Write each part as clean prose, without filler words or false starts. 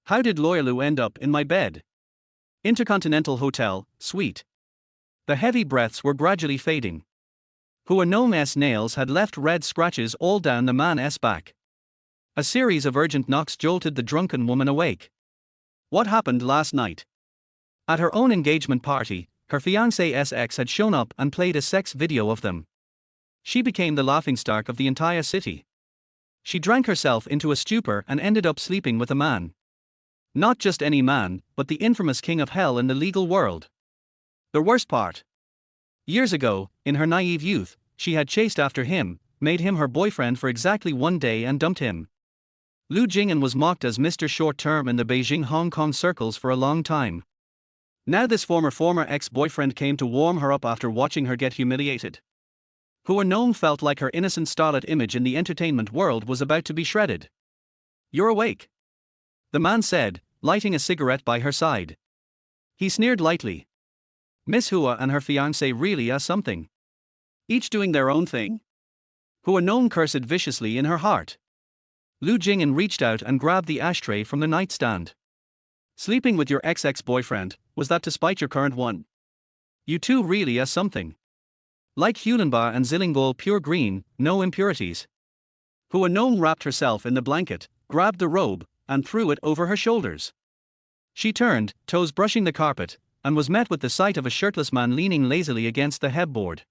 How did Lawyer Lou end up in my bed? Intercontinental Hotel, Suite. The heavy breaths were gradually fading. Hua Nong's nails had left red scratches all down the man's back. A series of urgent knocks jolted the drunken woman awake. What happened last night? At her own engagement party, her fiancé's ex had shown up and played a sex video of them. She became the laughingstock of the entire city. She drank herself into a stupor and ended up sleeping with a man. Not just any man, but the infamous king of hell in the legal world. The worst part. Years ago, in her naive youth, she had chased after him, made him her boyfriend for exactly one day and dumped him. Lu Jing'an was mocked as Mr. Short-Term in the Beijing-Hong Kong circles for a long time. Now this former ex-boyfriend came to warm her up after watching her get humiliated. Hua Nong felt like her innocent starlet image in the entertainment world was about to be shredded. "You're awake," the man said, lighting a cigarette by her side. He sneered lightly. Miss Hua and her fiancé really are something. Each doing their own thing? Hua Nong cursed viciously in her heart. Lu Jing'an reached out and grabbed the ashtray from the nightstand. "Sleeping with your ex-boyfriend, was that to spite your current one? You two really are something. Like Hulenba and Zilingol pure green, no impurities." Hua Nong wrapped herself in the blanket, grabbed the robe, and threw it over her shoulders. She turned, toes brushing the carpet, and was met with the sight of a shirtless man leaning lazily against the headboard.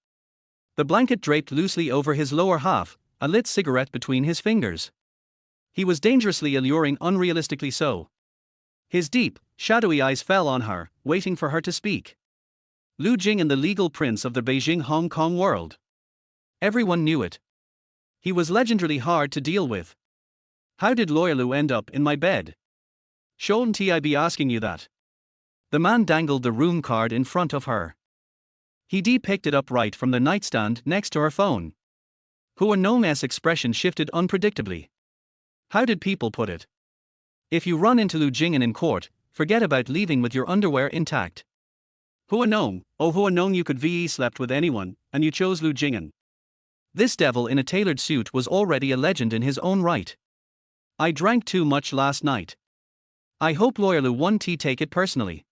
The blanket draped loosely over his lower half, a lit cigarette between his fingers. He was dangerously alluring, unrealistically so. His deep, shadowy eyes fell on her, waiting for her to speak. Lu Jing'an, the legal prince of the Beijing-Hong Kong world. Everyone knew it. He was legendarily hard to deal with. "How did Lawyer Lou end up in my bed? Shouldn't I be asking you that?" The man dangled the room card in front of her. He picked it up right from the nightstand next to her phone. Hua Nong's expression shifted unpredictably. How did people put it? If you run into Lu Jing'an in court, forget about leaving with your underwear intact. Hua Nong, oh Hua Nong, you could ve slept with anyone, and you chose Lu Jing'an. This devil in a tailored suit was already a legend in his own right. "I drank too much last night. I hope Lawyer Lou won't take it personally."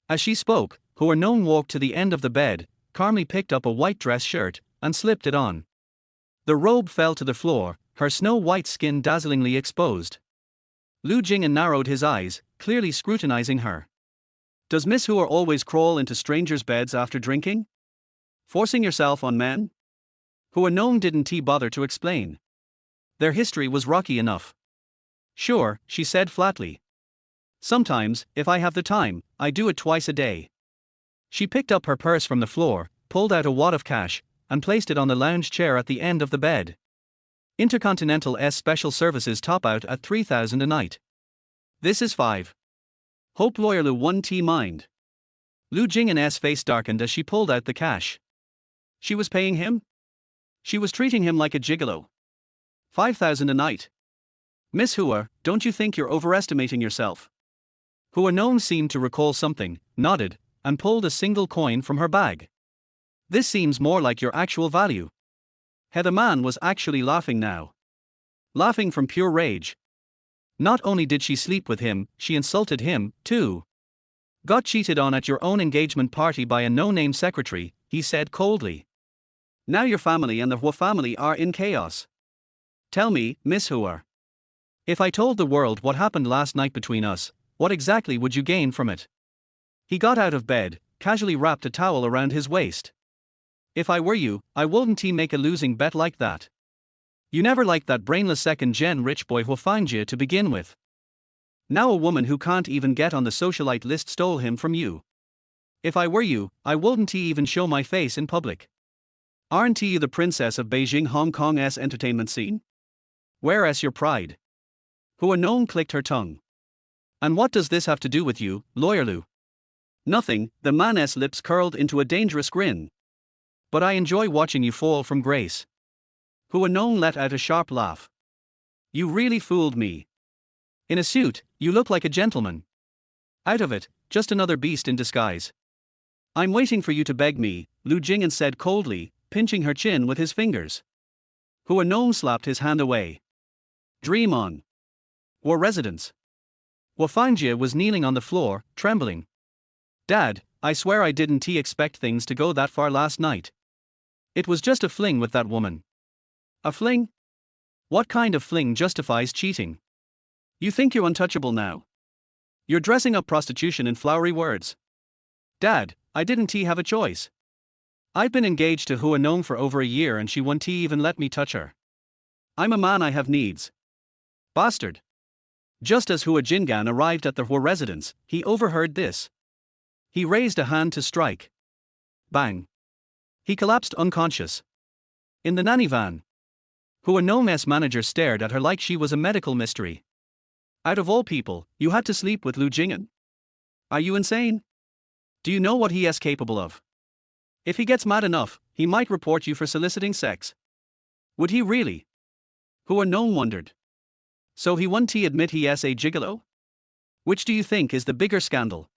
As she spoke, Hua Nong walked to the end of the bed, calmly picked up a white dress shirt, and slipped it on. The robe fell to the floor, her snow-white skin dazzlingly exposed. Lu Jing'an narrowed his eyes, clearly scrutinizing her. "Does Miss Hua always crawl into strangers' beds after drinking? Forcing yourself on men?" Hua Nong didn't bother to explain. Their history was rocky enough. "Sure," she said flatly. "Sometimes, if I have the time, I do it twice a day." She picked up her purse from the floor, pulled out a wad of cash, and placed it on the lounge chair at the end of the bed. Intercontinental's special services top out at 3,000 a night. This is 5. Hope Lawyer Lou won't mind. Lu Jing'an's face darkened as she pulled out the cash. She was paying him? She was treating him like a gigolo. 5,000 a night. "Miss Hua, don't you think you're overestimating yourself?" Hua Nong seemed to recall something, nodded, and pulled a single coin from her bag. "This seems more like your actual value." The man was actually laughing now. Laughing from pure rage. Not only did she sleep with him, she insulted him, too. "Got cheated on at your own engagement party by a no-name secretary," he said coldly. "Now your family and the Hua family are in chaos. Tell me, Miss Hua. If I told the world what happened last night between us, what exactly would you gain from it?" He got out of bed, casually wrapped a towel around his waist. "If I were you, I wouldn't make a losing bet like that. You never liked that brainless second-gen rich boy who finds you to begin with. Now a woman who can't even get on the socialite list stole him from you. If I were you, I wouldn't even show my face in public. Aren't you the princess of Beijing Hong Kong's entertainment scene? Where's your pride?" Hua Nong clicked her tongue. "And what does this have to do with you, Lawyer Lou?" "Nothing," the man's lips curled into a dangerous grin. "But I enjoy watching you fall from grace." Hua Nong let out a sharp laugh. "You really fooled me. In a suit, you look like a gentleman. Out of it, just another beast in disguise." "I'm waiting for you to beg me," Lu Jing'an said coldly, pinching her chin with his fingers. Hua Nong slapped his hand away. "Dream on. Or residence. Hua Fangjie was kneeling on the floor, trembling. Dad, I swear I didn't expect things to go that far last night. It was just a fling with that woman. A fling? What kind of fling justifies cheating? You think you're untouchable now? You're dressing up prostitution in flowery words. Dad, I didn't have a choice. I've been engaged to Hua Nong for over a year and she won't even let me touch her. I'm a man, I have needs. Bastard. Just as Hua Jingan arrived at the Hua residence, he overheard this. He raised a hand to strike. Bang. He collapsed unconscious. In the nanny van. Hua Nong's manager stared at her like she was a medical mystery. Out of all people, you had to sleep with Lu Jing'an? Are you insane? Do you know what he is capable of? If he gets mad enough, he might report you for soliciting sex. Would he really? Hua Nong wondered. So he won't admit he is a gigolo? Which do you think is the bigger scandal?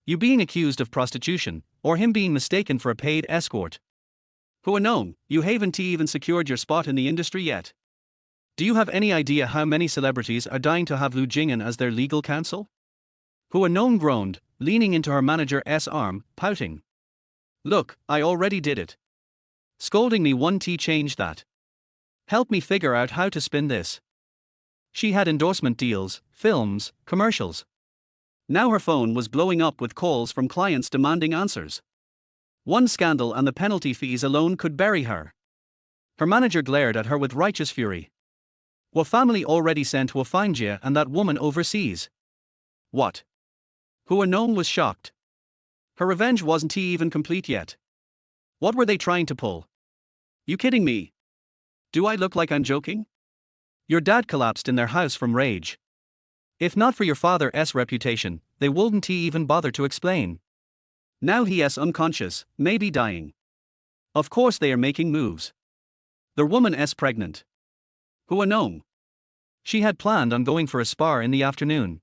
You being accused of prostitution, or him being mistaken for a paid escort? Hua Nong, you haven't even secured your spot in the industry yet. Do you have any idea how many celebrities are dying to have Lu Jing'an as their legal counsel? Hua Nong groaned, leaning into her manager's arm, pouting. Look, I already did it. Scolding me won't change that. Help me figure out how to spin this. She had endorsement deals, films, commercials. Now her phone was blowing up with calls from clients demanding answers. One scandal and the penalty fees alone could bury her. Her manager glared at her with righteous fury. Hua family already sent Hua Fangjie and that woman overseas. What? Hua Nong was shocked. Her revenge wasn't even complete yet. What were they trying to pull? You kidding me? Do I look like I'm joking? Your dad collapsed in their house from rage. If not for your father's reputation, they wouldn't even bother to explain. Now he is unconscious, maybe dying. Of course they are making moves. The woman is pregnant. Hua Nong. She had planned on going for a spa in the afternoon.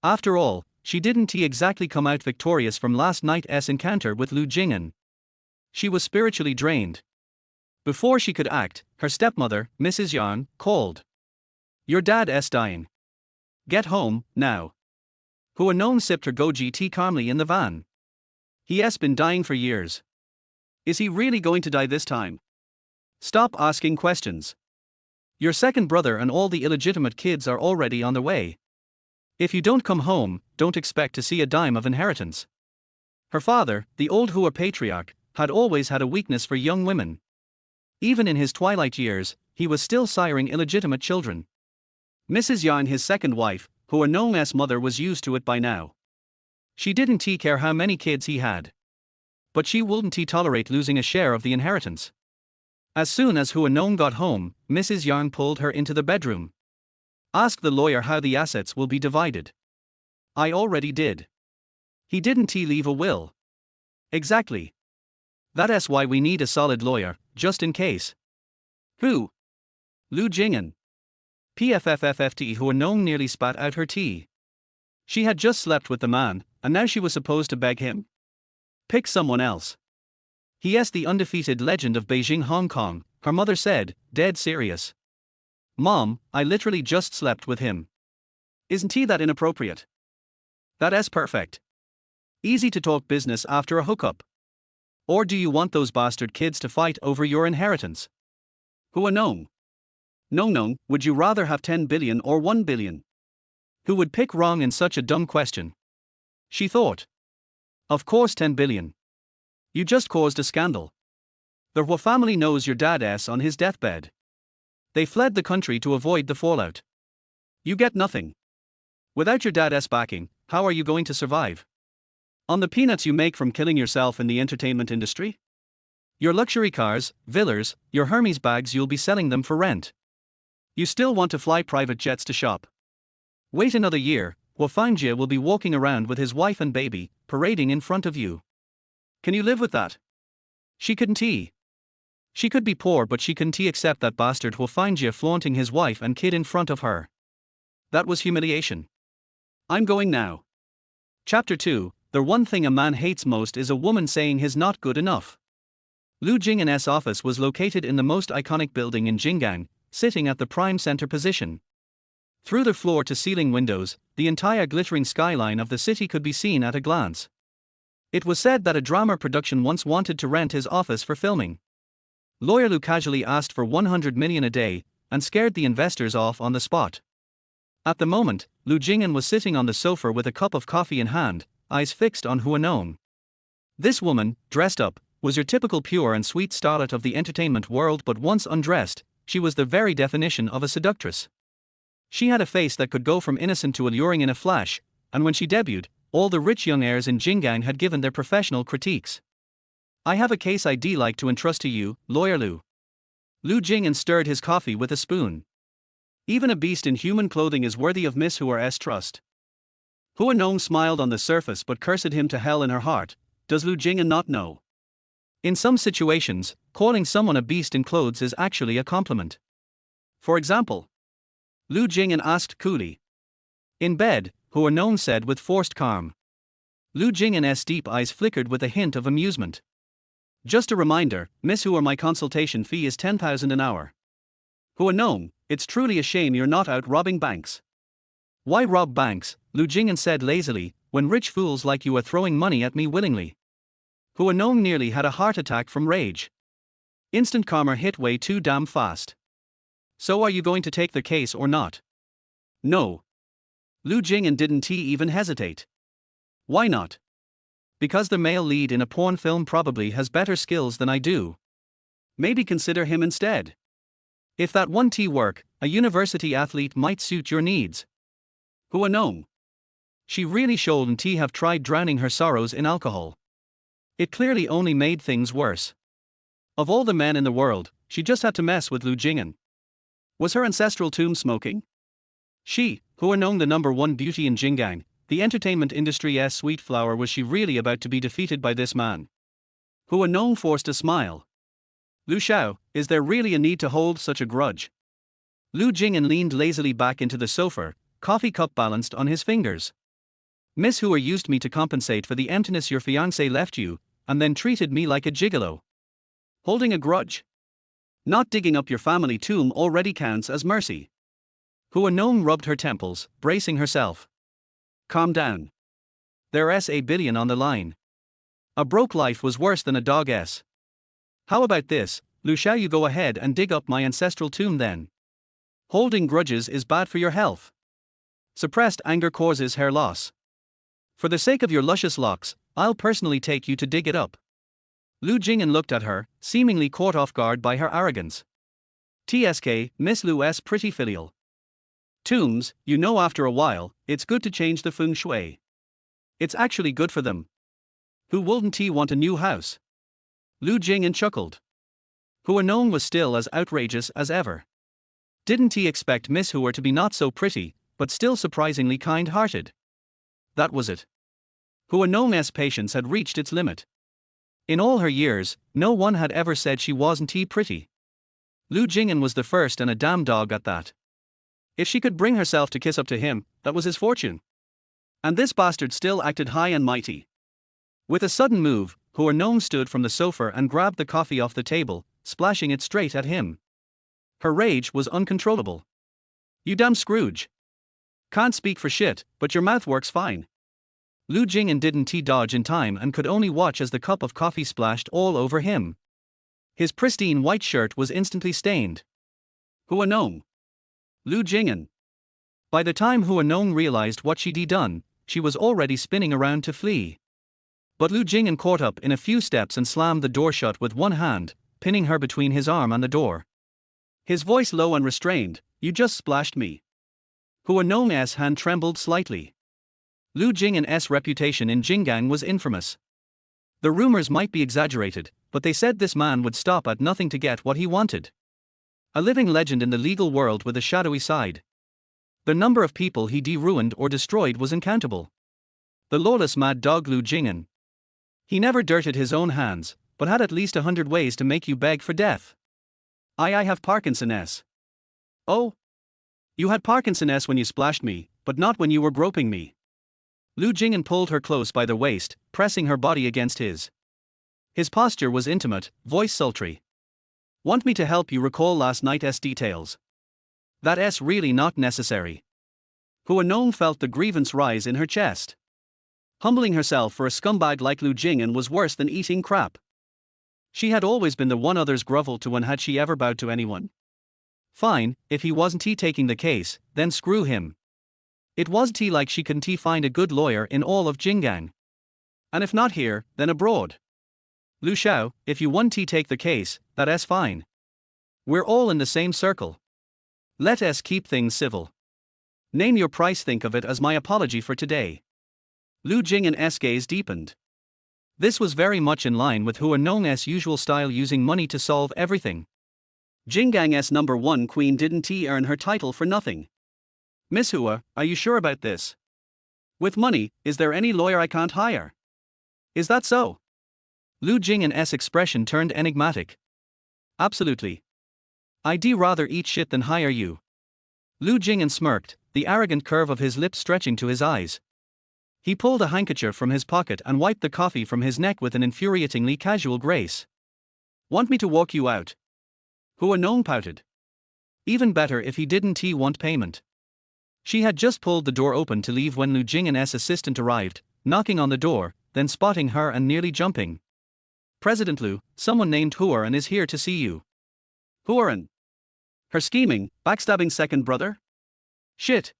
After all, she didn't exactly come out victorious from last night's encounter with Lu Jing'an. She was spiritually drained. Before she could act, her stepmother, Mrs. Yan, called. Your dad is dying. Get home, now. Hua Nong sipped her goji tea calmly in the van. He has been dying for years. Is he really going to die this time? Stop asking questions. Your second brother and all the illegitimate kids are already on the way. If you don't come home, don't expect to see a dime of inheritance. Her father, the old Hua patriarch, had always had a weakness for young women. Even in his twilight years, he was still siring illegitimate children. Mrs. Yan, his second wife, Hua Nong's mother, was used to it by now. She didn't care how many kids he had. But she wouldn't tolerate losing a share of the inheritance. As soon as Hua Nong got home, Mrs. Yan pulled her into the bedroom. Ask the lawyer how the assets will be divided. I already did. He didn't leave a will. Exactly. That is why we need a solid lawyer, just in case. Who? Lu Jing'an. PFFFFT. Hua Nong nearly spat out her tea. She had just slept with the man, and now she was supposed to beg him? Pick someone else. He is the undefeated legend of Beijing, Hong Kong, her mother said, dead serious. Mom, I literally just slept with him. Isn't he that inappropriate? That is perfect. Easy to talk business after a hookup. Or do you want those bastard kids to fight over your inheritance? Hua Nong. Nong, would you rather have 10 billion or 1 billion? Who would pick wrong in such a dumb question? She thought. Of course 10 billion. You just caused a scandal. The Hua family knows your dad is on his deathbed. They fled the country to avoid the fallout. You get nothing. Without your dad's backing, how are you going to survive? On the peanuts you make from killing yourself in the entertainment industry? Your luxury cars, villas, your Hermes bags, you'll be selling them for rent. You still want to fly private jets to shop. Wait another year, Hua Fangjie will be walking around with his wife and baby, parading in front of you. Can you live with that? She couldn't. She could be poor, but she couldn't accept that bastard Hua Fangjie flaunting his wife and kid in front of her. That was humiliation. I'm going now. Chapter 2. The one thing a man hates most is a woman saying he's not good enough. Lu Jing'an's office was located in the most iconic building in Jinggang, sitting at the prime center position. Through the floor-to-ceiling windows, the entire glittering skyline of the city could be seen at a glance. It was said that a drama production once wanted to rent his office for filming. Lawyer Lu casually asked for 100 million a day, and scared the investors off on the spot. At the moment, Lu Jing'an was sitting on the sofa with a cup of coffee in hand, eyes fixed on Hua Nong. This woman, dressed up, was your typical pure and sweet starlet of the entertainment world, but once undressed, she was the very definition of a seductress. She had a face that could go from innocent to alluring in a flash, and when she debuted, all the rich young heirs in Jinggang had given their professional critiques. "I have a case I'd like to entrust to you, Lawyer Lu." Lu Jing'an stirred his coffee with a spoon. "Even a beast in human clothing is worthy of Miss Hua's trust." Hua Nong smiled on the surface but cursed him to hell in her heart. Does Lu Jing'an not know? In some situations, calling someone a beast in clothes is actually a compliment. For example, Lu Jing'an asked coolly. "In bed," Hua Nong said with forced calm. Lu Jing'an's deep eyes flickered with a hint of amusement. "Just a reminder, Miss Hua, my consultation fee is 10,000 an hour." Hua Nong, it's truly a shame you're not out robbing banks. "Why rob banks?" Lu Jing'an said lazily, "when rich fools like you are throwing money at me willingly." Hua Nong nearly had a heart attack from rage. Instant karma hit way too damn fast. "So are you going to take the case or not?" "No." Lu Jing'an didn't even hesitate. "Why not?" "Because the male lead in a porn film probably has better skills than I do. Maybe consider him instead. If that won't work, a university athlete might suit your needs." Hua Nong. She really shouldn't have tried drowning her sorrows in alcohol. It clearly only made things worse. Of all the men in the world, she just had to mess with Lu Jing'an. Was her ancestral tomb smoking? She, Hua Nong, the #1 beauty in Jinggang, the entertainment industry's sweet flower, was she really about to be defeated by this man? Hua Nong forced a smile. "Lu Xiao, is there really a need to hold such a grudge?" Lu Jing'an leaned lazily back into the sofa, coffee cup balanced on his fingers. "Miss Hua used me to compensate for the emptiness your fiancé left you, and then treated me like a gigolo. Holding a grudge? Not digging up your family tomb already counts as mercy." Hua Nong rubbed her temples, bracing herself. "Calm down. There's a billion on the line. A broke life was worse than a dog's. How about this, Lu Xiao, you go ahead and dig up my ancestral tomb then. Holding grudges is bad for your health. Suppressed anger causes hair loss. For the sake of your luscious locks, I'll personally take you to dig it up." Lu Jing'an looked at her, seemingly caught off guard by her arrogance. "TSK, Miss Lu's pretty filial. Tombs, you know, after a while, it's good to change the feng shui. It's actually good for them. Who wouldn't want a new house?" Lu Jing'an chuckled. Hua Nong was still as outrageous as ever. Didn't he expect Miss Hua to be not so pretty, but still surprisingly kind-hearted? That was it. Hua Nong's patience had reached its limit. In all her years, no one had ever said she wasn't pretty. Lu Jing'an was the first, and a damn dog at that. If she could bring herself to kiss up to him, that was his fortune. And this bastard still acted high and mighty. With a sudden move, Hua Nong stood from the sofa and grabbed the coffee off the table, splashing it straight at him. Her rage was uncontrollable. "You damn Scrooge. Can't speak for shit, but your mouth works fine." Lu Jing'an didn't dodge in time and could only watch as the cup of coffee splashed all over him. His pristine white shirt was instantly stained. Hua Nong. Lu Jing'an. By the time Hua Nong realized what she'd done, she was already spinning around to flee. But Lu Jing'an caught up in a few steps and slammed the door shut with one hand, pinning her between his arm and the door. His voice low and restrained. "You just splashed me." Hua Nong's hand trembled slightly. Lu Jing'an's reputation in Jinggang was infamous. The rumors might be exaggerated, but they said this man would stop at nothing to get what he wanted. A living legend in the legal world with a shadowy side. The number of people he ruined or destroyed was uncountable. The lawless mad dog Lu Jing'an. He never dirted his own hands, but had at least 100 ways to make you beg for death. I have Parkinson's." "Oh? You had Parkinson's when you splashed me, but not when you were groping me." Lu Jing'an pulled her close by the waist, pressing her body against his. His posture was intimate, voice sultry. "Want me to help you recall last night's details?" "That's really not necessary." Hua Nong felt the grievance rise in her chest. Humbling herself for a scumbag like Lu Jing'an was worse than eating crap. She had always been the one others groveled to when had she ever bowed to anyone. Fine, if he wasn't taking the case, then screw him. It wasn't like she couldn't find a good lawyer in all of Jinggang. And if not here, then abroad. Lu Xiao, if you want take the case, that's fine. We're all in the same circle. Let us keep things civil. Name your price, think of it as my apology for today. Lu Jing'an's gaze deepened. This was very much in line with Hua Nong's usual style, using money to solve everything. Jinggang's number one queen didn't earn her title for nothing. Miss Hua, are you sure about this? With money, is there any lawyer I can't hire? Is that so? Lu Jing'an's expression turned enigmatic. Absolutely. I'd rather eat shit than hire you. Lu Jing'an smirked, the arrogant curve of his lips stretching to his eyes. He pulled a handkerchief from his pocket and wiped the coffee from his neck with an infuriatingly casual grace. Want me to walk you out? Hua Nong pouted. Even better if he didn't want payment. She had just pulled the door open to leave when Lu Jing'an's assistant arrived, knocking on the door, then spotting her and nearly jumping. President Lu, someone named Huaran is here to see you. Huaran? Her scheming, backstabbing second brother? Shit.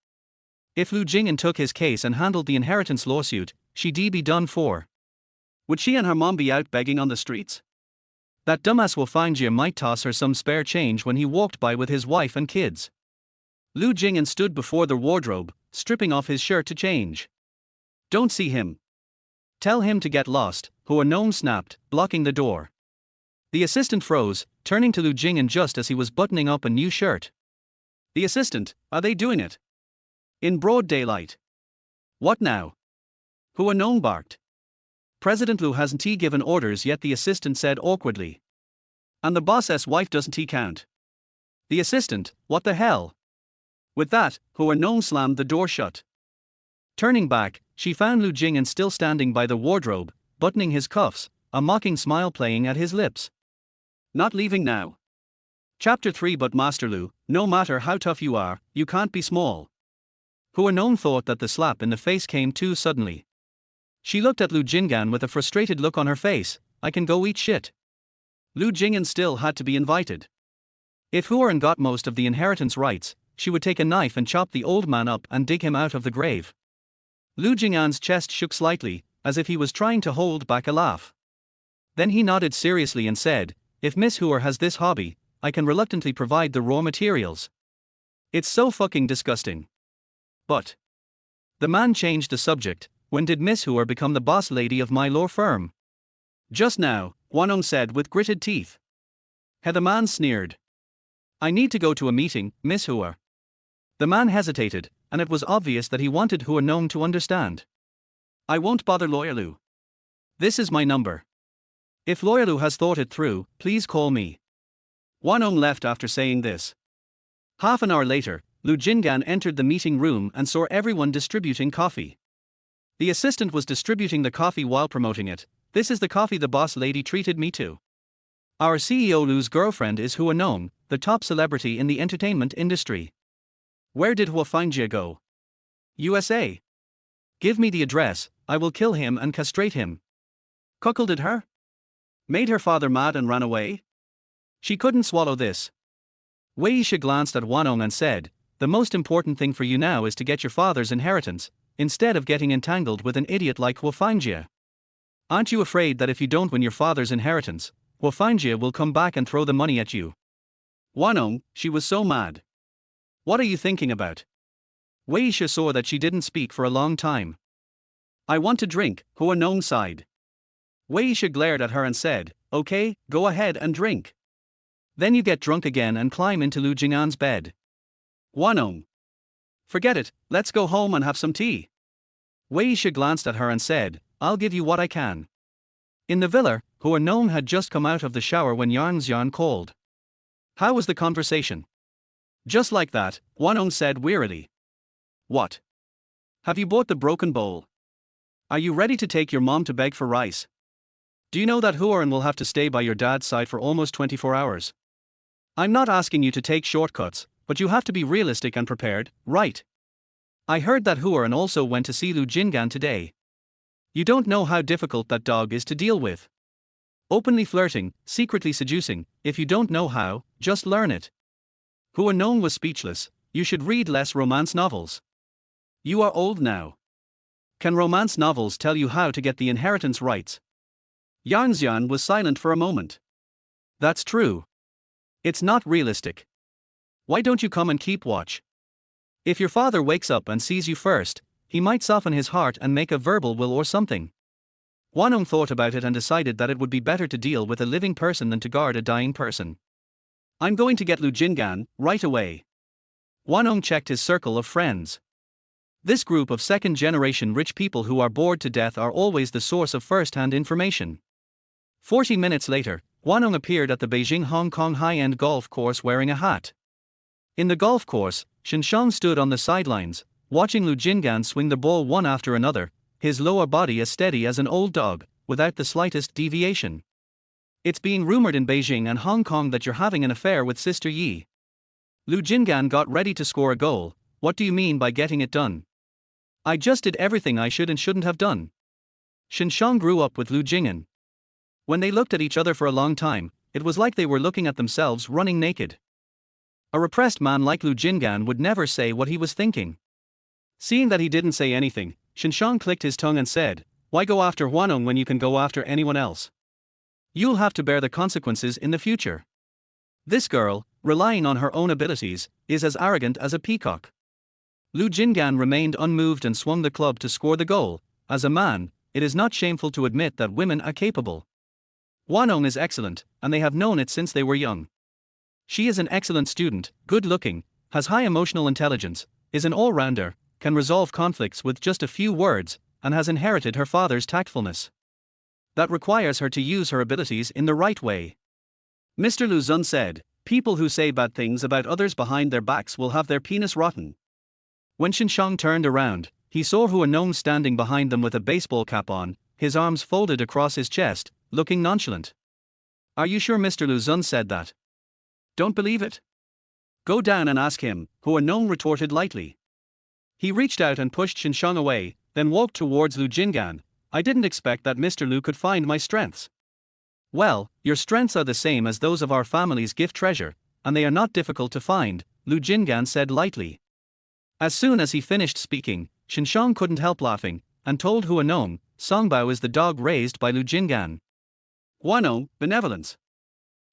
If Lu Jing'an took his case and handled the inheritance lawsuit, she'd be done for. Would she and her mom be out begging on the streets? That dumbass Wafangji might toss her some spare change when he walked by with his wife and kids. Lu Jing'an stood before the wardrobe, stripping off his shirt to change. Don't see him. Tell him to get lost, Hua Nong snapped, blocking the door. The assistant froze, turning to Lu Jing'an just as he was buttoning up a new shirt. The assistant, are they doing it? In broad daylight. What now? Hua Nong barked. President Lu hasn't given orders yet, the assistant said awkwardly. And the boss's wife doesn't count. The assistant, what the hell? With that, Hua Nong slammed the door shut. Turning back, she found Lu Jing'an still standing by the wardrobe, buttoning his cuffs, a mocking smile playing at his lips. Not leaving now. Chapter 3. But Master Lu, no matter how tough you are, you can't be small. Hua Nong thought that the slap in the face came too suddenly. She looked at Lu Jing'an with a frustrated look on her face. I can go eat shit. Lu Jing'an still had to be invited. If Huaran got most of the inheritance rights, she would take a knife and chop the old man up and dig him out of the grave. Lu Jing'an's chest shook slightly, as if he was trying to hold back a laugh. Then he nodded seriously and said, if Miss Hua has this hobby, I can reluctantly provide the raw materials. It's so fucking disgusting. But the man changed the subject. When did Miss Hua become the boss lady of my law firm? Just now, Hua Nong said with gritted teeth. The man sneered. I need to go to a meeting, Miss Hua. The man hesitated, and it was obvious that he wanted Hua Nong to understand. I won't bother Lawyer Lu. This is my number. If Lawyer Lu has thought it through, please call me. Hua Nong left after saying this. Half an hour later, Lu Jing'an entered the meeting room and saw everyone distributing coffee. The assistant was distributing the coffee while promoting it. This is the coffee the boss lady treated me to. Our CEO Lu's girlfriend is Hua Nong, the top celebrity in the entertainment industry. Where did Wafangji go? USA. Give me the address, I will kill him and castrate him. Cuckolded her? Made her father mad and ran away? She couldn't swallow this. Wei Yisha glanced at Hua Nong and said, the most important thing for you now is to get your father's inheritance, instead of getting entangled with an idiot like Wafangji. Aren't you afraid that if you don't win your father's inheritance, Wafangji will come back and throw the money at you? Hua Nong, she was so mad. What are you thinking about? Wei Yisha saw that she didn't speak for a long time. I want to drink, Hua Nong sighed. Wei Yisha glared at her and said, okay, go ahead and drink. Then you get drunk again and climb into Lu Jing'an's bed. Hua Nong. Forget it, let's go home and have some tea. Wei Yisha glanced at her and said, I'll give you what I can. In the villa, Hua Nong had just come out of the shower when Yang Xian called. How was the conversation? Just like that, Hua Nong said wearily. What? Have you bought the broken bowl? Are you ready to take your mom to beg for rice? Do you know that Huaran will have to stay by your dad's side for almost 24 hours? I'm not asking you to take shortcuts, but you have to be realistic and prepared, right? I heard that Huan also went to see Lu Jingan today. You don't know how difficult that dog is to deal with. Openly flirting, secretly seducing, if you don't know how, just learn it. Hua Nong was speechless. You should read less romance novels. You are old now. Can romance novels tell you how to get the inheritance rights? Yarnxian was silent for a moment. That's true. It's not realistic. Why don't you come and keep watch? If your father wakes up and sees you first, he might soften his heart and make a verbal will or something. Hua Nong thought about it and decided that it would be better to deal with a living person than to guard a dying person. I'm going to get Lu Jingan, right away. Hua Nong checked his circle of friends. This group of second-generation rich people who are bored to death are always the source of first-hand information. 40 minutes later, Hua Nong appeared at the Beijing-Hong Kong high-end golf course wearing a hat. In the golf course, Shenshang stood on the sidelines, watching Lu Jingan swing the ball one after another, his lower body as steady as an old dog, without the slightest deviation. It's being rumored in Beijing and Hong Kong that you're having an affair with Sister Yi. Lu Jingan got ready to score a goal. What do you mean by getting it done? I just did everything I should and shouldn't have done. Shenshang grew up with Lu Jingan. When they looked at each other for a long time, it was like they were looking at themselves running naked. A repressed man like Lu Jingan would never say what he was thinking. Seeing that he didn't say anything, Shenshang clicked his tongue and said, "Why go after Hua Nong when you can go after anyone else? You'll have to bear the consequences in the future. This girl, relying on her own abilities, is as arrogant as a peacock." Lu Jingan remained unmoved and swung the club to score the goal. As a man, it is not shameful to admit that women are capable. Hua Nong is excellent, and they have known it since they were young. She is an excellent student, good-looking, has high emotional intelligence, is an all-rounder, can resolve conflicts with just a few words, and has inherited her father's tactfulness. That requires her to use her abilities in the right way. Mr. Lu Zun said, "People who say bad things about others behind their backs will have their penis rotten." When Shenshang turned around, he saw Hua Nong standing behind them with a baseball cap on, his arms folded across his chest, looking nonchalant. "Are you sure Mr. Lu Zun said that?" "Don't believe it? Go down and ask him," Hua Nong retorted lightly. He reached out and pushed Shenshang away, then walked towards Lu Jingan. "I didn't expect that Mr. Lu could find my strengths." "Well, your strengths are the same as those of our family's gift treasure, and they are not difficult to find," Lu Jingan said lightly. As soon as he finished speaking, Shenshang couldn't help laughing, and told Hua Nong, "Songbao is the dog raised by Lu Jingan." Hua Nong, benevolence.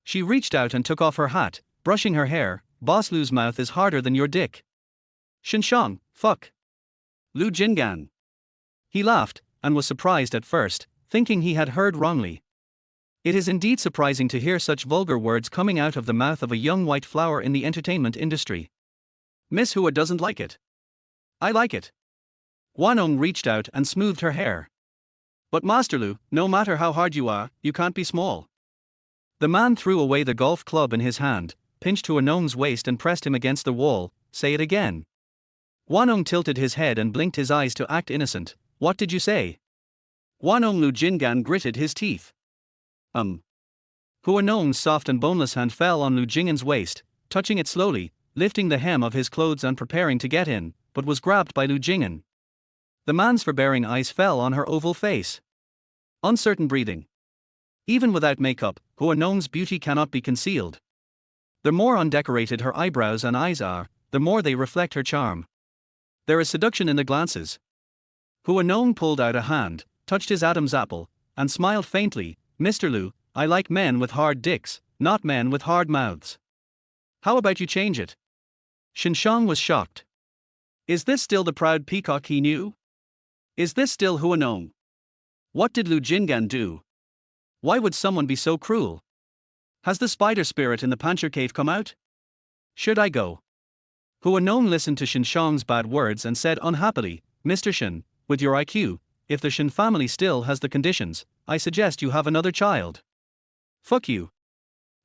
She reached out and took off her hat, brushing her hair. "Boss Lu's mouth is harder than your dick." Shenshang, fuck. Lu Jingan. He laughed, and was surprised at first, thinking he had heard wrongly. It is indeed surprising to hear such vulgar words coming out of the mouth of a young white flower in the entertainment industry. Miss Hua doesn't like it. I like it. Hua Nong reached out and smoothed her hair. "But Master Lu, no matter how hard you are, you can't be small." The man threw away the golf club in his hand, pinched Hua Nong's waist and pressed him against the wall. "Say it again." Hua Nong tilted his head and blinked his eyes to act innocent. "What did you say?" Hua Nong. Lu Jingan gritted his teeth. Hua Nong's soft and boneless hand fell on Lu Jingan's waist, touching it slowly, lifting the hem of his clothes and preparing to get in, but was grabbed by Lu Jingan. The man's forbearing eyes fell on her oval face. Uncertain breathing. Even without makeup, Hua Nong's beauty cannot be concealed. The more undecorated her eyebrows and eyes are, the more they reflect her charm. There is seduction in the glances. Hua Nong pulled out a hand, touched his Adam's apple, and smiled faintly. "Mr. Lu, I like men with hard dicks, not men with hard mouths. How about you change it?" Shenshang was shocked. Is this still the proud peacock he knew? Is this still Hua Nong? What did Lu Jingan do? Why would someone be so cruel? Has the spider spirit in the Pancher cave come out? Should I go? Hua Nong listened to Shenshang's bad words and said unhappily, "Mr. Shen, with your IQ, if the Shen family still has the conditions, I suggest you have another child." "Fuck you.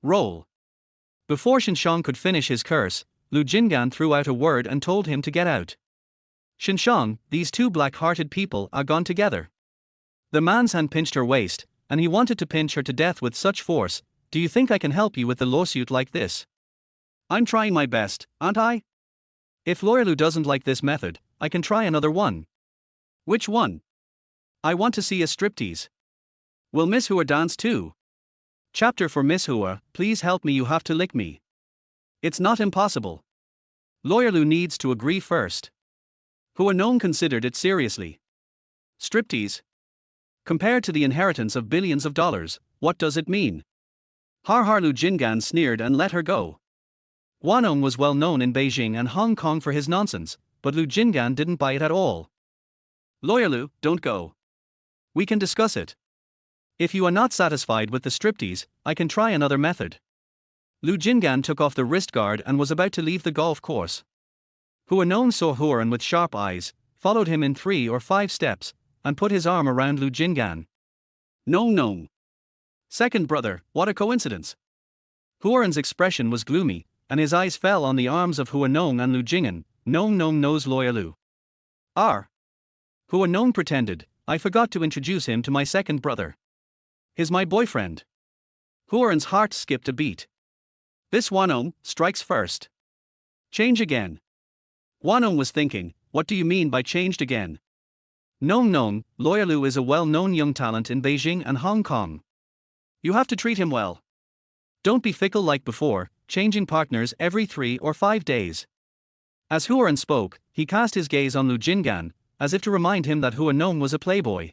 Roll." Before Shenshang could finish his curse, Lu Jingan threw out a word and told him to get out. "Shenshang, these two black-hearted people are gone together." The man's hand pinched her waist, and he wanted to pinch her to death with such force. "Do you think I can help you with the lawsuit like this?" "I'm trying my best, aren't I? If Lawyer Lu doesn't like this method, I can try another one. Which one? I want to see a striptease. Will Miss Hua dance too? Chapter for Miss Hua, please help me, you have to lick me. It's not impossible. Lawyer Lu needs to agree first. Hua Nong considered it seriously. Striptease? Compared to the inheritance of billions of dollars, what does it mean? Har Lu Jingan sneered and let her go. Hua Nong was well known in Beijing and Hong Kong for his nonsense, but Lu Jingan didn't buy it at all. Lawyer Lu, don't go. We can discuss it. If you are not satisfied with the striptease, I can try another method. Lu Jingan took off the wrist guard and was about to leave the golf course. Hua Nong saw Huan with sharp eyes, followed him in 3 or 5 steps, and put his arm around Lu Jingan. No. Second brother, what a coincidence. Huan's expression was gloomy, and his eyes fell on the arms of Hua Nong and Lu Jingan. Nong knows Lawyer Lu. Hua Nong pretended, I forgot to introduce him to my second brother. He's my boyfriend. Huan's heart skipped a beat. This Hua Nong strikes first. Change again. Hua Nong was thinking, what do you mean by changed again? Nong, Lawyer Lu is a well-known young talent in Beijing and Hong Kong. You have to treat him well. Don't be fickle like before, changing partners every 3 or 5 days. As Huan spoke, he cast his gaze on Lu Jingan, as if to remind him that Hua Nong was a playboy.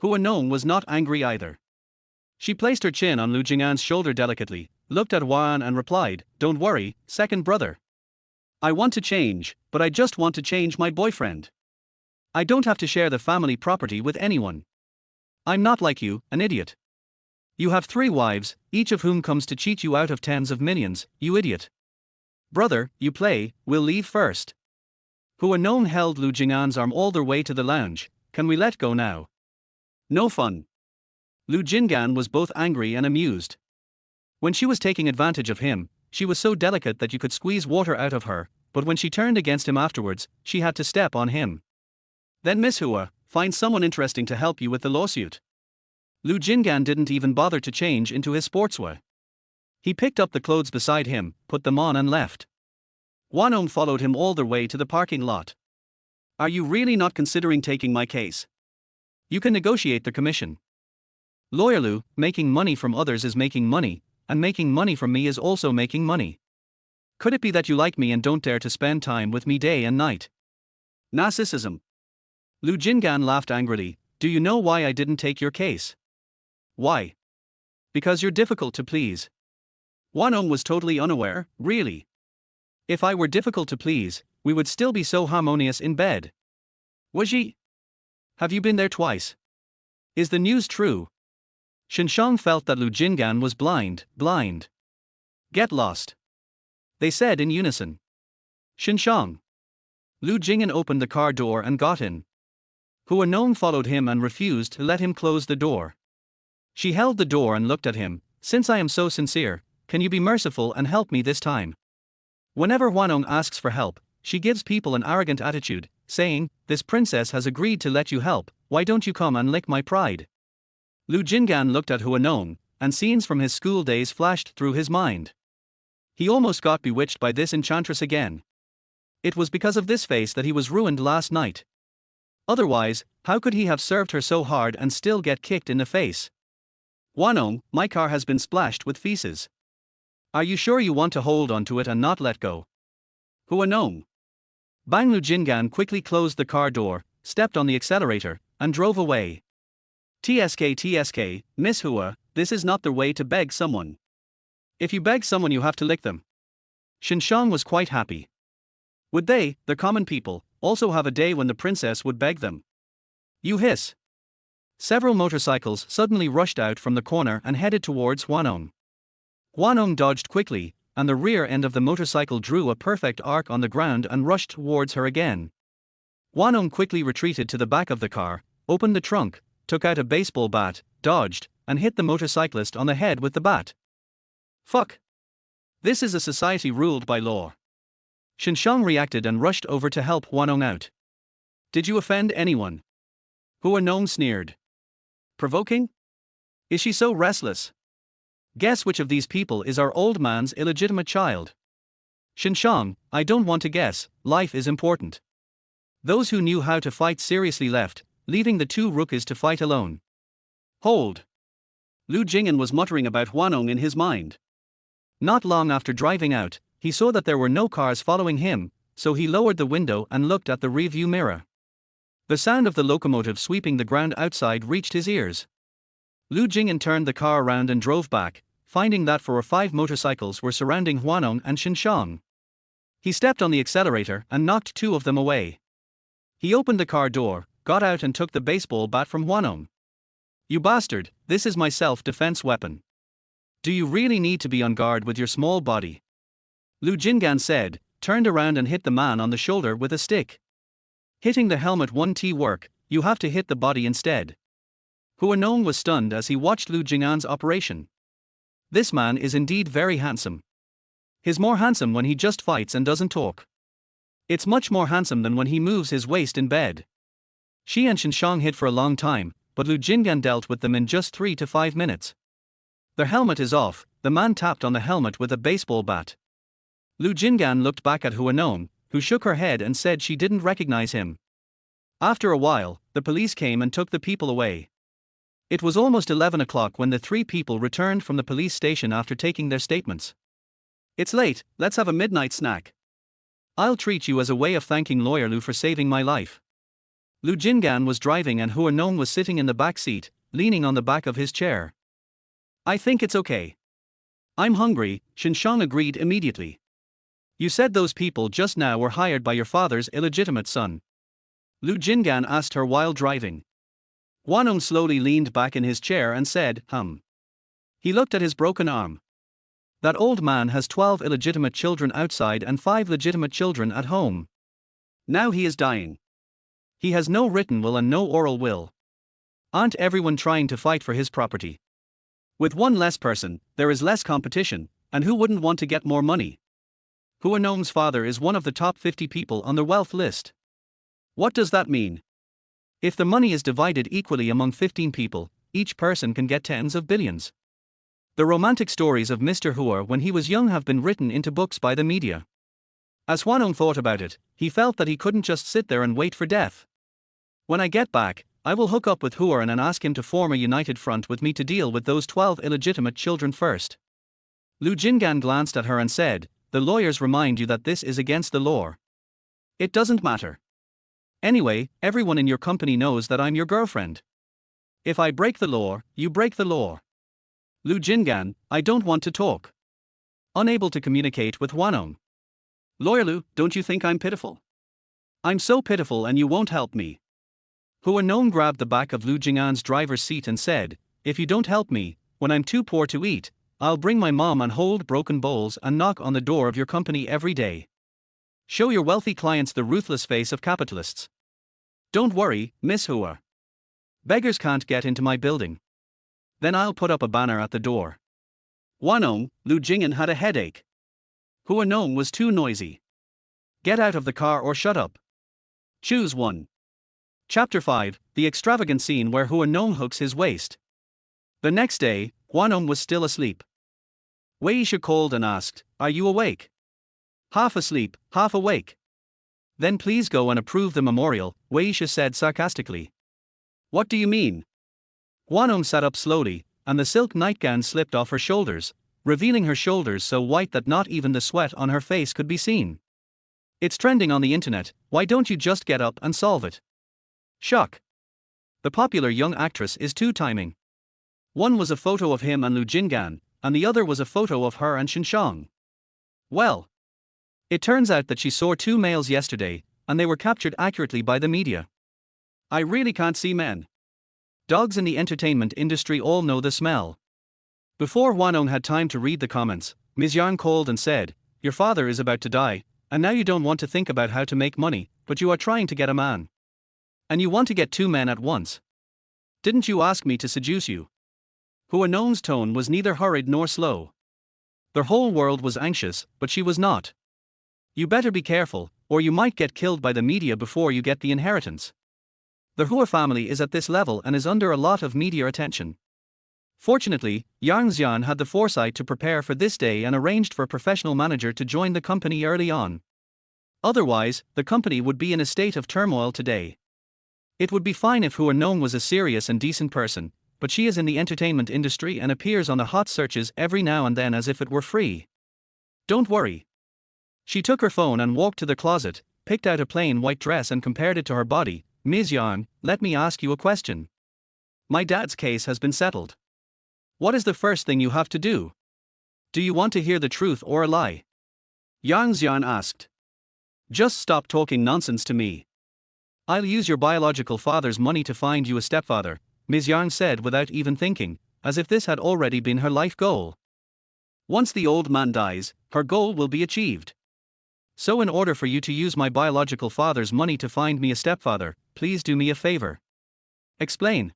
Hua Nong was not angry either. She placed her chin on Lu Jingan's shoulder delicately, looked at Huan and replied, don't worry, second brother. I want to change, but I just want to change my boyfriend. I don't have to share the family property with anyone. I'm not like you, an idiot. You have 3 wives, each of whom comes to cheat you out of tens of millions, you idiot. Brother, you play, we'll leave first. Hua Nong held Lu Jingan's arm all the way to the lounge. Can we let go now? No fun. Lu Jingan was both angry and amused. When she was taking advantage of him, she was so delicate that you could squeeze water out of her, but when she turned against him afterwards, she had to step on him. Then Miss Hua, find someone interesting to help you with the lawsuit. Lu Jingan didn't even bother to change into his sportswear. He picked up the clothes beside him, put them on and left. Hua Nong followed him all the way to the parking lot. Are you really not considering taking my case? You can negotiate the commission. Lawyer Lu, making money from others is making money, and making money from me is also making money. Could it be that you like me and don't dare to spend time with me day and night? Narcissism. Lu Jingan laughed angrily. Do you know why I didn't take your case? Why? Because you're difficult to please. Hua Nong was totally unaware, really. If I were difficult to please, we would still be so harmonious in bed. Was she? Have you been there twice? Is the news true? Shenshang felt that Lu Jingan was blind. Get lost. They said in unison. Shenshang. Lu Jingan opened the car door and got in. Hua Nong followed him and refused to let him close the door. She held the door and looked at him. Since I am so sincere, can you be merciful and help me this time? Whenever Hua Nong asks for help, she gives people an arrogant attitude, saying, this princess has agreed to let you help, why don't you come and lick my pride? Lu Jingan looked at Hua Nong, and scenes from his school days flashed through his mind. He almost got bewitched by this enchantress again. It was because of this face that he was ruined last night. Otherwise, how could he have served her so hard and still get kicked in the face? Hua Nong, my car has been splashed with feces. Are you sure you want to hold on to it and not let go? Hua Nong. Bang. Lu Jingan quickly closed the car door, stepped on the accelerator, and drove away. TSK, Miss Hua, this is not the way to beg someone. If you beg someone you have to lick them. Shenshang was quite happy. Would they, the common people, also have a day when the princess would beg them? You hiss. Several motorcycles suddenly rushed out from the corner and headed towards Hua Nong. Hua Nong dodged quickly, and the rear end of the motorcycle drew a perfect arc on the ground and rushed towards her again. Hua Nong quickly retreated to the back of the car, opened the trunk, took out a baseball bat, dodged, and hit the motorcyclist on the head with the bat. Fuck. This is a society ruled by law. Shenshang reacted and rushed over to help Hua Nong out. Did you offend anyone? Hua Nong sneered. Provoking? Is she so restless? Guess which of these people is our old man's illegitimate child? Shenshang, I don't want to guess, life is important. Those who knew how to fight seriously left, leaving the two rookies to fight alone. Hold! Lu Jing'an was muttering about Hua Nong in his mind. Not long after driving out, he saw that there were no cars following him, so he lowered the window and looked at the rearview mirror. The sound of the locomotive sweeping the ground outside reached his ears. Lu Jing'an turned the car around and drove back, finding that 4 or 5 motorcycles were surrounding Hua Nong and Shenshang. He stepped on the accelerator and knocked 2 of them away. He opened the car door, got out and took the baseball bat from Hua Nong. "You bastard, this is my self-defense weapon. Do you really need to be on guard with your small body?" Lu Jing'an said, turned around and hit the man on the shoulder with a stick. "Hitting the helmet won't work, you have to hit the body instead." Hua Nong was stunned as he watched Lu Jing'an's operation. This man is indeed very handsome. He's more handsome when he just fights and doesn't talk. It's much more handsome than when he moves his waist in bed. She and Shenshang hid for a long time, but Lu Jing'an dealt with them in just 3 to 5 minutes. "Their helmet is off," the man tapped on the helmet with a baseball bat. Lu Jing'an looked back at Hua Nong, who shook her head and said she didn't recognize him. After a while, the police came and took the people away. It was almost 11 o'clock when the 3 people returned from the police station after taking their statements. "It's late, let's have a midnight snack. I'll treat you as a way of thanking Lawyer Lu for saving my life." Lu Jing'an was driving and Hua Nong was sitting in the back seat, leaning on the back of his chair. "I think it's okay. I'm hungry," Shenshang agreed immediately. "You said those people just now were hired by your father's illegitimate son?" Lu Jing'an asked her while driving. Hua Nong slowly leaned back in his chair and said, He looked at his broken arm. "That old man has 12 illegitimate children outside and 5 legitimate children at home. Now he is dying. He has no written will and no oral will. Aren't everyone trying to fight for his property? With one less person, there is less competition, and who wouldn't want to get more money? Hua Nong's father is one of the top 50 people on the wealth list. What does that mean? If the money is divided equally among 15 people, each person can get tens of billions. The romantic stories of Mr. Hua when he was young have been written into books by the media. As Hua Nong thought about it, he felt that he couldn't just sit there and wait for death. When I get back, I will hook up with Hua and ask him to form a united front with me to deal with those 12 illegitimate children first. Lu Jing'an glanced at her and said, "The lawyers remind you that this is against the law." "It doesn't matter. Anyway, everyone in your company knows that I'm your girlfriend. If I break the law, you break the law." Lu Jing'an, "I don't want to talk." Unable to communicate with Hua Nong. "Lawyer Lu, don't you think I'm pitiful? I'm so pitiful and you won't help me." Hua Nong grabbed the back of Lu Jing'an's driver's seat and said, "If you don't help me, when I'm too poor to eat, I'll bring my mom and hold broken bowls and knock on the door of your company every day. Show your wealthy clients the ruthless face of capitalists. Don't worry, Miss Hua. Beggars can't get into my building. Then I'll put up a banner at the door." Hua Nong, Lu Jing'an had a headache. Hua Nong was too noisy. Get out of the car or shut up. Choose one. Chapter 5, the extravagant scene where Hua Nong hooks his waist. The next day, Hua Nong was still asleep. Wei Shi called and asked, "Are you awake?" "Half asleep, half awake." "Then please go and approve the memorial," Wei Shi said sarcastically. "What do you mean?" Hua Nong sat up slowly, and the silk nightgown slipped off her shoulders, revealing her shoulders so white that not even the sweat on her face could be seen. "It's trending on the internet, why don't you just get up and solve it?" Shock. The popular young actress is two-timing. One was a photo of him and Lu Jing'an, and the other was a photo of her and Shenshang. Well, it turns out that she saw 2 males yesterday, and they were captured accurately by the media. I really can't see men. Dogs in the entertainment industry all know the smell. Before Hua Nong had time to read the comments, Ms. Yang called and said, "Your father is about to die, and now you don't want to think about how to make money, but you are trying to get a man. And you want to get 2 men at once. Didn't you ask me to seduce you?" Hua Nong's tone was neither hurried nor slow. The whole world was anxious, but she was not. "You better be careful, or you might get killed by the media before you get the inheritance. The Hua family is at this level and is under a lot of media attention." Fortunately, Yang Xian had the foresight to prepare for this day and arranged for a professional manager to join the company early on. Otherwise, the company would be in a state of turmoil today. It would be fine if Hua Nong was a serious and decent person, but she is in the entertainment industry and appears on the hot searches every now and then as if it were free. Don't worry. She took her phone and walked to the closet, picked out a plain white dress and compared it to her body. Ms. Yang, let me ask you a question. My dad's case has been settled. What is the first thing you have to do? Do you want to hear the truth or a lie? Yang Xian asked. Just stop talking nonsense to me. I'll use your biological father's money to find you a stepfather, Ms. Yang said without even thinking, as if this had already been her life goal. Once the old man dies, her goal will be achieved. So in order for you to use my biological father's money to find me a stepfather, please do me a favor. Explain.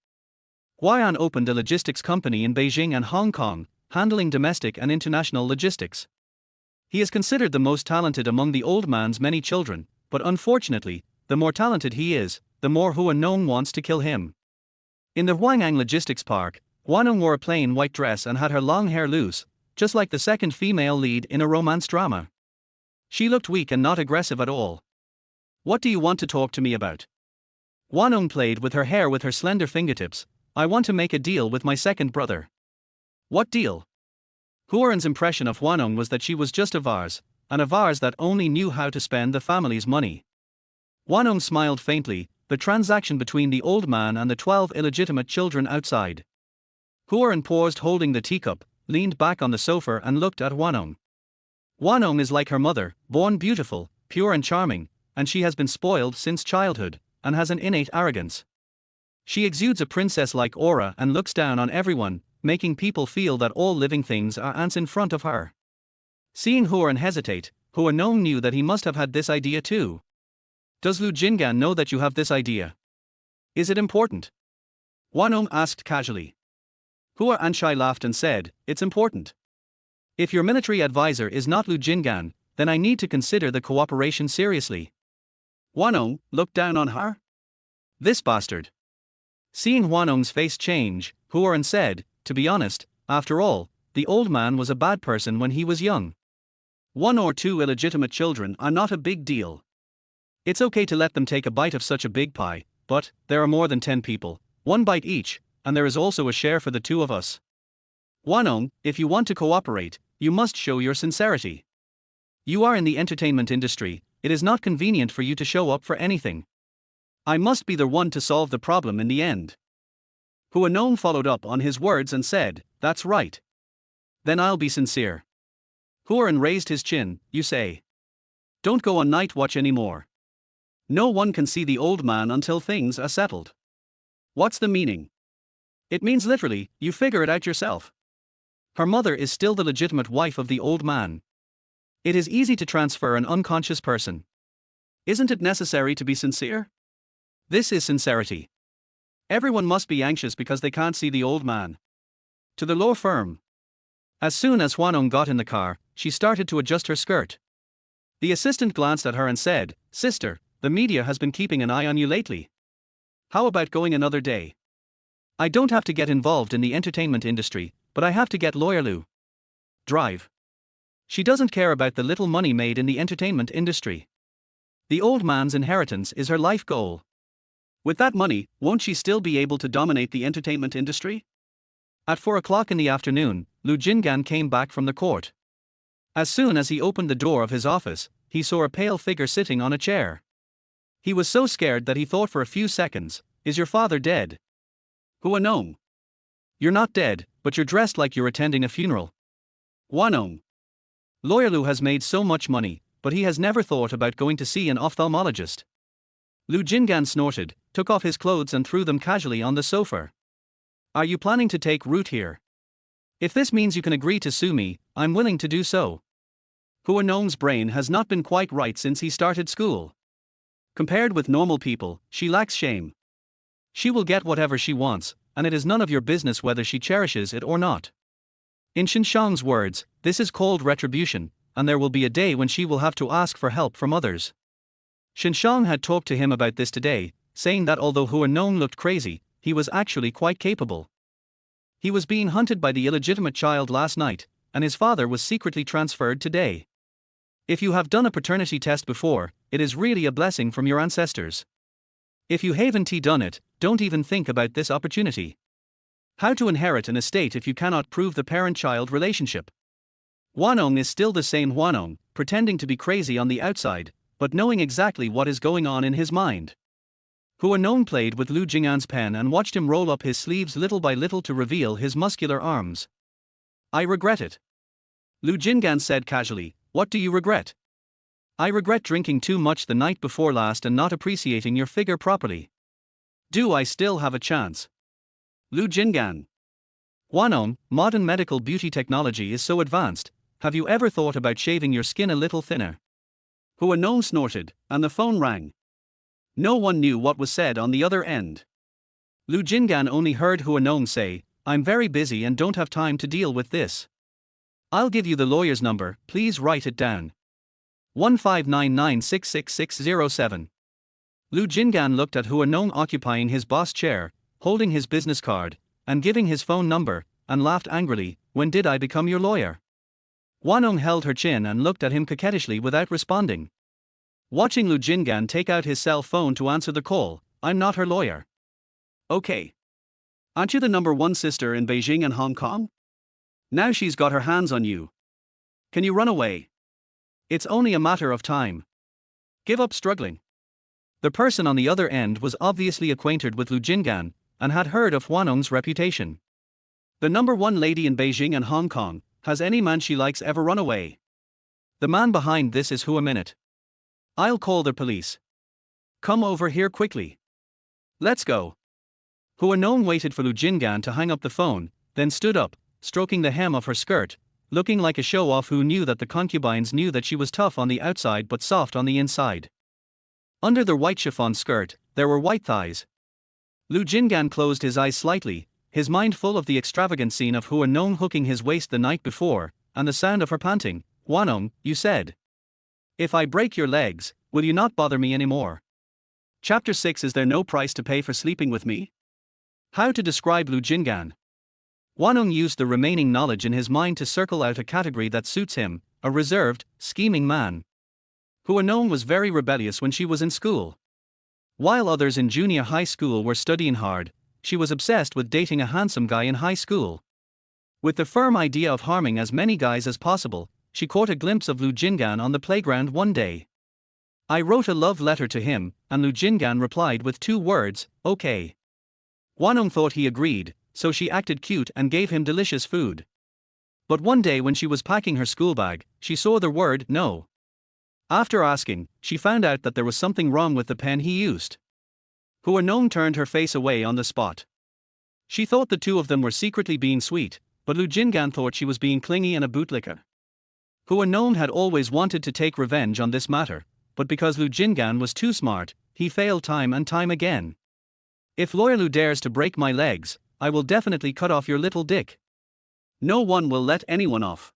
Hua Nong opened a logistics company in Beijing and Hong Kong, handling domestic and international logistics. He is considered the most talented among the old man's many children, but unfortunately, the more talented he is, the more Hua Nong wants to kill him. In the Huangang Logistics Park, Hua Nong wore a plain white dress and had her long hair loose, just like the second female lead in a romance drama. She looked weak and not aggressive at all. What do you want to talk to me about? Hua Nong played with her hair with her slender fingertips. I want to make a deal with my second brother. What deal? Huaran's impression of Hua Nong was that she was just a vase, and a vase that only knew how to spend the family's money. Hua Nong smiled faintly, the transaction between the old man and the 12 illegitimate children outside. Huaran paused holding the teacup, leaned back on the sofa and looked at Hua Nong. Hua Nong is like her mother, born beautiful, pure and charming, and she has been spoiled since childhood, and has an innate arrogance. She exudes a princess-like aura and looks down on everyone, making people feel that all living things are ants in front of her. Seeing Huaran hesitate, Hua Nong knew that he must have had this idea too. Does Lu Jingan know that you have this idea? Is it important? Hua Nong asked casually. Hua Anshai laughed and said, it's important. If your military advisor is not Lu Jingan, then I need to consider the cooperation seriously. Hua Nong looked down on her. This bastard. Seeing Hua Nong's face change, Huaran said, to be honest, after all, the old man was a bad person when he was young. 1 or 2 illegitimate children are not a big deal. It's okay to let them take a bite of such a big pie, but there are more than 10 people, 1 bite each, and there is also a share for the 2 of us. Hua Nong, if you want to cooperate, you must show your sincerity. You are in the entertainment industry, it is not convenient for you to show up for anything. I must be the one to solve the problem in the end. Hua Nong followed up on his words and said, that's right. Then I'll be sincere. Huaran raised his chin, you say. Don't go on night watch anymore. No one can see the old man until things are settled. What's the meaning? It means literally, you figure it out yourself. Her mother is still the legitimate wife of the old man. It is easy to transfer an unconscious person. Isn't it necessary to be sincere? This is sincerity. Everyone must be anxious because they can't see the old man. To the law firm. As soon as Hua Nong got in the car, she started to adjust her skirt. The assistant glanced at her and said, Sister, the media has been keeping an eye on you lately. How about going another day? I don't have to get involved in the entertainment industry, but I have to get lawyer Lu. Drive. She doesn't care about the little money made in the entertainment industry. The old man's inheritance is her life goal. With that money, won't she still be able to dominate the entertainment industry? At 4 o'clock in the afternoon, Lu Jingan came back from the court. As soon as he opened the door of his office, he saw a pale figure sitting on a chair. He was so scared that he thought for a few seconds, is your father dead? Hua Nong. You're not dead, but you're dressed like you're attending a funeral. Hua Nong. Lawyer Lu has made so much money, but he has never thought about going to see an ophthalmologist. Lu Jingan snorted, took off his clothes and threw them casually on the sofa. Are you planning to take root here? If this means you can agree to sue me, I'm willing to do so. Hua Nong's brain has not been quite right since he started school. Compared with normal people, she lacks shame. She will get whatever she wants, and it is none of your business whether she cherishes it or not. In Shinshang's words, this is called retribution, and there will be a day when she will have to ask for help from others. Shinshang had talked to him about this today, saying that although Hua Nong looked crazy, he was actually quite capable. He was being hunted by the illegitimate child last night, and his father was secretly transferred today. If you have done a paternity test before, it is really a blessing from your ancestors. If you haven't done it, don't even think about this opportunity. How to inherit an estate if you cannot prove the parent-child relationship. Hua Nong is still the same Hua Nong, pretending to be crazy on the outside, but knowing exactly what is going on in his mind. Hua Nong played with Lu Jing'an's pen and watched him roll up his sleeves little by little to reveal his muscular arms. I regret it. Lu Jing'an said casually, what do you regret? I regret drinking too much the night before last and not appreciating your figure properly. Do I still have a chance? Lu Jing'an. Hua Nong, modern medical beauty technology is so advanced, have you ever thought about shaving your skin a little thinner? Hua Nong snorted, and the phone rang. No one knew what was said on the other end. Lu Jing'an only heard Hua Nong say, I'm very busy and don't have time to deal with this. I'll give you the lawyer's number, please write it down. 1599666607. Lu Jing'an looked at Hua Nong occupying his boss chair, holding his business card, and giving his phone number, and laughed angrily, when did I become your lawyer? Hua Nong held her chin and looked at him coquettishly without responding. Watching Lu Jing'an take out his cell phone to answer the call, I'm not her lawyer. Okay. Aren't you the number one sister in Beijing and Hong Kong? Now she's got her hands on you. Can you run away? It's only a matter of time. Give up struggling. The person on the other end was obviously acquainted with Lu Jing'an, and had heard of Hua Nong's reputation. The number one lady in Beijing and Hong Kong, has any man she likes ever run away? The man behind this is Hua Minute. I'll call the police. Come over here quickly. Let's go. Hua Nong waited for Lu Jing'an to hang up the phone, then stood up, stroking the hem of her skirt, looking like a show-off who knew that the concubines knew that she was tough on the outside but soft on the inside. Under the white chiffon skirt, there were white thighs. Lu Jing'an closed his eyes slightly, his mind full of the extravagant scene of Hua Nong hooking his waist the night before, and the sound of her panting. Hua Nong, you said. If I break your legs, will you not bother me anymore? Chapter 6. Is there no price to pay for sleeping with me? How to describe Lu Jing'an. Hua Nong used the remaining knowledge in his mind to circle out a category that suits him, a reserved, scheming man. Hua Nong was very rebellious when she was in school. While others in junior high school were studying hard, she was obsessed with dating a handsome guy in high school. With the firm idea of harming as many guys as possible, she caught a glimpse of Lu Jing'an on the playground one day. I wrote a love letter to him, and Lu Jing'an replied with 2 words, okay. Hua Nong thought he agreed, so she acted cute and gave him delicious food. But one day when she was packing her school bag, she saw the word no. After asking, she found out that there was something wrong with the pen he used. Hua Nong turned her face away on the spot. She thought the two of them were secretly being sweet, but Lu Jing'an thought she was being clingy and a bootlicker. Hua Nong had always wanted to take revenge on this matter, but because Lu Jing'an was too smart, he failed time and time again. If Lawyer Lu dares to break my legs, I will definitely cut off your little dick. No one will let anyone off.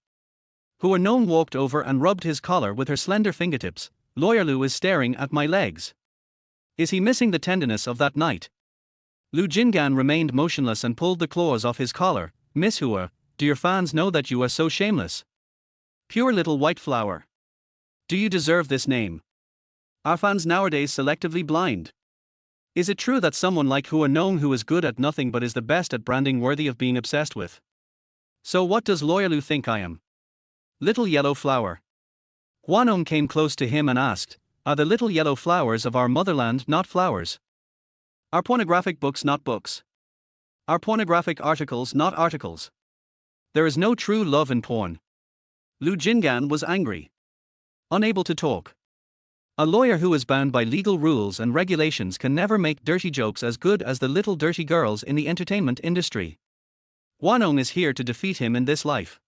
Hua Nong walked over and rubbed his collar with her slender fingertips. Lawyer Lu is staring at my legs. Is he missing the tenderness of that night? Lu Jing'an remained motionless and pulled the claws off his collar. Miss Hua, do your fans know that you are so shameless? Pure little white flower. Do you deserve this name? Are fans nowadays selectively blind? Is it true that someone like Hua Nong, who is good at nothing but is the best at branding, worthy of being obsessed with? So what does Lawyer Lu think I am? Little yellow flower. Hua Nong came close to him and asked, are the little yellow flowers of our motherland not flowers? Are pornographic books not books? Are pornographic articles not articles? There is no true love in porn. Lu Jing'an was angry. Unable to talk. A lawyer who is bound by legal rules and regulations can never make dirty jokes as good as the little dirty girls in the entertainment industry. Hua Nong is here to defeat him in this life.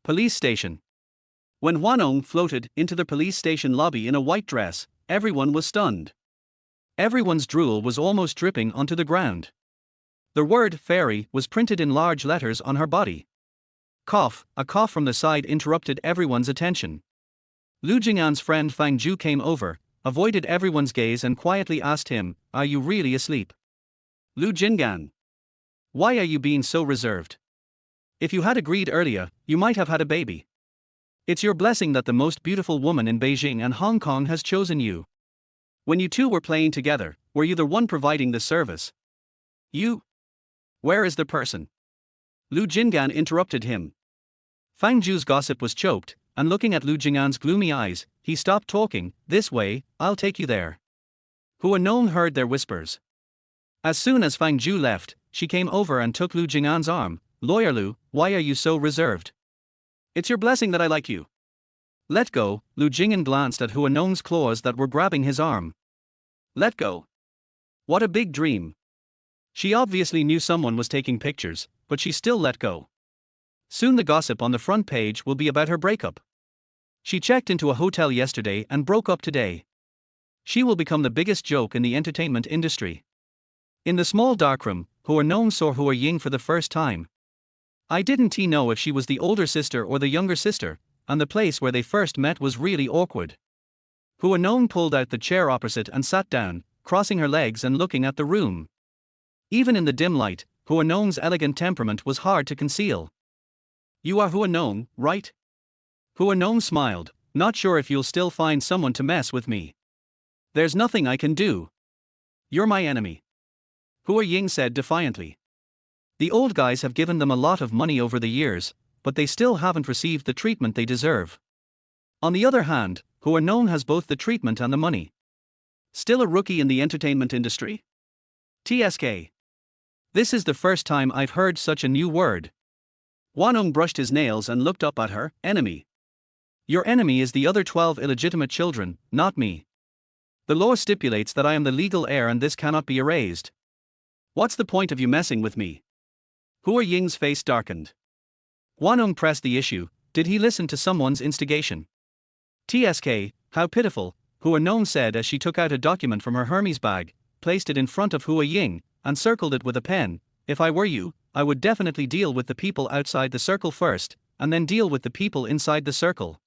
Police station. When Hua Nong floated into the police station lobby in a white dress, everyone was stunned. Everyone's drool was almost dripping onto the ground. The word fairy was printed in large letters on her body. Cough, a cough from the side interrupted everyone's attention. Lu Jing'an's friend Fang Ju came over, avoided everyone's gaze and quietly asked him, are you really asleep? Lu Jing'an. Why are you being so reserved? If you had agreed earlier, you might have had a baby. It's your blessing that the most beautiful woman in Beijing and Hong Kong has chosen you. When you two were playing together, were you the one providing the service? You? Where is the person? Lu Jingan interrupted him. Fang Zhu's gossip was choked, and looking at Lu Jing'an's gloomy eyes, he stopped talking. This way, I'll take you there. Hua Nong heard their whispers. As soon as Fang Zhu left, she came over and took Lu Jing'an's arm. Lawyer Lu, why are you so reserved? It's your blessing that I like you. Let go. Lu Jing'an glanced at Hua Nong's claws that were grabbing his arm. Let go. What a big dream. She obviously knew someone was taking pictures, but she still let go. Soon the gossip on the front page will be about her breakup. She checked into a hotel yesterday and broke up today. She will become the biggest joke in the entertainment industry. In the small darkroom, Hua Nong saw Hua Ying for the first time. I didn't know if she was the older sister or the younger sister, and the place where they first met was really awkward. Hua Nong pulled out the chair opposite and sat down, crossing her legs and looking at the room. Even in the dim light, Hua Nong's elegant temperament was hard to conceal. You are Hua Nong, right? Hua Nong smiled, not sure if you'll still find someone to mess with me. There's nothing I can do. You're my enemy. Hua Ying said defiantly. The old guys have given them a lot of money over the years, but they still haven't received the treatment they deserve. On the other hand, Hua Nong has both the treatment and the money. Still a rookie in the entertainment industry? TSK. This is the first time I've heard such a new word. Hua Nong brushed his nails and looked up at her. Enemy. Your enemy is the other 12 illegitimate children, not me. The law stipulates that I am the legal heir and this cannot be erased. What's the point of you messing with me? Hua Ying's face darkened. Hua Nong pressed the issue. Did he listen to someone's instigation? TSK, how pitiful, Hua Nong said as she took out a document from her Hermes bag, placed it in front of Hua Ying, and circled it with a pen. If I were you, I would definitely deal with the people outside the circle first, and then deal with the people inside the circle.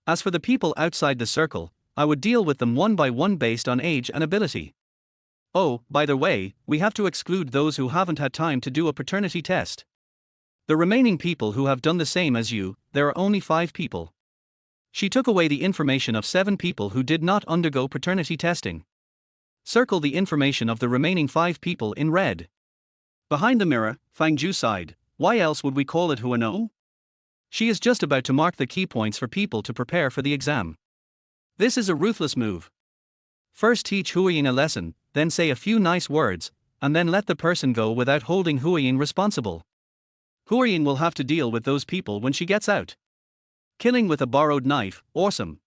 As for the people outside the circle, I would deal with them one by one based on age and ability. Oh, by the way, we have to exclude those who haven't had time to do a paternity test. The remaining people who have done the same as you, there are only 5 people. She took away the information of 7 people who did not undergo paternity testing. Circle the information of the remaining 5 people in red. Behind the mirror, Fang Zhu sighed. Why else would we call it Hua Nong? She is just about to mark the key points for people to prepare for the exam. This is a ruthless move. First teach Hua Ying a lesson, then say a few nice words, and then let the person go without holding Hua Ying responsible. Hua Ying will have to deal with those people when she gets out. Killing with a borrowed knife, awesome.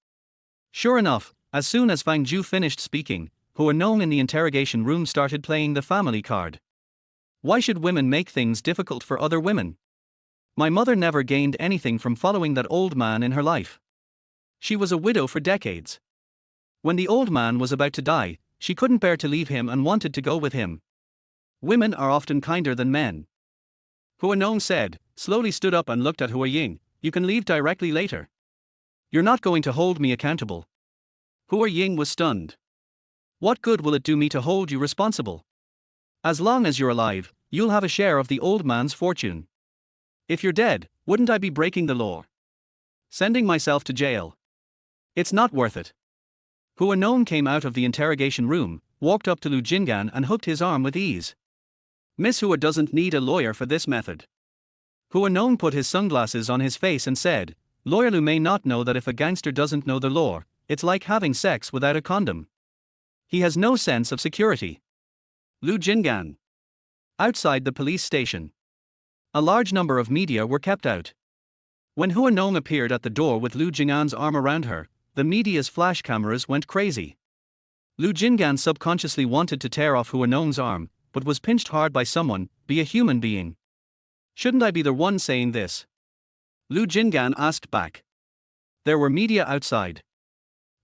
Sure enough, as soon as Fang Zhu finished speaking, Hua Nong in the interrogation room started playing the family card. Why should women make things difficult for other women? My mother never gained anything from following that old man in her life. She was a widow for decades. When the old man was about to die, she couldn't bear to leave him and wanted to go with him. Women are often kinder than men. Hua Nong said, slowly stood up and looked at Hua Ying. You can leave directly later. You're not going to hold me accountable. Hua Ying was stunned. What good will it do me to hold you responsible? As long as you're alive, you'll have a share of the old man's fortune. If you're dead, wouldn't I be breaking the law? Sending myself to jail. It's not worth it. Hua Nong came out of the interrogation room, walked up to Lu Jingan and hooked his arm with ease. Miss Hua doesn't need a lawyer for this method. Hua Nong put his sunglasses on his face and said, Lawyer Lu may not know that if a gangster doesn't know the law, it's like having sex without a condom. He has no sense of security. Lu Jingan. Outside the police station. A large number of media were kept out. When Hua Nong appeared at the door with Lu Jingan's arm around her, the media's flash cameras went crazy. Lu Jingan subconsciously wanted to tear off Hua Nong's arm, but was pinched hard by someone. Be a human being. Shouldn't I be the one saying this? Lu Jingan asked back. There were media outside.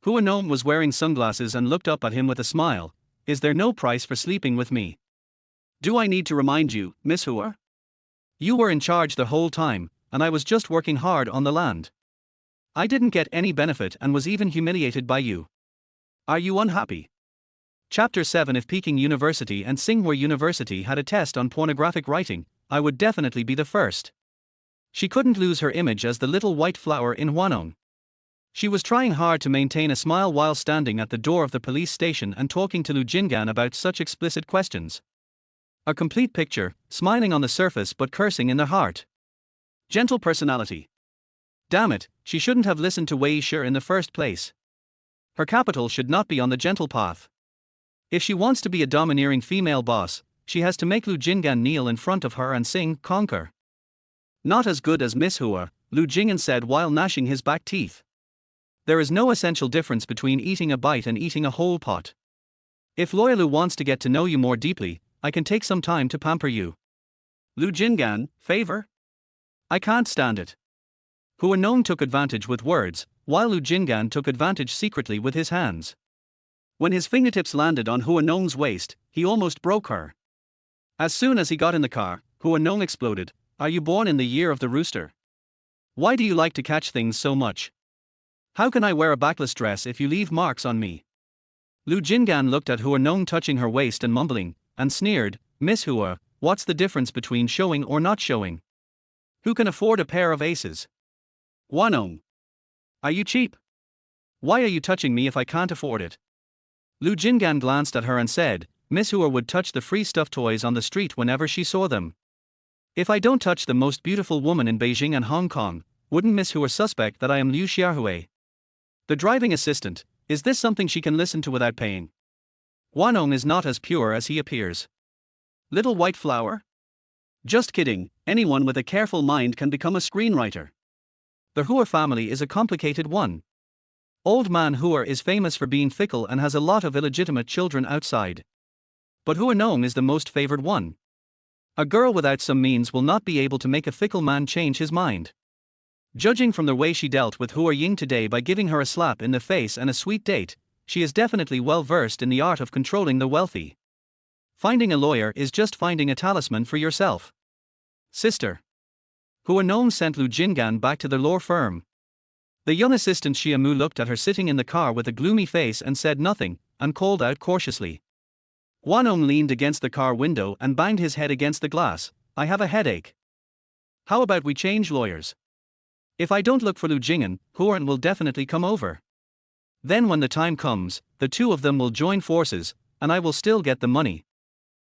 Hua Nong was wearing sunglasses and looked up at him with a smile. Is there no price for sleeping with me? Do I need to remind you, Miss Hua? You were in charge the whole time, and I was just working hard on the land. I didn't get any benefit and was even humiliated by you. Are you unhappy? Chapter 7. If Peking University and Tsinghua University had a test on pornographic writing, I would definitely be the first. She couldn't lose her image as the little white flower in Hua Nong. She was trying hard to maintain a smile while standing at the door of the police station and talking to Lu Jingan about such explicit questions. A complete picture, smiling on the surface but cursing in the heart. Gentle personality. Damn it, she shouldn't have listened to Wei Shi in the first place. Her capital should not be on the gentle path. If she wants to be a domineering female boss, she has to make Lu Jingan kneel in front of her and sing "Conquer." Not as good as Miss Hua, Lu Jingan said while gnashing his back teeth. There is no essential difference between eating a bite and eating a whole pot. If Lawyer Lu wants to get to know you more deeply, I can take some time to pamper you. Lu Jingan, favor? I can't stand it. Hua Nong took advantage with words, while Lu Jingan took advantage secretly with his hands. When his fingertips landed on Hua Nong's waist, he almost broke her. As soon as he got in the car, Hua Nong exploded. Are you born in the year of the rooster? Why do you like to catch things so much? How can I wear a backless dress if you leave marks on me? Lu Jingan looked at Hua Nong touching her waist and mumbling, and sneered, Miss Hua, what's the difference between showing or not showing? Who can afford a pair of aces? Hua Nong. Are you cheap? Why are you touching me if I can't afford it? Lu Jingan glanced at her and said, Miss Hua would touch the free stuffed toys on the street whenever she saw them. If I don't touch the most beautiful woman in Beijing and Hong Kong, wouldn't Miss Hua suspect that I am Liu Xiaohui? The driving assistant, is this something she can listen to without paying? Hua Nong is not as pure as he appears. Little white flower? Just kidding, anyone with a careful mind can become a screenwriter. The Hua family is a complicated one. Old man Hua is famous for being fickle and has a lot of illegitimate children outside. But Hua Nong is the most favored one. A girl without some means will not be able to make a fickle man change his mind. Judging from the way she dealt with Hua Ying today by giving her a slap in the face and a sweet date, she is definitely well versed in the art of controlling the wealthy. Finding a lawyer is just finding a talisman for yourself. Sister. Hua Nong sent Lu Jingan back to the law firm. The young assistant Xia Mu looked at her sitting in the car with a gloomy face and said nothing, and called out cautiously. Hua Nong leaned against the car window and banged his head against the glass. I have a headache. How about we change lawyers? If I don't look for Lu Jingan, Huan will definitely come over. Then when the time comes, the two of them will join forces, and I will still get the money.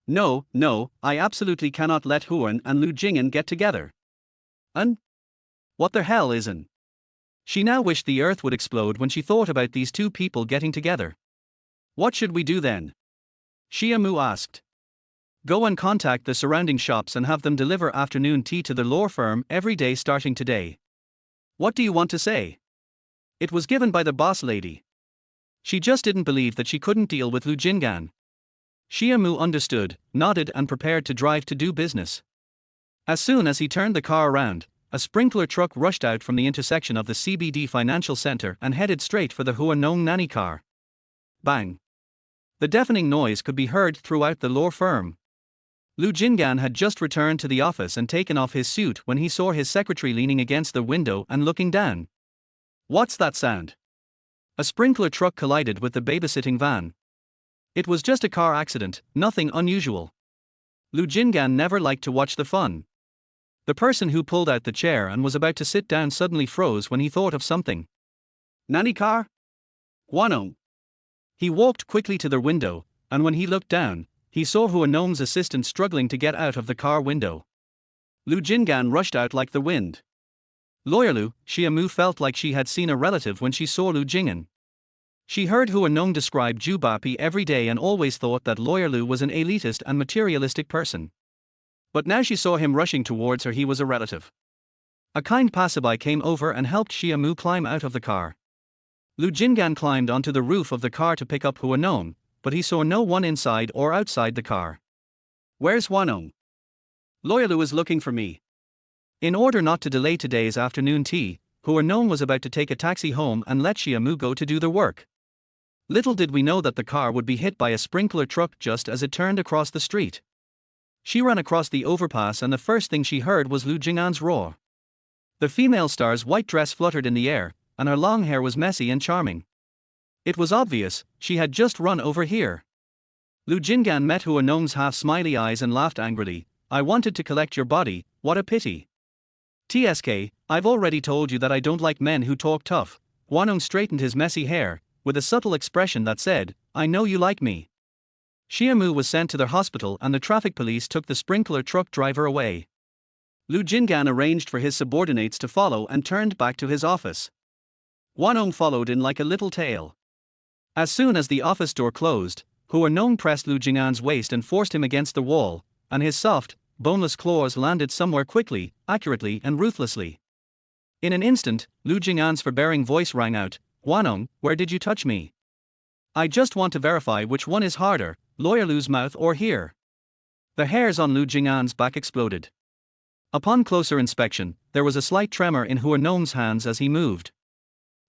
No, I absolutely cannot let Huan and Lu Jingan get together. What the hell is an? She now wished the earth would explode when she thought about these two people getting together. What should we do then? Xia Mu asked. Go and contact the surrounding shops and have them deliver afternoon tea to the law firm every day starting today. What do you want to say? It was given by the boss lady. She just didn't believe that she couldn't deal with Lu Jingan. Xia Mu understood, nodded and prepared to drive to do business. As soon as he turned the car around, a sprinkler truck rushed out from the intersection of the CBD Financial Center and headed straight for the Hua Nong nanny car. Bang! The deafening noise could be heard throughout the law firm. Lu Jingan had just returned to the office and taken off his suit when he saw his secretary leaning against the window and looking down. What's that sound? A sprinkler truck collided with the babysitting van. It was just a car accident, nothing unusual. Lu Jingan never liked to watch the fun. The person who pulled out the chair and was about to sit down suddenly froze when he thought of something. Nanny car? Hua Nong. He walked quickly to the window, and when he looked down, he saw Hua Nong's assistant struggling to get out of the car window. Lu Jingan rushed out like the wind. Lawyer Lu, Xia Mu felt like she had seen a relative when she saw Lu Jingan. She heard Hua Nong describe Ju Bapi every day and always thought that Lawyer Lu was an elitist and materialistic person. But now she saw him rushing towards her. He was a relative. A kind passerby came over and helped Xia Mu climb out of the car. Lu Jingan climbed onto the roof of the car to pick up Hua Nong, but he saw no one inside or outside the car. Where's Hua Nong? Lawyer Lu is looking for me. In order not to delay today's afternoon tea, Hua Nong was about to take a taxi home and let Xia Mu go to do the work. Little did we know that the car would be hit by a sprinkler truck just as it turned across the street. She ran across the overpass and the first thing she heard was Lu Jingan's roar. The female star's white dress fluttered in the air, and her long hair was messy and charming. It was obvious, she had just run over here. Lu Jingan met Hua Nong's half-smiley eyes and laughed angrily. I wanted to collect your body, what a pity. TSK, I've already told you that I don't like men who talk tough. Hua Nong straightened his messy hair, with a subtle expression that said, I know you like me. Xiaomu was sent to the hospital and the traffic police took the sprinkler truck driver away. Lu Jinggan arranged for his subordinates to follow and turned back to his office. Hua Nong followed in like a little tail. As soon as the office door closed, Hua Nong pressed Lu Jinggan's waist and forced him against the wall, and his soft, boneless claws landed somewhere quickly, accurately and ruthlessly. In an instant, Lu Jinggan's forbearing voice rang out, Hua Nong, where did you touch me? I just want to verify which one is harder, Lawyer Lu's mouth or here. The hairs on Lu Jinggan's back exploded. Upon closer inspection, there was a slight tremor in Hua Nong's hands as he moved.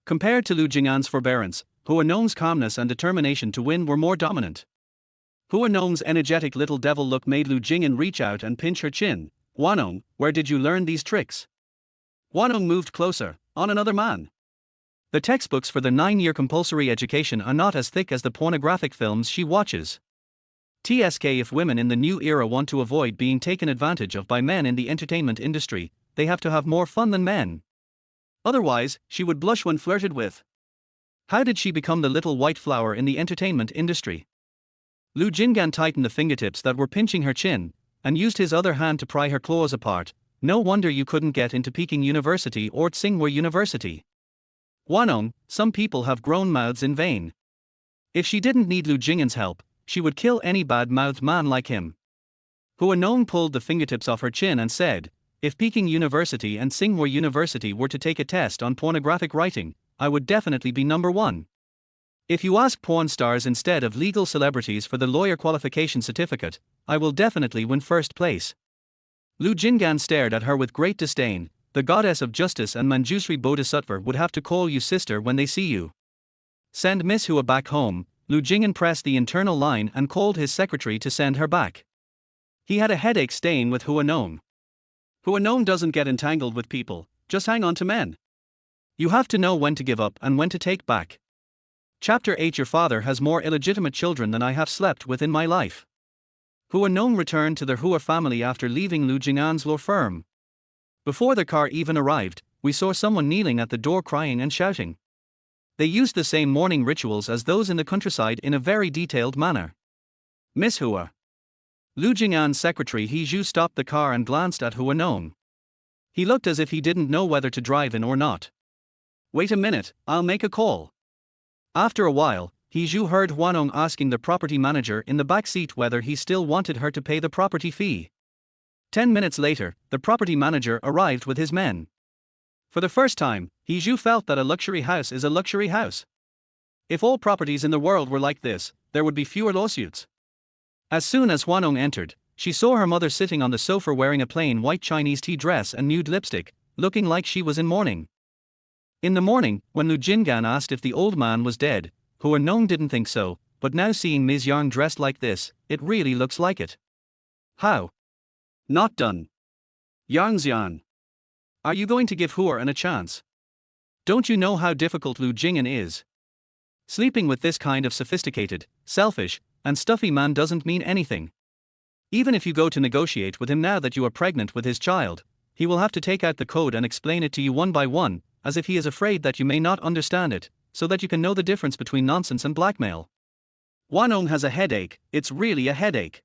Compared to Lu Jinggan's forbearance, Hua Nong's calmness and determination to win were more dominant. Hua Nong's energetic little devil look made Lu Jinggan reach out and pinch her chin. Hua Nong, where did you learn these tricks? Hua Nong moved closer, on another man. The textbooks for the 9-year compulsory education are not as thick as the pornographic films she watches. TSK, if women in the new era want to avoid being taken advantage of by men in the entertainment industry, they have to have more fun than men. Otherwise, she would blush when flirted with. How did she become the little white flower in the entertainment industry? Lu Jinggan tightened the fingertips that were pinching her chin, and used his other hand to pry her claws apart. No wonder you couldn't get into Peking University or Tsinghua University. Hua Nong, some people have grown mouths in vain. If she didn't need Lu Jinggan's help, she would kill any bad-mouthed man like him. Hua Nong pulled the fingertips off her chin and said, if Peking University and Tsinghua University were to take a test on pornographic writing, I would definitely be number one. If you ask porn stars instead of legal celebrities for the lawyer qualification certificate, I will definitely win first place. Lu Jinggan stared at her with great disdain. The goddess of justice and Manjusri Bodhisattva would have to call you sister when they see you. Send Miss Hua back home. Lu Jinggan pressed the internal line and called his secretary to send her back. He had a headache staying with Hua Nong. Hua Nong doesn't get entangled with people, just hang on to men. You have to know when to give up and when to take back. Chapter 8. Your father has more illegitimate children than I have slept with in my life. Hua Nong returned to their Hua family after leaving Lu Jinggan's law firm. Before the car even arrived, we saw someone kneeling at the door crying and shouting. They used the same mourning rituals as those in the countryside in a very detailed manner. Miss Hua. Lu Jinggan's secretary He Zhu stopped the car and glanced at Hua Nong. He looked as if he didn't know whether to drive in or not. Wait a minute, I'll make a call. After a while, He Zhu heard Hua Nong asking the property manager in the back seat whether he still wanted her to pay the property fee. 10 minutes later, the property manager arrived with his men. For the first time, He Zhu felt that a luxury house is a luxury house. If all properties in the world were like this, there would be fewer lawsuits. As soon as Hua Nong entered, she saw her mother sitting on the sofa wearing a plain white Chinese tea dress and nude lipstick, looking like she was in mourning. In the morning, when Lu Jinggan asked if the old man was dead, Hua Nong didn't think so, but now seeing Ms. Yang dressed like this, it really looks like it. How? Not done. Yang Xian. Are you going to give Hua a chance? Don't you know how difficult Lu Jinggan is? Sleeping with this kind of sophisticated, selfish, and stuffy man doesn't mean anything. Even if you go to negotiate with him now that you are pregnant with his child, he will have to take out the code and explain it to you one by one, as if he is afraid that you may not understand it, so that you can know the difference between nonsense and blackmail. Hua Nong has a headache, it's really a headache.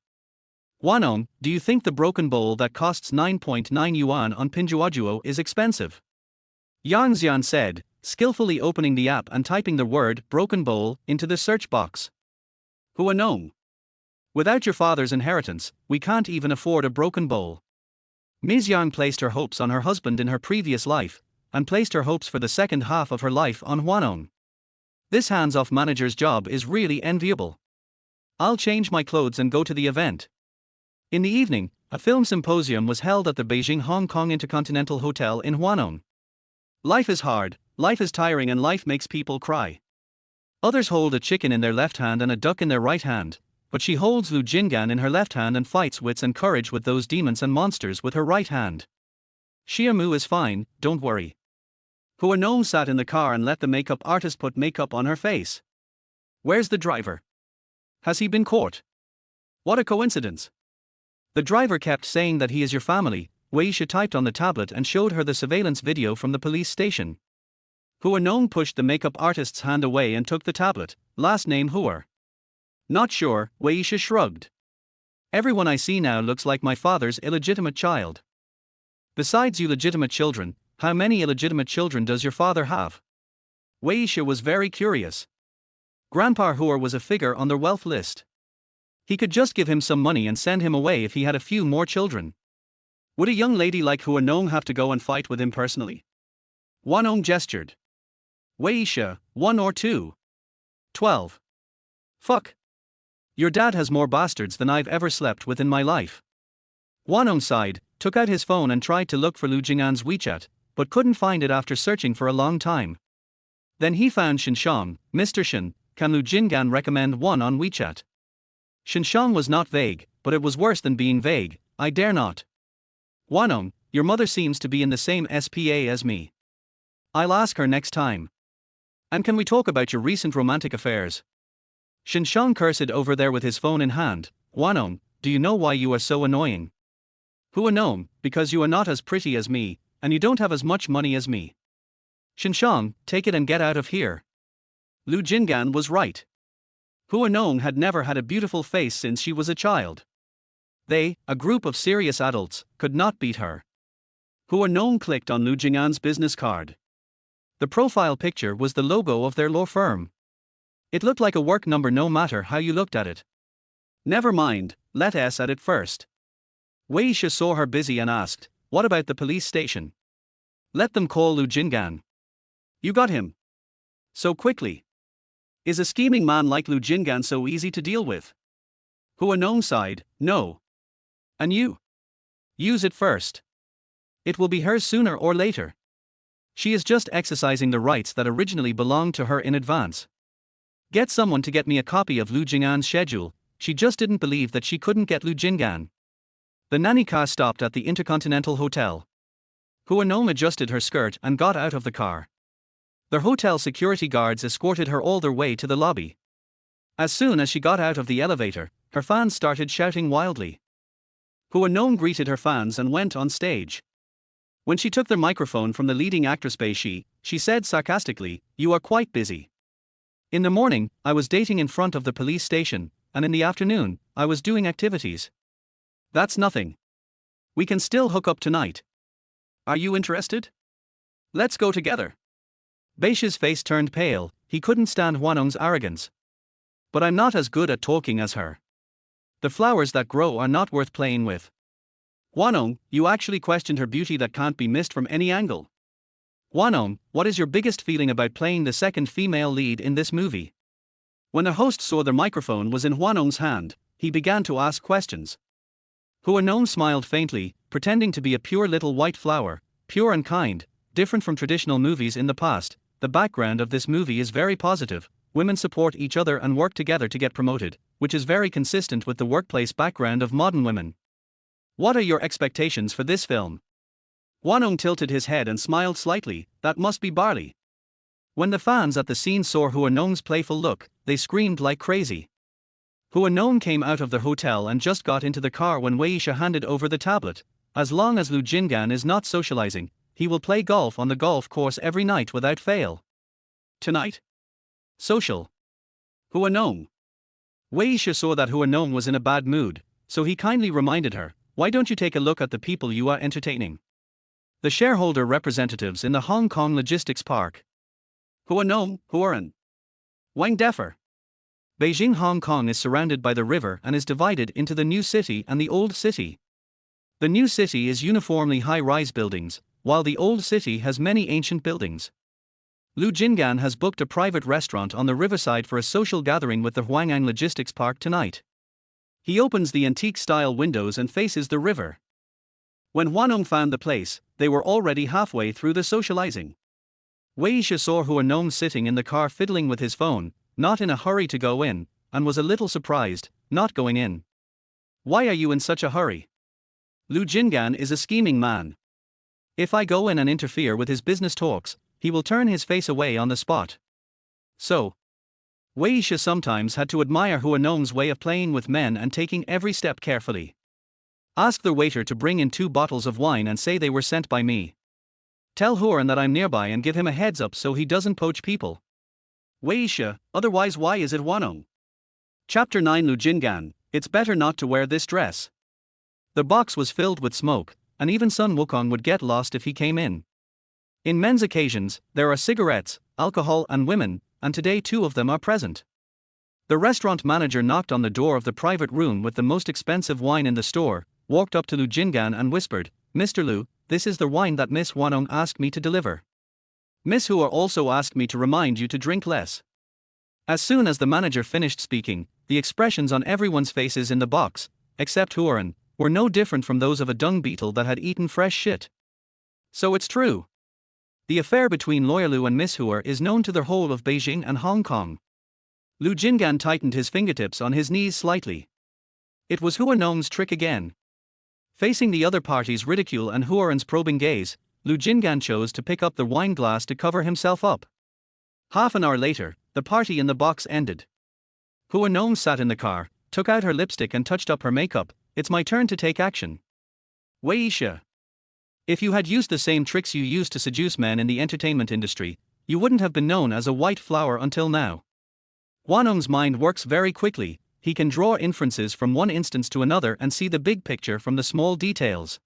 Hua Nong, do you think the broken bowl that costs 9.9 yuan on Pinduoduo is expensive? Yang Xian said, skillfully opening the app and typing the word broken bowl into the search box. Hua Nong. Without your father's inheritance, we can't even afford a broken bowl. Ms. Yang placed her hopes on her husband in her previous life, and placed her hopes for the second half of her life on Hua Nong. This hands-off manager's job is really enviable. I'll change my clothes and go to the event. In the evening, a film symposium was held at the Beijing-Hong Kong Intercontinental Hotel in Hua Nong. Life is hard, life is tiring, and life makes people cry. Others hold a chicken in their left hand and a duck in their right hand, but she holds Lu Jinggan in her left hand and fights wits and courage with those demons and monsters with her right hand. Xiaomu is fine, don't worry. Hua Nong sat in the car and let the makeup artist put makeup on her face. Where's the driver? Has he been caught? What a coincidence. The driver kept saying that he is your family, Wei Shi typed on the tablet and showed her the surveillance video from the police station. Hua Nong pushed the makeup artist's hand away and took the tablet. Last name Hua. Not sure, Wei Shi shrugged. Everyone I see now looks like my father's illegitimate child. Besides you legitimate children, how many illegitimate children does your father have? Wei Shi was very curious. Grandpa Hua was a figure on the wealth list. He could just give him some money and send him away if he had a few more children. Would a young lady like Hua Nong have to go and fight with him personally? Hua Nong gestured. Wei Shi, 1 or 2. 12. Fuck. Your dad has more bastards than I've ever slept with in my life. Hua Nong sighed, took out his phone and tried to look for Lu Jing'an's WeChat, but couldn't find it after searching for a long time. Then he found Shinshang. Mr. Shin, can Lu Jing'an recommend one on WeChat? Shinshang was not vague, but it was worse than being vague. I dare not. Hua Nong, your mother seems to be in the same SPA as me. I'll ask her next time. And can we talk about your recent romantic affairs? Shinshang cursed over there with his phone in hand. Hua Nong, do you know why you are so annoying? Hua Nong, because you are not as pretty as me, and you don't have as much money as me. Shinshang, take it and get out of here. Lu Jing'an was right. Hua Nong had never had a beautiful face since she was a child. They, a group of serious adults, could not beat her. Hua Nong clicked on Lu Jing'an's business card. The profile picture was the logo of their law firm. It looked like a work number no matter how you looked at it. Never mind, let us at it first. Wei Shi saw her busy and asked, what about the police station? Let them call Lu Jing'an. You got him. So quickly. Is a scheming man like Lu Jing'an so easy to deal with? Hua Nong sighed, no. And you? Use it first. It will be hers sooner or later. She is just exercising the rights that originally belonged to her in advance. Get someone to get me a copy of Lu Jing'an's schedule. She just didn't believe that she couldn't get Lu Jing'an. The nanny car stopped at the Intercontinental Hotel. Hua Nong adjusted her skirt and got out of the car. The hotel security guards escorted her all their way to the lobby. As soon as she got out of the elevator, her fans started shouting wildly. Hua Nong greeted her fans and went on stage. When she took the microphone from the leading actress Bei Shi, she said sarcastically, "You are quite busy. In the morning, I was dating in front of the police station, and in the afternoon, I was doing activities. That's nothing. We can still hook up tonight. Are you interested? Let's go together." Bei Shi's face turned pale. He couldn't stand Hua Nong's arrogance. But I'm not as good at talking as her. The flowers that grow are not worth playing with. Hua Nong, you actually questioned her beauty that can't be missed from any angle. Hua Nong, what is your biggest feeling about playing the second female lead in this movie? When the host saw the microphone was in Hua Nong's hand, he began to ask questions. Hua Nong smiled faintly, pretending to be a pure little white flower, pure and kind, different from traditional movies in the past. The background of this movie is very positive. Women support each other and work together to get promoted, which is very consistent with the workplace background of modern women. What are your expectations for this film? Hua Nong tilted his head and smiled slightly. That must be barley. When the fans at the scene saw Hua Nong's playful look, they screamed like crazy. Hua Nong came out of the hotel and just got into the car when Wei Shi handed over the tablet. As long as Lu Jing'an is not socializing, he will play golf on the golf course every night without fail. Tonight? Social. Hua Nong. Wei Shi saw that Hua Nong was in a bad mood, so he kindly reminded her, why don't you take a look at the people you are entertaining? The shareholder representatives in the Hong Kong Logistics Park. Hua Nong, Huaran. Wang Defer. Beijing, Hong Kong is surrounded by the river and is divided into the new city and the old city. The new city is uniformly high-rise buildings, while the old city has many ancient buildings. Lu Jing'an has booked a private restaurant on the riverside for a social gathering with the Huangang Logistics Park tonight. He opens the antique-style windows and faces the river. When Hua Nong found the place, they were already halfway through the socializing. Wei Shi saw Hua Nong sitting in the car fiddling with his phone, not in a hurry to go in, and was a little surprised, not going in. Why are you in such a hurry? Lu Jing'an is a scheming man. If I go in and interfere with his business talks, he will turn his face away on the spot. So, Wei Shi sometimes had to admire Hua Nong's way of playing with men and taking every step carefully. Ask the waiter to bring in 2 bottles of wine and say they were sent by me. Tell Huan that I'm nearby and give him a heads up so he doesn't poach people. Weisha, otherwise why is it Hua Nong? Chapter 9 Lu Jingan, it's better not to wear this dress. The box was filled with smoke, and even Sun Wukong would get lost if he came in. In men's occasions, there are cigarettes, alcohol and women, and today 2 of them are present. The restaurant manager knocked on the door of the private room with the most expensive wine in the store, walked up to Lu Jingan and whispered, "Mr. Lu, this is the wine that Miss Hua Nong asked me to deliver. Miss Hua also asked me to remind you to drink less." As soon as the manager finished speaking, the expressions on everyone's faces in the box, except Huan, were no different from those of a dung beetle that had eaten fresh shit. So it's true. The affair between Lawyer Lu and Miss Hua is known to the whole of Beijing and Hong Kong. Lu Jingan tightened his fingertips on his knees slightly. It was Hua Nong's trick again. Facing the other party's ridicule and Huan's probing gaze, Lu Jingan chose to pick up the wine glass to cover himself up. Half an hour later, the party in the box ended. Hua Nong sat in the car, took out her lipstick and touched up her makeup. It's my turn to take action. Weisha. If you had used the same tricks you used to seduce men in the entertainment industry, you wouldn't have been known as a white flower until now. Hua Nong's mind works very quickly. He can draw inferences from one instance to another and see the big picture from the small details.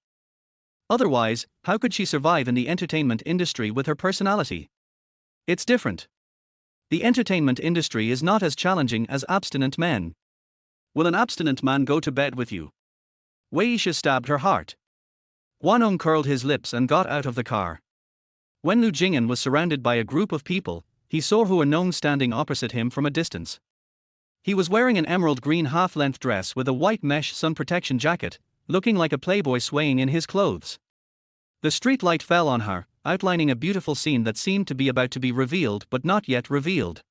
Otherwise, how could she survive in the entertainment industry with her personality? It's different. The entertainment industry is not as challenging as abstinent men. Will an abstinent man go to bed with you? Weisha stabbed her heart. Hua Nong curled his lips and got out of the car. When Lu Jingan was surrounded by a group of people, he saw Hua Nong standing opposite him from a distance. He was wearing an emerald green half-length dress with a white mesh sun protection jacket, looking like a playboy swaying in his clothes. The street light fell on her, outlining a beautiful scene that seemed to be about to be revealed but not yet revealed.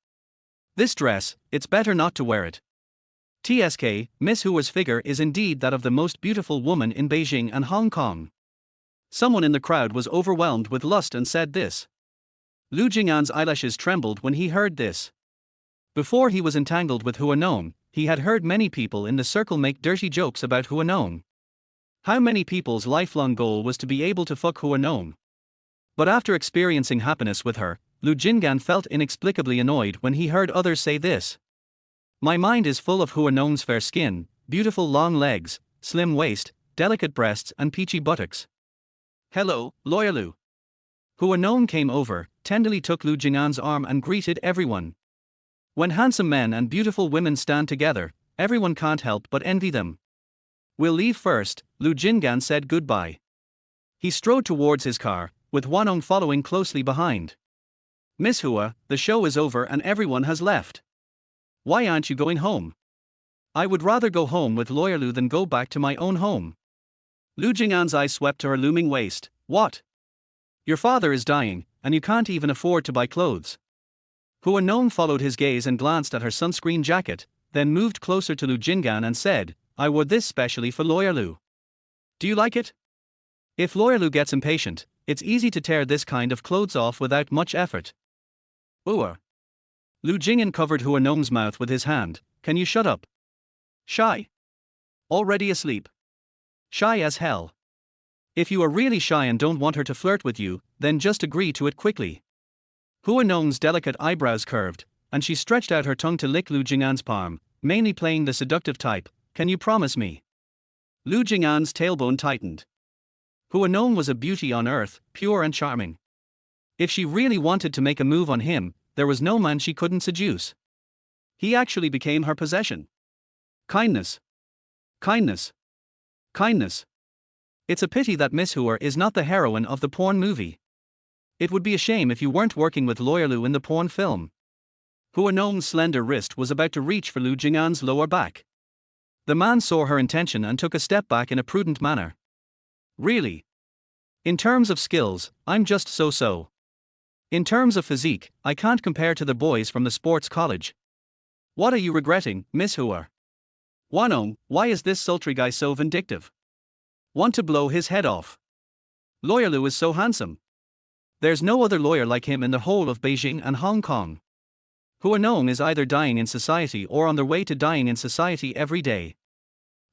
This dress, it's better not to wear it. TSK, Miss Hua's figure is indeed that of the most beautiful woman in Beijing and Hong Kong. Someone in the crowd was overwhelmed with lust and said this. Lu Jingan's eyelashes trembled when he heard this. Before he was entangled with Hua Nong, he had heard many people in the circle make dirty jokes about Hua Nong. How many people's lifelong goal was to be able to fuck Hua Nong? But after experiencing happiness with her, Lu Jingan felt inexplicably annoyed when he heard others say this. My mind is full of Hua Nong's fair skin, beautiful long legs, slim waist, delicate breasts and peachy buttocks. Hello, Lawyer Lu. Hua Nong came over, tenderly took Lu Jingan's arm and greeted everyone. When handsome men and beautiful women stand together, everyone can't help but envy them. We'll leave first, Lu Jingan said goodbye. He strode towards his car, with Hua Nong following closely behind. Miss Hua, the show is over and everyone has left. Why aren't you going home? I would rather go home with Lawyer Lu than go back to my own home. Lu Jingan's eyes swept to her looming waist. What? Your father is dying, and you can't even afford to buy clothes. Hua Nong followed his gaze and glanced at her sunscreen jacket, then moved closer to Lu Jingan and said, I wore this specially for Lawyer Lu. Do you like it? If Lawyer Lu gets impatient, it's easy to tear this kind of clothes off without much effort. Lu Jingan covered Hua Nong's mouth with his hand. Can you shut up? Shy. Already asleep. Shy as hell. If you are really shy and don't want her to flirt with you, then just agree to it quickly. Hua Nong's delicate eyebrows curved, and she stretched out her tongue to lick Lu Jingan's palm, mainly playing the seductive type. Can you promise me? Lu Jingan's tailbone tightened. Hua Nong was a beauty on earth, pure and charming. If she really wanted to make a move on him, there was no man she couldn't seduce. He actually became her possession. Kindness. Kindness. Kindness. It's a pity that Miss Hua is not the heroine of the porn movie. It would be a shame if you weren't working with Lawyer Lu in the porn film. Hua Nong's slender wrist was about to reach for Lu Jingan's lower back. The man saw her intention and took a step back in a prudent manner. Really? In terms of skills, I'm just so-so. In terms of physique, I can't compare to the boys from the sports college. What are you regretting, Miss Hua? Hua Nong, why is this sultry guy so vindictive? Want to blow his head off. Lawyer Lu is so handsome. There's no other lawyer like him in the whole of Beijing and Hong Kong. Hua Nong is either dying in society or on their way to dying in society every day.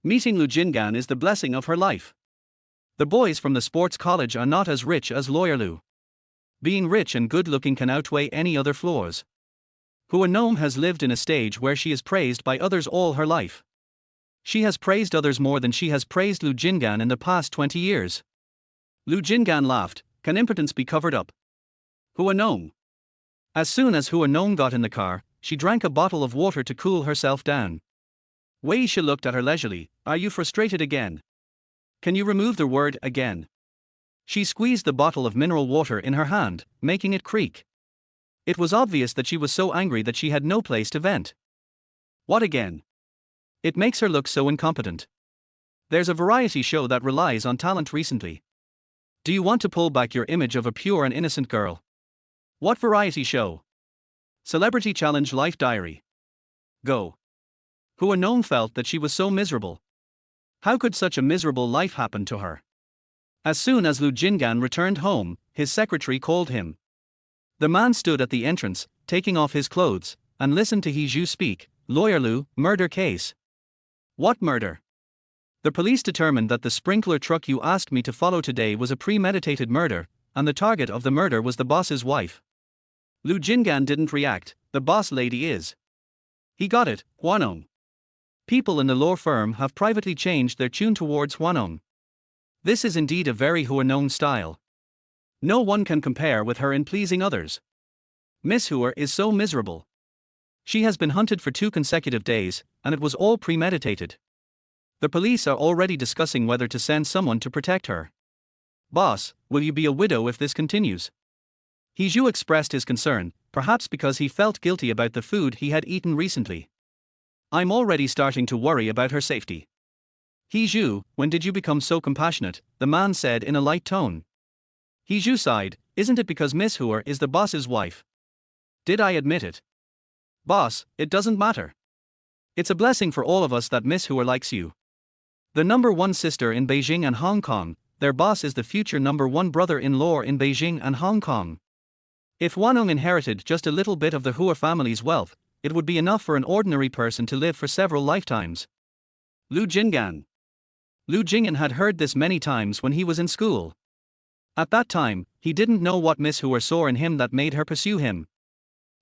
Meeting Lu Jingan is the blessing of her life. The boys from the sports college are not as rich as Lawyer Lu. Being rich and good-looking can outweigh any other flaws. Hua Nong has lived in a stage where she is praised by others all her life. She has praised others more than she has praised Lu Jingan in the past 20 years. Lu Jingan laughed. Can impotence be covered up? Hua Nong. As soon as Hua Nong got in the car, she drank a bottle of water to cool herself down. Wei Shi looked at her leisurely. Are you frustrated again? Can you remove the word again? She squeezed the bottle of mineral water in her hand, making it creak. It was obvious that she was so angry that she had no place to vent. What again? It makes her look so incompetent. There's a variety show that relies on talent recently. Do you want to pull back your image of a pure and innocent girl? What variety show? Celebrity Challenge Life Diary. Go. Hua Nong felt that she was so miserable. How could such a miserable life happen to her? As soon as Lu Jingan returned home, his secretary called him. The man stood at the entrance, taking off his clothes, and listened to He Zhu speak. Lawyer Lu, murder case. What murder? The police determined that the sprinkler truck you asked me to follow today was a premeditated murder, and the target of the murder was the boss's wife. Lu Jingan didn't react. The boss lady is. He got it, Hua Nong. People in the law firm have privately changed their tune towards Hua Nong. This is indeed a very Hua Nong style. No one can compare with her in pleasing others. Miss Hua is so miserable. She has been hunted for 2 consecutive days, and it was all premeditated. The police are already discussing whether to send someone to protect her. Boss, will you be a widow if this continues? He Zhu expressed his concern, perhaps because he felt guilty about the food he had eaten recently. I'm already starting to worry about her safety. He Zhu, when did you become so compassionate? The man said in a light tone. He Zhu sighed. Isn't it because Miss Hua is the boss's wife? Did I admit it? Boss, it doesn't matter. It's a blessing for all of us that Miss Hua likes you. The #1 sister in Beijing and Hong Kong, their boss is the future #1 brother-in-law in Beijing and Hong Kong. If Hua Nong inherited just a little bit of the Hua family's wealth, it would be enough for an ordinary person to live for several lifetimes. Lu Jingan. Lu Jingan had heard this many times when he was in school. At that time, he didn't know what Miss Hua saw in him that made her pursue him.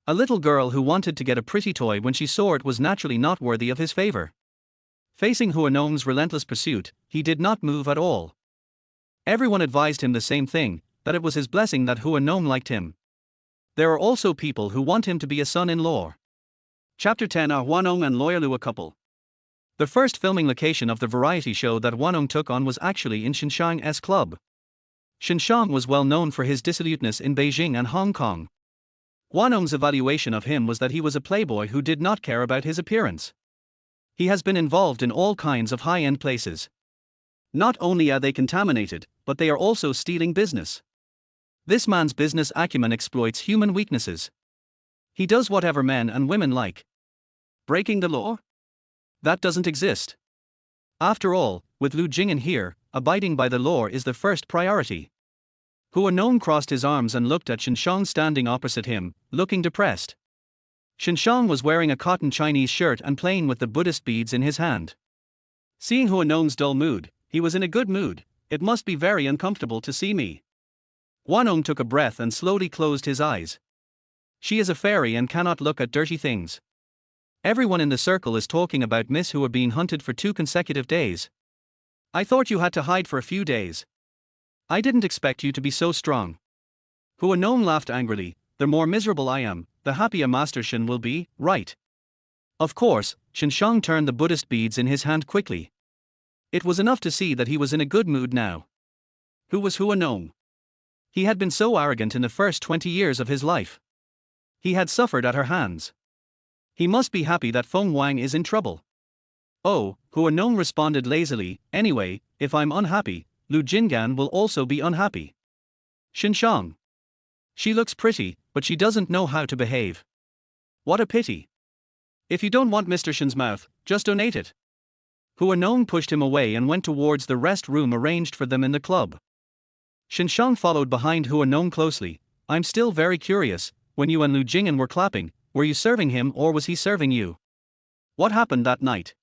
A little girl who wanted to get a pretty toy when she saw it was naturally not worthy of his favor. Facing Hua Nong's relentless pursuit, he did not move at all. Everyone advised him the same thing, that it was his blessing that Hua Nong liked him. There are also people who want him to be a son-in-law. Chapter 10. Are Hua Nong and Lawyer Lu a couple? The first filming location of the variety show that Hua Nong took on was actually in Xinxiang's club. Xinxiang was well known for his dissoluteness in Beijing and Hong Kong. Hua Nong's evaluation of him was that he was a playboy who did not care about his appearance. He has been involved in all kinds of high-end places. Not only are they contaminated, but they are also stealing business. This man's business acumen exploits human weaknesses. He does whatever men and women like. Breaking the law? That doesn't exist. After all, with Lu Jingan here, abiding by the law is the first priority. Hua Nong crossed his arms and looked at Xinxiang standing opposite him, looking depressed. Xinxiang was wearing a cotton Chinese shirt and playing with the Buddhist beads in his hand. Seeing Hua Nong's dull mood, he was in a good mood. It must be very uncomfortable to see me. Hua Nong took a breath and slowly closed his eyes. She is a fairy and cannot look at dirty things. Everyone in the circle is talking about Miss Hua being hunted for 2 consecutive days. I thought you had to hide for a few days. I didn't expect you to be so strong. Hua Nong laughed angrily. The more miserable I am, the happier Master Shen will be, right? Of course, Xinxiang turned the Buddhist beads in his hand quickly. It was enough to see that he was in a good mood now. Who was Hua Nong? He had been so arrogant in the first 20 years of his life. He had suffered at her hands. He must be happy that Feng Wang is in trouble. Oh, Hua Nong responded lazily. Anyway, if I'm unhappy, Lu Jingan will also be unhappy. Xinxiang. She looks pretty, but she doesn't know how to behave. What a pity. If you don't want Mr. Shen's mouth, just donate it. Hua Nong pushed him away and went towards the rest room arranged for them in the club. Xinxiang followed behind Hua Nong closely. I'm still very curious, when you and Lu Jingan were clapping, were you serving him or was he serving you? What happened that night?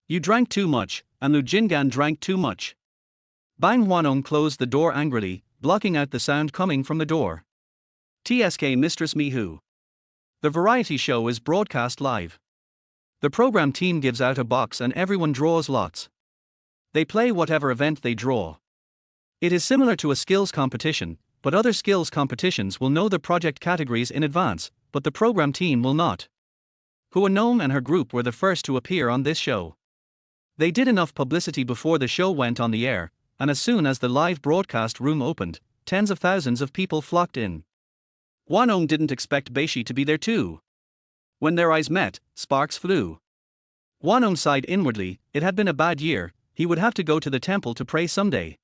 You drank too much, and Lu Jingan drank too much. Bang. Hua Nong closed the door angrily, blocking out the sound coming from the door. TSK Mistress Me Who. The variety show is broadcast live. The program team gives out a box and everyone draws lots. They play whatever event they draw. It is similar to a skills competition, but other skills competitions will know the project categories in advance, but the program team will not. Hua Nong and her group were the first to appear on this show. They did enough publicity before the show went on the air, and as soon as the live broadcast room opened, tens of thousands of people flocked in. Hua Nong didn't expect Beishi to be there too. When their eyes met, sparks flew. Hua Nong sighed inwardly. It had been a bad year, he would have to go to the temple to pray someday.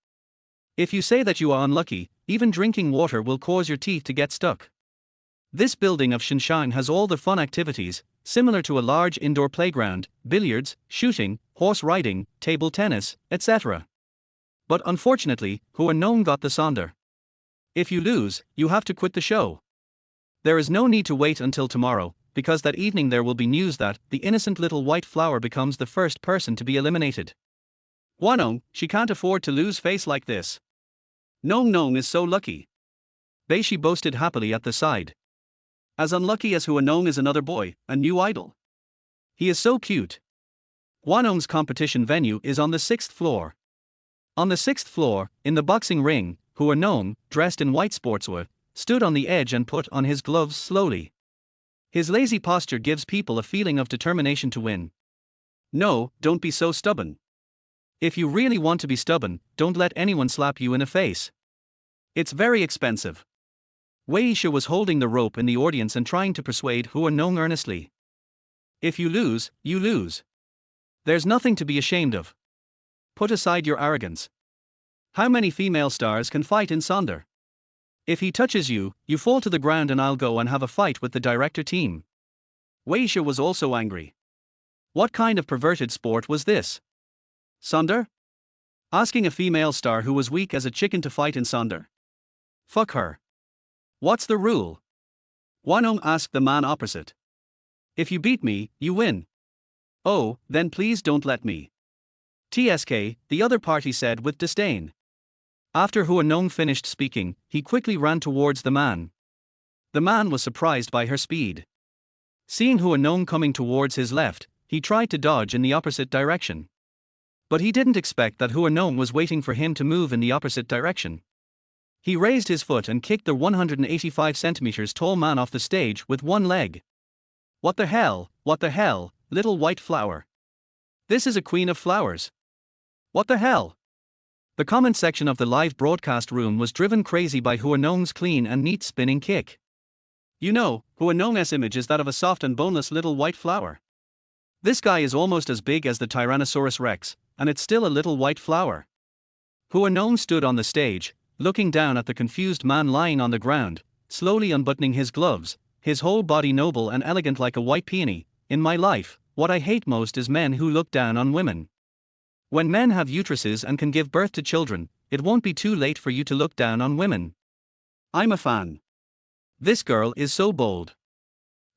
If you say that you are unlucky, even drinking water will cause your teeth to get stuck. This building of Shinshan has all the fun activities, similar to a large indoor playground, billiards, shooting, horse riding, table tennis, etc. But unfortunately, Hua Nong got the sonder. If you lose, you have to quit the show. There is no need to wait until tomorrow, because that evening there will be news that the innocent little white flower becomes the first person to be eliminated. Hua Nong, she can't afford to lose face like this. Nong Nong is so lucky. Beishi boasted happily at the side. As unlucky as Hua Nong is another boy, a new idol. He is so cute. Hua Nong's competition venue is on the 6th floor. On the 6th floor, in the boxing ring, Hua Nong, dressed in white sportswear, stood on the edge and put on his gloves slowly. His lazy posture gives people a feeling of determination to win. No, don't be so stubborn. If you really want to be stubborn, don't let anyone slap you in the face. It's very expensive. Wei Shi was holding the rope in the audience and trying to persuade Hua Nong earnestly. If you lose, you lose. There's nothing to be ashamed of. Put aside your arrogance. How many female stars can fight in Sonder? If he touches you, you fall to the ground and I'll go and have a fight with the director team. Wei Shi was also angry. What kind of perverted sport was this? Sonder? Asking a female star who was weak as a chicken to fight in Sonder. Fuck her. What's the rule? Hua Nong asked the man opposite. If you beat me, you win. Oh, then please don't let me. TSK, the other party said with disdain. After Hua Nong finished speaking, he quickly ran towards the man. The man was surprised by her speed. Seeing Hua Nong coming towards his left, he tried to dodge in the opposite direction. But he didn't expect that Hua Nong was waiting for him to move in the opposite direction. He raised his foot and kicked the 185 centimeters tall man off the stage with one leg. What the hell, little white flower. This is a queen of flowers. What the hell? The comment section of the live broadcast room was driven crazy by Hua Nong's clean and neat spinning kick. You know, Hua Nong's image is that of a soft and boneless little white flower. This guy is almost as big as the Tyrannosaurus Rex, and it's still a little white flower. Hua Nong stood on the stage, looking down at the confused man lying on the ground, slowly unbuttoning his gloves, his whole body noble and elegant like a white peony. In my life, what I hate most is men who look down on women. When men have uteruses and can give birth to children, it won't be too late for you to look down on women. I'm a fan. This girl is so bold.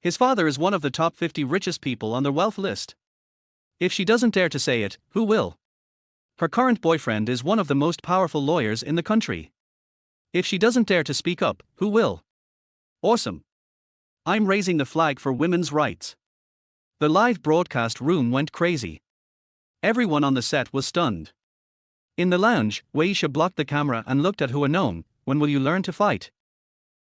His father is one of the top 50 richest people on the wealth list. If she doesn't dare to say it, who will? Her current boyfriend is one of the most powerful lawyers in the country. If she doesn't dare to speak up, who will? Awesome. I'm raising the flag for women's rights. The live broadcast room went crazy. Everyone on the set was stunned. In the lounge, Wei Shi blocked the camera and looked at Hua Nong. When will you learn to fight?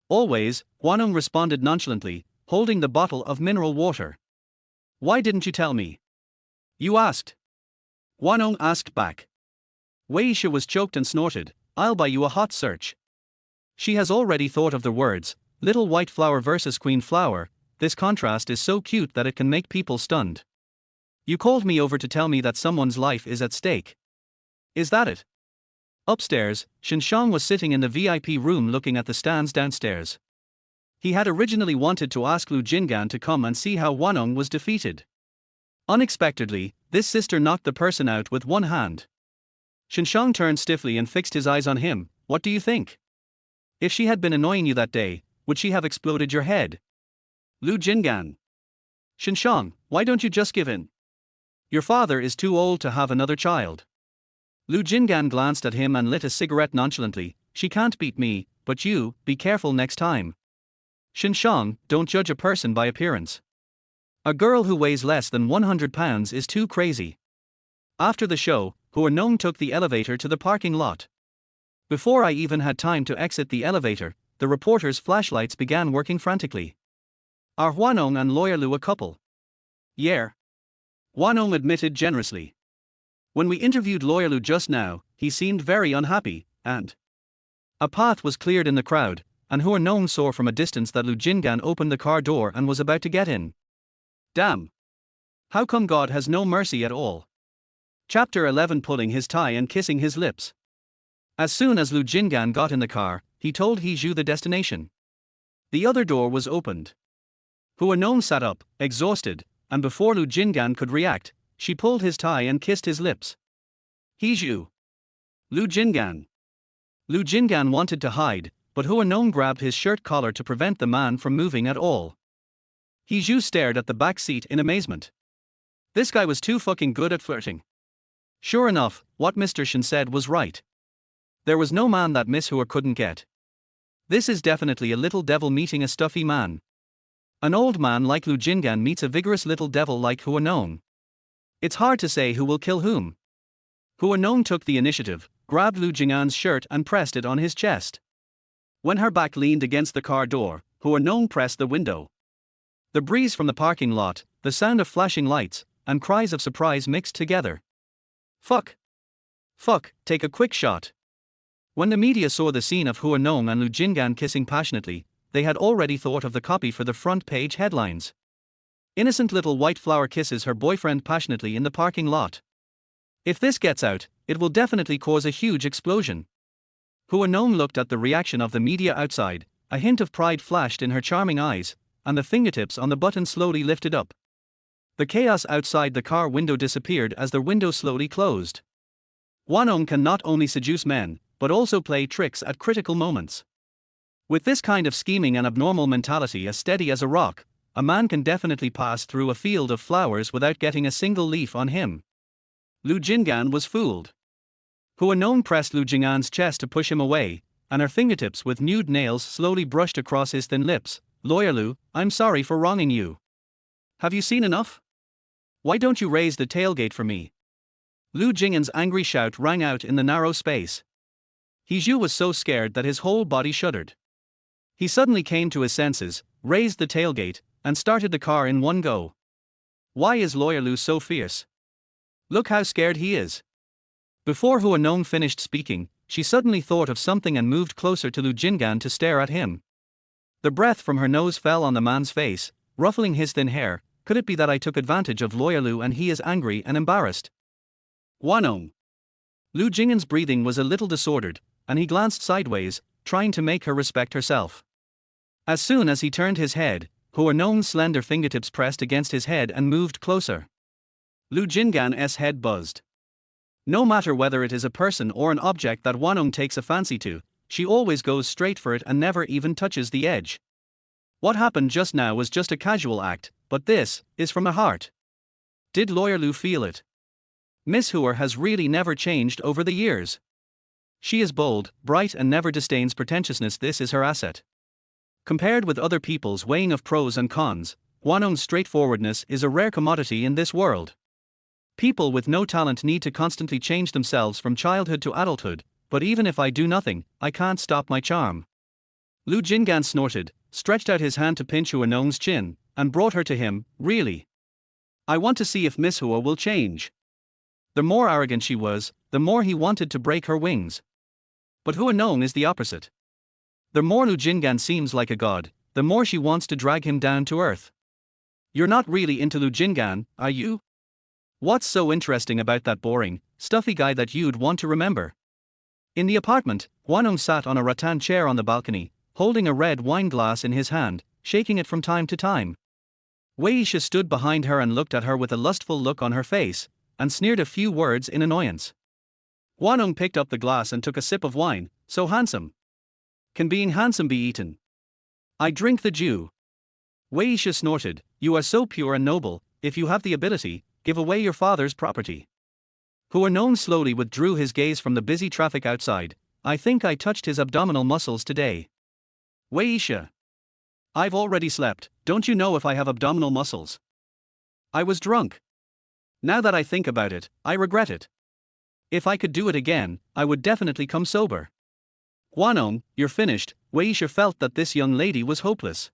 Always, Hua Nong responded nonchalantly, holding the bottle of mineral water. Why didn't you tell me? You asked. Hua Nong asked back. Wei Shi was choked and snorted, I'll buy you a hot search. She has already thought of the words, little white flower versus queen flower. This contrast is so cute that it can make people stunned. You called me over to tell me that someone's life is at stake. Is that it? Upstairs, Shinshang was sitting in the VIP room looking at the stands downstairs. He had originally wanted to ask Lu Jingan to come and see how Hua Nong was defeated. Unexpectedly, this sister knocked the person out with one hand. Shinshang turned stiffly and fixed his eyes on him. What do you think? If she had been annoying you that day, would she have exploded your head? Lu Jingan. Shinshang, why don't you just give in? Your father is too old to have another child. Lu Jingan glanced at him and lit a cigarette nonchalantly. She can't beat me, but you, be careful next time. Shinshang, don't judge a person by appearance. A girl who weighs less than 100 pounds is too crazy. After the show, Hua Nong took the elevator to the parking lot. Before I even had time to exit the elevator, the reporters' flashlights began working frantically. Are Hua Nong and Lawyer Lu a couple? Yeah. Hua Nong admitted generously. When we interviewed Lawyer Lu just now, he seemed very unhappy, and a path was cleared in the crowd, and Hua Nong saw from a distance that Lu Jingan opened the car door and was about to get in. Damn. How come God has no mercy at all? Chapter 11. Pulling his tie and kissing his lips. As soon as Lu Jingan got in the car, he told He Zhu the destination. The other door was opened. Hua Nong sat up, exhausted, and before Lu Jingan could react, she pulled his tie and kissed his lips. He Zhu. Lu Jingan. Lu Jingan wanted to hide, but Hua Nong grabbed his shirt collar to prevent the man from moving at all. He Zhu stared at the back seat in amazement. This guy was too fucking good at flirting. Sure enough, what Mr. Shen said was right. There was no man that Miss Hua couldn't get. This is definitely a little devil meeting a stuffy man. An old man like Lu Jingan meets a vigorous little devil like Hua Nong. It's hard to say who will kill whom. Hua Nong took the initiative, grabbed Lu Jingan's shirt and pressed it on his chest. When her back leaned against the car door, Hua Nong pressed the window. The breeze from the parking lot, the sound of flashing lights, and cries of surprise mixed together. Fuck. Fuck, take a quick shot. When the media saw the scene of Hua Nong and Lu Jingan kissing passionately, they had already thought of the copy for the front page headlines. Innocent little white flower kisses her boyfriend passionately in the parking lot. If this gets out, it will definitely cause a huge explosion. Hua Nong looked at the reaction of the media outside, a hint of pride flashed in her charming eyes, and the fingertips on the button slowly lifted up. The chaos outside the car window disappeared as the window slowly closed. Hua Nong can not only seduce men, but also play tricks at critical moments. With this kind of scheming and abnormal mentality as steady as a rock, a man can definitely pass through a field of flowers without getting a single leaf on him. Lu Jingan was fooled. Hua Nong pressed Lu Jingan's chest to push him away, and her fingertips with nude nails slowly brushed across his thin lips. Lawyer Lu, I'm sorry for wronging you. Have you seen enough? Why don't you raise the tailgate for me? Lu Jingan's angry shout rang out in the narrow space. He Zhu was so scared that his whole body shuddered. He suddenly came to his senses, raised the tailgate, and started the car in one go. Why is Lawyer Lu so fierce? Look how scared he is. Before Hua Nong finished speaking, she suddenly thought of something and moved closer to Lu Jingan to stare at him. The breath from her nose fell on the man's face, ruffling his thin hair. Could it be that I took advantage of Lawyer Lu and he is angry and embarrassed? Hua Nong. Lu Jingan's breathing was a little disordered, and he glanced sideways, trying to make her respect herself. As soon as he turned his head, Hua Nong's slender fingertips pressed against his head and moved closer. Lu Jingan's head buzzed. No matter whether it is a person or an object that Hua Nong takes a fancy to, she always goes straight for it and never even touches the edge. What happened just now was just a casual act, but this is from the heart. Did Lawyer Lu feel it? Miss Hua has really never changed over the years. She is bold, bright and never disdains pretentiousness. This is her asset. Compared with other people's weighing of pros and cons, Hua Nong's straightforwardness is a rare commodity in this world. People with no talent need to constantly change themselves from childhood to adulthood, but even if I do nothing, I can't stop my charm. Lu Jingan snorted, stretched out his hand to pinch Hua Nong's chin, and brought her to him. Really? I want to see if Miss Hua will change. The more arrogant she was, the more he wanted to break her wings. But Hua Nong is the opposite. The more Lu Jingan seems like a god, the more she wants to drag him down to earth. You're not really into Lu Jingan, are you? What's so interesting about that boring, stuffy guy that you'd want to remember? In the apartment, Hua Nong sat on a rattan chair on the balcony, holding a red wine glass in his hand, shaking it from time to time. Wei Shi stood behind her and looked at her with a lustful look on her face, and sneered a few words in annoyance. Hua Nong picked up the glass and took a sip of wine. So handsome. Can being handsome be eaten? I drink the Jew. Wei Shi snorted. You are so pure and noble. If you have the ability, give away your father's property. Hua Nong slowly withdrew his gaze from the busy traffic outside. I think I touched his abdominal muscles today. Weisha. I've already slept, don't you know if I have abdominal muscles? I was drunk. Now that I think about it, I regret it. If I could do it again, I would definitely come sober. Hua Nong, you're finished. Weisha felt that this young lady was hopeless.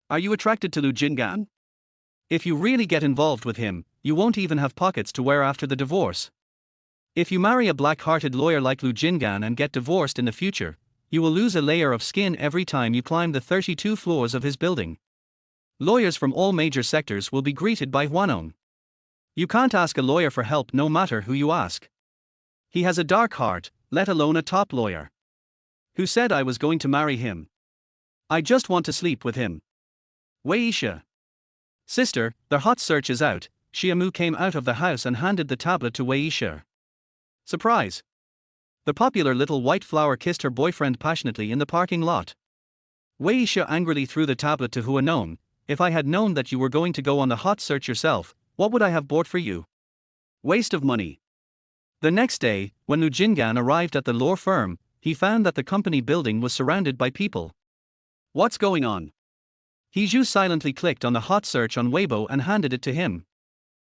Are you attracted to Lu Jingan? If you really get involved with him, you won't even have pockets to wear after the divorce. If you marry a black-hearted lawyer like Lu Jingan and get divorced in the future, you will lose a layer of skin every time you climb the 32 floors of his building. Lawyers from all major sectors will be greeted by Hua Nong. You can't ask a lawyer for help no matter who you ask. He has a dark heart, let alone a top lawyer. Who said I was going to marry him? I just want to sleep with him. Weisha. Sister, the hot search is out. Xiaomu came out of the house and handed the tablet to Weisha. Surprise! The popular little white flower kissed her boyfriend passionately in the parking lot. Weisha angrily threw the tablet to Hua Nong. If I had known that you were going to go on the hot search yourself, what would I have bought for you? Waste of money. The next day, when Lu Jingan arrived at the law firm, he found that the company building was surrounded by people. What's going on? Hiju silently clicked on the hot search on Weibo and handed it to him.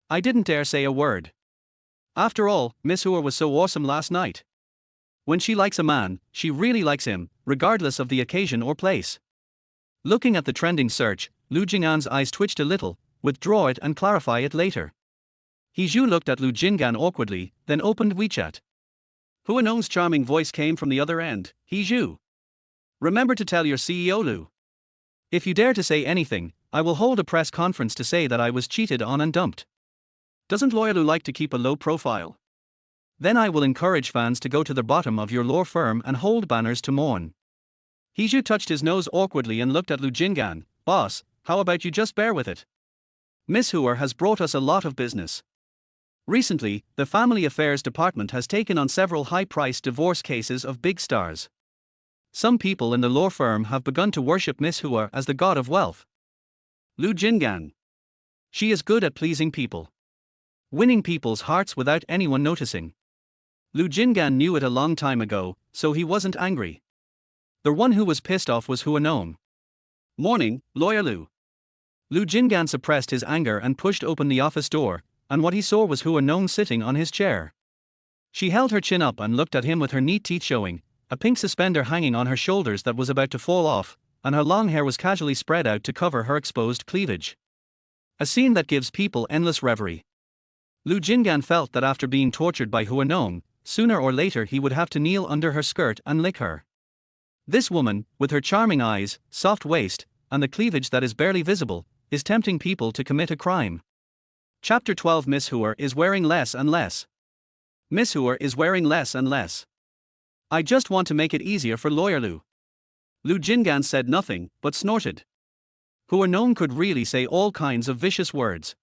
I didn't dare say a word. After all, Miss Hua was so awesome last night. When she likes a man, she really likes him, regardless of the occasion or place. Looking at the trending search, Lu Jingan's eyes twitched a little. Withdraw it and clarify it later. Hiju looked at Lu Jingan awkwardly, then opened WeChat. Hua Nong's charming voice came from the other end. Hiju. Remember to tell your CEO Lu. If you dare to say anything, I will hold a press conference to say that I was cheated on and dumped. Doesn't Lawyer Lu like to keep a low profile? Then I will encourage fans to go to the bottom of your law firm and hold banners to mourn. Hiju touched his nose awkwardly and looked at Lu Jingan. Boss, how about you just bear with it? Miss Hua has brought us a lot of business. Recently, the Family Affairs Department has taken on several high-priced divorce cases of big stars. Some people in the law firm have begun to worship Miss Hua as the god of wealth. Lu Jingan. She is good at pleasing people. Winning people's hearts without anyone noticing. Lu Jingan knew it a long time ago, so he wasn't angry. The one who was pissed off was Hua Nong. Morning, Lawyer Lu. Lu Jingan suppressed his anger and pushed open the office door, and what he saw was Hua Nong sitting on his chair. She held her chin up and looked at him with her neat teeth showing, a pink suspender hanging on her shoulders that was about to fall off, and her long hair was casually spread out to cover her exposed cleavage. A scene that gives people endless reverie. Lu Jingan felt that after being tortured by Hua Nong, sooner or later he would have to kneel under her skirt and lick her. This woman, with her charming eyes, soft waist, and the cleavage that is barely visible, is tempting people to commit a crime. Chapter 12. Miss Hua is wearing less and less. Miss Hua is wearing less and less. I just want to make it easier for Lawyer Lu. Lu Jingan said nothing, but snorted. Hua Nong could really say all kinds of vicious words.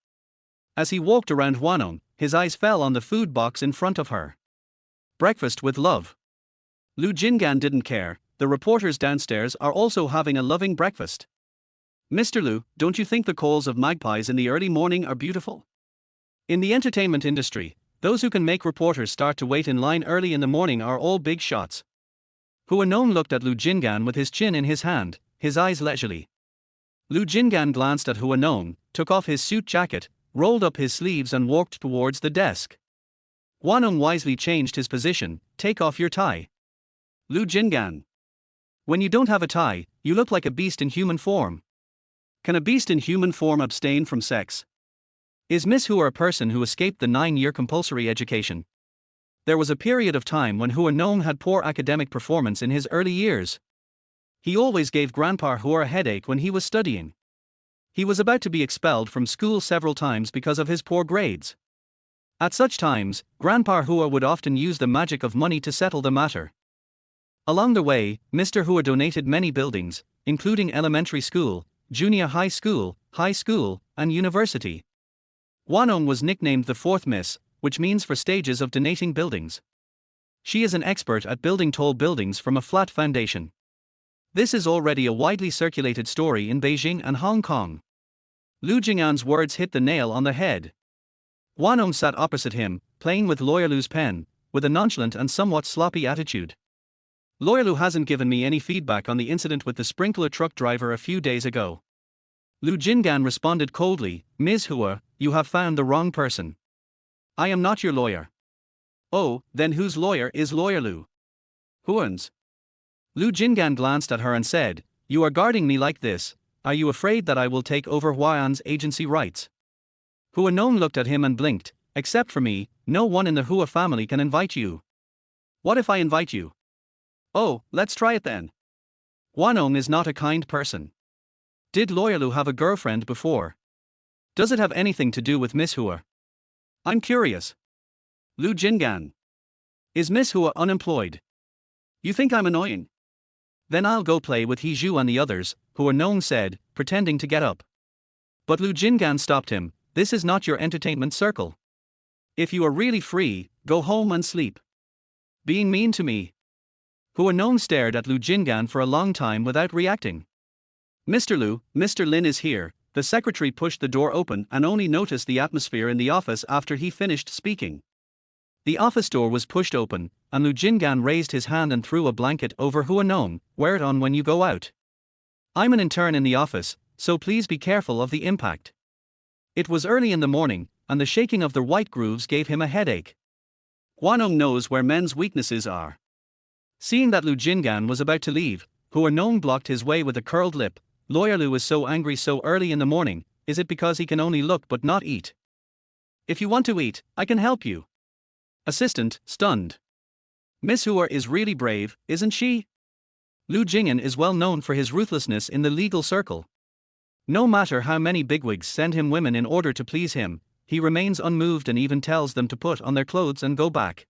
As he walked around Hua Nong, his eyes fell on the food box in front of her. Breakfast with love. Lu Jingan didn't care, the reporters downstairs are also having a loving breakfast. Mr. Lu, don't you think the calls of magpies in the early morning are beautiful? In the entertainment industry, those who can make reporters start to wait in line early in the morning are all big shots. Hua Nong looked at Lu Jingan with his chin in his hand, his eyes leisurely. Lu Jingan glanced at Hua Nong, took off his suit jacket, rolled up his sleeves and walked towards the desk. Hua Nong wisely changed his position. Take off your tie. Lu Jingan. When you don't have a tie, you look like a beast in human form. Can a beast in human form abstain from sex? Is Miss Hua a person who escaped the 9-year compulsory education? There was a period of time when Hua Nong had poor academic performance in his early years. He always gave Grandpa Hua a headache when he was studying. He was about to be expelled from school several times because of his poor grades. At such times, Grandpa Hua would often use the magic of money to settle the matter. Along the way, Mr. Hua donated many buildings, including elementary school, junior high school, and university. Hua Nong was nicknamed the fourth Miss, which means for stages of donating buildings. She is an expert at building tall buildings from a flat foundation. This is already a widely circulated story in Beijing and Hong Kong. Lu Jingan's words hit the nail on the head. Hua Nong sat opposite him, playing with Lawyer Lu's pen, with a nonchalant and somewhat sloppy attitude. Lawyer Lu hasn't given me any feedback on the incident with the sprinkler truck driver a few days ago. Lu Jingan responded coldly, Ms. Hua, you have found the wrong person. I am not your lawyer. Oh, then whose lawyer is Lawyer Lu? Huan's. Lu Jingan glanced at her and said, You are guarding me like this, are you afraid that I will take over Huan's agency rights? Hua Nong looked at him and blinked, Except for me, no one in the Hua family can invite you. What if I invite you? Oh, let's try it then. Hua Nong is not a kind person. Did Lawyer Lu have a girlfriend before? Does it have anything to do with Miss Hua? I'm curious. Lu Jingan. Is Miss Hua unemployed? You think I'm annoying? Then I'll go play with He Zhu and the others, Hua Nong said, pretending to get up. But Lu Jingan stopped him, This is not your entertainment circle. If you are really free, go home and sleep. Being mean to me. Hua Nong stared at Lu Jingan for a long time without reacting. Mr. Lu, Mr. Lin is here. The secretary pushed the door open and only noticed the atmosphere in the office after he finished speaking. The office door was pushed open, and Lu Jingan raised his hand and threw a blanket over Hua Nong, Wear it on when you go out. I'm an intern in the office, so please be careful of the impact. It was early in the morning, and the shaking of the white grooves gave him a headache. Hua Nong knows where men's weaknesses are. Seeing that Lu Jingan was about to leave, Hua Nong blocked his way with a curled lip. Lawyer Lu is so angry so early in the morning, is it because he can only look but not eat? If you want to eat, I can help you. Assistant, stunned. Miss Hua is really brave, isn't she? Lu Jing'an is well known for his ruthlessness in the legal circle. No matter how many bigwigs send him women in order to please him, he remains unmoved and even tells them to put on their clothes and go back.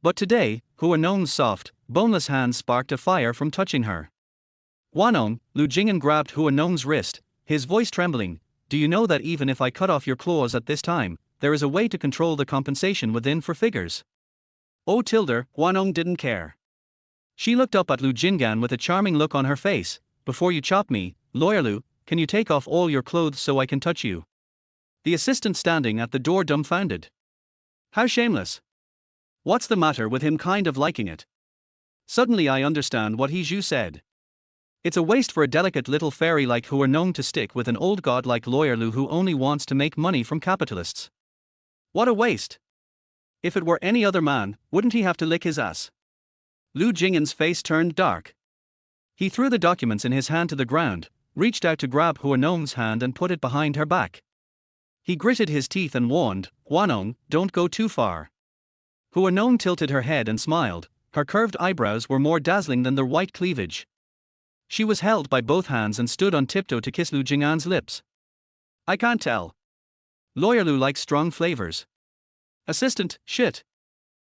But today, Hua Nong's soft, boneless hands sparked a fire from touching her. Hua Nong, Lu Jing'an grabbed Hua Nong's wrist, his voice trembling, Do you know that even if I cut off your claws at this time, there is a way to control the compensation within for figures? Oh Tilder, Hua Nong didn't care. She looked up at Lu Jingan with a charming look on her face, Before you chop me, Lawyer Lu, can you take off all your clothes so I can touch you? The assistant standing at the door dumbfounded. How shameless. What's the matter with him kind of liking it? Suddenly I understand what He Zhu said. It's a waste for a delicate little fairy like Hua Nong to stick with an old god like Lawyer Lu who only wants to make money from capitalists. What a waste. If it were any other man, wouldn't he have to lick his ass? Lu Jing'an's face turned dark. He threw the documents in his hand to the ground, reached out to grab Hua Nong's hand and put it behind her back. He gritted his teeth and warned, Hua Nong, don't go too far. Hua Nong tilted her head and smiled, her curved eyebrows were more dazzling than the white cleavage. She was held by both hands and stood on tiptoe to kiss Lu Jing'an's lips. I can't tell. Lawyer Lu likes strong flavors. Assistant, shit.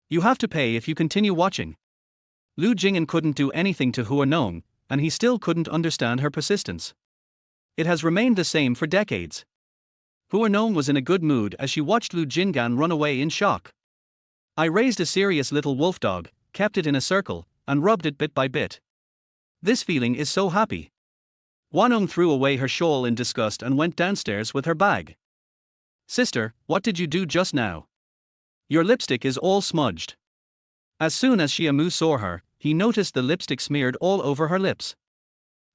You have to pay if you continue watching. Lu Jing'an couldn't do anything to Hua Nong, and he still couldn't understand her persistence. It has remained the same for decades. Hua Nong was in a good mood as she watched Lu Jingan run away in shock. I raised a serious little wolf dog, kept it in a circle, and rubbed it bit by bit. This feeling is so happy. Hua Nong threw away her shawl in disgust and went downstairs with her bag. Sister, what did you do just now? Your lipstick is all smudged. As soon as Xia Mu saw her, he noticed the lipstick smeared all over her lips.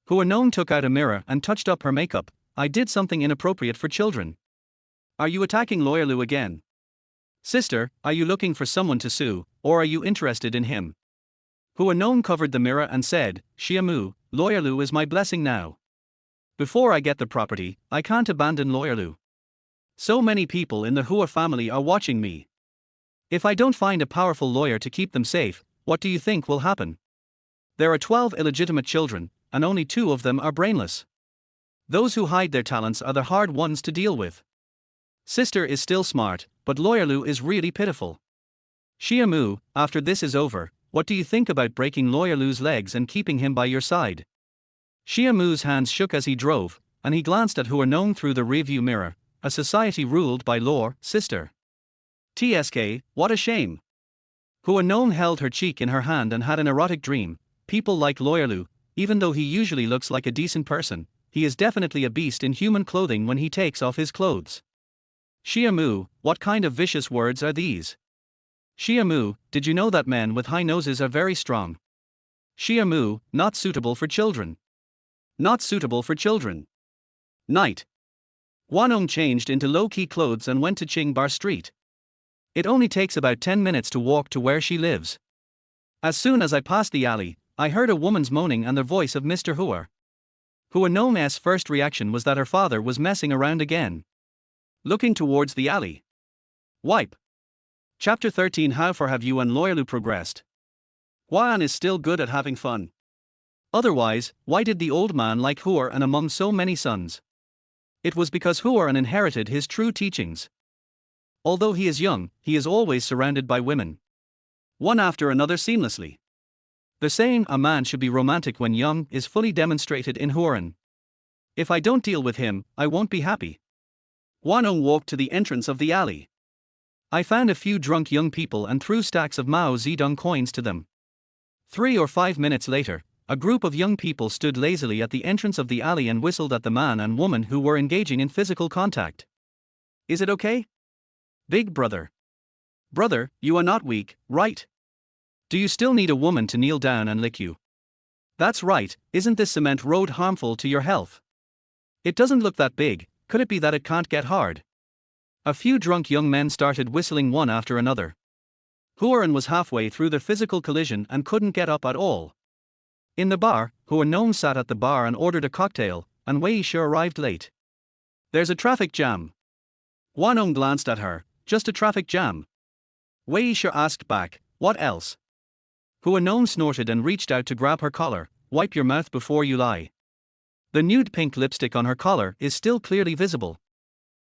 Hua Nong took out a mirror and touched up her makeup. I did something inappropriate for children. Are you attacking Lawyer Lu again? Sister, are you looking for someone to sue, or are you interested in him? Hua Nong covered the mirror and said, Xia Mu, Lawyer Lu is my blessing now. Before I get the property, I can't abandon Lawyer Lu. So many people in the Hua family are watching me. If I don't find a powerful lawyer to keep them safe, what do you think will happen? There are 12 illegitimate children, and only 2 of them are brainless. Those who hide their talents are the hard ones to deal with. Sister is still smart, but Lawyer Lu is really pitiful. Xia Mu, after this is over, what do you think about breaking Lawyer Lu's legs and keeping him by your side? Xia Mu's hands shook as he drove, and he glanced at Hua Nong through the rearview mirror, a society ruled by law, sister. TSK, what a shame. Hua Nong held her cheek in her hand and had an erotic dream. People like Lawyer Lu, even though he usually looks like a decent person, he is definitely a beast in human clothing when he takes off his clothes. Xiamu, what kind of vicious words are these? Xiamu, did you know that men with high noses are very strong? Xiamu, not suitable for children. Not suitable for children. Night. Hua Nong changed into low-key clothes and went to Qing Bar Street. It only takes about 10 minutes to walk to where she lives. As soon as I passed the alley, I heard a woman's moaning and the voice of Mr. Hua Nong's first reaction was that her father was messing around again. Looking towards the alley. Wipe. Chapter 13. How far have you and Loyalu progressed? Huan is still good at having fun. Otherwise, why did the old man like Huan among so many sons? It was because Huan inherited his true teachings. Although he is young, he is always surrounded by women. One after another seamlessly. The saying, a man should be romantic when young, is fully demonstrated in Huan. If I don't deal with him, I won't be happy. Hua Nong walked to the entrance of the alley. I found a few drunk young people and threw stacks of Mao Zedong coins to them. 3 or 5 minutes later, a group of young people stood lazily at the entrance of the alley and whistled at the man and woman who were engaging in physical contact. Is it okay? Big brother. Brother, you are not weak, right? Do you still need a woman to kneel down and lick you? That's right, isn't this cement road harmful to your health? It doesn't look that big, could it be that it can't get hard? A few drunk young men started whistling one after another. Huan was halfway through the physical collision and couldn't get up at all. In the bar, Hua Nong sat at the bar and ordered a cocktail, and Wei Shi arrived late. There's a traffic jam. Hua Nong glanced at her. Just a traffic jam. Wei Shi asked back, what else? Hua Nong snorted and reached out to grab her collar. Wipe your mouth before you lie. The nude pink lipstick on her collar is still clearly visible.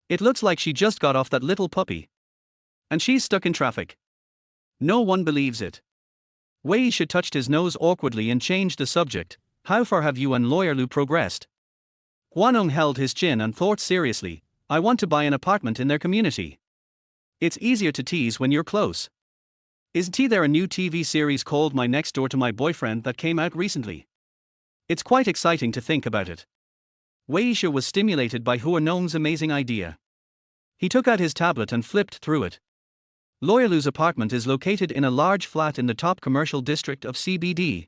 It looks like she just got off that little puppy. And she's stuck in traffic. No one believes it. Wei Shi touched his nose awkwardly and changed the subject. How far have you and Loyalu progressed? Hua Nong held his chin and thought seriously. I want to buy an apartment in their community. It's easier to tease when you're close. Isn't there a new TV series called My Next Door to My Boyfriend that came out recently? It's quite exciting to think about it. Wei Shi was stimulated by Hua Nong's amazing idea. He took out his tablet and flipped through it. Loyalu's apartment is located in a large flat in the top commercial district of CBD.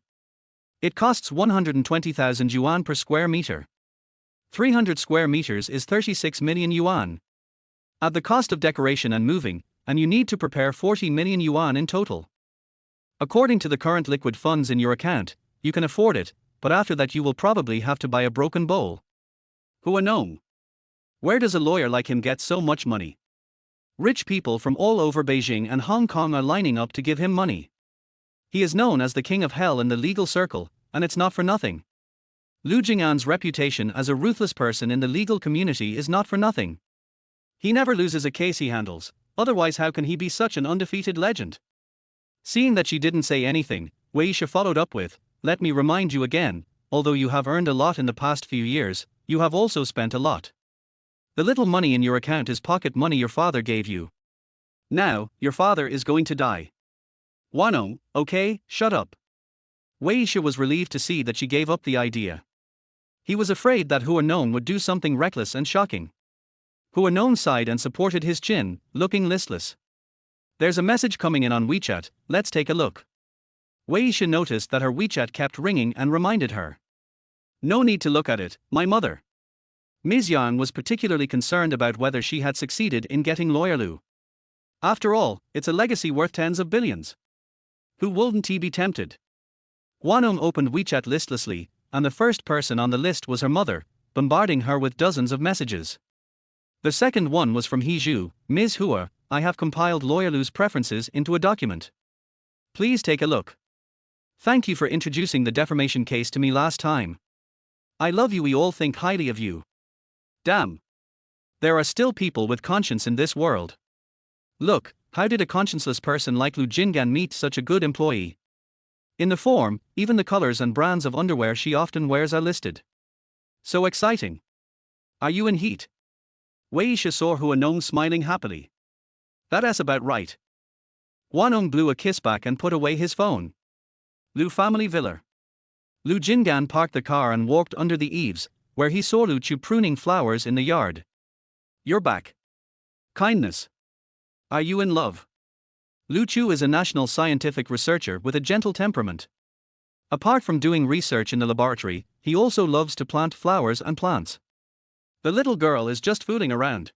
It costs 120,000 yuan per square meter. 300 square meters is 36 million yuan. Add the cost of decoration and moving, and you need to prepare 40 million yuan in total. According to the current liquid funds in your account, you can afford it, but after that you will probably have to buy a broken bowl. Hua Nong. Where does a lawyer like him get so much money? Rich people from all over Beijing and Hong Kong are lining up to give him money. He is known as the king of hell in the legal circle, and it's not for nothing. Lu Jing'an's reputation as a ruthless person in the legal community is not for nothing. He never loses a case he handles, otherwise how can he be such an undefeated legend? Seeing that she didn't say anything, Wei Shi followed up with, let me remind you again, although you have earned a lot in the past few years, you have also spent a lot. The little money in your account is pocket money your father gave you. Now, your father is going to die. Hua Nong, okay, shut up. Wei Shi was relieved to see that she gave up the idea. He was afraid that Hua Nong would do something reckless and shocking. Hua Nong sighed and supported his chin, looking listless. There's a message coming in on WeChat, let's take a look. Wei Shi noticed that her WeChat kept ringing and reminded her. No need to look at it, my mother. Ms. Yang was particularly concerned about whether she had succeeded in getting Loyalu. After all, it's a legacy worth tens of billions. Who wouldn't he be tempted? Hua Nong opened WeChat listlessly, and the first person on the list was her mother, bombarding her with dozens of messages. The second one was from He Zhu. Ms. Hua, I have compiled Loyalu's preferences into a document. Please take a look. Thank you for introducing the defamation case to me last time. I love you, we all think highly of you. Damn. There are still people with conscience in this world. Look, how did a conscienceless person like Lu Jing'an meet such a good employee? In the form, even the colors and brands of underwear she often wears are listed. So exciting. Are you in heat? Wei Shi saw Hua Nong smiling happily. That's about right. Hua Nong blew a kiss back and put away his phone. Lu family villa. Lu Jing'an parked the car and walked under the eaves, where he saw Lu Chu pruning flowers in the yard. You're back. Kindness. Are you in love? Lu Chu is a national scientific researcher with a gentle temperament. Apart from doing research in the laboratory, he also loves to plant flowers and plants. The little girl is just fooling around.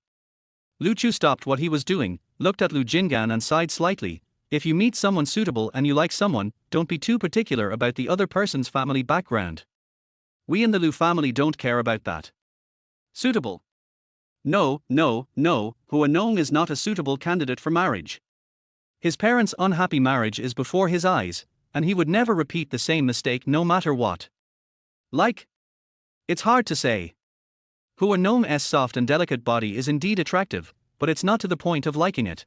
Lu Chu stopped what he was doing, looked at Lu Jingan and sighed slightly. If you meet someone suitable and you like someone, don't be too particular about the other person's family background. We in the Lu family don't care about that. Suitable? No, Hua Nong is not a suitable candidate for marriage. His parents' unhappy marriage is before his eyes, and he would never repeat the same mistake no matter what. Like? It's hard to say. Hua Nong's soft and delicate body is indeed attractive, but it's not to the point of liking it.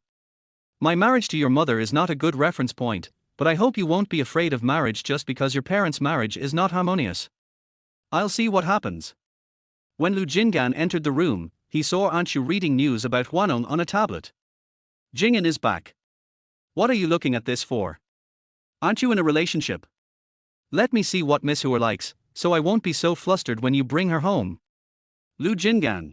My marriage to your mother is not a good reference point, but I hope you won't be afraid of marriage just because your parents' marriage is not harmonious. I'll see what happens. When Lu Jingan entered the room, he saw Anshu reading news about Hua Nong on a tablet. Jing'an is back. What are you looking at this for? Aren't you in a relationship? Let me see what Miss Hua likes, so I won't be so flustered when you bring her home. Lu Jingan.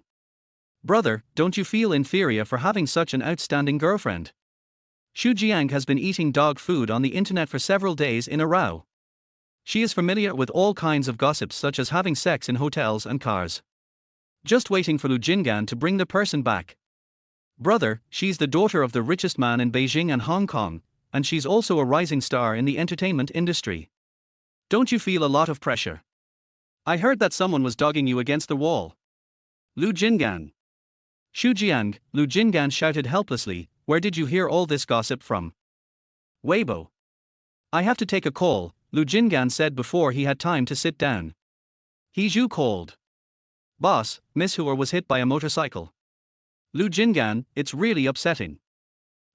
Brother, don't you feel inferior for having such an outstanding girlfriend? Xu Jiang has been eating dog food on the internet for several days in a row. She is familiar with all kinds of gossips such as having sex in hotels and cars. Just waiting for Lu Jingan to bring the person back. Brother, she's the daughter of the richest man in Beijing and Hong Kong, and she's also a rising star in the entertainment industry. Don't you feel a lot of pressure? I heard that someone was dogging you against the wall. Lu Jingan. Shujiang, Lu Jingan shouted helplessly, where did you hear all this gossip from? Weibo. I have to take a call, Lu Jingan said before he had time to sit down. Zhu called. Boss, Miss Hua was hit by a motorcycle. Lu Jingan, it's really upsetting.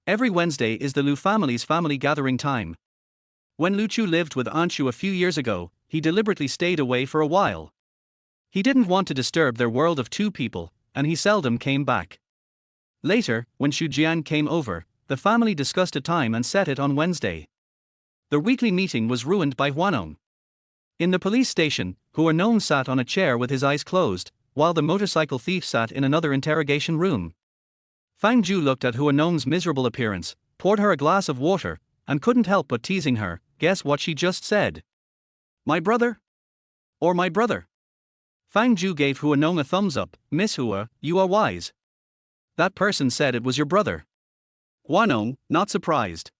Every Wednesday is the Lu family's family gathering time. When Lu Chu lived with Anshu a few years ago, he deliberately stayed away for a while. He didn't want to disturb their world of two people, and he seldom came back. Later, when Xu Jian came over, the family discussed a time and set it on Wednesday. The weekly meeting was ruined by Hua Nong. In the police station, Hua Nong sat on a chair with his eyes closed, while the motorcycle thief sat in another interrogation room. Fang Ju looked at Hua Nong's miserable appearance, poured her a glass of water, and couldn't help but teasing her. Guess what she just said? My brother? Or my brother? Fang Ju gave Hua Nong a thumbs up. Miss Hua, you are wise. That person said it was your brother. Hua Nong, not surprised.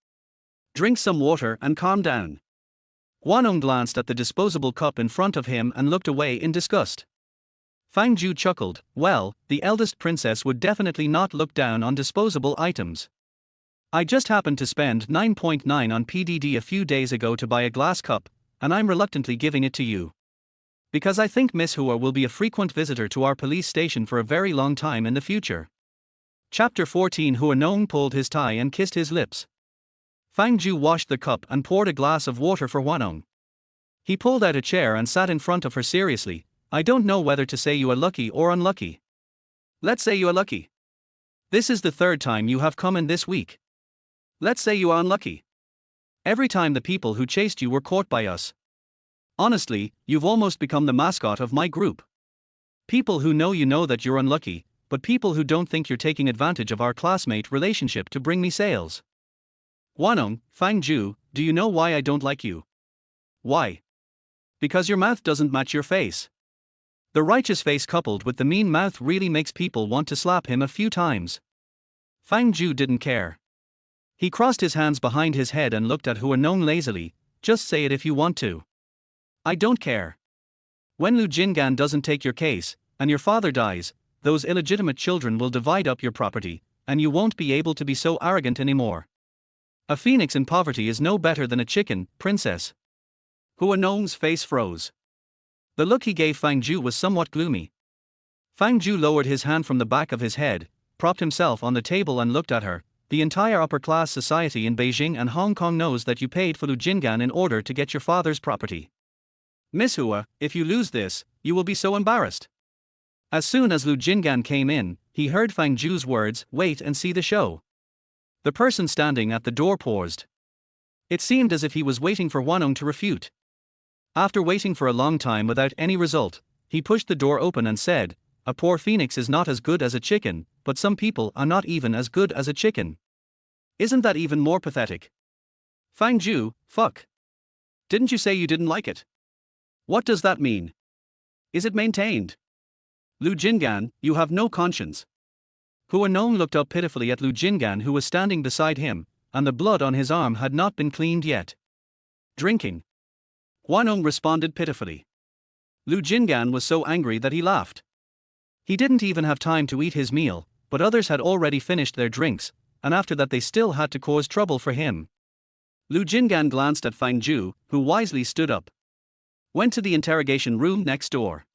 Drink some water and calm down. Hua Nong glanced at the disposable cup in front of him and looked away in disgust. Fang Ju chuckled. Well, the eldest princess would definitely not look down on disposable items. I just happened to spend 9.9 on PDD a few days ago to buy a glass cup, and I'm reluctantly giving it to you. Because I think Miss Hua will be a frequent visitor to our police station for a very long time in the future. Chapter 14. Hua Nong pulled his tie and kissed his lips. Fang Ju washed the cup and poured a glass of water for Hua Nong. He pulled out a chair and sat in front of her seriously. I don't know whether to say you are lucky or unlucky. Let's say you are lucky. This is the third time you have come in this week. Let's say you are unlucky. Every time the people who chased you were caught by us. Honestly, you've almost become the mascot of my group. People who know you know that you're unlucky, but people who don't think you're taking advantage of our classmate relationship to bring me sales. Hua Nong, Fang Ju, do you know why I don't like you? Why? Because your mouth doesn't match your face. The righteous face coupled with the mean mouth really makes people want to slap him a few times. Fang Ju didn't care. He crossed his hands behind his head and looked at Hua Nong lazily. Just say it if you want to. I don't care. When Lu Jingan doesn't take your case, and your father dies, those illegitimate children will divide up your property, and you won't be able to be so arrogant anymore. A phoenix in poverty is no better than a chicken, princess. Hua Nong's face froze. The look he gave Fang Ju was somewhat gloomy. Fang Ju lowered his hand from the back of his head, propped himself on the table and looked at her. The entire upper-class society in Beijing and Hong Kong knows that you paid for Lu Jingan in order to get your father's property. Miss Hua, if you lose this, you will be so embarrassed. As soon as Lu Jingan came in, he heard Fang Ju's words, wait and see the show. The person standing at the door paused. It seemed as if he was waiting for Hua Nong to refute. After waiting for a long time without any result, he pushed the door open and said, a poor phoenix is not as good as a chicken, but some people are not even as good as a chicken. Isn't that even more pathetic? Fang Ju, fuck. Didn't you say you didn't like it? What does that mean? Is it maintained? Lu Jingan, you have no conscience. Hua Nong looked up pitifully at Lu Jingan, who was standing beside him, and the blood on his arm had not been cleaned yet. Drinking. Hua Nong responded pitifully. Lu Jingan was so angry that he laughed. He didn't even have time to eat his meal, but others had already finished their drinks, and after that they still had to cause trouble for him. Lu Jingan glanced at Fang Ju, who wisely stood up. Went to the interrogation room next door.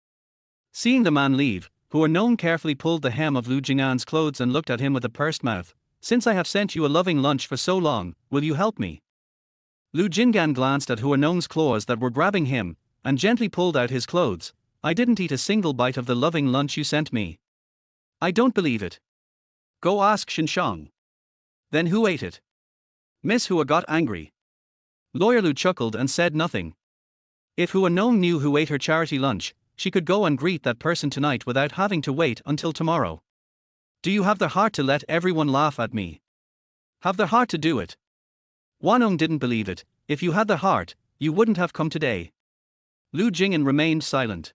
Seeing the man leave, Hua Nong carefully pulled the hem of Lu Jingan's clothes and looked at him with a pursed mouth. Since I have sent you a loving lunch for so long, will you help me? Lu Jingan glanced at Hua Nong's claws that were grabbing him, and gently pulled out his clothes. I didn't eat a single bite of the loving lunch you sent me. I don't believe it. Go ask Shinshang. Then who ate it? Miss Hua got angry. Lawyer Lu chuckled and said nothing. If Hua Nong knew who ate her charity lunch, she could go and greet that person tonight without having to wait until tomorrow. Do you have the heart to let everyone laugh at me? Have the heart to do it. Hua Nong didn't believe it. If you had the heart, you wouldn't have come today. Lu Jing'an remained silent.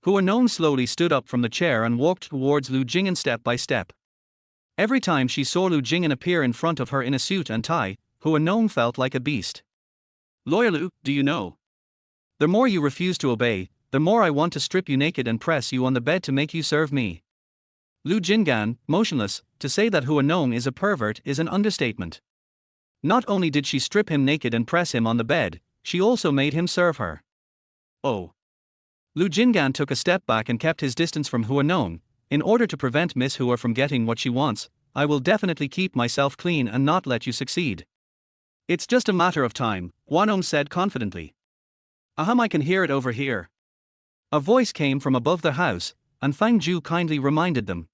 Hua Nong slowly stood up from the chair and walked towards Lu Jing'an step by step. Every time she saw Lu Jing'an appear in front of her in a suit and tie, Hua Nong felt like a beast. Lawyer Lu, do you know? The more you refuse to obey, the more I want to strip you naked and press you on the bed to make you serve me. Lu Jingan, motionless, to say that Hua Nong is a pervert is an understatement. Not only did she strip him naked and press him on the bed, she also made him serve her. Oh. Lu Jingan took a step back and kept his distance from Hua Nong. In order to prevent Miss Hua from getting what she wants, I will definitely keep myself clean and not let you succeed. It's just a matter of time, Hua Nong said confidently. Aham, I can hear it over here. A voice came from above the house, and Fang Ju kindly reminded them.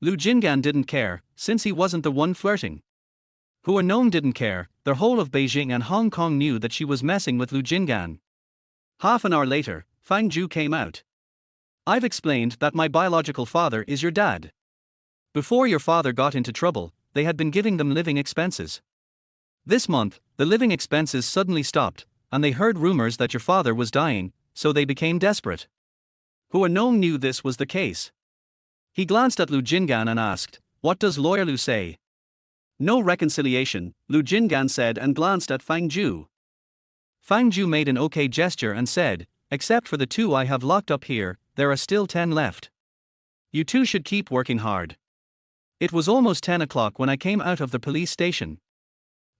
Lu Jingan didn't care, since he wasn't the one flirting. Hua Nong didn't care, the whole of Beijing and Hong Kong knew that she was messing with Lu Jingan. Half an hour later, Fang Ju came out. I've explained that my biological father is your dad. Before your father got into trouble, they had been giving them living expenses. This month, the living expenses suddenly stopped, and they heard rumors that your father was dying, so they became desperate. Hua Nong knew this was the case. He glanced at Lu Jingan and asked, what does Lawyer Lu say? No reconciliation, Lu Jingan said and glanced at Fang Ju. Fang Ju made an okay gesture and said, except for the 2 I have locked up here, there are still 10 left. You 2 should keep working hard. It was almost 10 o'clock when I came out of the police station.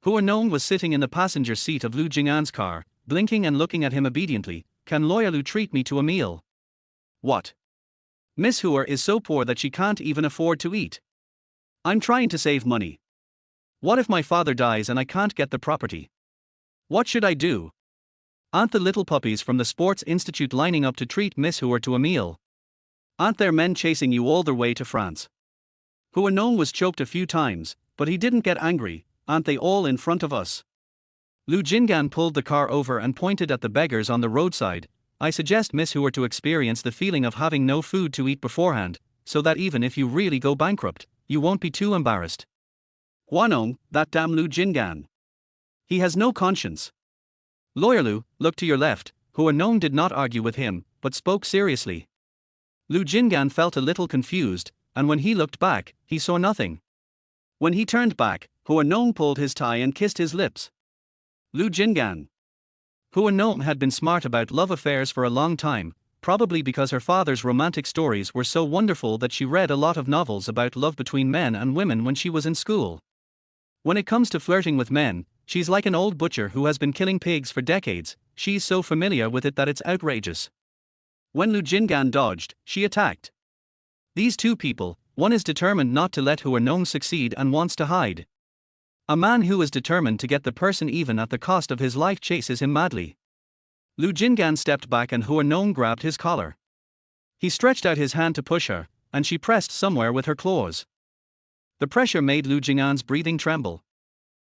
Hua Nong was sitting in the passenger seat of Lu Jingan's car, blinking and looking at him obediently. Can Lawyer Lu treat me to a meal? What? Miss Hua is so poor that she can't even afford to eat. I'm trying to save money. What if my father dies and I can't get the property? What should I do? Aren't the little puppies from the Sports Institute lining up to treat Miss Hua to a meal? Aren't there men chasing you all the way to France? Hua Nong was choked a few times, but he didn't get angry. Aren't they all in front of us? Lu Jingan pulled the car over and pointed at the beggars on the roadside. I suggest Miss Hua to experience the feeling of having no food to eat beforehand, so that even if you really go bankrupt, you won't be too embarrassed. Hua Nong, that damn Lu Jingan. He has no conscience. Lawyer Lu, look to your left. Hua Nong did not argue with him, but spoke seriously. Lu Jingan felt a little confused, and when he looked back, he saw nothing. When he turned back, Hua Nong pulled his tie and kissed his lips. Lu Jingan. Hua Nong had been smart about love affairs for a long time, probably because her father's romantic stories were so wonderful that she read a lot of novels about love between men and women when she was in school. When it comes to flirting with men, she's like an old butcher who has been killing pigs for decades. She's so familiar with it that it's outrageous. When Lu Jingan dodged, she attacked. These 2 people, one is determined not to let Hua Nong succeed and wants to hide. A man who is determined to get the person even at the cost of his life chases him madly. Lu Jingan stepped back and Hua Nong grabbed his collar. He stretched out his hand to push her, and she pressed somewhere with her claws. The pressure made Lu Jingan's breathing tremble.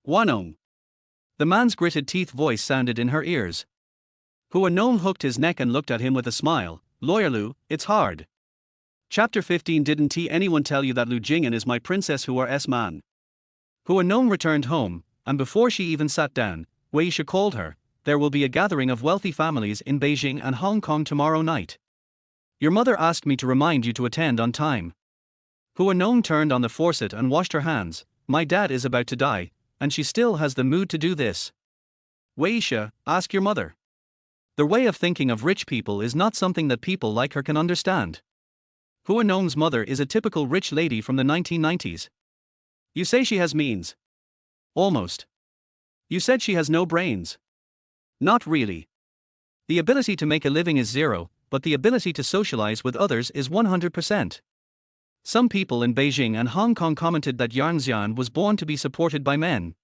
Hua Nong. The man's gritted teeth voice sounded in her ears. Hua Nong hooked his neck and looked at him with a smile. Lawyer Lu, it's hard. Chapter 15. Didn't anyone tell you that Lu Jing'an is my princess Hua's man? Hua Nong returned home, and before she even sat down, Wei Shi called her. There will be a gathering of wealthy families in Beijing and Hong Kong tomorrow night. Your mother asked me to remind you to attend on time. Hua Nong turned on the faucet and washed her hands. My dad is about to die, and she still has the mood to do this. Wei Shi, ask your mother. The way of thinking of rich people is not something that people like her can understand. Hua Nong's mother is a typical rich lady from the 1990s. You say she has means? Almost. You said she has no brains. Not really. The ability to make a living is zero, but the ability to socialize with others is 100%. Some people in Beijing and Hong Kong commented that Yang Xian was born to be supported by men.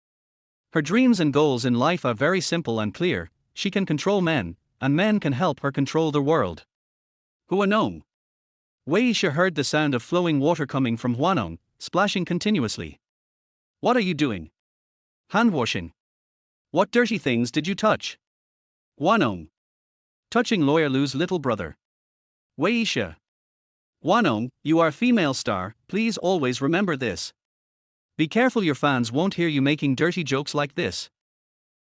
Her dreams and goals in life are very simple and clear. She can control men, and men can help her control the world. Hua Nong. Wei Shi heard the sound of flowing water coming from Hua Nong, splashing continuously. What are you doing? Hand washing. What dirty things did you touch? Hua Nong. Touching Lawyer Lu's little brother. Wei Shi. Hua Nong, you are a female star, please always remember this. Be careful your fans won't hear you making dirty jokes like this.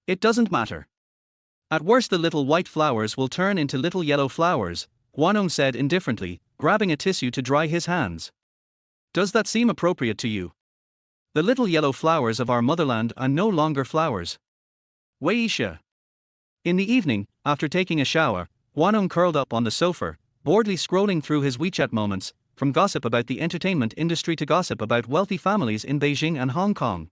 It doesn't matter. At worst the little white flowers will turn into little yellow flowers, Hua Nong said indifferently, grabbing a tissue to dry his hands. Does that seem appropriate to you? The little yellow flowers of our motherland are no longer flowers. Wei Shi. In the evening, after taking a shower, Hua Nong curled up on the sofa, boredly scrolling through his WeChat moments, from gossip about the entertainment industry to gossip about wealthy families in Beijing and Hong Kong.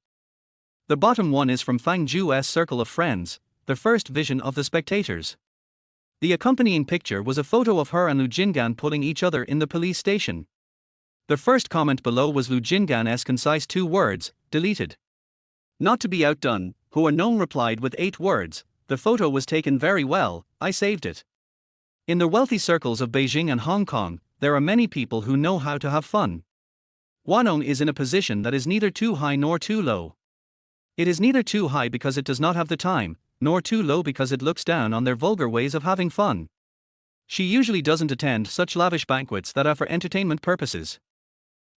The bottom one is from Fang Zhu's circle of friends, the first vision of the spectators. The accompanying picture was a photo of her and Lu Jing'an pulling each other in the police station. The first comment below was Lu Jing'an's concise 2 words, deleted. Not to be outdone, Hua Nong replied with 8 words, the photo was taken very well, I saved it. In the wealthy circles of Beijing and Hong Kong, there are many people who know how to have fun. Hua Nong is in a position that is neither too high nor too low. It is neither too high because it does not have the time, nor too low because it looks down on their vulgar ways of having fun. She usually doesn't attend such lavish banquets that are for entertainment purposes.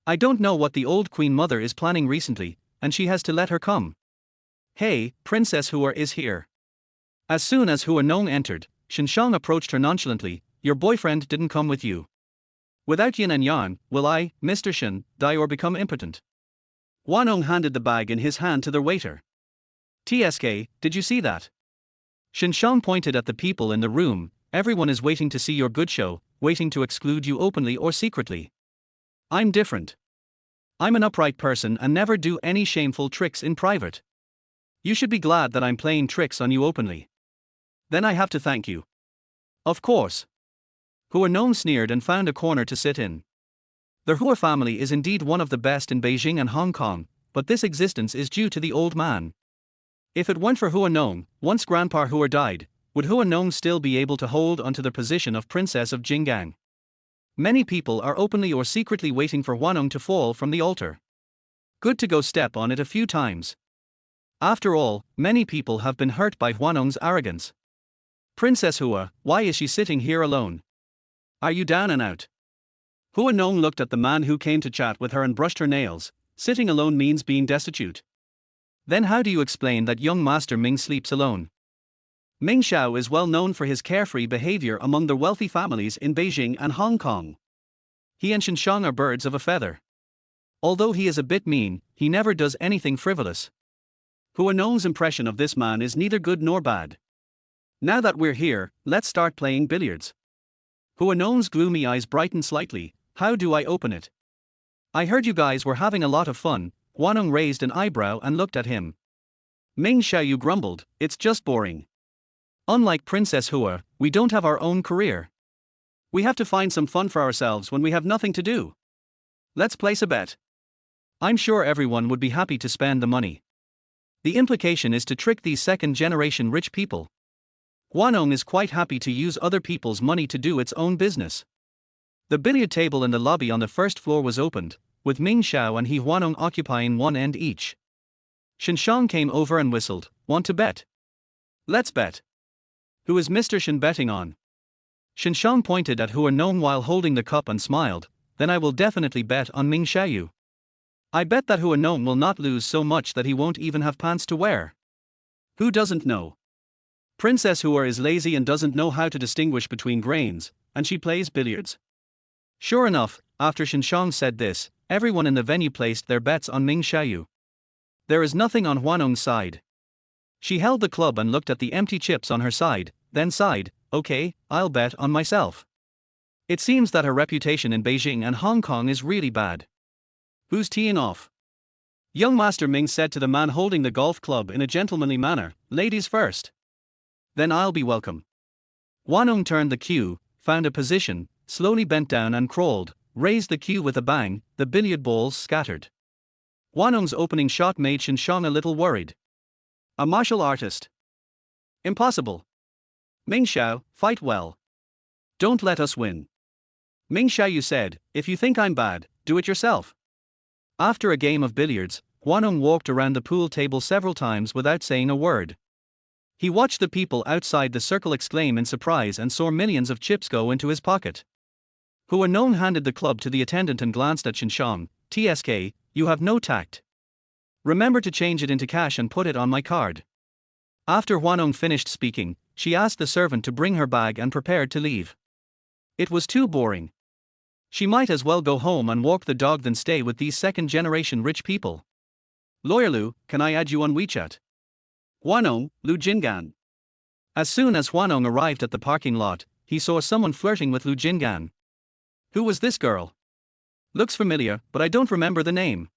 I don't know what the old Queen Mother is planning recently, and she has to let her come. Hey, Princess Hua is here. As soon as Hua Nong entered, Shenshang approached her nonchalantly. Your boyfriend didn't come with you. Without yin and yang, will I, Mr. Shen, die or become impotent? Hua Nong handed the bag in his hand to the waiter. TSK, did you see that? Shenshang pointed at the people in the room. Everyone is waiting to see your good show, waiting to exclude you openly or secretly. I'm different. I'm an upright person and never do any shameful tricks in private. You should be glad that I'm playing tricks on you openly. Then I have to thank you. Of course. Hua Nong sneered and found a corner to sit in. The Hua family is indeed one of the best in Beijing and Hong Kong, but this existence is due to the old man. If it weren't for Hua Nong, once Grandpa Hua died, would Hua Nong still be able to hold onto the position of Princess of Jing'an? Many people are openly or secretly waiting for Hua Nong to fall from the altar. Good to go step on it a few times. After all, many people have been hurt by Hua Nong's arrogance. Princess Hua, why is she sitting here alone? Are you down and out? Hua Nong looked at the man who came to chat with her and brushed her nails. Sitting alone means being destitute. Then how do you explain that young Master Ming sleeps alone? Ming Xiao is well known for his carefree behavior among the wealthy families in Beijing and Hong Kong. He and Shenshang are birds of a feather. Although he is a bit mean, he never does anything frivolous. Hua Nong's impression of this man is neither good nor bad. Now that we're here, let's start playing billiards. Hua Nong's gloomy eyes brightened slightly. How do I open it? I heard you guys were having a lot of fun. Hua Nong raised an eyebrow and looked at him. Ming Xiao grumbled, it's just boring. Unlike Princess Hua, we don't have our own career. We have to find some fun for ourselves when we have nothing to do. Let's place a bet. I'm sure everyone would be happy to spend the money. The implication is to trick these second-generation rich people. Hua Nong is quite happy to use other people's money to do its own business. The billiard table in the lobby on the first floor was opened, with Ming Xiao and Hua Nong occupying one end each. Shenshang came over and whistled, want to bet? Let's bet. Who is Mr. Shen betting on? Shenshang pointed at Hua Nong while holding the cup and smiled, then I will definitely bet on Ming Xiaoyu. I bet that Hua Nong will not lose so much that he won't even have pants to wear. Who doesn't know? Princess Hua is lazy and doesn't know how to distinguish between grains, and she plays billiards. Sure enough, after Shinshong said this, everyone in the venue placed their bets on Ming Xiaoyu. There is nothing on Hua Nong's side. She held the club and looked at the empty chips on her side, then sighed, okay, I'll bet on myself. It seems that her reputation in Beijing and Hong Kong is really bad. Who's teeing off? Young Master Ming said to the man holding the golf club in a gentlemanly manner, ladies first. Then I'll be welcome. Hua Nong turned the cue, found a position, slowly bent down and crawled, raised the cue with a bang, the billiard balls scattered. Hua Nong's opening shot made Shinshong a little worried. A martial artist. Impossible. Ming Xiao, fight well. Don't let us win. Ming Xiaoyu said, if you think I'm bad, do it yourself. After a game of billiards, Hua Nong walked around the pool table several times without saying a word. He watched the people outside the circle exclaim in surprise and saw millions of chips go into his pocket. Hua Nong handed the club to the attendant and glanced at Shinshong, TSK, you have no tact. Remember to change it into cash and put it on my card. After Hua Nong finished speaking, she asked the servant to bring her bag and prepared to leave. It was too boring. She might as well go home and walk the dog than stay with these second-generation rich people. Lawyer Lu, can I add you on WeChat? Hua Nong, Lu Jingan. As soon as Hua Nong arrived at the parking lot, he saw someone flirting with Lu Jingan. Who was this girl? Looks familiar, but I don't remember the name.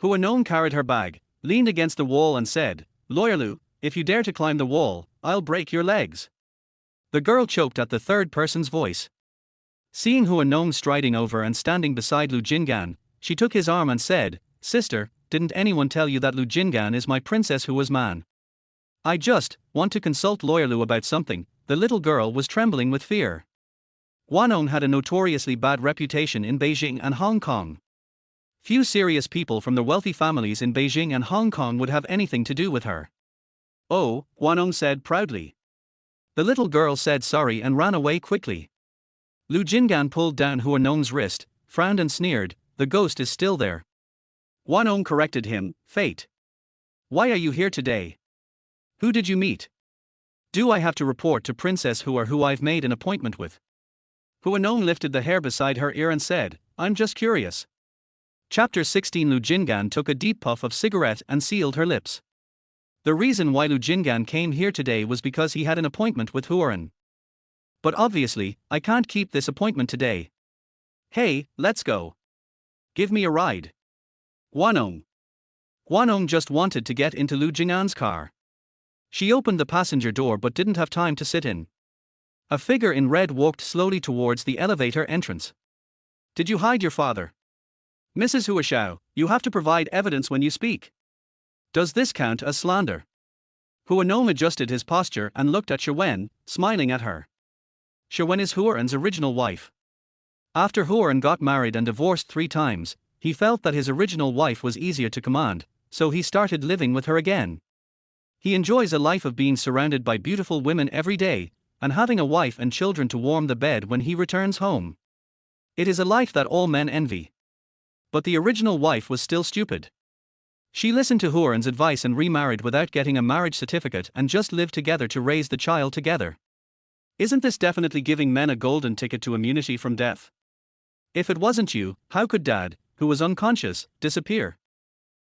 Hua Nong carried her bag, leaned against the wall and said, Lawyer Lu, if you dare to climb the wall, I'll break your legs. The girl choked at the third person's voice. Seeing Hua Nong striding over and standing beside Lu Jingan, she took his arm and said, Sister, didn't anyone tell you that Lu Jingan is my Princess Hua's man? I just want to consult Lawyer Lu about something. The little girl was trembling with fear. Hua Nong had a notoriously bad reputation in Beijing and Hong Kong. Few serious people from the wealthy families in Beijing and Hong Kong would have anything to do with her. Oh, Hua Nong said proudly. The little girl said sorry and ran away quickly. Lu Jingan pulled down Hua Nong's wrist, frowned and sneered, the ghost is still there. Hua Nong corrected him, fate. Why are you here today? Who did you meet? Do I have to report to Princess Hua who I've made an appointment with? Hua Nong lifted the hair beside her ear and said, I'm just curious. Chapter 16. Lu Jingan took a deep puff of cigarette and sealed her lips. The reason why Lu Jingan came here today was because he had an appointment with Huaren. But obviously, I can't keep this appointment today. Hey, let's go. Give me a ride. Hua Nong. Hua Nong just wanted to get into Lu Jingan's car. She opened the passenger door but didn't have time to sit in. A figure in red walked slowly towards the elevator entrance. Did you hide your father? Mrs. Hua Xiao, you have to provide evidence when you speak. Does this count as slander? Hua Nong adjusted his posture and looked at Xuan, smiling at her. Xuan is Huaren's original wife. After Huaren got married and divorced 3 times, he felt that his original wife was easier to command, so he started living with her again. He enjoys a life of being surrounded by beautiful women every day, and having a wife and children to warm the bed when he returns home. It is a life that all men envy. But the original wife was still stupid. She listened to Huaren's advice and remarried without getting a marriage certificate and just lived together to raise the child together. Isn't this definitely giving men a golden ticket to immunity from death? If it wasn't you, how could Dad, who was unconscious, disappear?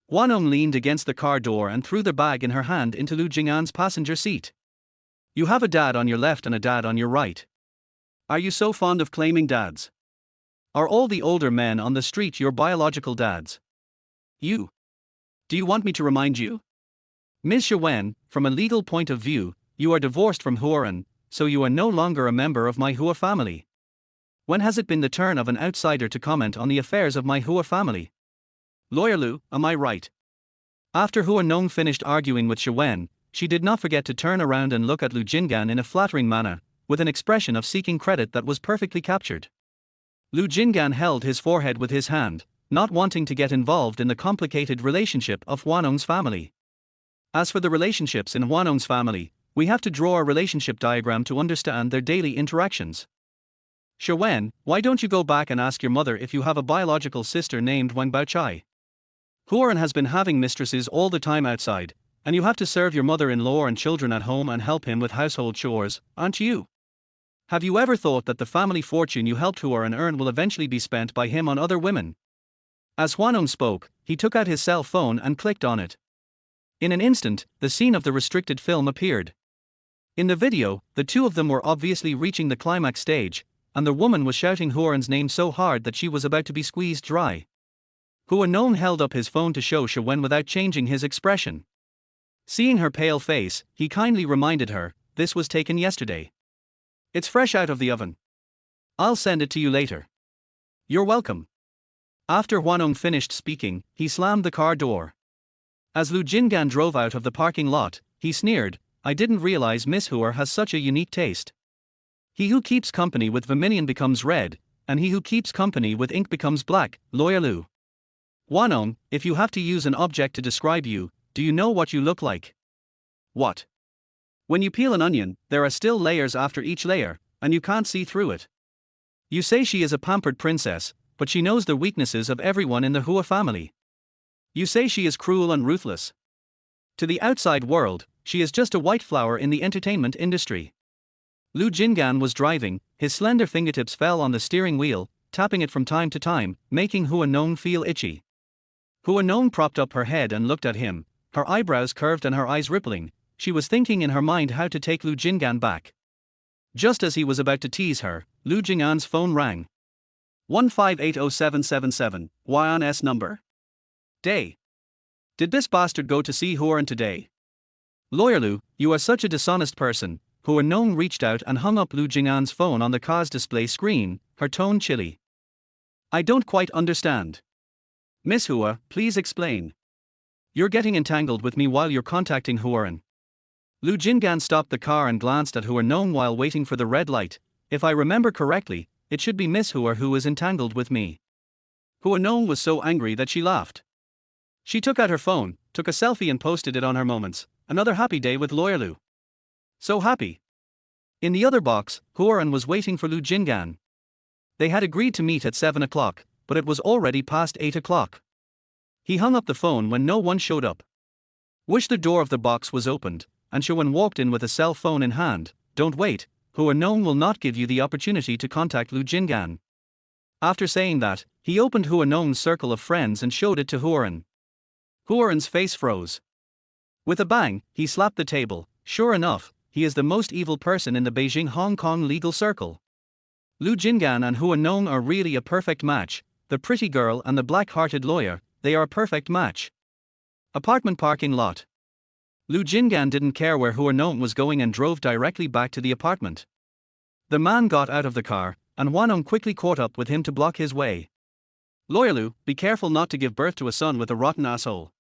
Hua Nong leaned against the car door and threw the bag in her hand into Lu Jingan's passenger seat. You have a dad on your left and a dad on your right. Are you so fond of claiming dads? Are all the older men on the street your biological dads? You. Do you want me to remind you? Ms. Xuan, from a legal point of view, you are divorced from Huaren, so you are no longer a member of my Hua family. When has it been the turn of an outsider to comment on the affairs of my Hua family? Lawyer Lu, am I right? After Hua Nong finished arguing with Xuan, she did not forget to turn around and look at Lu Jingan in a flattering manner, with an expression of seeking credit that was perfectly captured. Lu Jingan held his forehead with his hand, not wanting to get involved in the complicated relationship of Hua Nong's family. As for the relationships in Hua Nong's family, we have to draw a relationship diagram to understand their daily interactions. "Shawen, why don't you go back and ask your mother if you have a biological sister named Wang Baochai? Huan has been having mistresses all the time outside, and you have to serve your mother-in-law and children at home and help him with household chores, aren't you? Have you ever thought that the family fortune you helped Huan earn will eventually be spent by him on other women?" As Hua Nong spoke, he took out his cell phone and clicked on it. In an instant, the scene of the restricted film appeared. In the video, the two of them were obviously reaching the climax stage, and the woman was shouting Huan's name so hard that she was about to be squeezed dry. Hua Nong held up his phone to show Shawen without changing his expression. Seeing her pale face, he kindly reminded her, "This was taken yesterday. It's fresh out of the oven. I'll send it to you later." "You're welcome." After Hua Nong finished speaking, he slammed the car door. As Lu Jingan drove out of the parking lot, he sneered, "I didn't realize Miss Hua has such a unique taste. He who keeps company with vermilion becomes red, and he who keeps company with ink becomes black." Lawyer Lu. "Hua Nong, if you have to use an object to describe you, do you know what you look like?" "What?" "When you peel an onion, there are still layers after each layer, and you can't see through it. You say she is a pampered princess, but she knows the weaknesses of everyone in the Hua family. You say she is cruel and ruthless. To the outside world, she is just a white flower in the entertainment industry." Lu Jingan was driving, his slender fingertips fell on the steering wheel, tapping it from time to time, making Hua Nong feel itchy. Hua Nong propped up her head and looked at him, her eyebrows curved and her eyes rippling. She was thinking in her mind how to take Lu Jingan back. Just as he was about to tease her, Lu Jingan's phone rang. 1580777, Yuan's number? Day. Did this bastard go to see Huan today? Lawyer Lu, you are such a dishonest person. Hua Nong reached out and hung up Lu Jingan's phone on the car's display screen, her tone chilly. "I don't quite understand. Miss Hua, please explain. You're getting entangled with me while you're contacting Huan." Lu Jingan stopped the car and glanced at Hua Nong while waiting for the red light. "If I remember correctly, it should be Miss Hua who is entangled with me." Hua Nong was so angry that she laughed. She took out her phone, took a selfie and posted it on her Moments. "Another happy day with Lawyer Lu. So happy." In the other box, Huan was waiting for Lu Jingan. They had agreed to meet at 7 o'clock, but it was already past 8 o'clock. He hung up the phone when no one showed up. The door of the box was opened, and Shawen walked in with a cell phone in hand. "Don't wait, Hua Nong will not give you the opportunity to contact Lu Jingan." After saying that, he opened Hua Nong's circle of friends and showed it to Huan. Huan's face froze. With a bang, he slapped the table. Sure enough, he is the most evil person in the Beijing-Hong Kong legal circle. Lu Jingan and Hua Nong are really a perfect match. The pretty girl and the black-hearted lawyer, they are a perfect match. Apartment parking lot. Lu Jingan didn't care where Hua Nong was going and drove directly back to the apartment. The man got out of the car, and Hua Nong quickly caught up with him to block his way. "Lawyer Lu, be careful not to give birth to a son with a rotten asshole."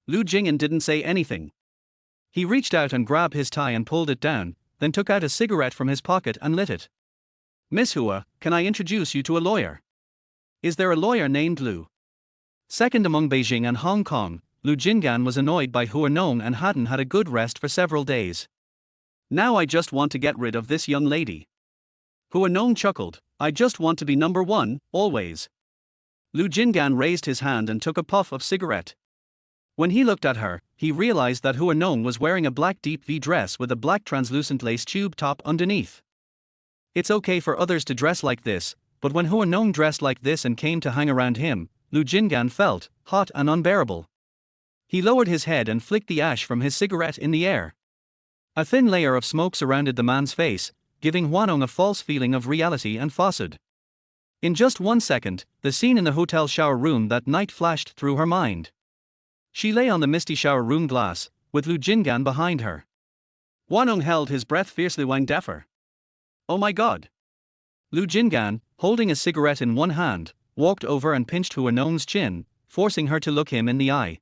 Lu Jingan didn't say anything. He reached out and grabbed his tie and pulled it down, then took out a cigarette from his pocket and lit it. "Miss Hua, can I introduce you to a lawyer? Is there a lawyer named Lu?" Second among Beijing and Hong Kong, Lu Jingan was annoyed by Hua Nong and hadn't had a good rest for several days. "Now I just want to get rid of this young lady." Hua Nong chuckled, "I just want to be number one, always." Lu Jingan raised his hand and took a puff of cigarette. When he looked at her, he realized that Hua Nong was wearing a black deep V dress with a black translucent lace tube top underneath. It's okay for others to dress like this, but when Hua Nong dressed like this and came to hang around him, Lu Jingan felt hot and unbearable. He lowered his head and flicked the ash from his cigarette in the air. A thin layer of smoke surrounded the man's face, giving Hua Nong a false feeling of reality and falsehood. In just 1 second, the scene in the hotel shower room that night flashed through her mind. She lay on the misty shower room glass, with Lu Jingan behind her. Hua Nong held his breath fiercely. "Wang Deffer. Oh my god." Lu Jingan, holding a cigarette in one hand, walked over and pinched Hua Nong's chin, forcing her to look him in the eye.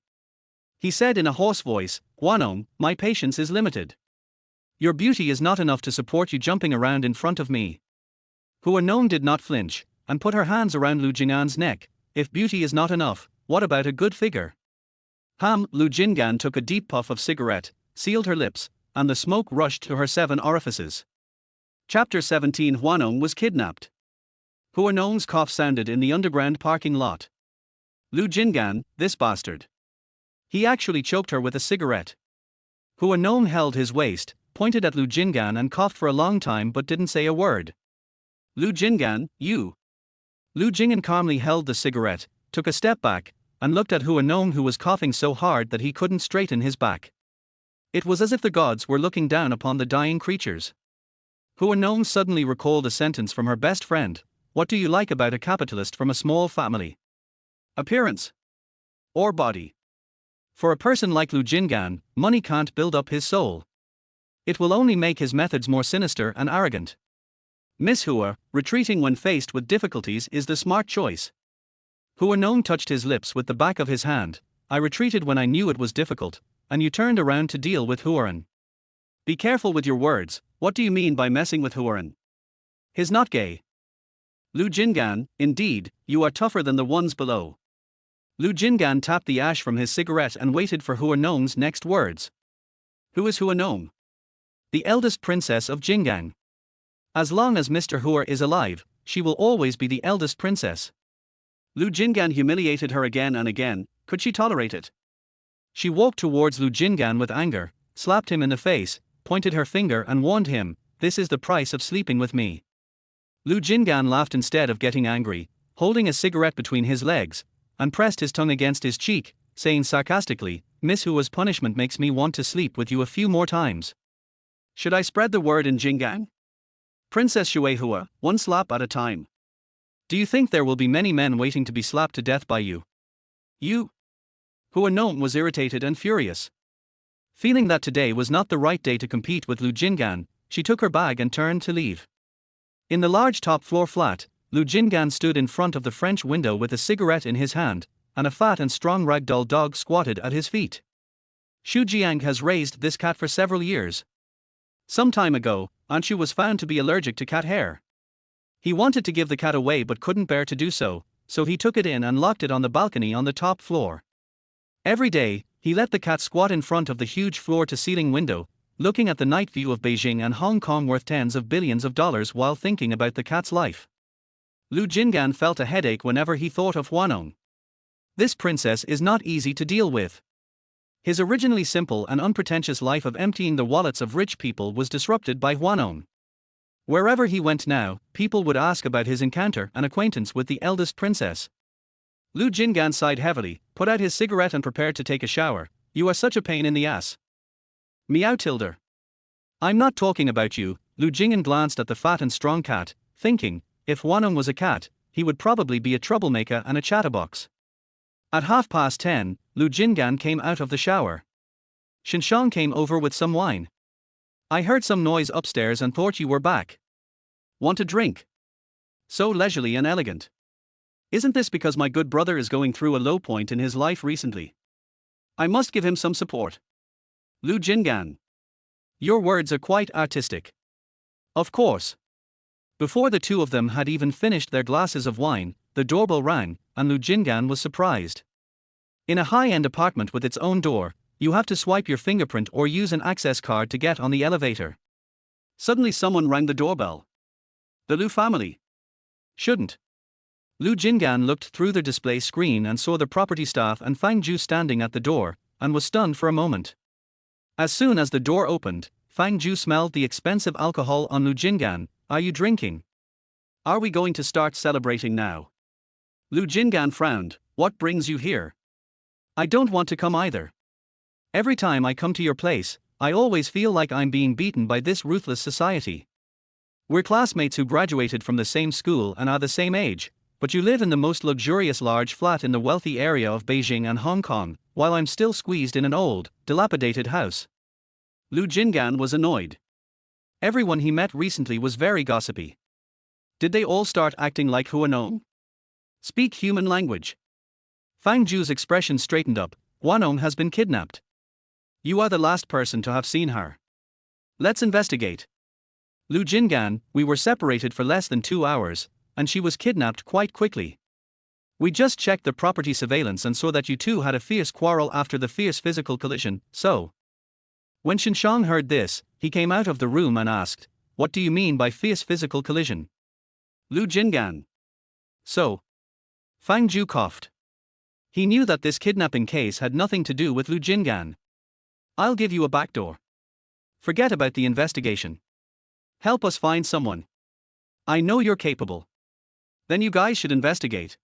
He said in a hoarse voice, "Hua Nong, my patience is limited. Your beauty is not enough to support you jumping around in front of me." Hua Nong did not flinch, and put her hands around Lu Jingan's neck. "If beauty is not enough, what about a good figure?" Lu Jingan took a deep puff of cigarette, sealed her lips, and the smoke rushed to her 7 orifices. Chapter 17. Hua Nong was kidnapped. Hua Nong's cough sounded in the underground parking lot. Lu Jingan, this bastard. He actually choked her with a cigarette. Hua Nong held his waist, pointed at Lu Jingan and coughed for a long time but didn't say a word. Lu Jingan, you. Lu Jingan calmly held the cigarette, took a step back, and looked at Hua Nong, who was coughing so hard that he couldn't straighten his back. It was as if the gods were looking down upon the dying creatures. Hua Nong suddenly recalled a sentence from her best friend: "What do you like about a capitalist from a small family? Appearance. Or body. For a person like Lu Jingan, money can't build up his soul. It will only make his methods more sinister and arrogant. Miss Hua, retreating when faced with difficulties is the smart choice." Hua Nong touched his lips with the back of his hand. "I retreated when I knew it was difficult, and you turned around to deal with Huaren. Be careful with your words. What do you mean by messing with Huaren? He's not gay." Lu Jingan, indeed, you are tougher than the ones below. Lu Jingan tapped the ash from his cigarette and waited for Hua Nong's next words. Who is Hua Nong? The eldest princess of Jingang. As long as Mr. Hua is alive, she will always be the eldest princess. Lu Jingan humiliated her again and again. Could she tolerate it? She walked towards Lu Jingan with anger, slapped him in the face, pointed her finger and warned him, "This is the price of sleeping with me." Lu Jingan laughed instead of getting angry, holding a cigarette between his legs, and pressed his tongue against his cheek, saying sarcastically, "Miss Hua's punishment makes me want to sleep with you a few more times. Should I spread the word in Jingang? Princess Shui Hua, one slap at a time. Do you think there will be many men waiting to be slapped to death by you? You?" Hua Nong was irritated and furious. Feeling that today was not the right day to compete with Lu Jingan, she took her bag and turned to leave. In the large top-floor flat, Lu Jingan stood in front of the French window with a cigarette in his hand, and a fat and strong ragdoll dog squatted at his feet. Xu Jiang has raised this cat for several years. Some time ago, Anshu was found to be allergic to cat hair. He wanted to give the cat away but couldn't bear to do so, so he took it in and locked it on the balcony on the top floor. Every day, he let the cat squat in front of the huge floor-to-ceiling window, looking at the night view of Beijing and Hong Kong worth tens of billions of dollars while thinking about the cat's life. Lu Jingan felt a headache whenever he thought of Hua Nong. This princess is not easy to deal with. His originally simple and unpretentious life of emptying the wallets of rich people was disrupted by Hua Nong. Wherever he went now, people would ask about his encounter and acquaintance with the eldest princess. Lu Jingan sighed heavily, put out his cigarette and prepared to take a shower. "You are such a pain in the ass." "Meow tilde. I'm not talking about you." Lu Jingan glanced at the fat and strong cat, thinking, if Hua Nong was a cat, he would probably be a troublemaker and a chatterbox. At 10:30, Lu Jingan came out of the shower. Shinshang came over with some wine. "I heard some noise upstairs and thought you were back. Want a drink? So leisurely and elegant. Isn't this because my good brother is going through a low point in his life recently? I must give him some support." Lu Jingan. Your words are quite artistic. Of course. Before the two of them had even finished their glasses of wine, the doorbell rang, and Lu Jingan was surprised. In a high-end apartment with its own door, you have to swipe your fingerprint or use an access card to get on the elevator. Suddenly someone rang the doorbell. The Lu family. Shouldn't. Lu Jingan looked through the display screen and saw the property staff and Fang Ju standing at the door, and was stunned for a moment. As soon as the door opened, Fang Ju smelled the expensive alcohol on Lu Jingan. "Are you drinking? Are we going to start celebrating now?" Lu Jingan frowned. "What brings you here?" "I don't want to come either. Every time I come to your place, I always feel like I'm being beaten by this ruthless society. We're classmates who graduated from the same school and are the same age, but you live in the most luxurious large flat in the wealthy area of Beijing and Hong Kong, while I'm still squeezed in an old, dilapidated house." Lu Jingan was annoyed. Everyone he met recently was very gossipy. Did they all start acting like Hua Nong? Speak human language. Fang Ju's expression straightened up. "Hua Nong has been kidnapped. You are the last person to have seen her. Let's investigate." Lu Jingan, "We were separated for less than 2 hours, and she was kidnapped quite quickly. We just checked the property surveillance and saw that you two had a fierce quarrel after the fierce physical collision, so." When Shinshang heard this, he came out of the room and asked, "What do you mean by fierce physical collision?" Lu Jingan. So? Fang Zhu coughed. He knew that this kidnapping case had nothing to do with Lu Jingan. I'll give you a backdoor. Forget about the investigation. Help us find someone. I know you're capable. Then you guys should investigate.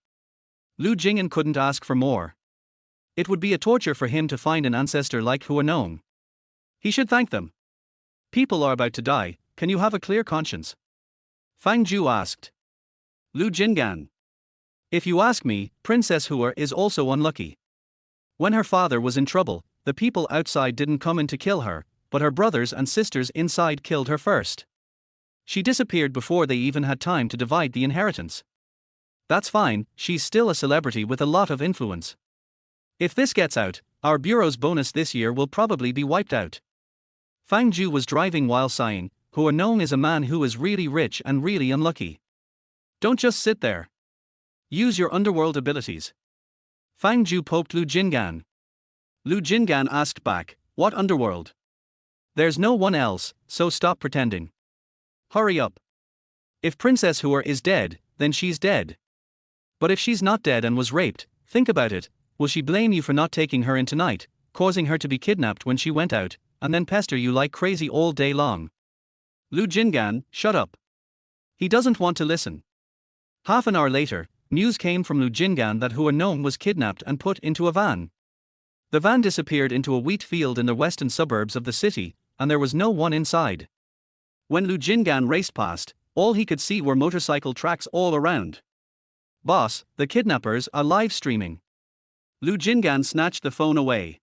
Lu Jing'an couldn't ask for more. It would be a torture for him to find an ancestor like Hua Nong. He should thank them. People are about to die, can you have a clear conscience? Fang Zhu asked. Lu Jingan. If you ask me, Princess Hua is also unlucky. When her father was in trouble, the people outside didn't come in to kill her, but her brothers and sisters inside killed her first. She disappeared before they even had time to divide the inheritance. That's fine, she's still a celebrity with a lot of influence. If this gets out, our bureau's bonus this year will probably be wiped out. Fang Zhu was driving while sighing. Hua Nong is a man who is really rich and really unlucky. Don't just sit there. Use your underworld abilities. Fang Zhu poked Lu Jingan. Lu Jingan asked back, what underworld? There's no one else, so stop pretending. Hurry up. If Princess Hua is dead, then she's dead. But if she's not dead and was raped, think about it, will she blame you for not taking her in tonight, causing her to be kidnapped when she went out, and then pester you like crazy all day long? Lu Jingan, shut up. He doesn't want to listen. Half an hour later, news came from Lu Jingan that Hua Nong was kidnapped and put into a van. The van disappeared into a wheat field in the western suburbs of the city, and there was no one inside. When Lu Jingan raced past, all he could see were motorcycle tracks all around. Boss, the kidnappers are live streaming. Lu Jingan snatched the phone away.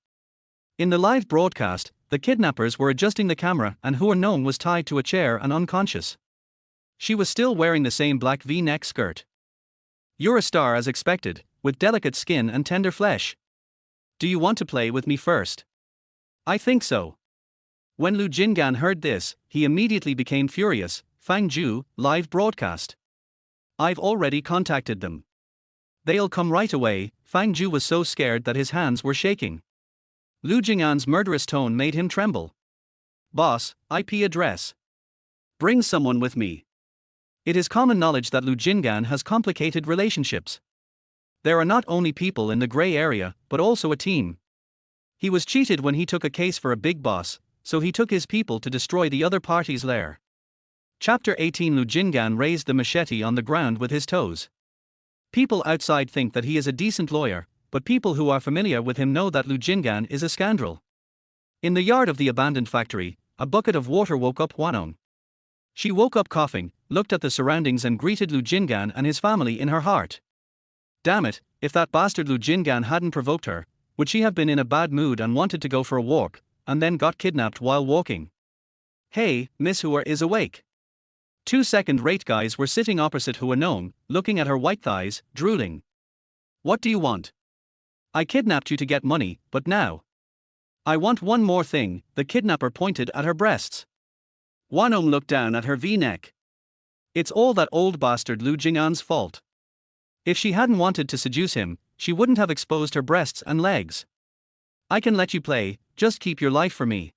In the live broadcast, the kidnappers were adjusting the camera and Hua Nong was tied to a chair and unconscious. She was still wearing the same black V-neck skirt. You're a star as expected, with delicate skin and tender flesh. Do you want to play with me first? I think so. When Lu Jingan heard this, he immediately became furious. Fang Zhu, live broadcast. I've already contacted them. They'll come right away. Fang Zhu was so scared that his hands were shaking. Lu Jingan's murderous tone made him tremble. Boss, IP address. Bring someone with me. It is common knowledge that Lu Jingan has complicated relationships. There are not only people in the gray area, but also a team. He was cheated when he took a case for a big boss, so he took his people to destroy the other party's lair. Chapter 18. Lu Jingan raised the machete on the ground with his toes. People outside think that he is a decent lawyer, but people who are familiar with him know that Lu Jingan is a scoundrel. In the yard of the abandoned factory, a bucket of water woke up Hua Nong. She woke up coughing, looked at the surroundings and greeted Lu Jingan and his family in her heart. Damn it, if that bastard Lu Jingan hadn't provoked her, would she have been in a bad mood and wanted to go for a walk, and then got kidnapped while walking? Hey, Miss Hua is awake. 2 second-rate guys were sitting opposite Hua Nong, looking at her white thighs, drooling. What do you want? I kidnapped you to get money, but now. I want one more thing. The kidnapper pointed at her breasts. Hua Nong looked down at her V-neck. It's all that old bastard Lu Jingan's fault. If she hadn't wanted to seduce him, she wouldn't have exposed her breasts and legs. I can let you play, just keep your life for me.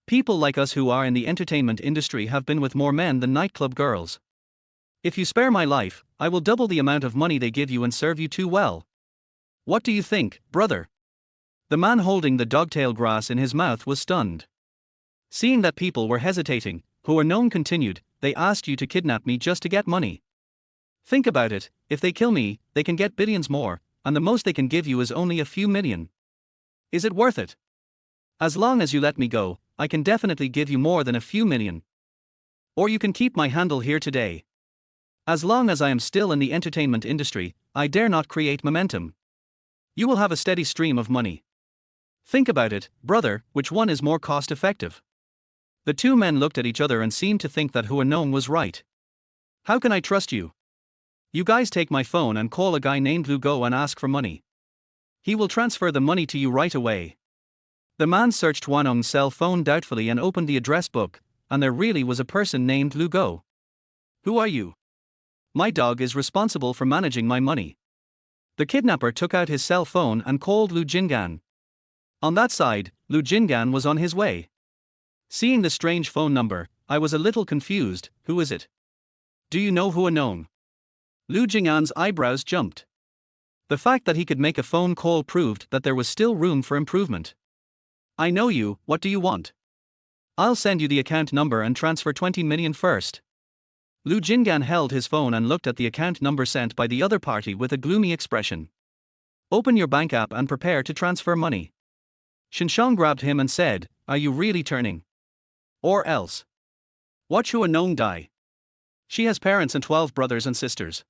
People like us who are in the entertainment industry have been with more men than nightclub girls. If you spare my life, I will double the amount of money they give you and serve you too well. What do you think, brother? The man holding the dogtail grass in his mouth was stunned. Seeing that people were hesitating, Hua Nong continued, they asked you to kidnap me just to get money. Think about it, if they kill me, they can get billions more, and the most they can give you is only a few million. Is it worth it? As long as you let me go, I can definitely give you more than a few million. Or you can keep my handle here today. As long as I am still in the entertainment industry, I dare not create momentum. You will have a steady stream of money. Think about it, brother, which one is more cost-effective? The two men looked at each other and seemed to think that Hua Nong was right. How can I trust you? You guys take my phone and call a guy named Lu Go and ask for money. He will transfer the money to you right away. The man searched Hua Nong's cell phone doubtfully and opened the address book, and there really was a person named Lu Go. Who are you? My dog is responsible for managing my money. The kidnapper took out his cell phone and called Lu Jingan. On that side, Lu Jingan was on his way. Seeing the strange phone number, I was a little confused. Who is it? Do you know Hua Nong? Lu Jing'an's eyebrows jumped. The fact that he could make a phone call proved that there was still room for improvement. I know you, what do you want? I'll send you the account number and transfer 20 million first. Lu Jing'an held his phone and looked at the account number sent by the other party with a gloomy expression. Open your bank app and prepare to transfer money. Shinshang grabbed him and said, are you really turning? Or else. Watch Hua Nong die. She has parents and 12 brothers and sisters.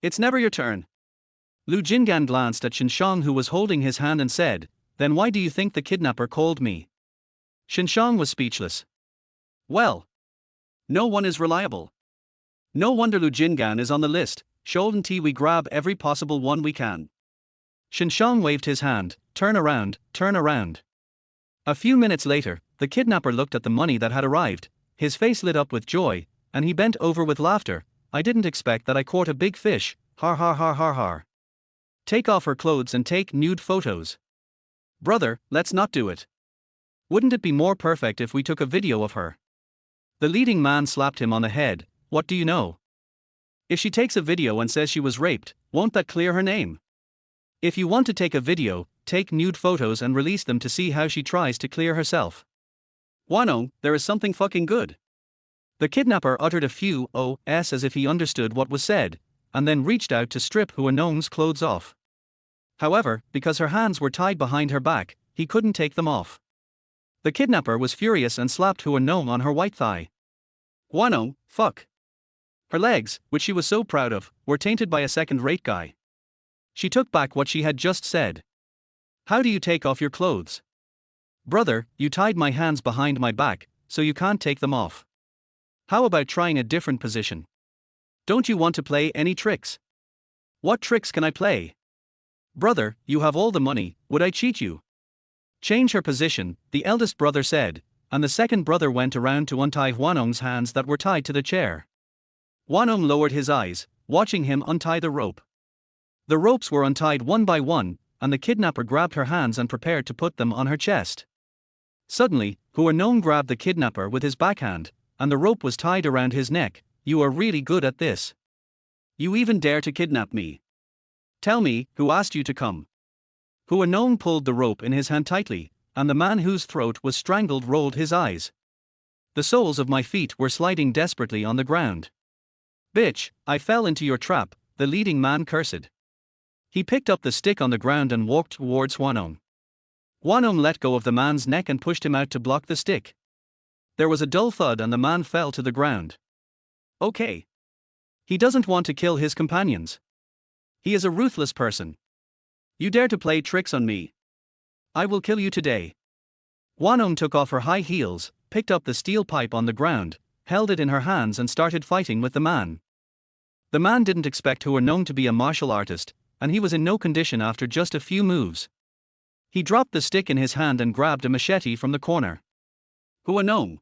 It's never your turn. Lu Jing'an glanced at Shinshang, who was holding his hand, and said, then why do you think the kidnapper called me? Shinshang was speechless. Well. No one is reliable. No wonder Lu Jing'an is on the list. Sholden T, we grab every possible one we can. Shinshang waved his hand, turn around, turn around. A few minutes later, the kidnapper looked at the money that had arrived, his face lit up with joy, and he bent over with laughter. I didn't expect that I caught a big fish, har har har har har. Take off her clothes and take nude photos. Brother, let's not do it. Wouldn't it be more perfect if we took a video of her? The leading man slapped him on the head. What do you know? If she takes a video and says she was raped, won't that clear her name? If you want to take a video, take nude photos and release them to see how she tries to clear herself. Hua Nong, there is something fucking good. The kidnapper uttered a few "ohs" as if he understood what was said, and then reached out to strip Hua Nong's clothes off. However, because her hands were tied behind her back, he couldn't take them off. The kidnapper was furious and slapped Hua Nong on her white thigh. Hua Nong, fuck. Her legs, which she was so proud of, were tainted by a second-rate guy. She took back what she had just said. How do you take off your clothes? Brother, you tied my hands behind my back, so you can't take them off. How about trying a different position? Don't you want to play any tricks? What tricks can I play? Brother, you have all the money, would I cheat you? Change her position, the eldest brother said, and the second brother went around to untie Hua Nong's hands that were tied to the chair. Hua Nong lowered his eyes, watching him untie the rope. The ropes were untied one by one, and the kidnapper grabbed her hands and prepared to put them on her chest. Suddenly, Hua Nong grabbed the kidnapper with his backhand, and the rope was tied around his neck. You are really good at this. You even dare to kidnap me. Tell me, who asked you to come? Hua Nong pulled the rope in his hand tightly, and the man whose throat was strangled rolled his eyes. The soles of my feet were sliding desperately on the ground. Bitch, I fell into your trap, the leading man cursed. He picked up the stick on the ground and walked towards Hua Nong. Hua Nong let go of the man's neck and pushed him out to block the stick. There was a dull thud and the man fell to the ground. Okay. He doesn't want to kill his companions. He is a ruthless person. You dare to play tricks on me? I will kill you today. Hua Nong took off her high heels, picked up the steel pipe on the ground, held it in her hands and started fighting with the man. The man didn't expect Hua Nong to be a martial artist, and he was in no condition after just a few moves. He dropped the stick in his hand and grabbed a machete from the corner. Hua Nong.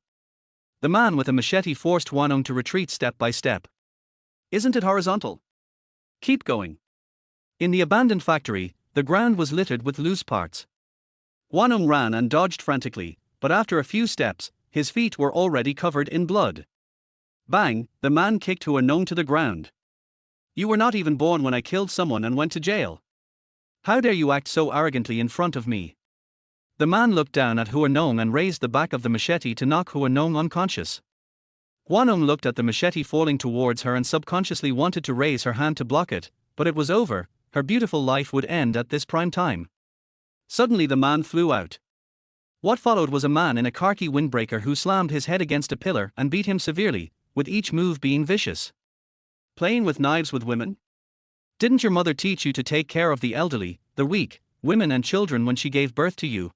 The man with a machete forced Hua Nong to retreat step by step. Isn't it horizontal? Keep going. In the abandoned factory, the ground was littered with loose parts. Hua Nong ran and dodged frantically, but after a few steps, his feet were already covered in blood. Bang, the man kicked Hua Nong to the ground. You were not even born when I killed someone and went to jail. How dare you act so arrogantly in front of me? The man looked down at Hua Nong and raised the back of the machete to knock Hua Nong unconscious. Hua Nong looked at the machete falling towards her and subconsciously wanted to raise her hand to block it, but it was over. Her beautiful life would end at this prime time. Suddenly the man flew out. What followed was a man in a khaki windbreaker who slammed his head against a pillar and beat him severely, with each move being vicious. Playing with knives with women? Didn't your mother teach you to take care of the elderly, the weak, women and children when she gave birth to you?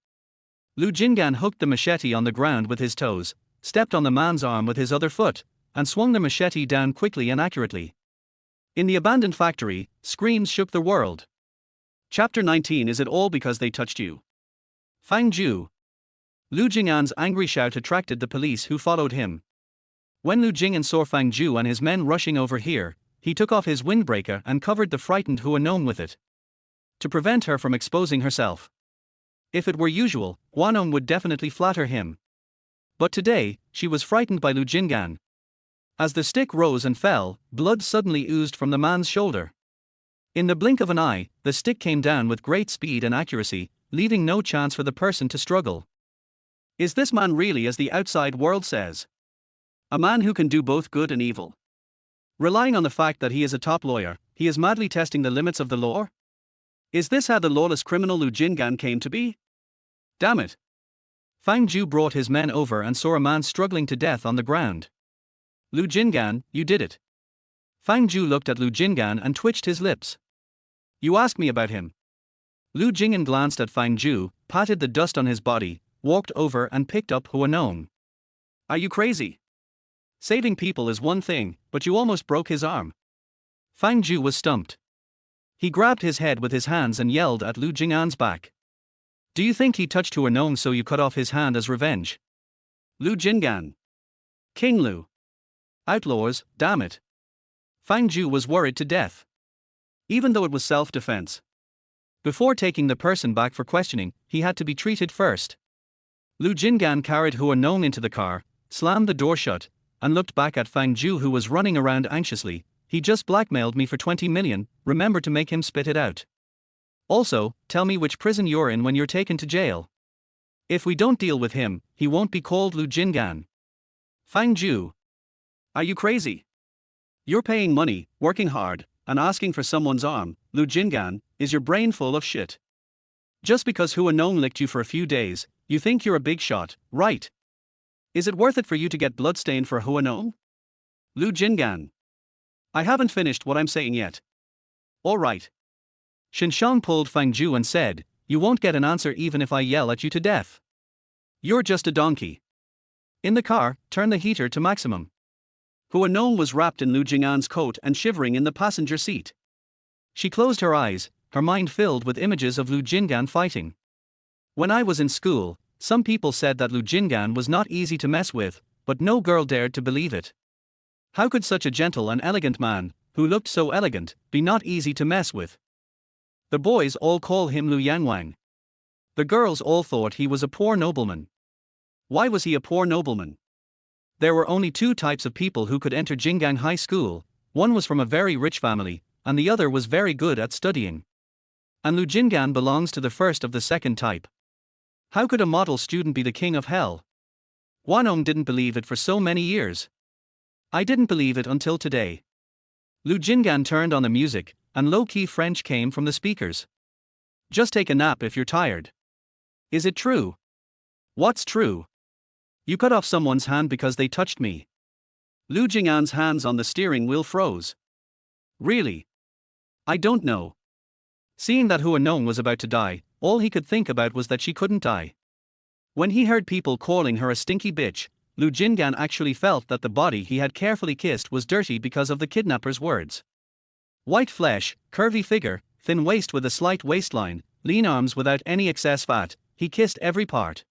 Lu Jing'an hooked the machete on the ground with his toes, stepped on the man's arm with his other foot, and swung the machete down quickly and accurately. In the abandoned factory, screams shook the world. Chapter 19. Is it all because they touched you? Fang Zhu. Lu Jing'an's angry shout attracted the police who followed him. When Lu Jing'an saw Fang Zhu and his men rushing over here, he took off his windbreaker and covered the frightened Hua Nong with it, to prevent her from exposing herself. If it were usual, Hua Nong would definitely flatter him. But today, she was frightened by Lu Jing'an. As the stick rose and fell, blood suddenly oozed from the man's shoulder. In the blink of an eye, the stick came down with great speed and accuracy, leaving no chance for the person to struggle. Is this man really as the outside world says? A man who can do both good and evil? Relying on the fact that he is a top lawyer, he is madly testing the limits of the law? Is this how the lawless criminal Lu Jingan came to be? Damn it! Fang Ju brought his men over and saw a man struggling to death on the ground. Lu Jingan, you did it. Fang Ju looked at Lu Jingan and twitched his lips. You asked me about him. Lu Jingan glanced at Fang Ju, patted the dust on his body, walked over and picked up Hua Nong. Are you crazy? Saving people is one thing, but you almost broke his arm. Fang Ju was stumped. He grabbed his head with his hands and yelled at Lu Jingan's back. Do you think he touched Hua Nong so you cut off his hand as revenge? Lu Jingan. King Lu. Outlaws, damn it. Fang Ju was worried to death. Even though it was self-defense. Before taking the person back for questioning, he had to be treated first. Lu Jingan carried Hua Nong into the car, slammed the door shut, and looked back at Fang Ju, who was running around anxiously. He just blackmailed me for 20 million, remember to make him spit it out. Also, tell me which prison you're in when you're taken to jail. If we don't deal with him, he won't be called Lu Jingan. Fang Ju. Are you crazy? You're paying money, working hard, and asking for someone's arm. Lu Jingan, is your brain full of shit? Just because Hua Nong licked you for a few days, you think you're a big shot, right? Is it worth it for you to get bloodstained for Hua Nong? Lu Jingan. I haven't finished what I'm saying yet. All right. Shinshang pulled Fang Ju and said, you won't get an answer even if I yell at you to death. You're just a donkey. In the car, turn the heater to maximum. Hua Nong was wrapped in Lu Jingan's coat and shivering in the passenger seat. She closed her eyes, her mind filled with images of Lu Jingan fighting. When I was in school, some people said that Lu Jingan was not easy to mess with, but no girl dared to believe it. How could such a gentle and elegant man, who looked so elegant, be not easy to mess with? The boys all call him Lu Yangwang. The girls all thought he was a poor nobleman. Why was he a poor nobleman? There were only two types of people who could enter Jinggang High School. One was from a very rich family, and the other was very good at studying. And Lu Jingan belongs to the first of the second type. How could a model student be the king of hell? Hua Nong didn't believe it for so many years. I didn't believe it until today. Lu Jingan turned on the music, and low-key French came from the speakers. Just take a nap if you're tired. Is it true? What's true? You cut off someone's hand because they touched me. Lu Jingan's hands on the steering wheel froze. Really? I don't know. Seeing that Hua Nong was about to die, all he could think about was that she couldn't die. When he heard people calling her a stinky bitch, Lu Jingan actually felt that the body he had carefully kissed was dirty because of the kidnapper's words. White flesh, curvy figure, thin waist with a slight waistline, lean arms without any excess fat, he kissed every part.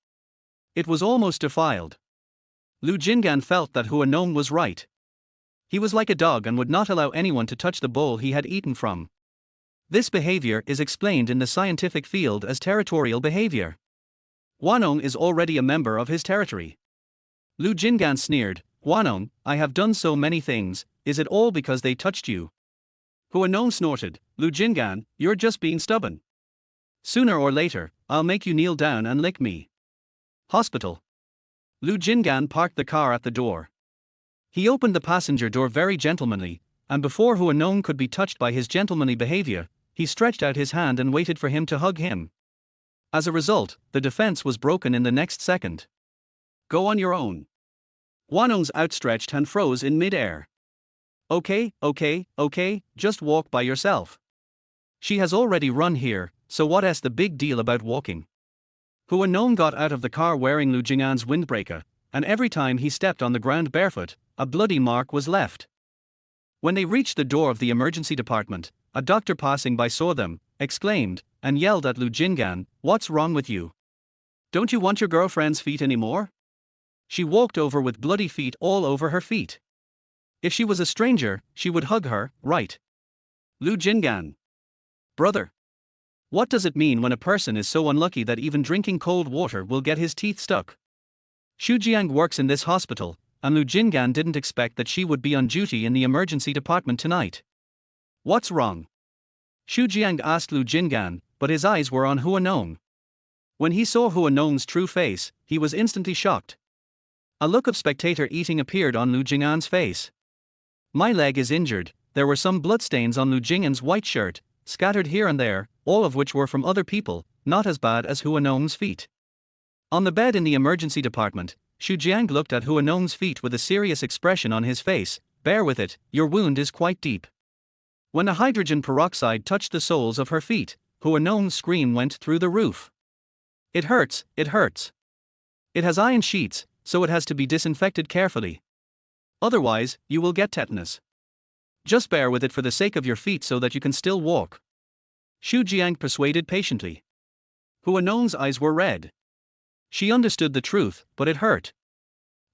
It was almost defiled. Lu Jingan felt that Hua Nong was right. He was like a dog and would not allow anyone to touch the bowl he had eaten from. This behavior is explained in the scientific field as territorial behavior. Hua Nong is already a member of his territory. Lu Jingan sneered, Hua Nong, I have done so many things, is it all because they touched you? Hua Nong snorted, Lu Jingan, you're just being stubborn. Sooner or later, I'll make you kneel down and lick me. Hospital. Lu Jingan parked the car at the door. He opened the passenger door very gentlemanly, and before Hua Nong could be touched by his gentlemanly behavior, he stretched out his hand and waited for him to hug him. As a result, the defense was broken in the next second. Go on your own. Hua Nong's outstretched hand froze in mid-air. Okay, just walk by yourself. She has already run here, so what's the big deal about walking? Hua Nong got out of the car wearing Lu Jingan's windbreaker, and every time he stepped on the ground barefoot, a bloody mark was left. When they reached the door of the emergency department, a doctor passing by saw them, exclaimed, and yelled at Lu Jingan, what's wrong with you? Don't you want your girlfriend's feet anymore? She walked over with bloody feet all over her feet. If she was a stranger, she would hug her, right? Lu Jingan. Brother. What does it mean when a person is so unlucky that even drinking cold water will get his teeth stuck? Shujiang works in this hospital, and Lu Jingan didn't expect that she would be on duty in the emergency department tonight. What's wrong? Xu Jiang asked Lu Jingan, but his eyes were on Hua Nong. When he saw Hua Nong's true face, he was instantly shocked. A look of spectator eating appeared on Lu Jingan's face. My leg is injured. There were some bloodstains on Lu Jingan's white shirt, scattered here and there, all of which were from other people, not as bad as Hua Nong's feet. On the bed in the emergency department, Xu Jiang looked at Hua Nong's feet with a serious expression on his face. Bear with it, your wound is quite deep. When the hydrogen peroxide touched the soles of her feet, Hua Nong's scream went through the roof. It hurts, it hurts. It has iron sheets, so it has to be disinfected carefully. Otherwise, you will get tetanus. Just bear with it for the sake of your feet so that you can still walk. Xu Jiang persuaded patiently. Hua Nong's eyes were red. She understood the truth, but it hurt.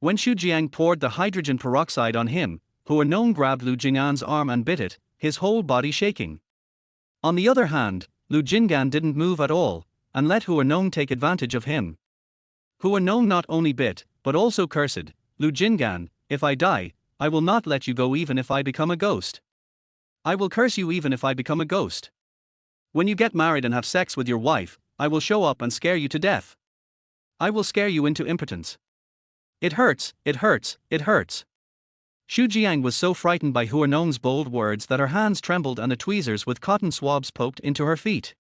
When Xu Jiang poured the hydrogen peroxide on him, Hua Nong grabbed Lu Jingan's arm and bit it, his whole body shaking. On the other hand, Lu Jingan didn't move at all, and let Hua Nong take advantage of him. Hua Nong not only bit, but also cursed, Lu Jingan, if I die, I will not let you go even if I become a ghost. I will curse you even if I become a ghost. When you get married and have sex with your wife, I will show up and scare you to death. I will scare you into impotence. It hurts, it hurts, it hurts. Xu Jiang was so frightened by Hua Nong's bold words that her hands trembled and the tweezers with cotton swabs poked into her feet.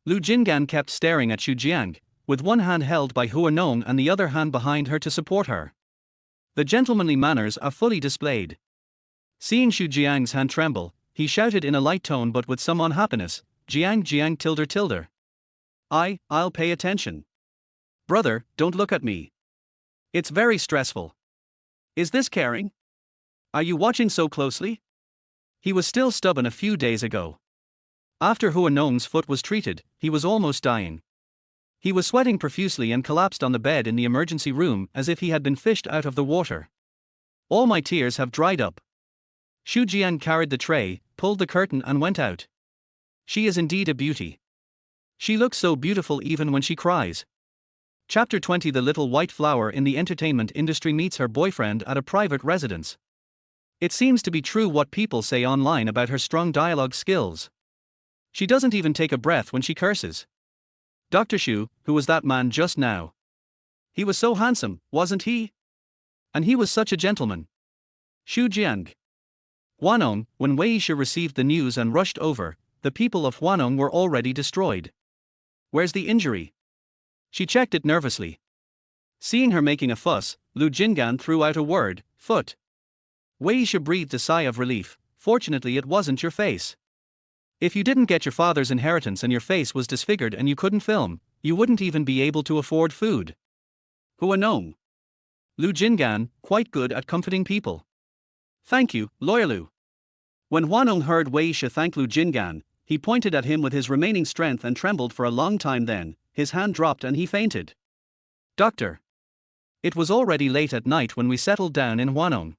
Lu Jingan kept staring at Xu Jiang, with one hand held by Hua Nong and the other hand behind her to support her. The gentlemanly manners are fully displayed. Seeing Xu Jiang's hand tremble, he shouted in a light tone but with some unhappiness, Jiang Jiang tilde tilde. I'll pay attention. Brother, don't look at me. It's very stressful. Is this caring? Are you watching so closely? He was still stubborn a few days ago. After Hua Nong's foot was treated, he was almost dying. He was sweating profusely and collapsed on the bed in the emergency room as if he had been fished out of the water. All my tears have dried up. Xu Jiang carried the tray, pulled the curtain and went out. She is indeed a beauty. She looks so beautiful even when she cries. Chapter 20. The little white flower in the entertainment industry meets her boyfriend at a private residence. It seems to be true what people say online about her strong dialogue skills. She doesn't even take a breath when she curses. Dr. Xu, who was that man just now? He was so handsome, wasn't he? And he was such a gentleman. Xu Jiang. Hua Nong. When Wei Shi received the news and rushed over, the people of Hua Nong were already destroyed. Where's the injury? She checked it nervously. Seeing her making a fuss, Lu Jingan threw out a word, foot. Wei Shi breathed a sigh of relief. Fortunately it wasn't your face. If you didn't get your father's inheritance and your face was disfigured and you couldn't film, you wouldn't even be able to afford food. Hua Nong. Lu Jingan, quite good at comforting people. Thank you, Lawyer Lu. When Hua Nong heard Wei Shi thank Lu Jingan, he pointed at him with his remaining strength and trembled for a long time. Then his hand dropped and he fainted. Doctor. It was already late at night when we settled down in Hua Nong.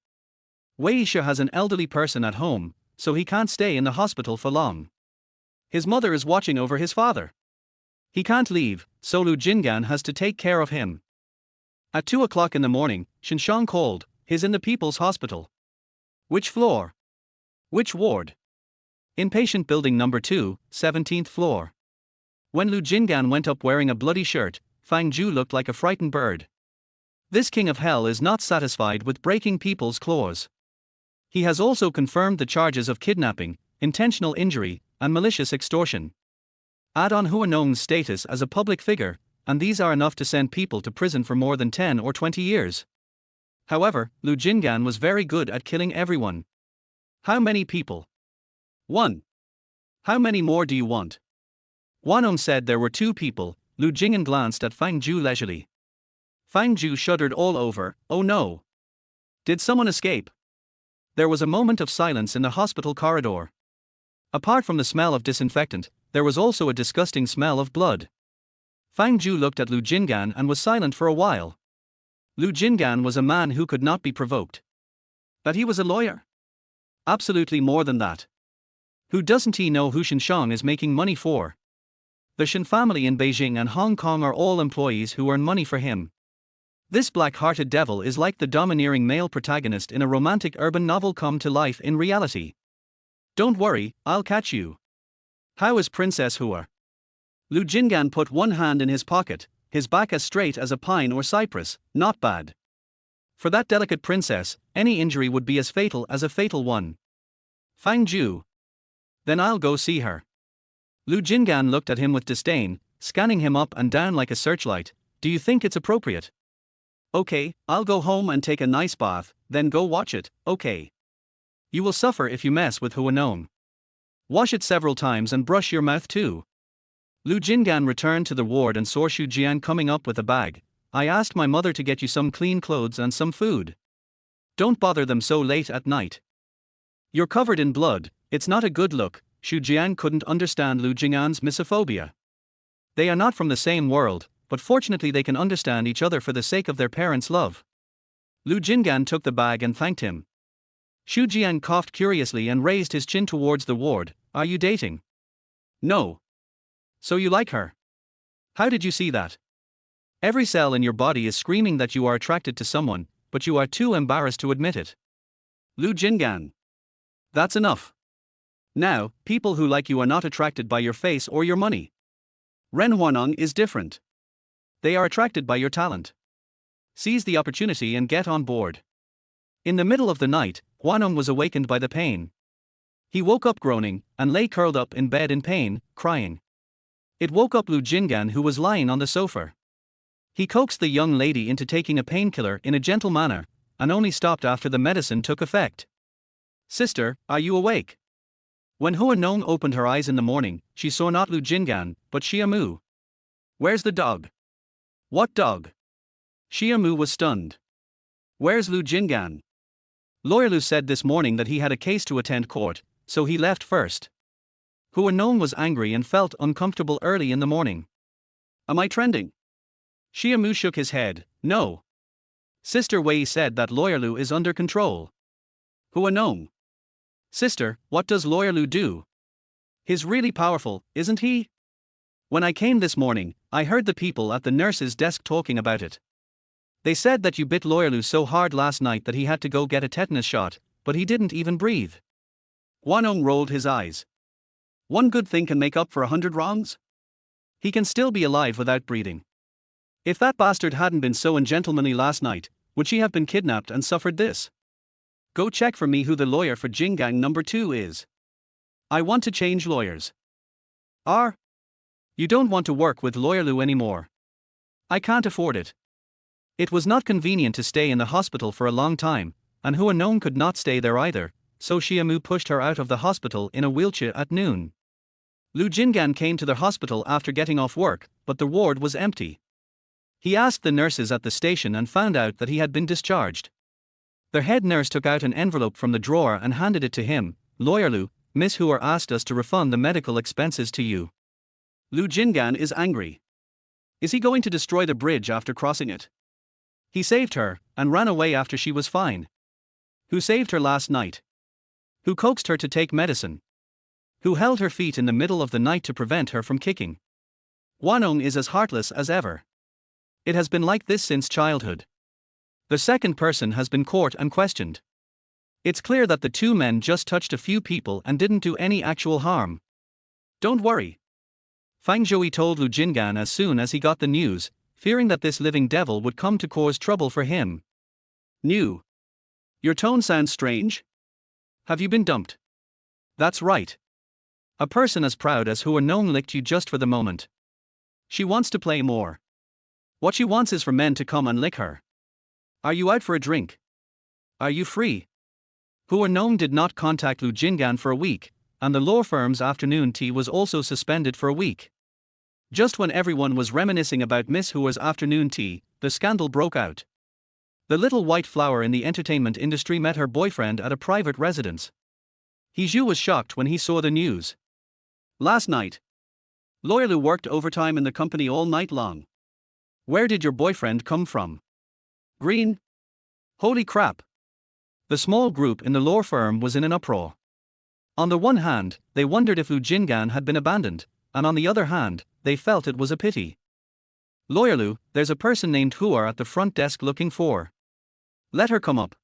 Wei Shi has an elderly person at home, so he can't stay in the hospital for long. His mother is watching over his father. He can't leave, so Lu Jingan has to take care of him. At 2 o'clock in the morning, Shinshang called. He's in the People's Hospital. Which floor? Which ward? Inpatient building number 2, 17th floor. When Lu Jingan went up wearing a bloody shirt, Fang Zhu looked like a frightened bird. This king of hell is not satisfied with breaking people's claws. He has also confirmed the charges of kidnapping, intentional injury, and malicious extortion. Add on Hua Nong's status as a public figure, and these are enough to send people to prison for more than 10 or 20 years. However, Lu Jingan was very good at killing everyone. How many people? 1. How many more do you want? Hua Nong said there were 2 people. Lu Jingan glanced at Fang Zhu leisurely. Fang Zhu shuddered all over. Oh no. Did someone escape? There was a moment of silence in the hospital corridor. Apart from the smell of disinfectant, there was also a disgusting smell of blood. Fang Zhu looked at Lu Jingan and was silent for a while. Lu Jingan was a man who could not be provoked. That he was a lawyer? Absolutely more than that. Who doesn't he know who Shinshang is making money for? The Shin family in Beijing and Hong Kong are all employees who earn money for him. This black-hearted devil is like the domineering male protagonist in a romantic urban novel come to life in reality. Don't worry, I'll catch you. How is Princess Hua? Lu Jingan put one hand in his pocket, his back as straight as a pine or cypress. Not bad. For that delicate princess, any injury would be as fatal as a fatal one. Fang Ju. Then I'll go see her. Lu Jingan looked at him with disdain, scanning him up and down like a searchlight. Do you think it's appropriate? Okay, I'll go home and take a nice bath, then go watch it, okay. You will suffer if you mess with Hua Nong. Wash it several times and brush your mouth too. Lu Jingan returned to the ward and saw Shu Jian coming up with a bag. I asked my mother to get you some clean clothes and some food. Don't bother them so late at night. You're covered in blood, it's not a good look. Shu Jian couldn't understand Lu Jingan's misophobia. They are not from the same world, but fortunately they can understand each other for the sake of their parents' love. Lu Jingan took the bag and thanked him. Shu Jian coughed curiously and raised his chin towards the ward. Are you dating? No. So you like her? How did you see that? Every cell in your body is screaming that you are attracted to someone, but you are too embarrassed to admit it. Lu Jingan. That's enough. Now, people who like you are not attracted by your face or your money. Ren Hua Nong is different. They are attracted by your talent. Seize the opportunity and get on board. In the middle of the night, Hua Nong was awakened by the pain. He woke up groaning, and lay curled up in bed in pain, crying. It woke up Lu Jingan, who was lying on the sofa. He coaxed the young lady into taking a painkiller in a gentle manner, and only stopped after the medicine took effect. Sister, are you awake? When Hua Nong opened her eyes in the morning, she saw not Lu Jingan, but Xia Mu. Where's the dog? What dog? Xia Mu was stunned. Where's Lu Jingan? Lawyer Lu said this morning that he had a case to attend court, so he left first. Hua Nong was angry and felt uncomfortable early in the morning. Am I trending? Xia Mu shook his head. No. Sister Wei said that Lawyer Lu is under control. Hua Nong. Sister, what does Lawyer Lu do? He's really powerful, isn't he? When I came this morning, I heard the people at the nurse's desk talking about it. They said that you bit Lawyer Lu so hard last night that he had to go get a tetanus shot, but he didn't even breathe. Hua Nong rolled his eyes. One good thing can make up for 100 wrongs? He can still be alive without breathing. If that bastard hadn't been so ungentlemanly last night, would she have been kidnapped and suffered this? Go check for me who the lawyer for Jingang number 2 is. I want to change lawyers. You don't want to work with Lawyer Lu anymore. I can't afford it. It was not convenient to stay in the hospital for a long time, and Hua Nong could not stay there either, so Xia Mu pushed her out of the hospital in a wheelchair at noon. Lu Jingan came to the hospital after getting off work, but the ward was empty. He asked the nurses at the station and found out that he had been discharged. The head nurse took out an envelope from the drawer and handed it to him. Lawyer Lu, Miss Hua asked us to refund the medical expenses to you. Lu Jingan is angry. Is he going to destroy the bridge after crossing it? He saved her, and ran away after she was fine. Who saved her last night? Who coaxed her to take medicine? Who held her feet in the middle of the night to prevent her from kicking? Hua Nong is as heartless as ever. It has been like this since childhood. The second person has been caught and questioned. It's clear that the two men just touched a few people and didn't do any actual harm. Don't worry. Fang Zhou told Lu Jingan as soon as he got the news, fearing that this living devil would come to cause trouble for him. New. Your tone sounds strange. Have you been dumped? That's right. A person as proud as Hua Nong licked you just for the moment. She wants to play more. What she wants is for men to come and lick her. Are you out for a drink? Are you free? Hua Nong did not contact Lu Jingan for a week, and the law firm's afternoon tea was also suspended for a week. Just when everyone was reminiscing about Miss Hua's afternoon tea, the scandal broke out. The little white flower in the entertainment industry met her boyfriend at a private residence. Zhu was shocked when he saw the news. Last night, Lawyer Lu worked overtime in the company all night long. Where did your boyfriend come from? Green? Holy crap! The small group in the law firm was in an uproar. On the one hand, they wondered if Lu Jingan had been abandoned, and on the other hand, they felt it was a pity. Lawyer Lu, there's a person named Hua at the front desk looking for. Let her come up.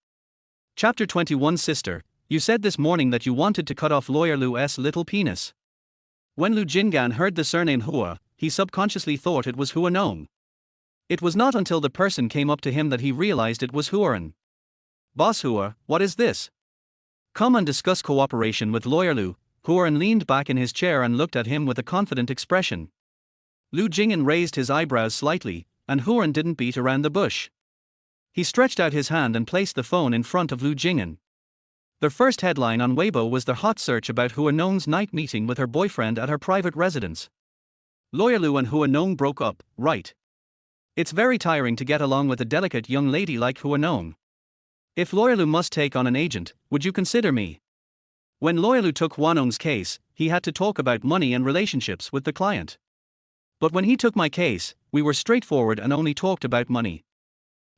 Chapter 21. Sister, you said this morning that you wanted to cut off Lawyer Lu's little penis. When Lu Jingan heard the surname Hua, he subconsciously thought it was Hua Nong. It was not until the person came up to him that he realized it was Huaren. Boss Hua, what is this? Come and discuss cooperation with Lawyer Lu. Huaren leaned back in his chair and looked at him with a confident expression. Lu Jing'an raised his eyebrows slightly, and Huaren didn't beat around the bush. He stretched out his hand and placed the phone in front of Lu Jing'an. The first headline on Weibo was the hot search about Hua Nong's night meeting with her boyfriend at her private residence. Lawyer Lu and Hua Nong broke up, right? It's very tiring to get along with a delicate young lady like Hua Nong. If Lawyer Lu must take on an agent, would you consider me? When Lawyer Lu took Hua Nong's case, he had to talk about money and relationships with the client. But when he took my case, we were straightforward and only talked about money.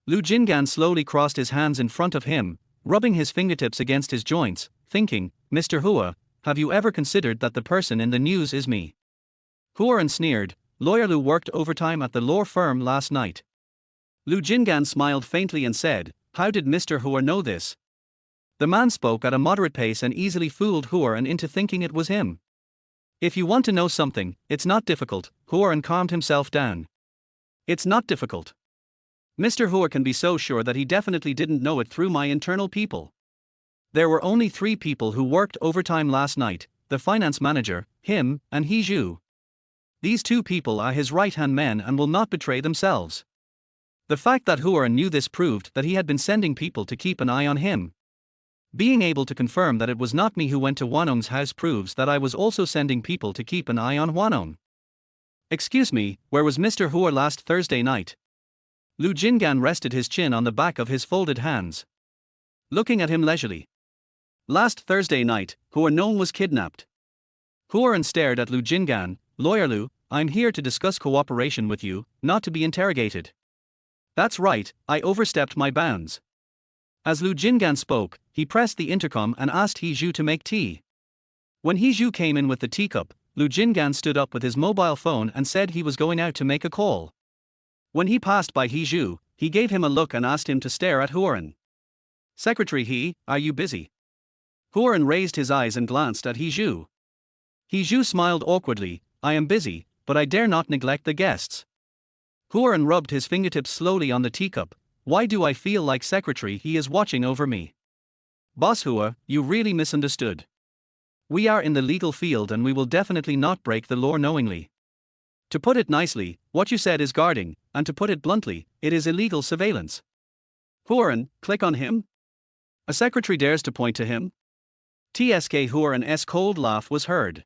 Lu Jingan slowly crossed his hands in front of him, rubbing his fingertips against his joints, thinking, Mr. Hua, have you ever considered that the person in the news is me? Huaren sneered, Lawyer Lu worked overtime at the law firm last night. Lu Jingan smiled faintly and said, how did Mr. Hua know this? The man spoke at a moderate pace and easily fooled Huaren into thinking it was him. If you want to know something, it's not difficult. Huaren calmed himself down. It's not difficult. Mr. Hua can be so sure that he definitely didn't know it through my internal people. There were only 3 people who worked overtime last night, the finance manager, him, and He Zhu. These 2 people are his right-hand men and will not betray themselves. The fact that Huaren knew this proved that he had been sending people to keep an eye on him. Being able to confirm that it was not me who went to Hua Nong's house proves that I was also sending people to keep an eye on Hua Nong. Excuse me, where was Mr. Hua last Thursday night? Lu Jingan rested his chin on the back of his folded hands, looking at him leisurely. Last Thursday night, Hua Nong was kidnapped. Huaren stared at Lu Jingan. Lawyer Lu, I'm here to discuss cooperation with you, not to be interrogated. That's right, I overstepped my bounds. As Lu Jingan spoke, he pressed the intercom and asked He Zhu to make tea. When He Zhu came in with the teacup, Lu Jingan stood up with his mobile phone and said he was going out to make a call. When he passed by He Zhu, he gave him a look and asked him to stare at Huaren. Secretary He, are you busy? Huaren raised his eyes and glanced at He Zhu. He Zhu smiled awkwardly, I am busy, but I dare not neglect the guests. Huaren rubbed his fingertips slowly on the teacup. Why do I feel like Secretary He is watching over me? Boss Hua, you really misunderstood. We are in the legal field and we will definitely not break the law knowingly. To put it nicely, what you said is guarding, and to put it bluntly, it is illegal surveillance. Huaren, click on him? A secretary dares to point to him? TSK Huaren's cold laugh was heard.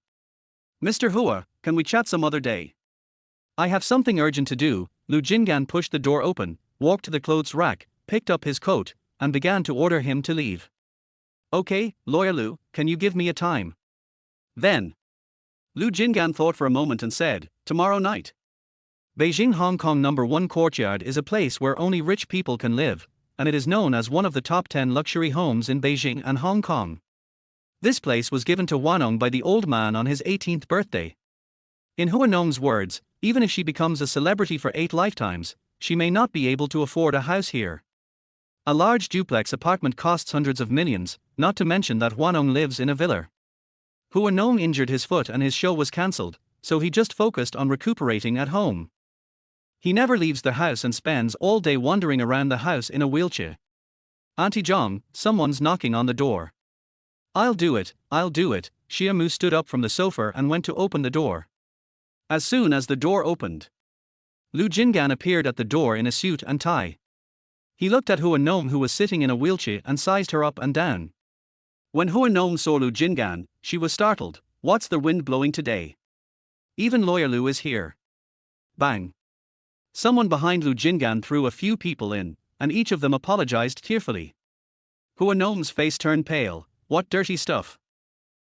Mr. Hua, can we chat some other day? I have something urgent to do. Lu Jingan pushed the door open, walked to the clothes rack, picked up his coat, and began to order him to leave. Okay, Lawyer Lu, can you give me a time? Then. Lu Jingan thought for a moment and said, tomorrow night. Beijing Hong Kong No. 1 Courtyard is a place where only rich people can live, and it is known as one of the top 10 luxury homes in Beijing and Hong Kong. This place was given to Hua Nong by the old man on his 18th birthday. In Hua Nong's words, even if she becomes a celebrity for 8 lifetimes, she may not be able to afford a house here. A large duplex apartment costs hundreds of millions, not to mention that Hua Nong lives in a villa. Hua Nong injured his foot and his show was cancelled, so he just focused on recuperating at home. He never leaves the house and spends all day wandering around the house in a wheelchair. Auntie Zhang, someone's knocking on the door. I'll do it. Xia Mu stood up from the sofa and went to open the door. As soon as the door opened, Lu Jingan appeared at the door in a suit and tie. He looked at Hua Nong, who was sitting in a wheelchair, and sized her up and down. When Hua Nong saw Lu Jingan, she was startled. What's the wind blowing today? Even Lawyer Lu is here. Bang. Someone behind Lu Jingan threw a few people in, and each of them apologized tearfully. Hua Nong's face turned pale. What dirty stuff.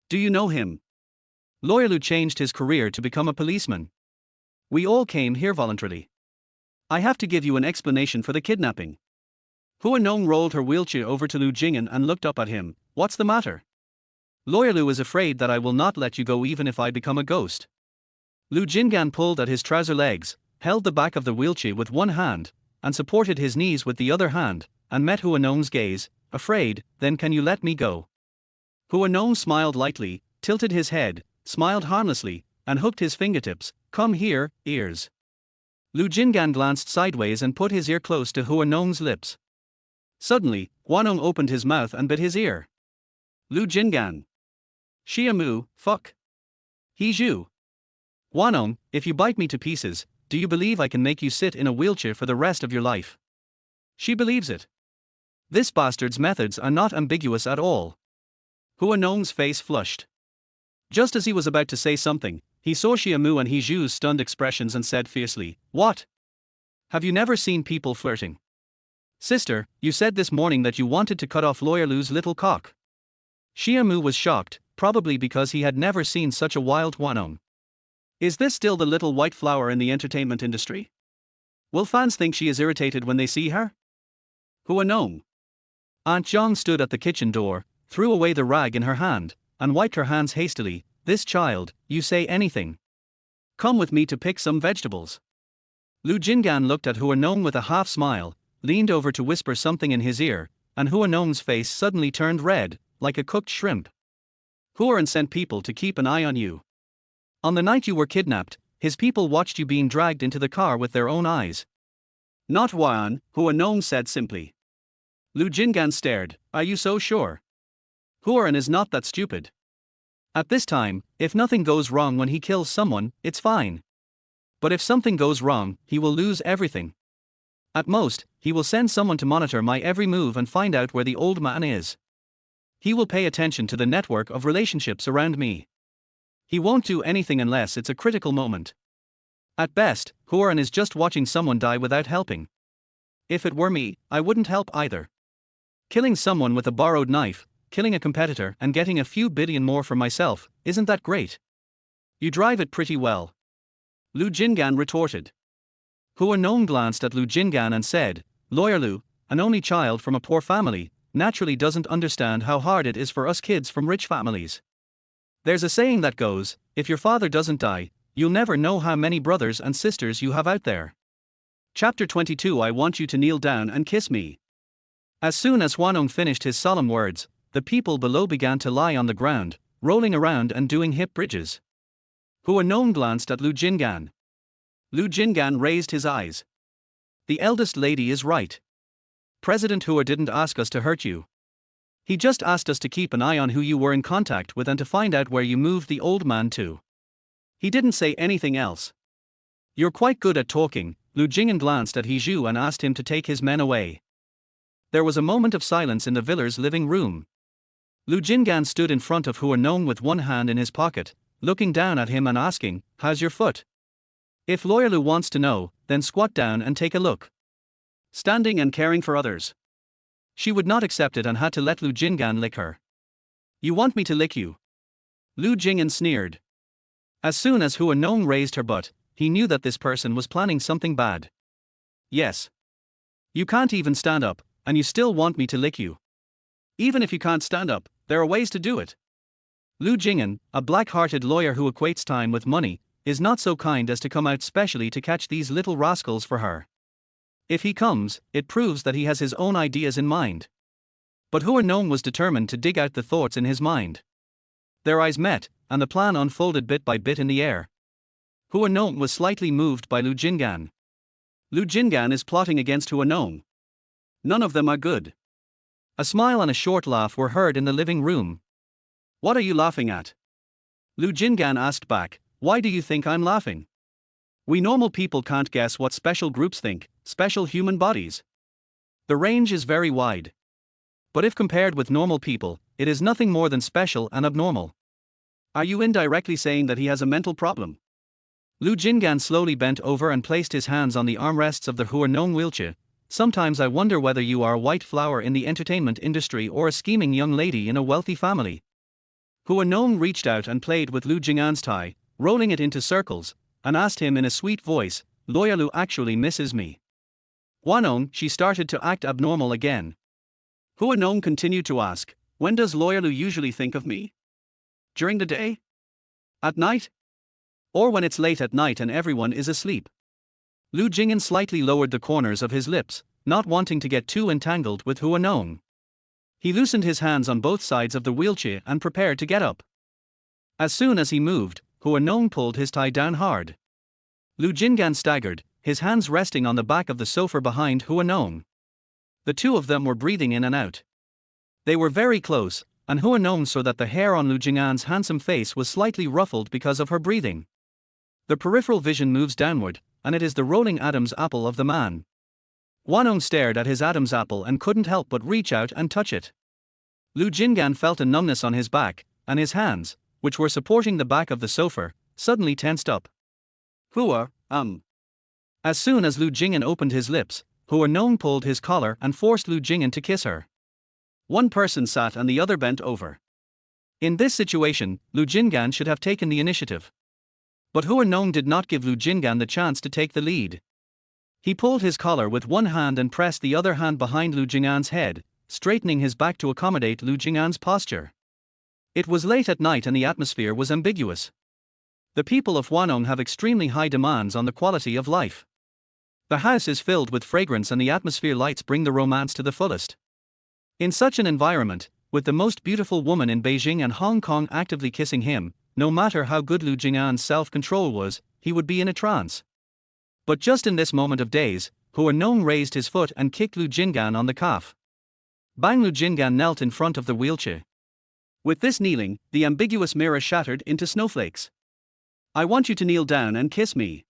Do you know him? Lawyer Lu changed his career to become a policeman. We all came here voluntarily. I have to give you an explanation for the kidnapping. Hua Nong rolled her wheelchair over to Lu Jingan and looked up at him. What's the matter? Lawyer Lu is afraid that I will not let you go even if I become a ghost. Lu Jingan pulled at his trouser legs. held the back of the wheelchair with one hand, and supported his knees with the other hand, and met Hua Nong's gaze. Afraid, then can you let me go? Hua Nong smiled lightly, tilted his head, smiled harmlessly, and hooked his fingertips. Come here, ears. Lu Jingan glanced sideways and put his ear close to Hua Nong's lips. Suddenly, Hua Nong opened his mouth and bit his ear. Lu Jingan. Xiamu, fuck. He's you. Hua Nong, if you bite me to pieces, do you believe I can make you sit in a wheelchair for the rest of your life? She believes it. This bastard's methods are not ambiguous at all. Hua Nong's face flushed. Just as he was about to say something, he saw Xiamu and Hiju's stunned expressions and said fiercely, "What? Have you never seen people flirting? Sister, you said this morning that you wanted to cut off Lawyer Lu's little cock." Xiamu was shocked, probably because he had never seen such a wild Hua Nong. Is this still the little white flower in the entertainment industry? Will fans think she is irritated when they see her? Hua Nong. Aunt Zhang stood at the kitchen door, threw away the rag in her hand, and wiped her hands hastily. This child, you say anything. Come with me to pick some vegetables. Lu Jingan looked at Hua Nong with a half smile, leaned over to whisper something in his ear, and Hua Nong's face suddenly turned red, like a cooked shrimp. Huan sent people to keep an eye on you. On the night you were kidnapped, his people watched you being dragged into the car with their own eyes. Not Huan, Hua Nong said simply. Lu Jingan stared. Are you so sure? Huan is not that stupid. At this time, if nothing goes wrong when he kills someone, it's fine. But if something goes wrong, he will lose everything. At most, he will send someone to monitor my every move and find out where the old man is. He will pay attention to the network of relationships around me. He won't do anything unless it's a critical moment. At best, Huan is just watching someone die without helping. If it were me, I wouldn't help either. Killing someone with a borrowed knife, killing a competitor and getting a few billion more for myself, isn't that great? You drive it pretty well. Lu Jingan retorted. Hua Nong glanced at Lu Jingan and said, Lawyer Lu, an only child from a poor family, naturally doesn't understand how hard it is for us kids from rich families. There's a saying that goes, if your father doesn't die, you'll never know how many brothers and sisters you have out there. Chapter 22 I want you to kneel down and kiss me. As soon as Hua Nong finished his solemn words, the people below began to lie on the ground, rolling around and doing hip bridges. Hua Nong glanced at Lu Jingan. Lu Jingan raised his eyes. The eldest lady is right. President Hua didn't ask us to hurt you. He just asked us to keep an eye on who you were in contact with and to find out where you moved the old man to. He didn't say anything else. You're quite good at talking. Lu Jingan glanced at Hiju and asked him to take his men away. There was a moment of silence in the villar's living room. Lu Jingan stood in front of Hua Nong with one hand in his pocket, looking down at him and asking, How's your foot? If Lawyer Lu wants to know, then squat down and take a look. Standing and caring for others. She would not accept it and had to let Lu Jingan lick her. You want me to lick you? Lu Jingan sneered. As soon as Hua Nong raised her butt, he knew that this person was planning something bad. Yes. You can't even stand up, and you still want me to lick you. Even if you can't stand up, there are ways to do it. Lu Jingan, a black-hearted lawyer who equates time with money, is not so kind as to come out specially to catch these little rascals for her. If he comes, it proves that he has his own ideas in mind. But Hua Nong was determined to dig out the thoughts in his mind. Their eyes met, and the plan unfolded bit by bit in the air. Hua Nong was slightly moved by Lu Jingan. Lu Jingan is plotting against Hua Nong. None of them are good. A smile and a short laugh were heard in the living room. What are you laughing at? Lu Jingan asked back, Why do you think I'm laughing? We normal people can't guess what special groups think, special human bodies. The range is very wide. But if compared with normal people, it is nothing more than special and abnormal. Are you indirectly saying that he has a mental problem? Lu Jingan slowly bent over and placed his hands on the armrests of the Hua Nong wheelchair. Sometimes I wonder whether you are a white flower in the entertainment industry or a scheming young lady in a wealthy family. Hua Nong reached out and played with Lu Jingan's tie, rolling it into circles, and asked him in a sweet voice, Lawyer Lu actually misses me. Hua Nong, she started to act abnormal again. Hua Nong continued to ask, When does Lawyer Lu usually think of me? During the day? At night? Or when it's late at night and everyone is asleep? Lu Jing'an slightly lowered the corners of his lips, not wanting to get too entangled with Hua Nong. He loosened his hands on both sides of the wheelchair and prepared to get up. As soon as he moved, Hua Nong pulled his tie down hard. Lu Jing'an staggered, his hands resting on the back of the sofa behind Hua Nong. The two of them were breathing in and out. They were very close, and Hua Nong saw that the hair on Lu Jing'an's handsome face was slightly ruffled because of her breathing. The peripheral vision moves downward, and it is the rolling Adam's apple of the man. Hua Nong stared at his Adam's apple and couldn't help but reach out and touch it. Lu Jing'an felt a numbness on his back, and his hands, which were supporting the back of the sofa, suddenly tensed up. Hua. As soon as Lu Jing'an opened his lips, Hua Nong pulled his collar and forced Lu Jing'an to kiss her. One person sat and the other bent over. In this situation, Lu Jing'an should have taken the initiative. But Hua Nong did not give Lu Jing'an the chance to take the lead. He pulled his collar with one hand and pressed the other hand behind Lu Jing'an's head, straightening his back to accommodate Lu Jing'an's posture. It was late at night and the atmosphere was ambiguous. The people of Hua Nong have extremely high demands on the quality of life. The house is filled with fragrance and the atmosphere lights bring the romance to the fullest. In such an environment, with the most beautiful woman in Beijing and Hong Kong actively kissing him, no matter how good Lu Jing'an's self-control was, he would be in a trance. But just in this moment of daze, Hua Nong raised his foot and kicked Lu Jing'an on the calf. Bang! Lu Jing'an knelt in front of the wheelchair. With this kneeling, the ambiguous mirror shattered into snowflakes. I want you to kneel down and kiss me.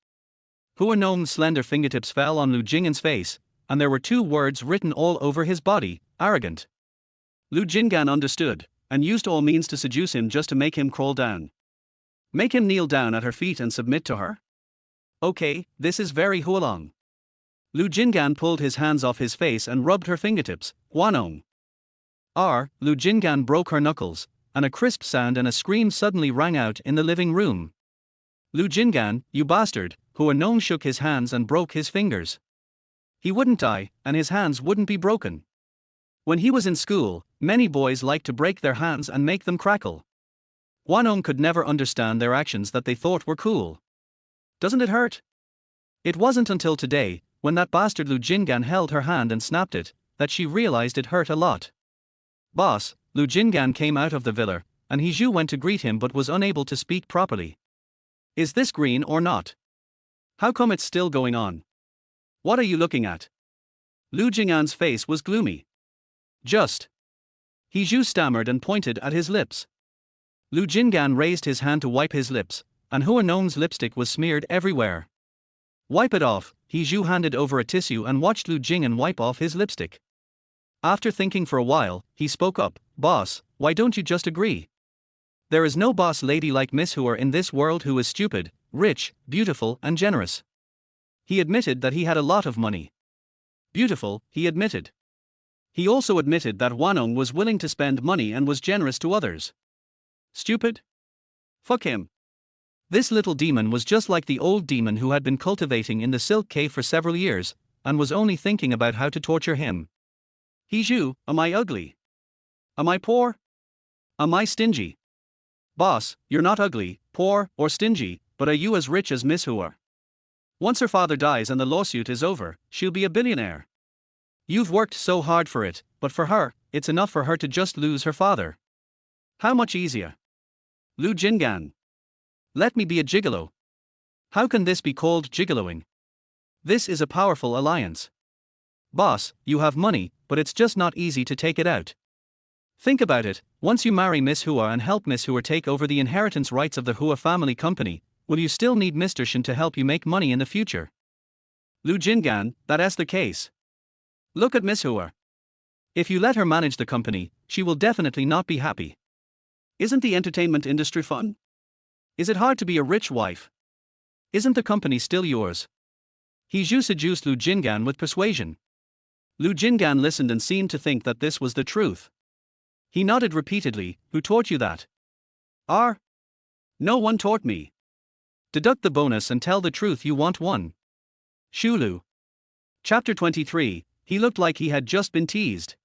Hua Nong's slender fingertips fell on Lu Jing'an's face, and there were two words written all over his body: arrogant. Lu Jing'an understood, and used all means to seduce him just to make him crawl down. Make him kneel down at her feet and submit to her? Okay, this is very Hua Long. Lu Jing'an pulled his hands off his face and rubbed her fingertips. Hua Nong. Lu Jing'an broke her knuckles, and a crisp sound and a scream suddenly rang out in the living room. Lu Jing'an, you bastard! Hua Nong shook his hands and broke his fingers. He wouldn't die, and his hands wouldn't be broken. When he was in school, many boys liked to break their hands and make them crackle. Hua Nong could never understand their actions that they thought were cool. Doesn't it hurt? It wasn't until today, when that bastard Lu Jing'an held her hand and snapped it, that she realized it hurt a lot. Boss, Lu Jing'an came out of the villa, and He Zhu went to greet him but was unable to speak properly. Is this green or not? How come it's still going on? What are you looking at? Lu Jing'an's face was gloomy. Just. He Zhu stammered and pointed at his lips. Lu Jing'an raised his hand to wipe his lips, and Hua Nong's lipstick was smeared everywhere. Wipe it off. He Zhu handed over a tissue and watched Lu Jing'an wipe off his lipstick. After thinking for a while, he spoke up. Boss, why don't you just agree? There is no boss lady like Miss Hua in this world who is stupid, rich, beautiful and generous. He admitted that he had a lot of money. Beautiful, he admitted. He also admitted that Hua Nong was willing to spend money and was generous to others. Stupid? Fuck him. This little demon was just like the old demon who had been cultivating in the silk cave for several years, and was only thinking about how to torture him. He Zhu, am I ugly? Am I poor? Am I stingy? Boss, you're not ugly, poor, or stingy, but are you as rich as Miss Hua? Once her father dies and the lawsuit is over, she'll be a billionaire. You've worked so hard for it, but for her, it's enough for her to just lose her father. How much easier? Lu Jing'an. Let me be a gigolo. How can this be called gigoloing? This is a powerful alliance. Boss, you have money, but it's just not easy to take it out. Think about it, once you marry Miss Hua and help Miss Hua take over the inheritance rights of the Hua family company, will you still need Mr. Shen to help you make money in the future? Lu Jing'an, that's the case. Look at Miss Hua. If you let her manage the company, she will definitely not be happy. Isn't the entertainment industry fun? Is it hard to be a rich wife? Isn't the company still yours? He Zhu seduced Lu Jing'an with persuasion. Lu Jing'an listened and seemed to think that this was the truth. He nodded repeatedly. Who taught you that? No one taught me. Deduct the bonus and tell the truth you want one. Shulu. Chapter 23. He looked like he had just been teased.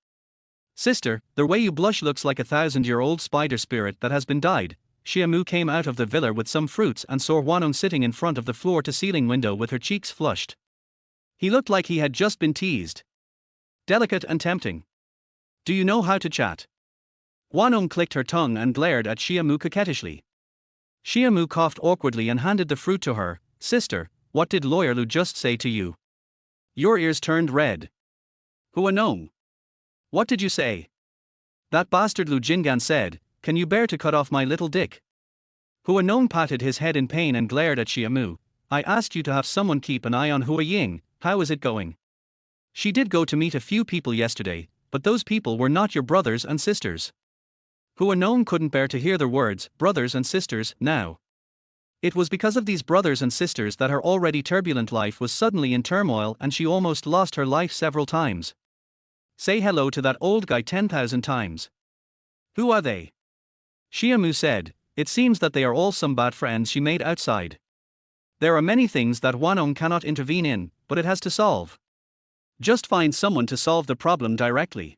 Sister, the way you blush looks like a 1,000-year-old spider spirit that has been dyed. Xiaomu came out of the villa with some fruits and saw Hua Nong sitting in front of the floor-to-ceiling window with her cheeks flushed. He looked like he had just been teased. Delicate and tempting. Do you know how to chat? Hua Nong clicked her tongue and glared at Xiaomu coquettishly. Xiaomu coughed awkwardly and handed the fruit to her. Sister, what did Lawyer Lu just say to you? Your ears turned red. Hua Nong. What did you say? That bastard Lu Jingan said, can you bear to cut off my little dick? Hua Nong patted his head in pain and glared at Xiaomu. I asked you to have someone keep an eye on Hua Ying, how is it going? She did go to meet a few people yesterday, but those people were not your brothers and sisters. Hua Nong couldn't bear to hear the words, brothers and sisters, now. It was because of these brothers and sisters that her already turbulent life was suddenly in turmoil and she almost lost her life several times. Say hello to that old guy 10,000 times. Who are they? Xiaomu said, it seems that they are all some bad friends she made outside. There are many things that Hua Nong cannot intervene in, but it has to solve. Just find someone to solve the problem directly.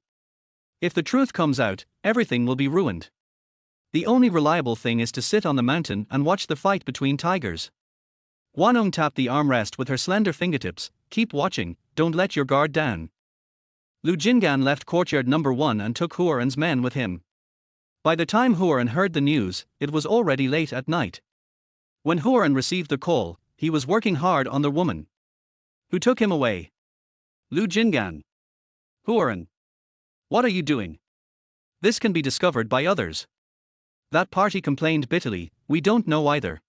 If the truth comes out, everything will be ruined. The only reliable thing is to sit on the mountain and watch the fight between tigers. Hua Nong tapped the armrest with her slender fingertips. Keep watching, don't let your guard down. Lu Jingan left courtyard number 1 and took Huaran's men with him. By the time Huaran heard the news, it was already late at night. When Huaran received the call, he was working hard on the woman. Who took him away? Lu Jingan. Huaran. What are you doing? This can be discovered by others. That party complained bitterly, we don't know either.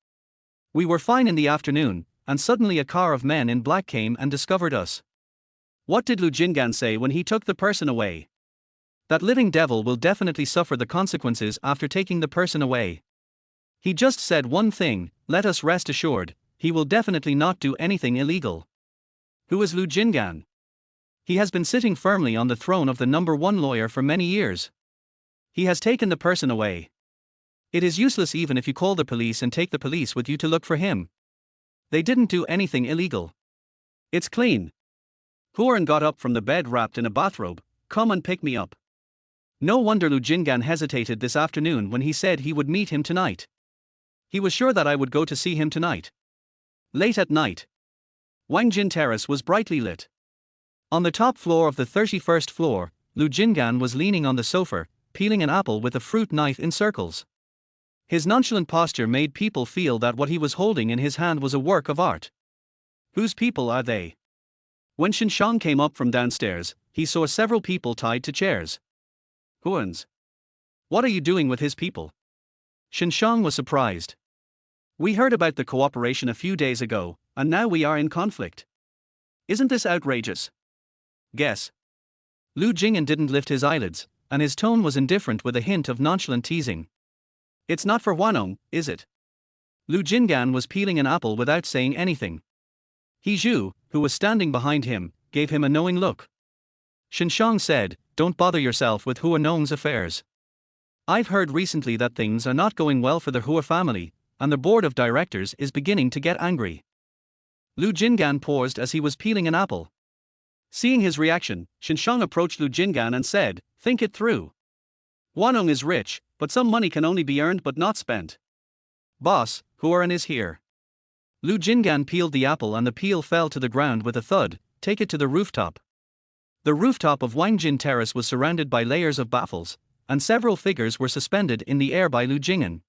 We were fine in the afternoon, and suddenly a car of men in black came and discovered us. What did Lu Jingan say when he took the person away? That living devil will definitely suffer the consequences after taking the person away. He just said one thing, let us rest assured, he will definitely not do anything illegal. Who is Lu Jingan? He has been sitting firmly on the throne of the number 1 lawyer for many years. He has taken the person away. It is useless even if you call the police and take the police with you to look for him. They didn't do anything illegal. It's clean. Huaran got up from the bed wrapped in a bathrobe. Come and pick me up. No wonder Lu Jingan hesitated this afternoon when he said he would meet him tonight. He was sure that I would go to see him tonight. Late at night. Wangjin Terrace was brightly lit. On the top floor of the 31st floor, Lu Jingan was leaning on the sofa, peeling an apple with a fruit knife in circles. His nonchalant posture made people feel that what he was holding in his hand was a work of art. Whose people are they? When Shinshang came up from downstairs, he saw several people tied to chairs. Huan's. What are you doing with his people? Shinshang was surprised. We heard about the cooperation a few days ago, and now we are in conflict. Isn't this outrageous? Guess. Lu Jingan didn't lift his eyelids, and his tone was indifferent with a hint of nonchalant teasing. It's not for Hua Nong, is it? Lu Jingan was peeling an apple without saying anything. He Zhu, who was standing behind him, gave him a knowing look. Shinshang said, don't bother yourself with Hua Nong's affairs. I've heard recently that things are not going well for the Hua family, and the board of directors is beginning to get angry. Lu Jingan paused as he was peeling an apple. Seeing his reaction, Shinshang approached Lu Jingan and said, think it through. Hua Nong is rich, but some money can only be earned but not spent. Boss, Huaran is here. Lu Jingan peeled the apple and the peel fell to the ground with a thud. Take it to the rooftop. The rooftop of Wangjin Terrace was surrounded by layers of baffles, and several figures were suspended in the air by Lu Jingan.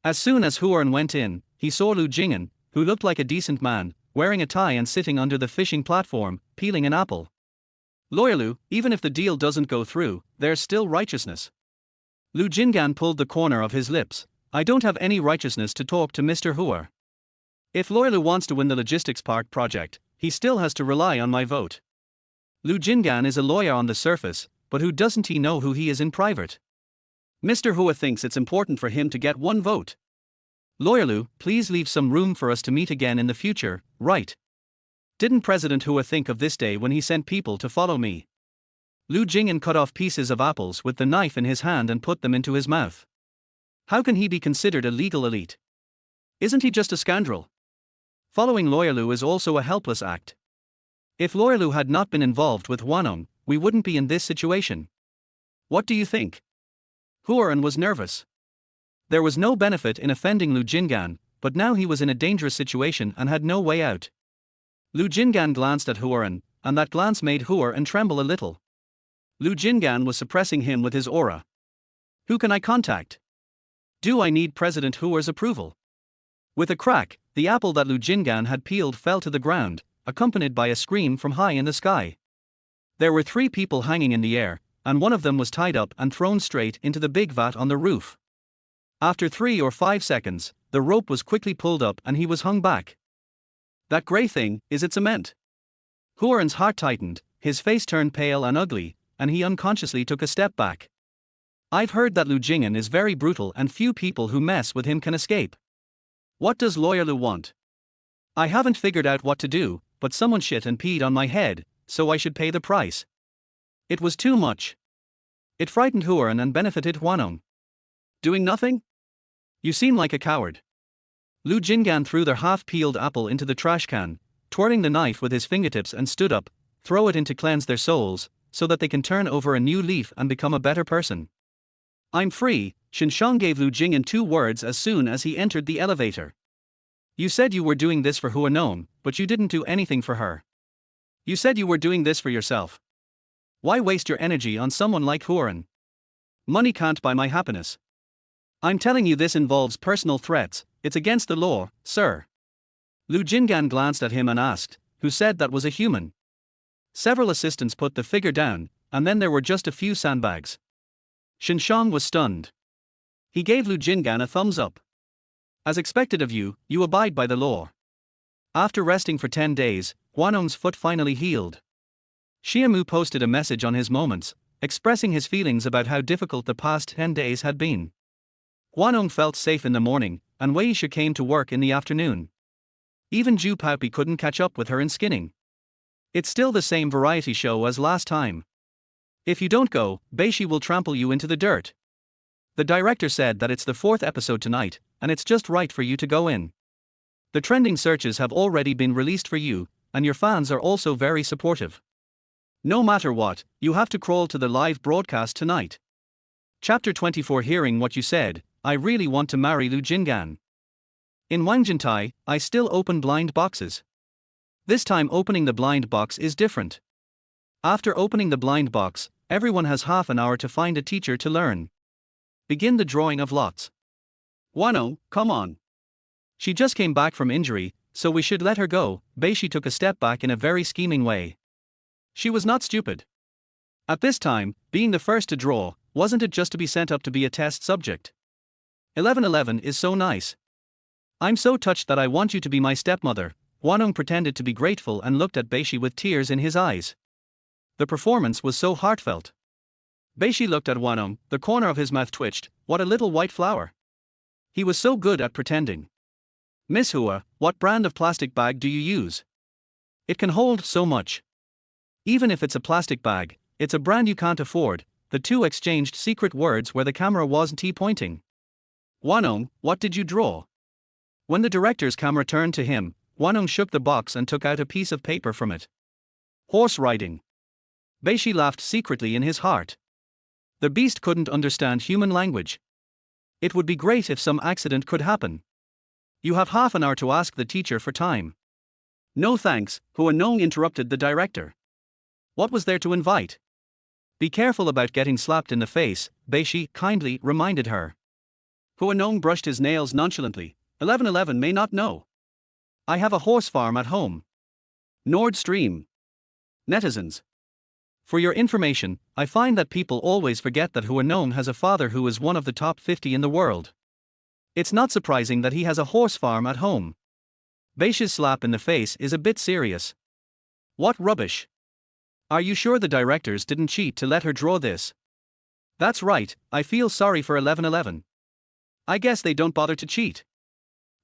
As soon as Huaran went in, he saw Lu Jingan, who looked like a decent man, wearing a tie and sitting under the fishing platform, peeling an apple. Lawyer Lu, even if the deal doesn't go through, there's still righteousness. Lu Jingan pulled the corner of his lips. I don't have any righteousness to talk to Mr. Hua. If Lawyer Lu wants to win the logistics park project, he still has to rely on my vote. Lu Jingan is a lawyer on the surface, but who doesn't he know who he is in private? Mr. Hua thinks it's important for him to get one vote. Lawyer Lu, please leave some room for us to meet again in the future, right? Didn't President Hua think of this day when he sent people to follow me? Lu Jingan cut off pieces of apples with the knife in his hand and put them into his mouth. How can he be considered a legal elite? Isn't he just a scoundrel? Following Lawyer Lu is also a helpless act. If Lawyer Lu had not been involved with Hua Nong, we wouldn't be in this situation. What do you think? Huaran was nervous. There was no benefit in offending Lu Jingan, but now he was in a dangerous situation and had no way out. Lu Jingan glanced at Huaren, and that glance made Huaren tremble a little. Lu Jingan was suppressing him with his aura. Who can I contact? Do I need President Huer's approval? With a crack, the apple that Lu Jingan had peeled fell to the ground, accompanied by a scream from high in the sky. There were 3 people hanging in the air, and one of them was tied up and thrown straight into the big vat on the roof. After 3 or 5 seconds, the rope was quickly pulled up and he was hung back. That grey thing, is it cement? Huaren's heart tightened, his face turned pale and ugly, and he unconsciously took a step back. I've heard that Lu Jingan is very brutal and few people who mess with him can escape. What does Lawyer Lu want? I haven't figured out what to do, but someone shit and peed on my head, so I should pay the price. It was too much. It frightened Huaren and benefited Hua Nong. Doing nothing? You seem like a coward. Lu Jingan threw their half-peeled apple into the trash can, twirling the knife with his fingertips and stood up, throw it in to cleanse their souls, so that they can turn over a new leaf and become a better person. I'm free, Shinshang gave Lu Jingan 2 words as soon as he entered the elevator. You said you were doing this for Hua Nong, but you didn't do anything for her. You said you were doing this for yourself. Why waste your energy on someone like Huaren? Money can't buy my happiness. I'm telling you this involves personal threats, it's against the law, sir. Lu Jingan glanced at him and asked, who said that was a human? Several assistants put the figure down, and then there were just a few sandbags. Shinshang was stunned. He gave Lu Jingan a thumbs up. As expected of you, you abide by the law. After resting for 10 days, Hua Nong's foot finally healed. Xiaomu posted a message on his moments, expressing his feelings about how difficult the past 10 days had been. Hua Nong felt safe in the morning, and Wei Yisha came to work in the afternoon. Even Zhu Paopi couldn't catch up with her in skinning. It's still the same variety show as last time. If you don't go, Beishi will trample you into the dirt. The director said that it's the 4th episode tonight, and it's just right for you to go in. The trending searches have already been released for you, and your fans are also very supportive. No matter what, you have to crawl to the live broadcast tonight. Chapter 24. Hearing what you said, I really want to marry Lu Jingan. In Wangjintai, I still open blind boxes. This time opening the blind box is different. After opening the blind box, everyone has half an hour to find a teacher to learn. Begin the drawing of lots. Hua Nong, come on. She just came back from injury, so we should let her go. Beishi took a step back in a very scheming way. She was not stupid. At this time, being the first to draw, wasn't it just to be sent up to be a test subject? 1111 is so nice. I'm so touched that I want you to be my stepmother. Hua Nong pretended to be grateful and looked at Beishi with tears in his eyes. The performance was so heartfelt. Beishi looked at Hua Nong, the corner of his mouth twitched. What a little white flower. He was so good at pretending. Miss Hua, what brand of plastic bag do you use? It can hold so much. Even if it's a plastic bag, it's a brand you can't afford. The two exchanged secret words where the camera wasn't pointing. Hua Nong, what did you draw? When the director's camera turned to him, Hua Nong shook the box and took out a piece of paper from it. Horse riding. Beishi laughed secretly in his heart. The beast couldn't understand human language. It would be great if some accident could happen. You have half an hour to ask the teacher for time. No thanks, Hua Nong interrupted the director. What was there to invite? Be careful about getting slapped in the face, Beishi kindly reminded her. Hua Nong brushed his nails nonchalantly. 1111 may not know. I have a horse farm at home. Nord Stream. Netizens. For your information, I find that people always forget that Hua Nong has a father who is one of the top 50 in the world. It's not surprising that he has a horse farm at home. Beishi's slap in the face is a bit serious. What rubbish. Are you sure the directors didn't cheat to let her draw this? That's right, I feel sorry for 1111. I guess they don't bother to cheat.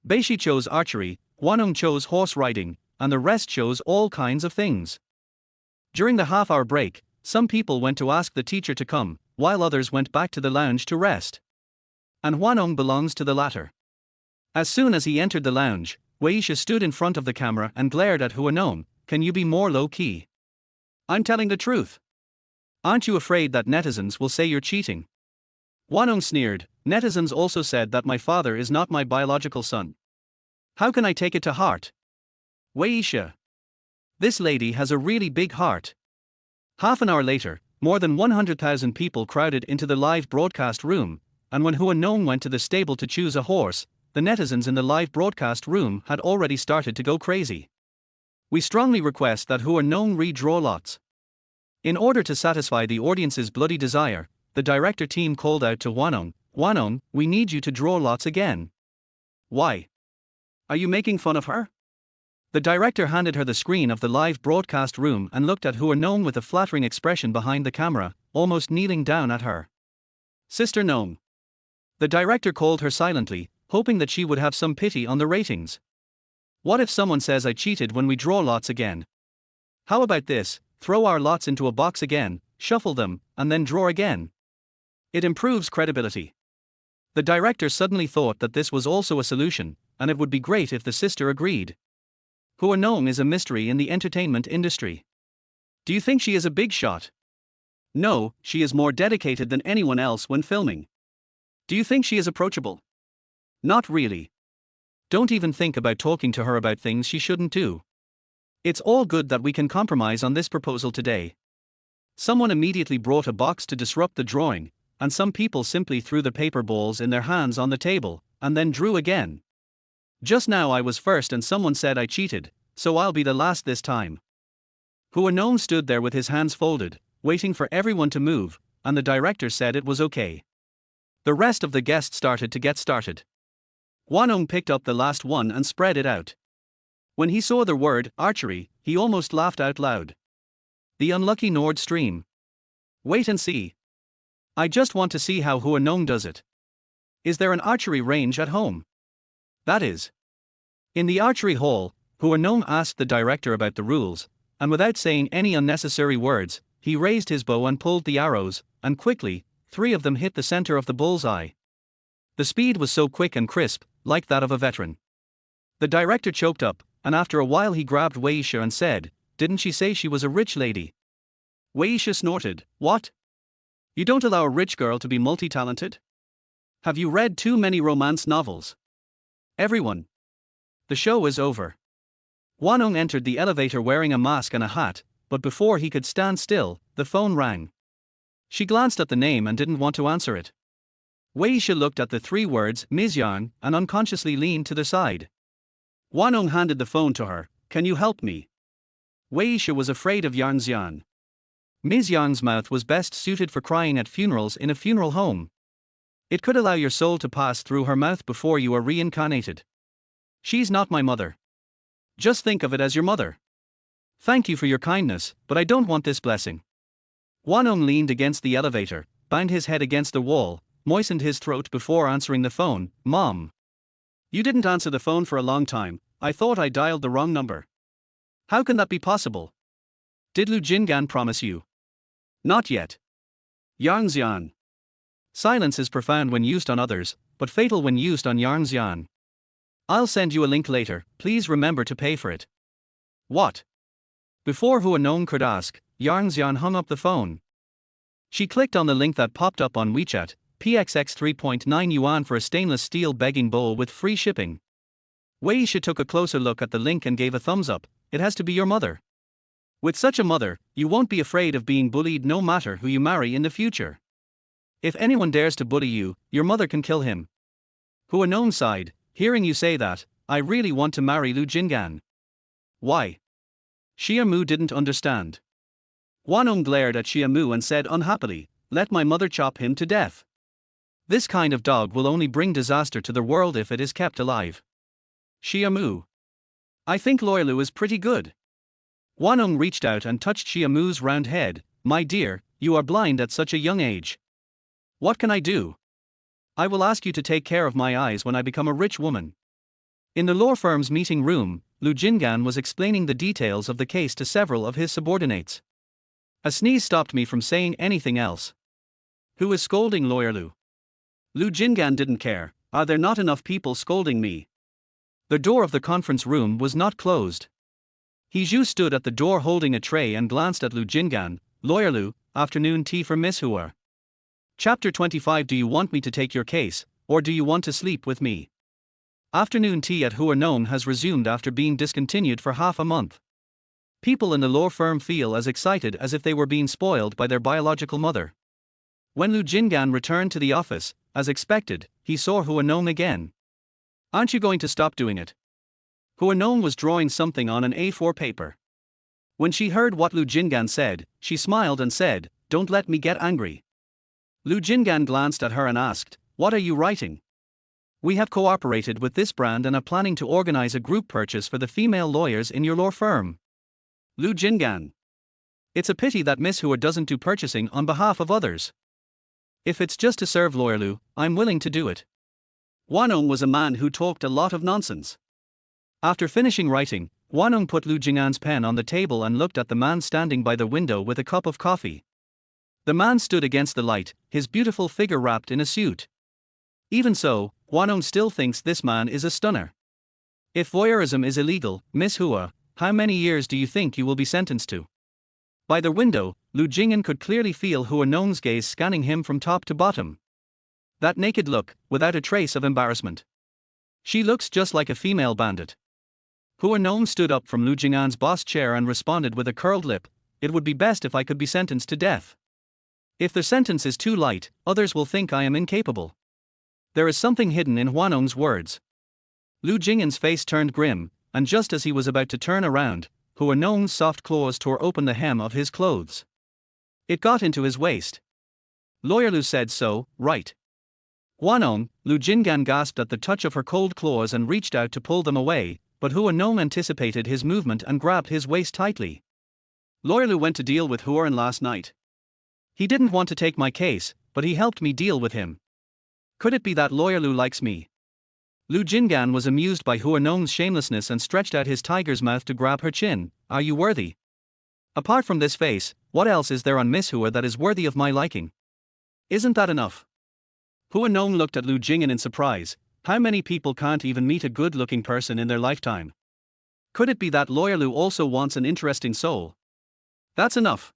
Beishi chose archery, Hua Nong chose horse riding, and the rest chose all kinds of things. During the half-hour break, some people went to ask the teacher to come, while others went back to the lounge to rest. And Hua Nong belongs to the latter. As soon as he entered the lounge, Wei Yisha stood in front of the camera and glared at Hua Nong. Can you be more low-key? I'm telling the truth. Aren't you afraid that netizens will say you're cheating? Hua Nong sneered. Netizens also said that my father is not my biological son. How can I take it to heart? Wei Yisha. This lady has a really big heart. Half an hour later, more than 100,000 people crowded into the live broadcast room, and when Hua Nong went to the stable to choose a horse, the netizens in the live broadcast room had already started to go crazy. We strongly request that Hua Nong redraw lots. In order to satisfy the audience's bloody desire, the director team called out to Hua Nong, we need you to draw lots again. Why? Are you making fun of her? The director handed her the screen of the live broadcast room and looked at Hua Nong with a flattering expression behind the camera, almost kneeling down at her. Sister Nong. The director called her silently, hoping that she would have some pity on the ratings. What if someone says I cheated when we draw lots again? How about this, throw our lots into a box again, shuffle them, and then draw again? It improves credibility. The director suddenly thought that this was also a solution, and it would be great if the sister agreed. Hua Nong is a mystery in the entertainment industry. Do you think she is a big shot? No, she is more dedicated than anyone else when filming. Do you think she is approachable? Not really. Don't even think about talking to her about things she shouldn't do. It's all good that we can compromise on this proposal today. Someone immediately brought a box to disrupt the drawing, and some people simply threw the paper balls in their hands on the table, and then drew again. Just now I was first and someone said I cheated, so I'll be the last this time. Hua Nong stood there with his hands folded, waiting for everyone to move, and the director said it was okay. The rest of the guests started to get started. Hua Nong picked up the last one and spread it out. When he saw the word archery, he almost laughed out loud. The unlucky Nord Stream. Wait and see. I just want to see how Hua Nong does it. Is there an archery range at home? That is. In the archery hall, Hua Nong asked the director about the rules, and without saying any unnecessary words, he raised his bow and pulled the arrows, and quickly, 3 of them hit the center of the bullseye. The speed was so quick and crisp, like that of a veteran. The director choked up, and after a while he grabbed Weisha and said, "Didn't she say she was a rich lady?" Weisha snorted, "What? You don't allow a rich girl to be multi-talented? Have you read too many romance novels?" Everyone. The show is over. Hua Nong entered the elevator wearing a mask and a hat, but before he could stand still, the phone rang. She glanced at the name and didn't want to answer it. Weisha looked at the 3 words, Ms. Yang, and unconsciously leaned to the side. Hua Nong handed the phone to her. "Can you help me?" Weisha was afraid of Yang Xian. Ms. Yang's mouth was best suited for crying at funerals in a funeral home. It could allow your soul to pass through her mouth before you are reincarnated. She's not my mother. Just think of it as your mother. Thank you for your kindness, but I don't want this blessing. Hua Nong leaned against the elevator, banged his head against the wall, moistened his throat before answering the phone. "Mom. You didn't answer the phone for a long time. I thought I dialed the wrong number. How can that be possible? Did Lu Jingan promise you?" "Not yet." Yang Xian. Silence is profound when used on others, but fatal when used on Yang Xian. "I'll send you a link later, please remember to pay for it." "What?" Before Hua Nong could ask, Yang Xian hung up the phone. She clicked on the link that popped up on WeChat, PXX 3.9 yuan for a stainless steel begging bowl with free shipping. Weisha took a closer look at the link and gave a thumbs up. "It has to be your mother. With such a mother, you won't be afraid of being bullied no matter who you marry in the future. If anyone dares to bully you, your mother can kill him." Hua Nong sighed. "Hearing you say that, I really want to marry Lu Jingan." "Why?" Xia Mu didn't understand. Hua Nong glared at Xia Mu and said unhappily, "Let my mother chop him to death. This kind of dog will only bring disaster to the world if it is kept alive." Xia Mu. "I think Lawyer Lu is pretty good." Hua Nong reached out and touched Xia Mu's round head. "My dear, you are blind at such a young age. What can I do? I will ask you to take care of my eyes when I become a rich woman." In the law firm's meeting room, Lu Jingan was explaining the details of the case to several of his subordinates. A sneeze stopped me from saying anything else. Who is scolding Lawyer Lu? Lu Jingan didn't care. Are there not enough people scolding me? The door of the conference room was not closed. Hiju stood at the door holding a tray and glanced at Lu Jingan. "Lawyer Lu, afternoon tea for Miss Hua. Chapter 25. Do you want me to take your case, or do you want to sleep with me?" Afternoon tea at Hua Nong has resumed after being discontinued for half a month. People in the law firm feel as excited as if they were being spoiled by their biological mother. When Lu Jingan returned to the office, as expected, he saw Hua Nong again. "Aren't you going to stop doing it?" Hua Nong was drawing something on an A4 paper. When she heard what Lu Jingan said, she smiled and said, "Don't let me get angry." Lu Jingan glanced at her and asked, "What are you writing?" "We have cooperated with this brand and are planning to organize a group purchase for the female lawyers in your law firm." Lu Jingan. "It's a pity that Miss Hua doesn't do purchasing on behalf of others. If it's just to serve Lawyer Lu, I'm willing to do it." Hua Nong was a man who talked a lot of nonsense. After finishing writing, Hua Nong put Lu Jingan's pen on the table and looked at the man standing by the window with a cup of coffee. The man stood against the light, his beautiful figure wrapped in a suit. Even so, Hua Nong still thinks this man is a stunner. "If voyeurism is illegal, Miss Hua, how many years do you think you will be sentenced to?" By the window, Lu Jingan could clearly feel Hua Nong's gaze scanning him from top to bottom. That naked look, without a trace of embarrassment. "She looks just like a female bandit." Hua Nong stood up from Lu Jingan's boss chair and responded with a curled lip, "It would be best if I could be sentenced to death. If the sentence is too light, others will think I am incapable." There is something hidden in Hua Nong's words. Lu Jingan's face turned grim, and just as he was about to turn around, Hua Nong's soft claws tore open the hem of his clothes. It got into his waist. "Lawyer Lu said so, right?" "Hua Nong," Lu Jingan gasped at the touch of her cold claws and reached out to pull them away, but Hua Nong anticipated his movement and grabbed his waist tightly. "Lawyer Lu went to deal with Huan last night. He didn't want to take my case, but he helped me deal with him. Could it be that Lawyer Lu likes me?" Lu Jingan was amused by Hua Nong's shamelessness and stretched out his tiger's mouth to grab her chin. "Are you worthy? Apart from this face, what else is there on Miss Hua that is worthy of my liking? Isn't that enough?" Hua Nong looked at Lu Jingan in surprise. How many people can't even meet a good-looking person in their lifetime? Could it be that Lawyer Lu also wants an interesting soul? That's enough.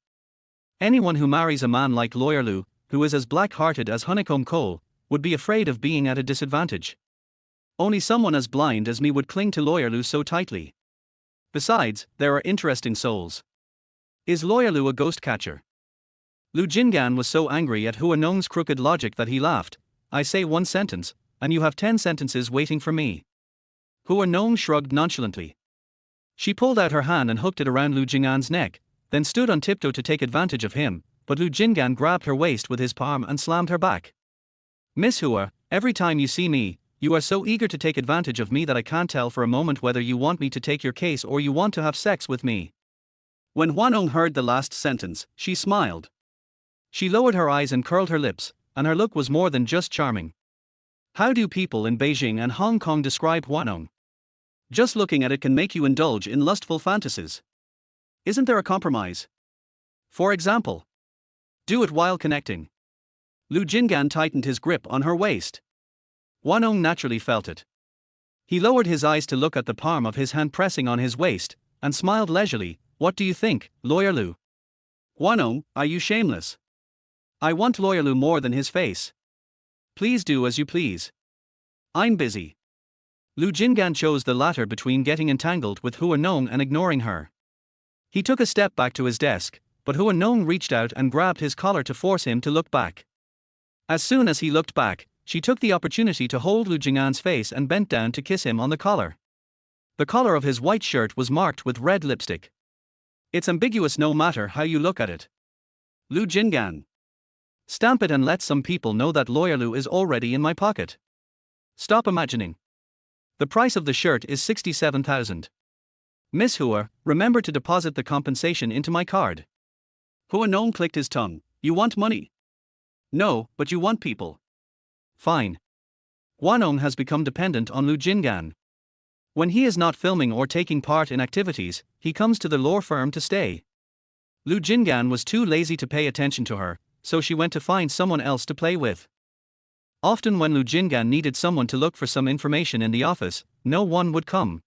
Anyone who marries a man like Lawyer Lu, who is as black-hearted as honeycomb coal, would be afraid of being at a disadvantage. Only someone as blind as me would cling to Lawyer Lu so tightly. Besides, there are interesting souls. Is Lawyer Lu a ghost catcher? Lu Jingan was so angry at Hua Nong's crooked logic that he laughed. "I say one sentence, and you have 10 sentences waiting for me." Hua Nong shrugged nonchalantly. She pulled out her hand and hooked it around Lu Jingan's neck, then stood on tiptoe to take advantage of him, but Lu Jingan grabbed her waist with his palm and slammed her back. "Miss Hua, every time you see me, you are so eager to take advantage of me that I can't tell for a moment whether you want me to take your case or you want to have sex with me." When Hua Nong heard the last sentence, she smiled. She lowered her eyes and curled her lips, and her look was more than just charming. How do people in Beijing and Hong Kong describe Hua Nong? Just looking at it can make you indulge in lustful fantasies. Isn't there a compromise? For example, do it while connecting. Lu Jingan tightened his grip on her waist. Hua Nong naturally felt it. He lowered his eyes to look at the palm of his hand pressing on his waist, and smiled leisurely. "What do you think, Lawyer Lu?" "Hua Nong, are you shameless? I want Lawyer Lu more than his face. Please do as you please. I'm busy." Lu Jingan chose the latter between getting entangled with Hua Nong and ignoring her. He took a step back to his desk, but Hua Nong reached out and grabbed his collar to force him to look back. As soon as he looked back, she took the opportunity to hold Lu Jingan's face and bent down to kiss him on the collar. The collar of his white shirt was marked with red lipstick. It's ambiguous no matter how you look at it. Lu Jingan. Stamp it and let some people know that Lawyer Lu is already in my pocket. Stop imagining. The price of the shirt is 67,000. Miss Hua, remember to deposit the compensation into my card. Hua Nong clicked his tongue. You want money? No, but you want people. Fine. Hua Nong has become dependent on Lu Jingan. When he is not filming or taking part in activities, he comes to the law firm to stay. Lu Jingan was too lazy to pay attention to her, so she went to find someone else to play with. Often when Lu Jingan needed someone to look for some information in the office, no one would come.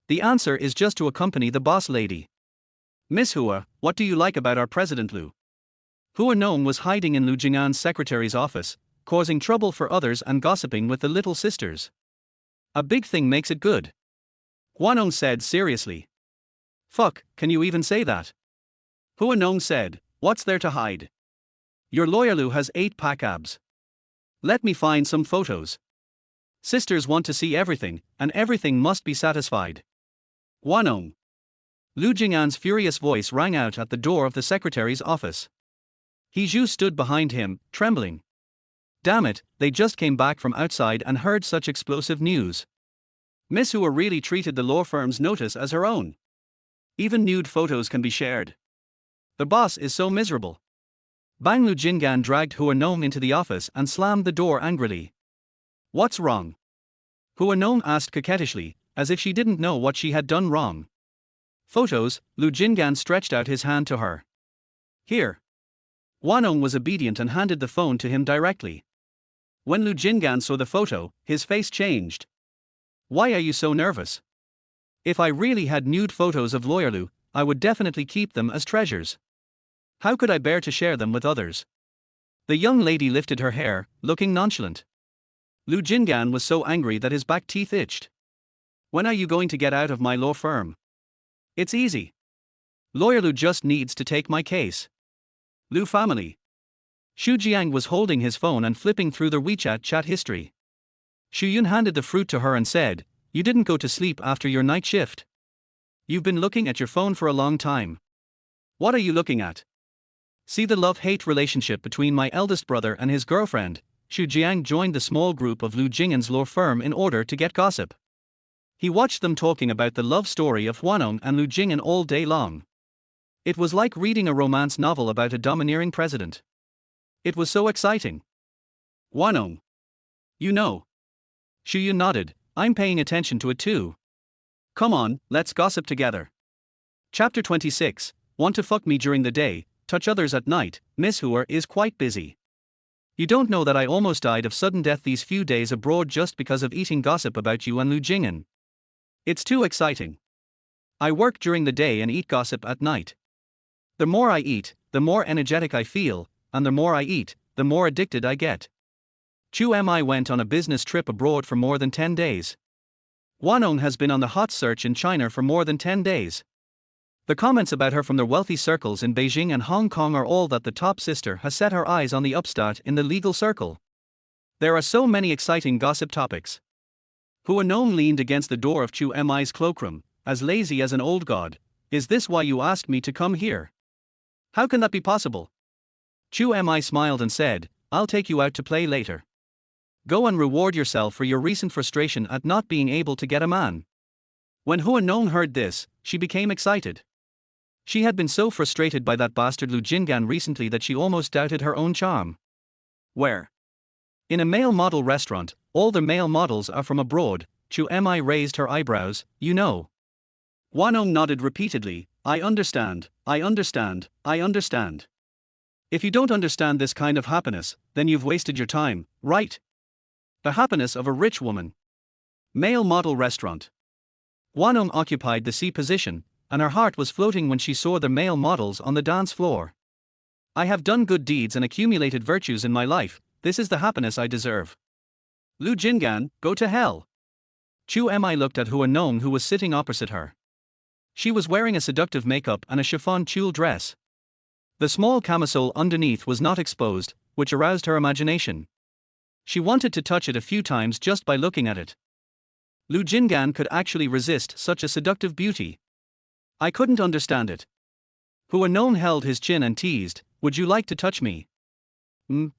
The answer is just to accompany the boss lady. Miss Hua, what do you like about our president Lu? Hua Nong was hiding in Lu Jingan's secretary's office, causing trouble for others and gossiping with the little sisters. A big thing makes it good. Hua Nong said seriously. Fuck, can you even say that? Hua Nong said, what's there to hide? Your lawyer Lu has 8-pack abs. Let me find some photos. Sisters want to see everything, and everything must be satisfied. Hua Nong. Lu Jing'an's furious voice rang out at the door of the secretary's office. He Zhu stood behind him, trembling. Damn it, they just came back from outside and heard such explosive news. Miss Hua really treated the law firm's notice as her own. Even nude photos can be shared. The boss is so miserable. Bang Lu Jing'an dragged Hua Nong into the office and slammed the door angrily. What's wrong? Hua Nong asked coquettishly, as if she didn't know what she had done wrong. Photos, Lu Jing'an stretched out his hand to her. Here. Hua Nong was obedient and handed the phone to him directly. When Lu Jing'an saw the photo, his face changed. Why are you so nervous? If I really had nude photos of Lawyer Lu, I would definitely keep them as treasures. How could I bear to share them with others? The young lady lifted her hair, looking nonchalant. Lu Jing'an was so angry that his back teeth itched. When are you going to get out of my law firm? It's easy. Lawyer Lu just needs to take my case. Lu family. Xu Jiang was holding his phone and flipping through the WeChat chat history. Xu Yun handed the fruit to her and said, you didn't go to sleep after your night shift. You've been looking at your phone for a long time. What are you looking at? See the love-hate relationship between my eldest brother and his girlfriend. Xu Jiang joined the small group of Lu Jing'an's law firm in order to get gossip. He watched them talking about the love story of Hua Nong and Lu Jing'an all day long. It was like reading a romance novel about a domineering president. It was so exciting. Hua Nong. You know. Xu Yun nodded, I'm paying attention to it too. Come on, let's gossip together. Chapter 26, Want to fuck me during the day, touch others at night. Miss Hua is quite busy. You don't know that I almost died of sudden death these few days abroad just because of eating gossip about you and Lu Jing'an. It's too exciting. I work during the day and eat gossip at night. The more I eat, the more energetic I feel, and the more I eat, the more addicted I get. Chu Mi went on a business trip abroad for more than 10 days. Hua Nong has been on the hot search in China for more than 10 days. The comments about her from the wealthy circles in Beijing and Hong Kong are all that the top sister has set her eyes on the upstart in the legal circle. There are so many exciting gossip topics. Hua Nong leaned against the door of Chu Mi's cloakroom, as lazy as an old god. Is this why you asked me to come here? How can that be possible? Chu Mi smiled and said, I'll take you out to play later. Go and reward yourself for your recent frustration at not being able to get a man. When Hua Nong heard this, she became excited. She had been so frustrated by that bastard Lu Jing'an recently that she almost doubted her own charm. Where? In a male model restaurant, all the male models are from abroad. Chu Mi raised her eyebrows, you know. Hua Nong nodded repeatedly, I understand, I understand, I understand. If you don't understand this kind of happiness, then you've wasted your time, right? The happiness of a rich woman. Male model restaurant. Hua Nong occupied the C position, and her heart was floating when she saw the male models on the dance floor. I have done good deeds and accumulated virtues in my life, this is the happiness I deserve. Lu Jing'an, go to hell. Chu Mi looked at Hua Nong who was sitting opposite her. She was wearing a seductive makeup and a chiffon tulle dress. The small camisole underneath was not exposed, which aroused her imagination. She wanted to touch it a few times just by looking at it. Lu Jing'an could actually resist such a seductive beauty. I couldn't understand it. Hua Nong held his chin and teased, would you like to touch me?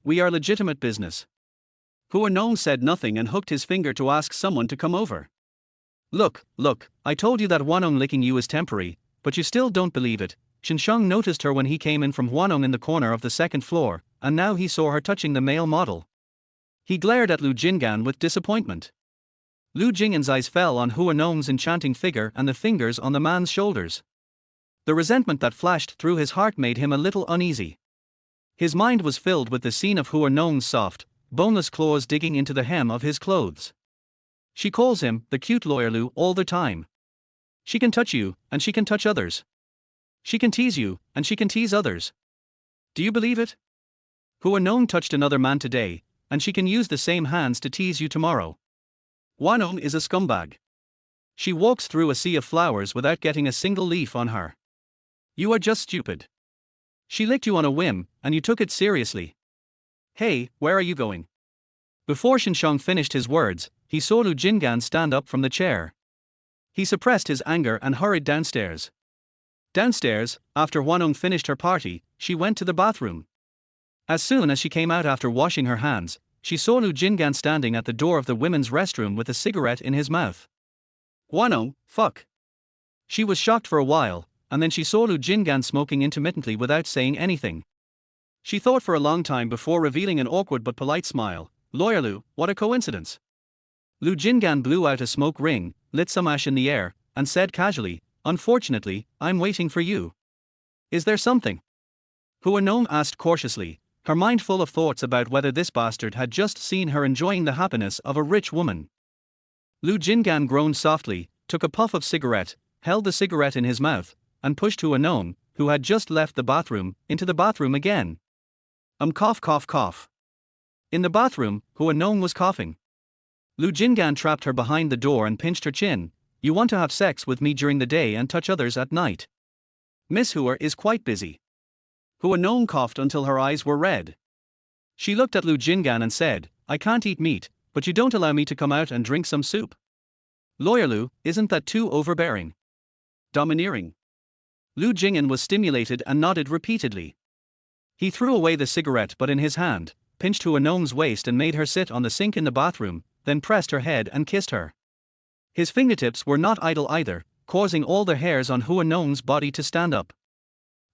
We are legitimate business. Hua Nong said nothing and hooked his finger to ask someone to come over. Look, I told you that Hua Nong licking you is temporary, but you still don't believe it. Chen Sheng noticed her when he came in from Hua Nong in the corner of the second floor, and now he saw her touching the male model. He glared at Lu Jing'an with disappointment. Lu Jing'an's eyes fell on Hua Nong's enchanting figure and the fingers on the man's shoulders. The resentment that flashed through his heart made him a little uneasy. His mind was filled with the scene of Hua Nong's soft, boneless claws digging into the hem of his clothes. She calls him the cute Lawyer Lu all the time. She can touch you, and she can touch others. She can tease you, and she can tease others. Do you believe it? Hua Nong touched another man today, and she can use the same hands to tease you tomorrow. Hua Nong is a scumbag. She walks through a sea of flowers without getting a single leaf on her. You are just stupid. She licked you on a whim, and you took it seriously. Hey, where are you going? Before Shinshong finished his words, he saw Lu Jingan stand up from the chair. He suppressed his anger and hurried downstairs. Downstairs, after Hua Nong finished her party, she went to the bathroom. As soon as she came out after washing her hands, she saw Lu Jingan standing at the door of the women's restroom with a cigarette in his mouth. Hua Nong, fuck. She was shocked for a while, and then she saw Lu Jingan smoking intermittently without saying anything. She thought for a long time before revealing an awkward but polite smile. Lawyer Lu, what a coincidence. Lu Jingan blew out a smoke ring, lit some ash in the air, and said casually, unfortunately, I'm waiting for you. Is there something? Hua Nong asked cautiously, her mind full of thoughts about whether this bastard had just seen her enjoying the happiness of a rich woman. Lu Jingan groaned softly, took a puff of cigarette, held the cigarette in his mouth, and pushed Hua Nong, who had just left the bathroom, into the bathroom again. Cough cough cough. In the bathroom, Hua Nong was coughing. Lu Jingan trapped her behind the door and pinched her chin. You want to have sex with me during the day and touch others at night. Miss Hua is quite busy. Hua Nong coughed until her eyes were red. She looked at Lu Jingan and said, I can't eat meat, but you don't allow me to come out and drink some soup. Lawyer Lu, isn't that too overbearing? Domineering. Lu Jingan was stimulated and nodded repeatedly. He threw away the cigarette but in his hand, pinched Hua Nong's waist and made her sit on the sink in the bathroom, then pressed her head and kissed her. His fingertips were not idle either, causing all the hairs on Hua Nong's body to stand up.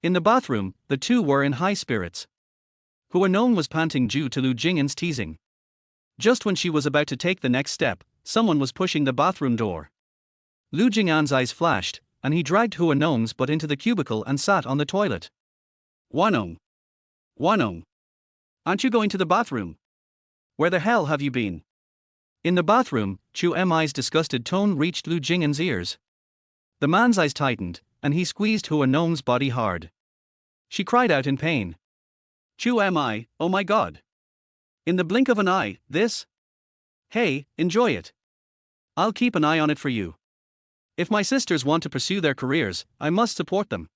In the bathroom, the two were in high spirits. Hua Nong was panting due to Lu Jingan's teasing. Just when she was about to take the next step, someone was pushing the bathroom door. Lu Jingan's eyes flashed, and he dragged Hua Nong's butt into the cubicle and sat on the toilet. Hua Nong. Hua Nong. Aren't you going to the bathroom? Where the hell have you been? In the bathroom, Chu Mi's disgusted tone reached Lu Jingan's ears. The man's eyes tightened, and he squeezed Hua Nong's body hard. She cried out in pain. Chu Mi, oh my god. In the blink of an eye, this? Hey, enjoy it. I'll keep an eye on it for you. If my sisters want to pursue their careers, I must support them.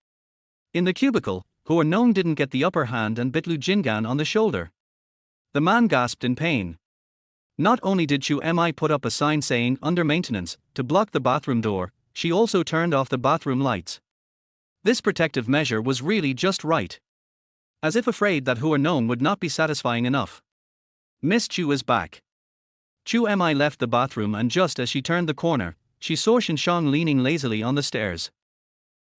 In the cubicle, Hua Nong didn't get the upper hand and bit Lu Jingan on the shoulder. The man gasped in pain. Not only did Chu Mi put up a sign saying under maintenance to block the bathroom door, she also turned off the bathroom lights. This protective measure was really just right. As if afraid that Hua Nong would not be satisfying enough. Miss Chu is back. Chu Mi left the bathroom and just as she turned the corner, she saw Shinshong leaning lazily on the stairs.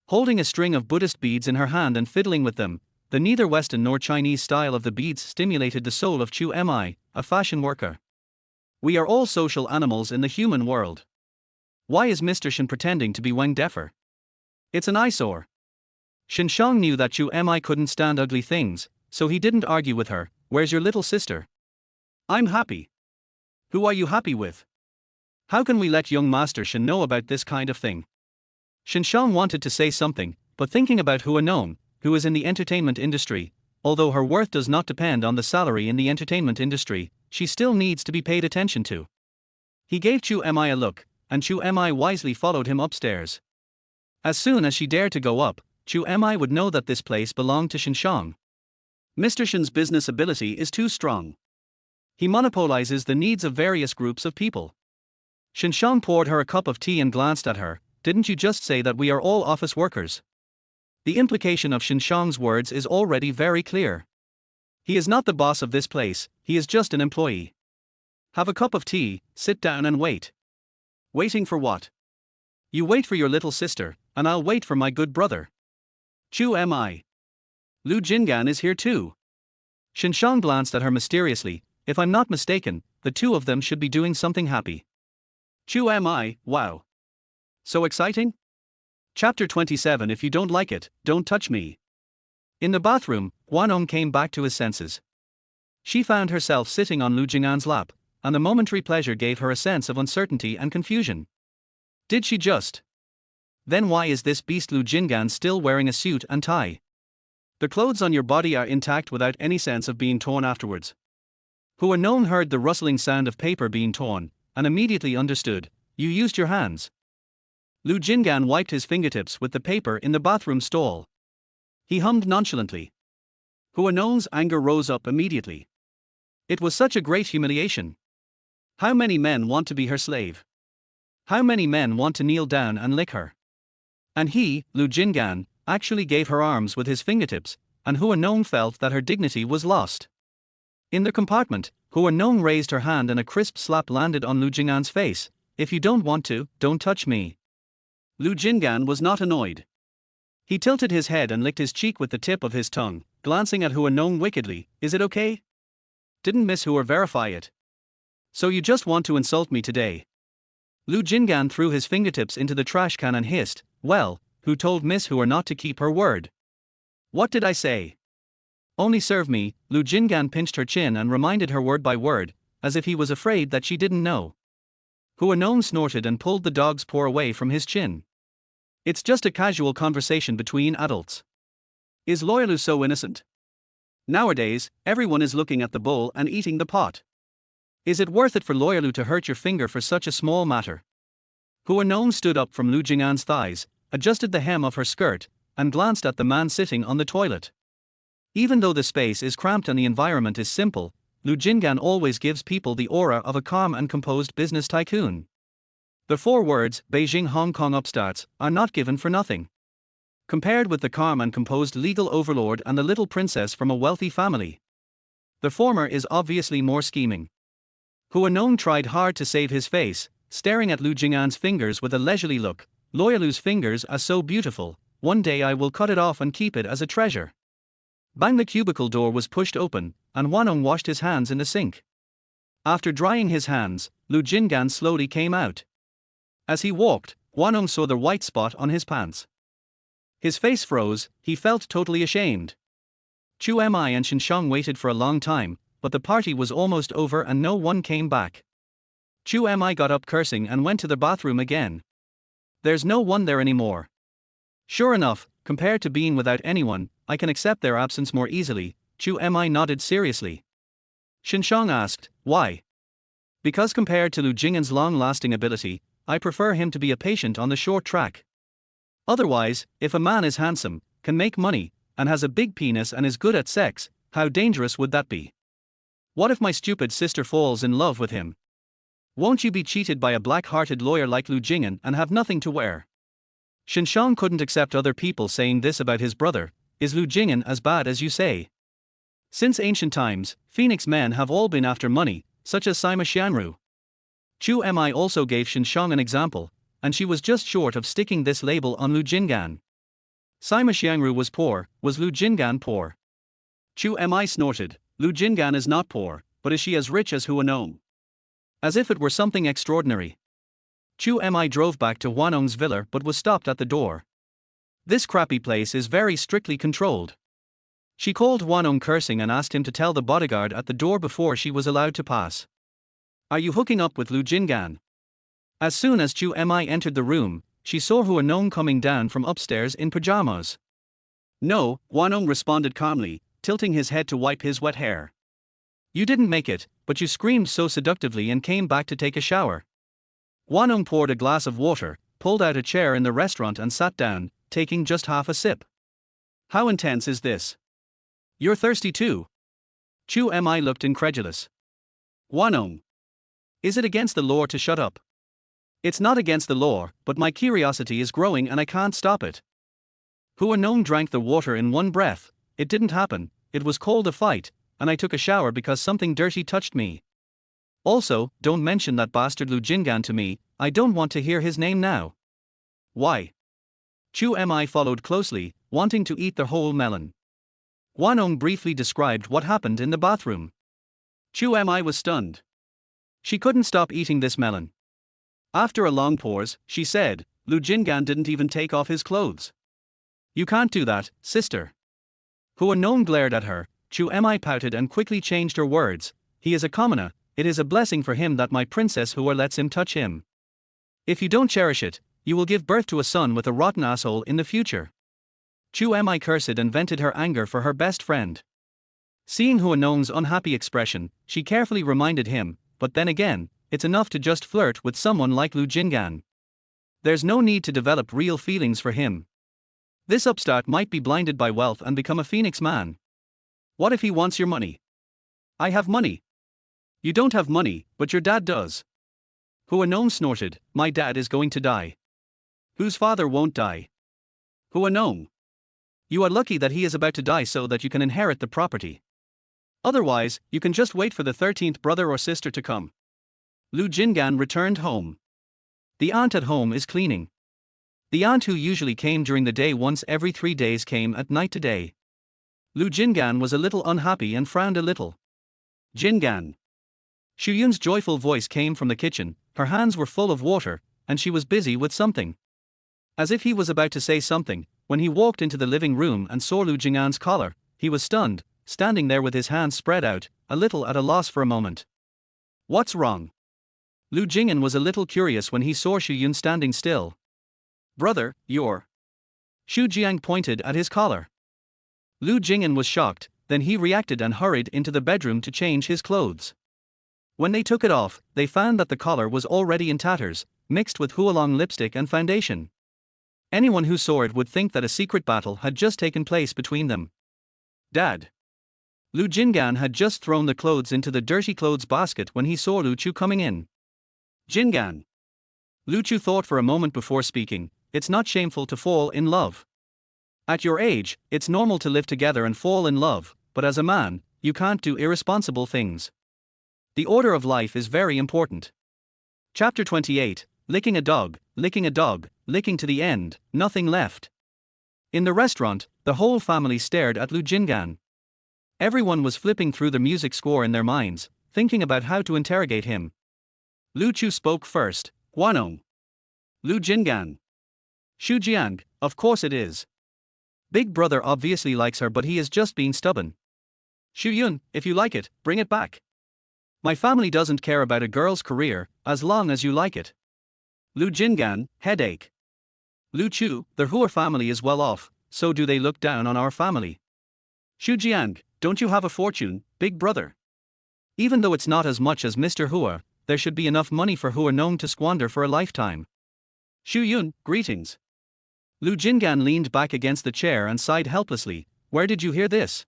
Holding a string of Buddhist beads in her hand and fiddling with them, the neither Western nor Chinese style of the beads stimulated the soul of Chu Mi, a fashion worker. We are all social animals in the human world. Why is Mr. Shin pretending to be Wang Defer? It's an eyesore. Shinshong knew that Chu Mi couldn't stand ugly things, so he didn't argue with her. Where's your little sister? I'm happy. Who are you happy with? How can we let young Master Shin know about this kind of thing? Shinshong wanted to say something, but thinking about Hua Nong, who is in the entertainment industry, although her worth does not depend on the salary in the entertainment industry, she still needs to be paid attention to. He gave Chu Mi a look, and Chu Mi wisely followed him upstairs. As soon as she dared to go up, Chu Mi would know that this place belonged to Shinshong. Mr. Shin's business ability is too strong. He monopolizes the needs of various groups of people. Shinshong poured her a cup of tea and glanced at her. Didn't you just say that we are all office workers? The implication of Shinshong's words is already very clear. He is not the boss of this place, he is just an employee. Have a cup of tea, sit down and wait. Waiting for what? You wait for your little sister, and I'll wait for my good brother. Chu Mi. Lu Jingan is here too. Shinshong glanced at her mysteriously. If I'm not mistaken, the two of them should be doing something happy. Chu Mi, wow. So exciting? Chapter 27. If you don't like it, don't touch me. In the bathroom, Hua Nong came back to his senses. She found herself sitting on Lu Jingan's lap, and the momentary pleasure gave her a sense of uncertainty and confusion. Did she just? Then why is this beast Lu Jingan still wearing a suit and tie? The clothes on your body are intact without any sense of being torn afterwards. Hua Nong heard the rustling sound of paper being torn, and immediately understood. You used your hands. Lu Jingan wiped his fingertips with the paper in the bathroom stall. He hummed nonchalantly. Hua Nong's anger rose up immediately. It was such a great humiliation. How many men want to be her slave? How many men want to kneel down and lick her? And he, Lu Jingan, actually gave her arms with his fingertips, and Hua Nong felt that her dignity was lost. In the compartment, Hua Nong raised her hand and a crisp slap landed on Lu Jingan's face. If you don't want to, don't touch me. Lu Jingan was not annoyed. He tilted his head and licked his cheek with the tip of his tongue, glancing at Hua Nong wickedly. Is it okay? Didn't Miss Hua verify it? So you just want to insult me today? Lu Jingan threw his fingertips into the trash can and hissed, well, who told Miss Hua not to keep her word? What did I say? Only serve me. Lu Jingan pinched her chin and reminded her word by word, as if he was afraid that she didn't know. Hua Nong snorted and pulled the dog's paw away from his chin. It's just a casual conversation between adults. Is Lu so innocent? Nowadays, everyone is looking at the bowl and eating the pot. Is it worth it for Lu to hurt your finger for such a small matter? Hua Nong stood up from Lu Jingan's thighs, adjusted the hem of her skirt, and glanced at the man sitting on the toilet. Even though the space is cramped and the environment is simple, Lu Jingan always gives people the aura of a calm and composed business tycoon. The 4 words, Beijing Hong Kong upstarts, are not given for nothing. Compared with the calm and composed legal overlord and the little princess from a wealthy family, the former is obviously more scheming. Hua Nong tried hard to save his face, staring at Lu Jingan's fingers with a leisurely look. Lu's fingers are so beautiful, one day I will cut it off and keep it as a treasure. Bang! The cubicle door was pushed open, and Hua Nong washed his hands in the sink. After drying his hands, Lu Jingan slowly came out. As he walked, Hua Nong saw the white spot on his pants. His face froze, he felt totally ashamed. Chu Mi and Shinshang waited for a long time, but the party was almost over and no one came back. Chu Mi got up cursing and went to the bathroom again. There's no one there anymore. Sure enough, compared to being without anyone, I can accept their absence more easily. Chu Mi nodded seriously. Shinshang asked, why? Because compared to Lu Jingan's long-lasting ability, I prefer him to be a patient on the short track. Otherwise, if a man is handsome, can make money, and has a big penis and is good at sex, how dangerous would that be? What if my stupid sister falls in love with him? Won't you be cheated by a black-hearted lawyer like Lu Jingan and have nothing to wear? Shinshang couldn't accept other people saying this about his brother. Is Lu Jingan as bad as you say? Since ancient times, Phoenix men have all been after money, such as Sima Xianru. Chu Mi also gave Shinshang an example, and she was just short of sticking this label on Lu Jingan. Sima Xianru was poor, was Lu Jingan poor? Chu Mi snorted, Lu Jingan is not poor, but is she as rich as Hua Nong? As if it were something extraordinary. Chu Mi drove back to Hua Nong's villa but was stopped at the door. This crappy place is very strictly controlled. She called Hua Nong cursing and asked him to tell the bodyguard at the door before she was allowed to pass. Are you hooking up with Lu Jingan? As soon as Chu Mi entered the room, she saw Hua Nong coming down from upstairs in pajamas. No, Hua Nong responded calmly, tilting his head to wipe his wet hair. You didn't make it, but you screamed so seductively and came back to take a shower. Hua Nong poured a glass of water, pulled out a chair in the restaurant and sat down, taking just half a sip. How intense is this? You're thirsty too? Chu Mi looked incredulous. Hua Nong. Is it against the law to shut up? It's not against the law, but my curiosity is growing and I can't stop it. Hua Nong drank the water in one breath. It didn't happen, it was called a fight, and I took a shower because something dirty touched me. Also, don't mention that bastard Lu Jingan to me, I don't want to hear his name now. Why? Chu Mi followed closely, wanting to eat the whole melon. Hua Nong briefly described what happened in the bathroom. Chu Mi was stunned. She couldn't stop eating this melon. After a long pause, she said, Lu Jingan didn't even take off his clothes. You can't do that, sister. Hua Nong glared at her. Chu Mi pouted and quickly changed her words. He is a commoner, it is a blessing for him that my princess Hua lets him touch him. If you don't cherish it, you will give birth to a son with a rotten asshole in the future. Chu Mi cursed and vented her anger for her best friend. Seeing Hua Nong's unhappy expression, she carefully reminded him, but then again, it's enough to just flirt with someone like Lu Jingan. There's no need to develop real feelings for him. This upstart might be blinded by wealth and become a phoenix man. What if he wants your money? I have money. You don't have money, but your dad does. Hua Nong snorted, my dad is going to die. Whose father won't die? Hua Nong. You are lucky that he is about to die so that you can inherit the property. Otherwise, you can just wait for the 13th brother or sister to come. Lu Jingan returned home. The aunt at home is cleaning. The aunt who usually came during the day once every 3 days came at night today. Lu Jingan was a little unhappy and frowned a little. Jingan. Xu Yun's joyful voice came from the kitchen, her hands were full of water, and she was busy with something. As if he was about to say something, when he walked into the living room and saw Lu Jingan's collar, he was stunned, standing there with his hands spread out, a little at a loss for a moment. What's wrong? Lu Jingan was a little curious when he saw Xu Yun standing still. Brother, you're. Xu Jiang pointed at his collar. Lu Jingan was shocked, then he reacted and hurried into the bedroom to change his clothes. When they took it off, they found that the collar was already in tatters, mixed with Hualong lipstick and foundation. Anyone who saw it would think that a secret battle had just taken place between them. Dad. Lu Jingan had just thrown the clothes into the dirty clothes basket when he saw Lu Chu coming in. Jingan. Lu Chu thought for a moment before speaking, it's not shameful to fall in love. At your age, it's normal to live together and fall in love, but as a man, you can't do irresponsible things. The order of life is very important. Chapter 28, licking a dog, licking to the end, nothing left. In the restaurant, the whole family stared at Lu Jingan. Everyone was flipping through the music score in their minds, thinking about how to interrogate him. Lu Chu spoke first, Hua Nong. Lu Jingan. Xu Jiang, of course it is. Big brother obviously likes her but he is just being stubborn. Xu Yun, if you like it, bring it back. My family doesn't care about a girl's career, as long as you like it. Lu Jingan, headache. Lu Chu, the Hua family is well off, so do they look down on our family? Xu Jiang, don't you have a fortune, big brother? Even though it's not as much as Mr. Hua, there should be enough money for Hua Nong to squander for a lifetime. Xu Yun, greetings. Lu Jingan leaned back against the chair and sighed helplessly, where did you hear this?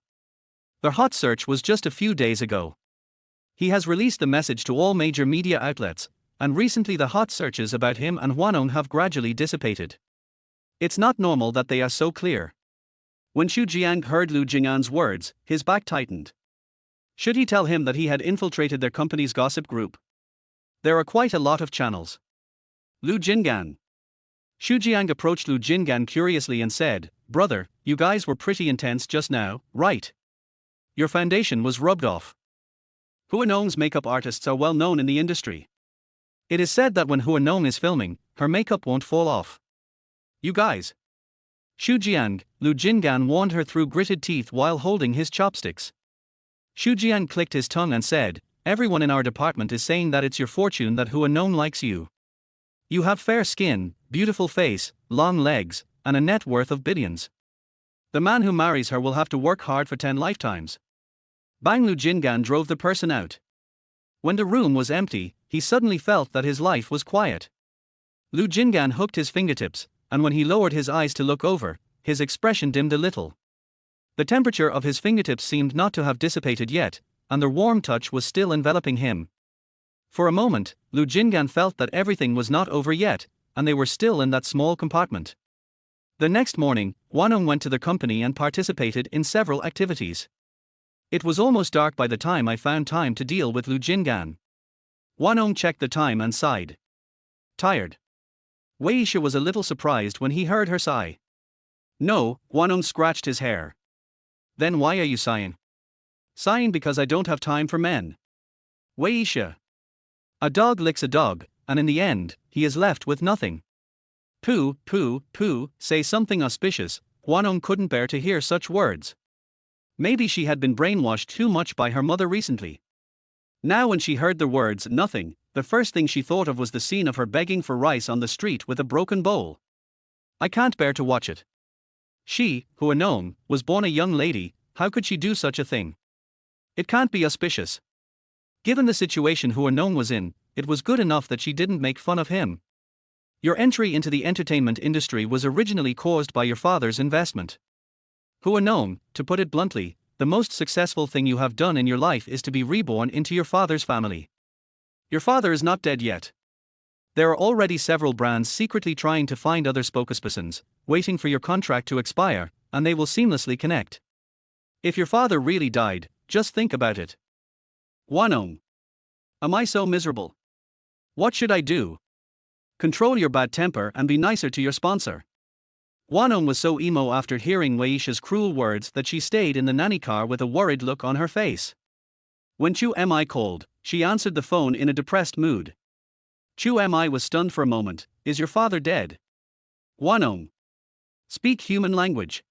The hot search was just a few days ago. He has released the message to all major media outlets, and recently the hot searches about him and Hua Nong have gradually dissipated. It's not normal that they are so clear. When Xu Jiang heard Lu Jingan's words, his back tightened. Should he tell him that he had infiltrated their company's gossip group? There are quite a lot of channels. Lu Jingan. Xu Jiang approached Lu Jingan curiously and said, brother, you guys were pretty intense just now, right? Your foundation was rubbed off. Hua Nong's makeup artists are well known in the industry. It is said that when Hua Nong is filming, her makeup won't fall off. You guys. Xu Jiang, Lu Jingan warned her through gritted teeth while holding his chopsticks. Xu Jiang clicked his tongue and said, everyone in our department is saying that it's your fortune that Hua Nong likes you. You have fair skin, beautiful face, long legs, and a net worth of billions. The man who marries her will have to work hard for 10 lifetimes. Bang. Lu Jingan drove the person out. When the room was empty, he suddenly felt that his life was quiet. Lu Jingan hooked his fingertips, and when he lowered his eyes to look over, his expression dimmed a little. The temperature of his fingertips seemed not to have dissipated yet, and their warm touch was still enveloping him. For a moment, Lu Jingan felt that everything was not over yet, and they were still in that small compartment. The next morning, Hua Nong went to the company and participated in several activities. It was almost dark by the time I found time to deal with Lu Jingan. Hua Nong checked the time and sighed. Tired. Wei Yisha was a little surprised when he heard her sigh. No, Hua Nong scratched his hair. Then why are you sighing? Sighing because I don't have time for men. Wei Yisha. A dog licks a dog, and in the end, he is left with nothing. Pooh, say something auspicious. Hua Nong couldn't bear to hear such words. Maybe she had been brainwashed too much by her mother recently. Now when she heard the words nothing, the first thing she thought of was the scene of her begging for rice on the street with a broken bowl. I can't bear to watch it. She, Hua Nong, was born a young lady, how could she do such a thing? It can't be auspicious. Given the situation Hua Nong was in, it was good enough that she didn't make fun of him. Your entry into the entertainment industry was originally caused by your father's investment. Hua Nong, to put it bluntly, the most successful thing you have done in your life is to be reborn into your father's family. Your father is not dead yet. There are already several brands secretly trying to find other spokespersons, waiting for your contract to expire, and they will seamlessly connect. If your father really died, just think about it. Hua Nong. Am I so miserable? What should I do? Control your bad temper and be nicer to your sponsor. Hua Nong was so emo after hearing Waisha's cruel words that she stayed in the nanny car with a worried look on her face. When Chu Mi called, she answered the phone in a depressed mood. Chu Mi was stunned for a moment. Is your father dead? Hua Nong. Speak human language.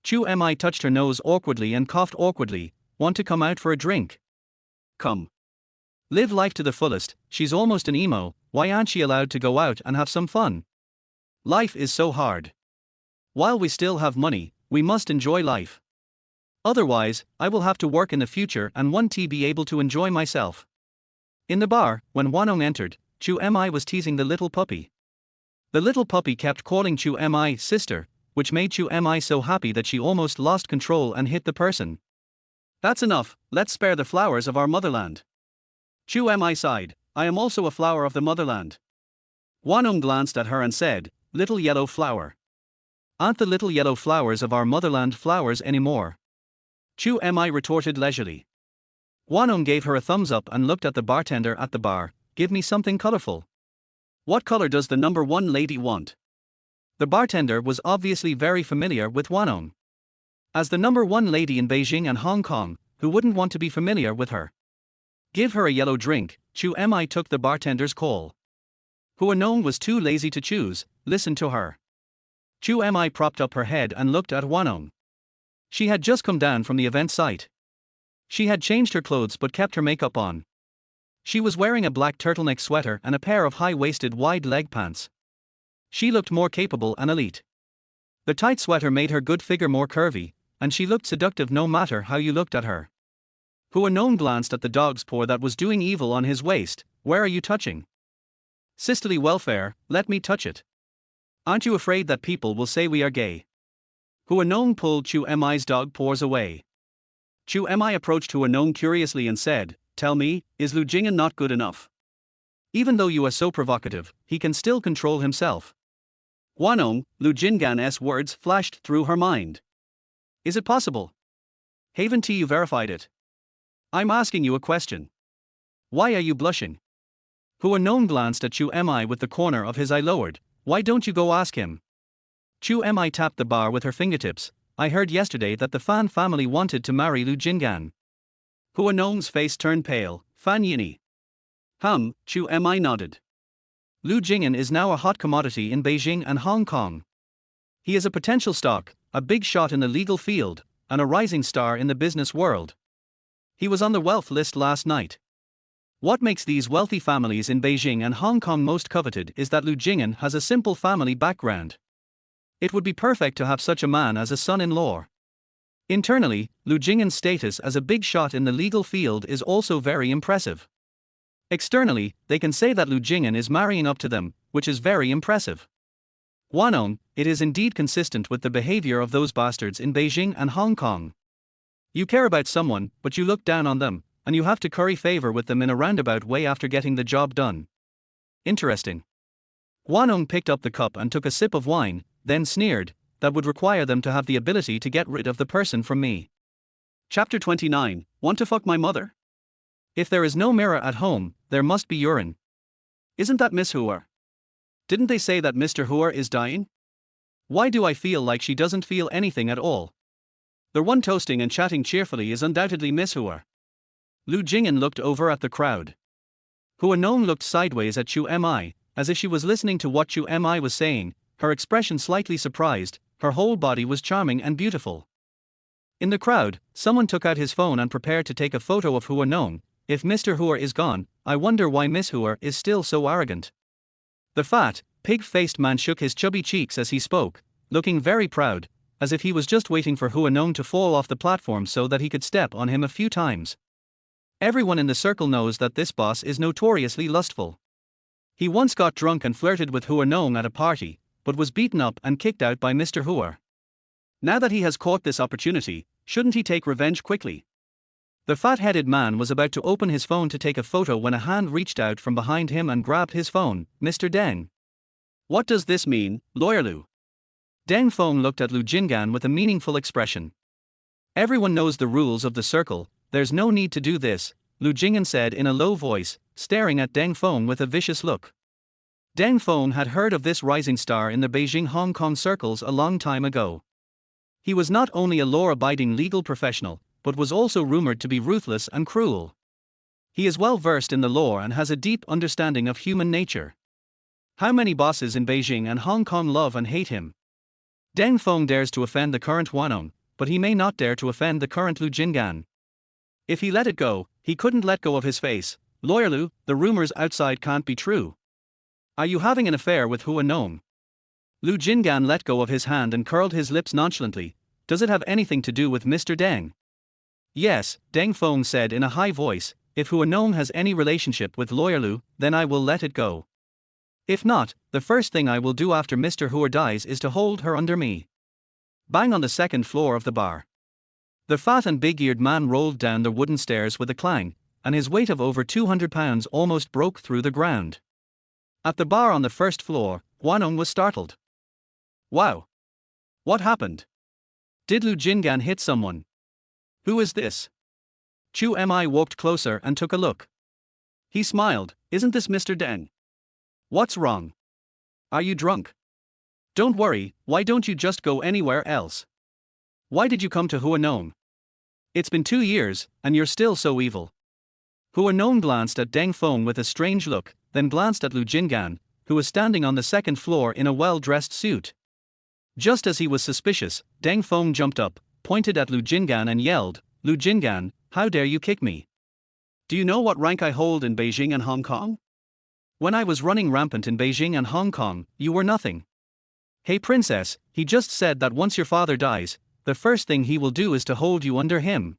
Chu Mi touched her nose awkwardly and coughed awkwardly. Want to come out for a drink? Come. Live life to the fullest. She's almost an emo, why aren't she allowed to go out and have some fun? Life is so hard. While we still have money, we must enjoy life. Otherwise, I will have to work in the future and won't be able to enjoy myself. In the bar, when Hua Nong entered, Chu Mi was teasing the little puppy. The little puppy kept calling Chu Mi sister, which made Chu Mi so happy that she almost lost control and hit the person. That's enough, let's spare the flowers of our motherland. Chu Mi sighed, I am also a flower of the motherland. Hua Nong glanced at her and said, little yellow flower. Aren't the little yellow flowers of our motherland flowers anymore? Chu Mi retorted leisurely. Hua Nong gave her a thumbs up and looked at the bartender at the bar, give me something colorful. What color does the number one lady want? The bartender was obviously very familiar with Hua Nong. As the number one lady in Beijing and Hong Kong, who wouldn't want to be familiar with her? Give her a yellow drink. Chu Mi took the bartender's call. Hua Nong was too lazy to choose, listen to her. Chu Mi propped up her head and looked at Hua Nong. She had just come down from the event site. She had changed her clothes but kept her makeup on. She was wearing a black turtleneck sweater and a pair of high-waisted wide-leg pants. She looked more capable and elite. The tight sweater made her good figure more curvy, and she looked seductive no matter how you looked at her. Hua Nong glanced at the dog's paw that was doing evil on his waist. Where are you touching? Sisterly welfare, let me touch it. Aren't you afraid that people will say we are gay? Hua Nong pulled Chu Mi's dog paws away. Chu Mi approached Hua Nong curiously and said, tell me, is Lu Jing'an not good enough? Even though you are so provocative, he can still control himself. Hua Nong, Lu Jing'an's words flashed through her mind. Is it possible? Haven't you verified it? I'm asking you a question. Why are you blushing? Hua Nong glanced at Chu Mi with the corner of his eye lowered. Why don't you go ask him? Chu Mi tapped the bar with her fingertips. I heard yesterday that the Fan family wanted to marry Lu Jing'an. Hua Nong's face turned pale. Fan Yini. Chu Mi nodded. Lu Jing'an is now a hot commodity in Beijing and Hong Kong. He is a potential stock, a big shot in the legal field, and a rising star in the business world. He was on the wealth list last night. What makes these wealthy families in Beijing and Hong Kong most coveted is that Lu Jing'an has a simple family background. It would be perfect to have such a man as a son-in-law. Internally, Lu Jing'an's status as a big shot in the legal field is also very impressive. Externally, they can say that Lu Jing'an is marrying up to them, which is very impressive. Hua Nong, it is indeed consistent with the behavior of those bastards in Beijing and Hong Kong. You care about someone, but you look down on them, and you have to curry favor with them in a roundabout way after getting the job done. Interesting. Hua Nong picked up the cup and took a sip of wine, then sneered, that would require them to have the ability to get rid of the person from me. Chapter 29, Want to fuck my mother? If there is no mirror at home, there must be urine. Isn't that Miss Hua? Didn't they say that Mr. Hua is dying? Why do I feel like she doesn't feel anything at all? The one toasting and chatting cheerfully is undoubtedly Miss Hua. Lu Jing'an looked over at the crowd. Hua Nong looked sideways at Chu Mi, as if she was listening to what Chu Mi was saying, her expression slightly surprised, her whole body was charming and beautiful. In the crowd, someone took out his phone and prepared to take a photo of Hua Nong. If Mr. Hua is gone, I wonder why Miss Hua is still so arrogant. The fat, pig-faced man shook his chubby cheeks as he spoke, looking very proud, as if he was just waiting for Hua Nong to fall off the platform so that he could step on him a few times. Everyone in the circle knows that this boss is notoriously lustful. He once got drunk and flirted with Hua Nong at a party, but was beaten up and kicked out by Mr. Hua. Now that he has caught this opportunity, shouldn't he take revenge quickly? The fat-headed man was about to open his phone to take a photo when a hand reached out from behind him and grabbed his phone. Mr. Deng. What does this mean, Lawyer Lu? Deng Feng looked at Lu Jingan with a meaningful expression. Everyone knows the rules of the circle, there's no need to do this, Lu Jingan said in a low voice, staring at Deng Feng with a vicious look. Deng Feng had heard of this rising star in the Beijing-Hong Kong circles a long time ago. He was not only a law-abiding legal professional, but was also rumored to be ruthless and cruel. He is well versed in the law and has a deep understanding of human nature. How many bosses in Beijing and Hong Kong love and hate him? Deng Feng dares to offend the current Hua Nong, but he may not dare to offend the current Lu Jingan. If he let it go, he couldn't let go of his face. Lawyer Lu, the rumors outside can't be true. Are you having an affair with Hua Nong? Lu Jingan let go of his hand and curled his lips nonchalantly. Does it have anything to do with Mr. Deng? Yes, Deng Feng said in a high voice, if Hua Nong has any relationship with Lawyer Lu, then I will let it go. If not, the first thing I will do after Mr. Hua dies is to hold her under me. Bang on the second floor of the bar. The fat and big-eared man rolled down the wooden stairs with a clang, and his weight of over 200 pounds almost broke through the ground. At the bar on the first floor, Hua Nong was startled. Wow! What happened? Did Lu Jingan hit someone? Who is this? Chu Mi walked closer and took a look. He smiled. Isn't this Mr. Deng? What's wrong? Are you drunk? Don't worry, why don't you just go anywhere else? Why did you come to Hua Nong? It's been 2 years, and you're still so evil. Hua Nong glanced at Deng Feng with a strange look, then glanced at Lu Jingan, who was standing on the second floor in a well-dressed suit. Just as he was suspicious, Deng Feng jumped up, pointed at Lu Jingan and yelled, Lu Jingan, how dare you kick me? Do you know what rank I hold in Beijing and Hong Kong? When I was running rampant in Beijing and Hong Kong, you were nothing. Hey princess, he just said that once your father dies, the first thing he will do is to hold you under him.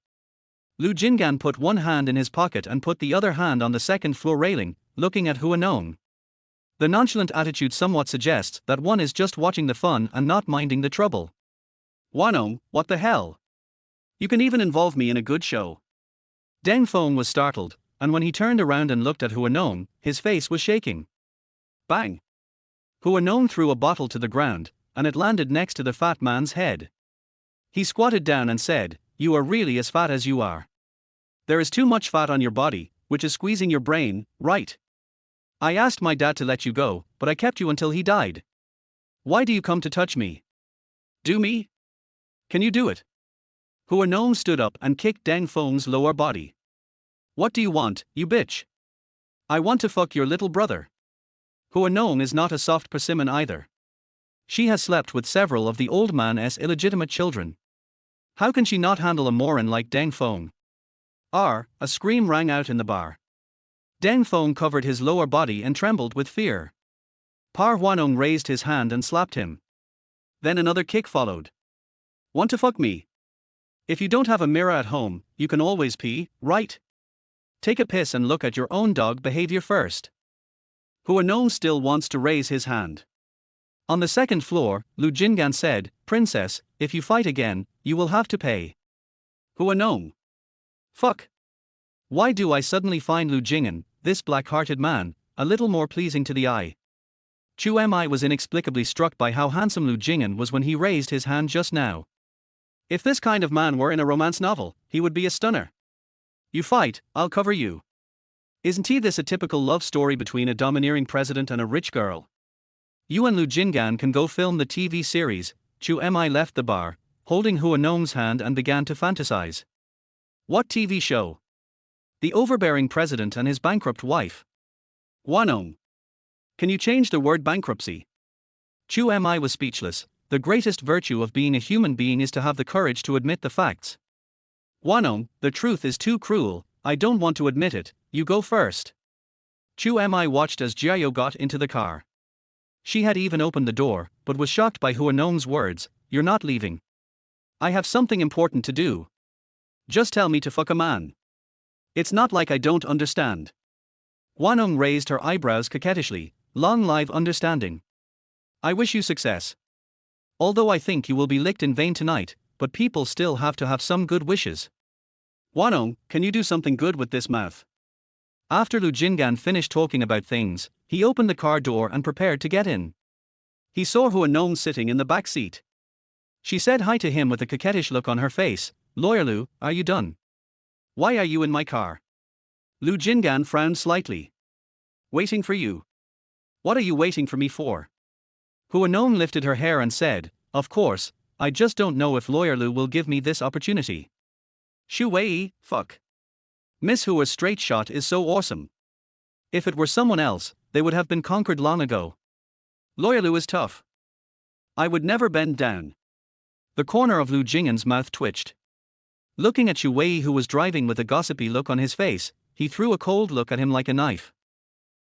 Lu Jingan put one hand in his pocket and put the other hand on the second floor railing, looking at Hua Nong. The nonchalant attitude somewhat suggests that one is just watching the fun and not minding the trouble. Hua Nong, what the hell? You can even involve me in a good show. Deng Feng was startled, and when he turned around and looked at Hua Nong, his face was shaking. Bang! Hua Nong threw a bottle to the ground, and it landed next to the fat man's head. He squatted down and said, You are really as fat as you are. There is too much fat on your body, which is squeezing your brain, right? I asked my dad to let you go, but I kept you until he died. Why do you come to touch me? Do me? Can you do it? Hua Nong stood up and kicked Deng Feng's lower body. What do you want, you bitch? I want to fuck your little brother. Hua Nong is not a soft persimmon either. She has slept with several of the old man's illegitimate children. How can she not handle a moron like Deng Feng? A scream rang out in the bar. Deng Feng covered his lower body and trembled with fear. Par Hua Nong raised his hand and slapped him. Then another kick followed. Want to fuck me? If you don't have a mirror at home, you can always pee, right? Take a piss and look at your own dog behavior first. Hua Nong still wants to raise his hand. On the second floor, Lu Jingan said, Princess, if you fight again, you will have to pay. Hua Nong. Fuck. Why do I suddenly find Lu Jingan, this black-hearted man, a little more pleasing to the eye? Chu Mi was inexplicably struck by how handsome Lu Jingan was when he raised his hand just now. If this kind of man were in a romance novel, he would be a stunner. You fight, I'll cover you. Isn't this a typical love story between a domineering president and a rich girl? You and Lu Jingan can go film the TV series. Chu Mi left the bar, holding Hua Nong's hand and began to fantasize. What TV show? The overbearing president and his bankrupt wife. Hua Nong. Can you change the word bankruptcy? Chu Mi was speechless. The greatest virtue of being a human being is to have the courage to admit the facts. Hua Nong, the truth is too cruel, I don't want to admit it, you go first. Chu Mi watched as Jiao got into the car. She had even opened the door, but was shocked by Hua Nong's words, You're not leaving. I have something important to do. Just tell me to fuck a man. It's not like I don't understand. Hua Nong raised her eyebrows coquettishly. Long live understanding. I wish you success. Although I think you will be licked in vain tonight, but people still have to have some good wishes. Hua Nong, can you do something good with this mouth? After Lu Jingan finished talking about things, he opened the car door and prepared to get in. He saw Hua Nong sitting in the back seat. She said hi to him with a coquettish look on her face. Lawyer Lu, are you done? Why are you in my car? Lu Jingan frowned slightly. Waiting for you. What are you waiting for me for? Hua Nong lifted her hair and said, of course, I just don't know if Lawyer Lu will give me this opportunity. Shu Wei, fuck. Miss Hua's straight shot is so awesome. If it were someone else, they would have been conquered long ago. Lawyer Lu is tough. I would never bend down. The corner of Lu Jingan's mouth twitched. Looking at Shu Wei, who was driving with a gossipy look on his face, he threw a cold look at him like a knife.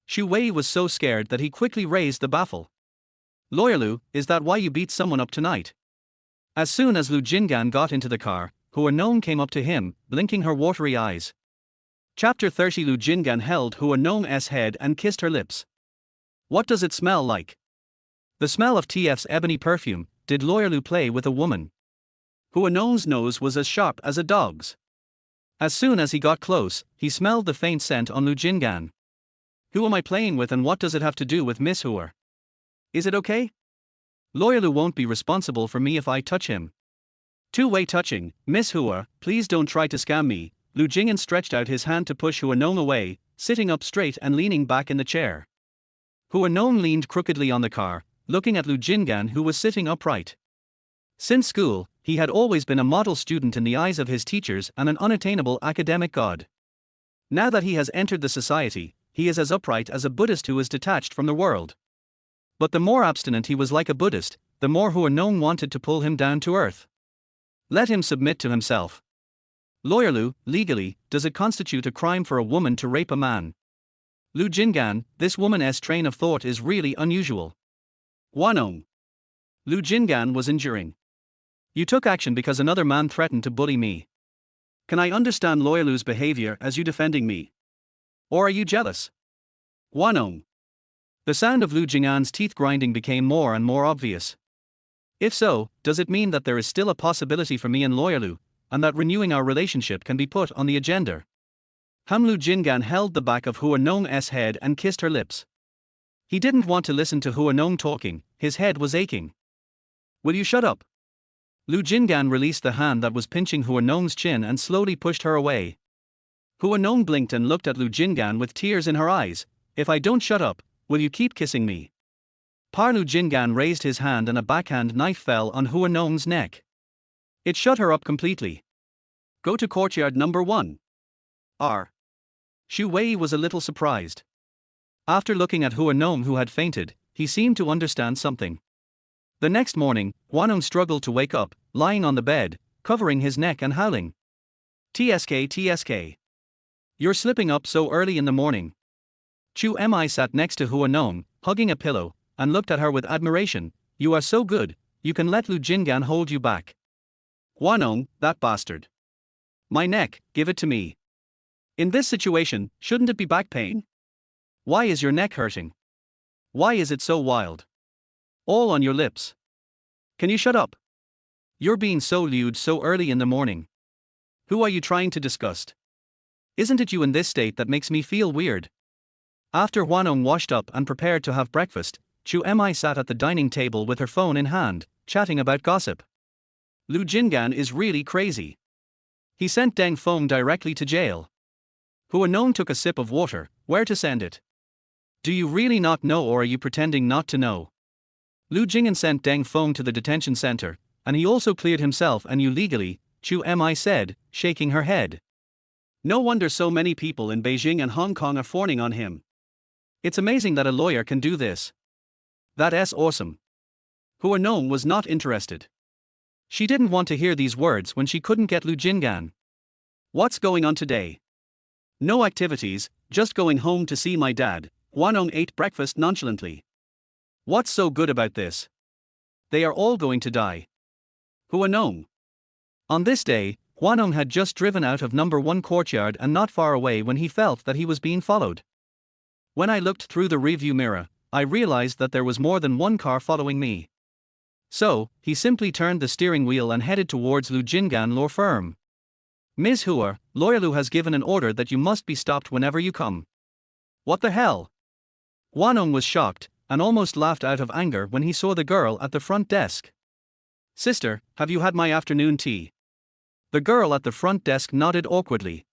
Shu Wei was so scared that he quickly raised the baffle. Lawyer Lu, is that why you beat someone up tonight? As soon as Lu Jingan got into the car, Hua Nong came up to him, blinking her watery eyes. Chapter 30. Lu Jingan held Hua Nong's head and kissed her lips. What does it smell like? The smell of TF's ebony perfume. Did Lawyer Lu play with a woman? Hua Nong's nose was as sharp as a dog's. As soon as he got close, he smelled the faint scent on Lu Jingan. Who am I playing with and what does it have to do with Miss Hua? Is it okay? Lawyer Lu won't be responsible for me if I touch him. Two-way touching. Miss Hua, please don't try to scam me. Lu Jingan stretched out his hand to push Hua Nong away, sitting up straight and leaning back in the chair. Hua Nong leaned crookedly on the car, looking at Lu Jingan, who was sitting upright. Since school, he had always been a model student in the eyes of his teachers and an unattainable academic god. Now that he has entered the society, he is as upright as a Buddhist who is detached from the world. But the more abstinent he was like a Buddhist, the more Hua Nong wanted to pull him down to earth. Let him submit to himself. Lawyer Lu, legally, does it constitute a crime for a woman to rape a man? Lu Jingan, this woman's train of thought is really unusual. Hua Nong. Lu Jingan was enduring. You took action because another man threatened to bully me. Can I understand Lawyer Lu's behavior as you defending me? Or are you jealous? Hua Nong. The sound of Lu Jingan's teeth grinding became more and more obvious. If so, does it mean that there is still a possibility for me and Lawyer Lu, and that renewing our relationship can be put on the agenda? Lu Jingan held the back of Hua Nong's head and kissed her lips. He didn't want to listen to Hua Nong talking, his head was aching. Will you shut up? Lu Jingan released the hand that was pinching Hua Nong's chin and slowly pushed her away. Hua Nong blinked and looked at Lu Jingan with tears in her eyes. If I don't shut up, will you keep kissing me? Lu Jingan raised his hand and a backhand knife fell on Hua Nong's neck. It shut her up completely. Go to courtyard number 1. Shu Wei was a little surprised. After looking at Hua Nong, who had fainted, he seemed to understand something. The next morning, Hua Nong struggled to wake up, lying on the bed, covering his neck and howling. TSK TSK. You're slipping up so early in the morning. Chu Mi sat next to Hua Nong, hugging a pillow, and looked at her with admiration. You are so good, you can let Lu Jingan hold you back. Hua Nong, that bastard. My neck, give it to me. In this situation, shouldn't it be back pain? Why is your neck hurting? Why is it so wild? All on your lips. Can you shut up? You're being so lewd so early in the morning. Who are you trying to disgust? Isn't it you in this state that makes me feel weird? After Hua Nong washed up and prepared to have breakfast, Chu Mi sat at the dining table with her phone in hand, chatting about gossip. Lu Jingan is really crazy. He sent Deng Feng directly to jail. Hua Nong took a sip of water. Where to send it? Do you really not know, or are you pretending not to know? Lu Jingan sent Deng Feng to the detention center, and he also cleared himself and you legally, Chu Mi said, shaking her head. No wonder so many people in Beijing and Hong Kong are fawning on him. It's amazing that a lawyer can do this. That's awesome. Hua Nong was not interested. She didn't want to hear these words when she couldn't get Lu Jingan. What's going on today? No activities, just going home to see my dad. Hua Nong ate breakfast nonchalantly. What's so good about this? They are all going to die. Hua Nong. On this day, Hua Nong had just driven out of number 1 courtyard and not far away when he felt that he was being followed. When I looked through the rearview mirror, I realized that there was more than one car following me. So, he simply turned the steering wheel and headed towards Lu Jingan law firm. Ms. Hua, Lawyer Lu has given an order that you must be stopped whenever you come. What the hell? Hua Nong was shocked, and almost laughed out of anger when he saw the girl at the front desk. Sister, have you had my afternoon tea? The girl at the front desk nodded awkwardly.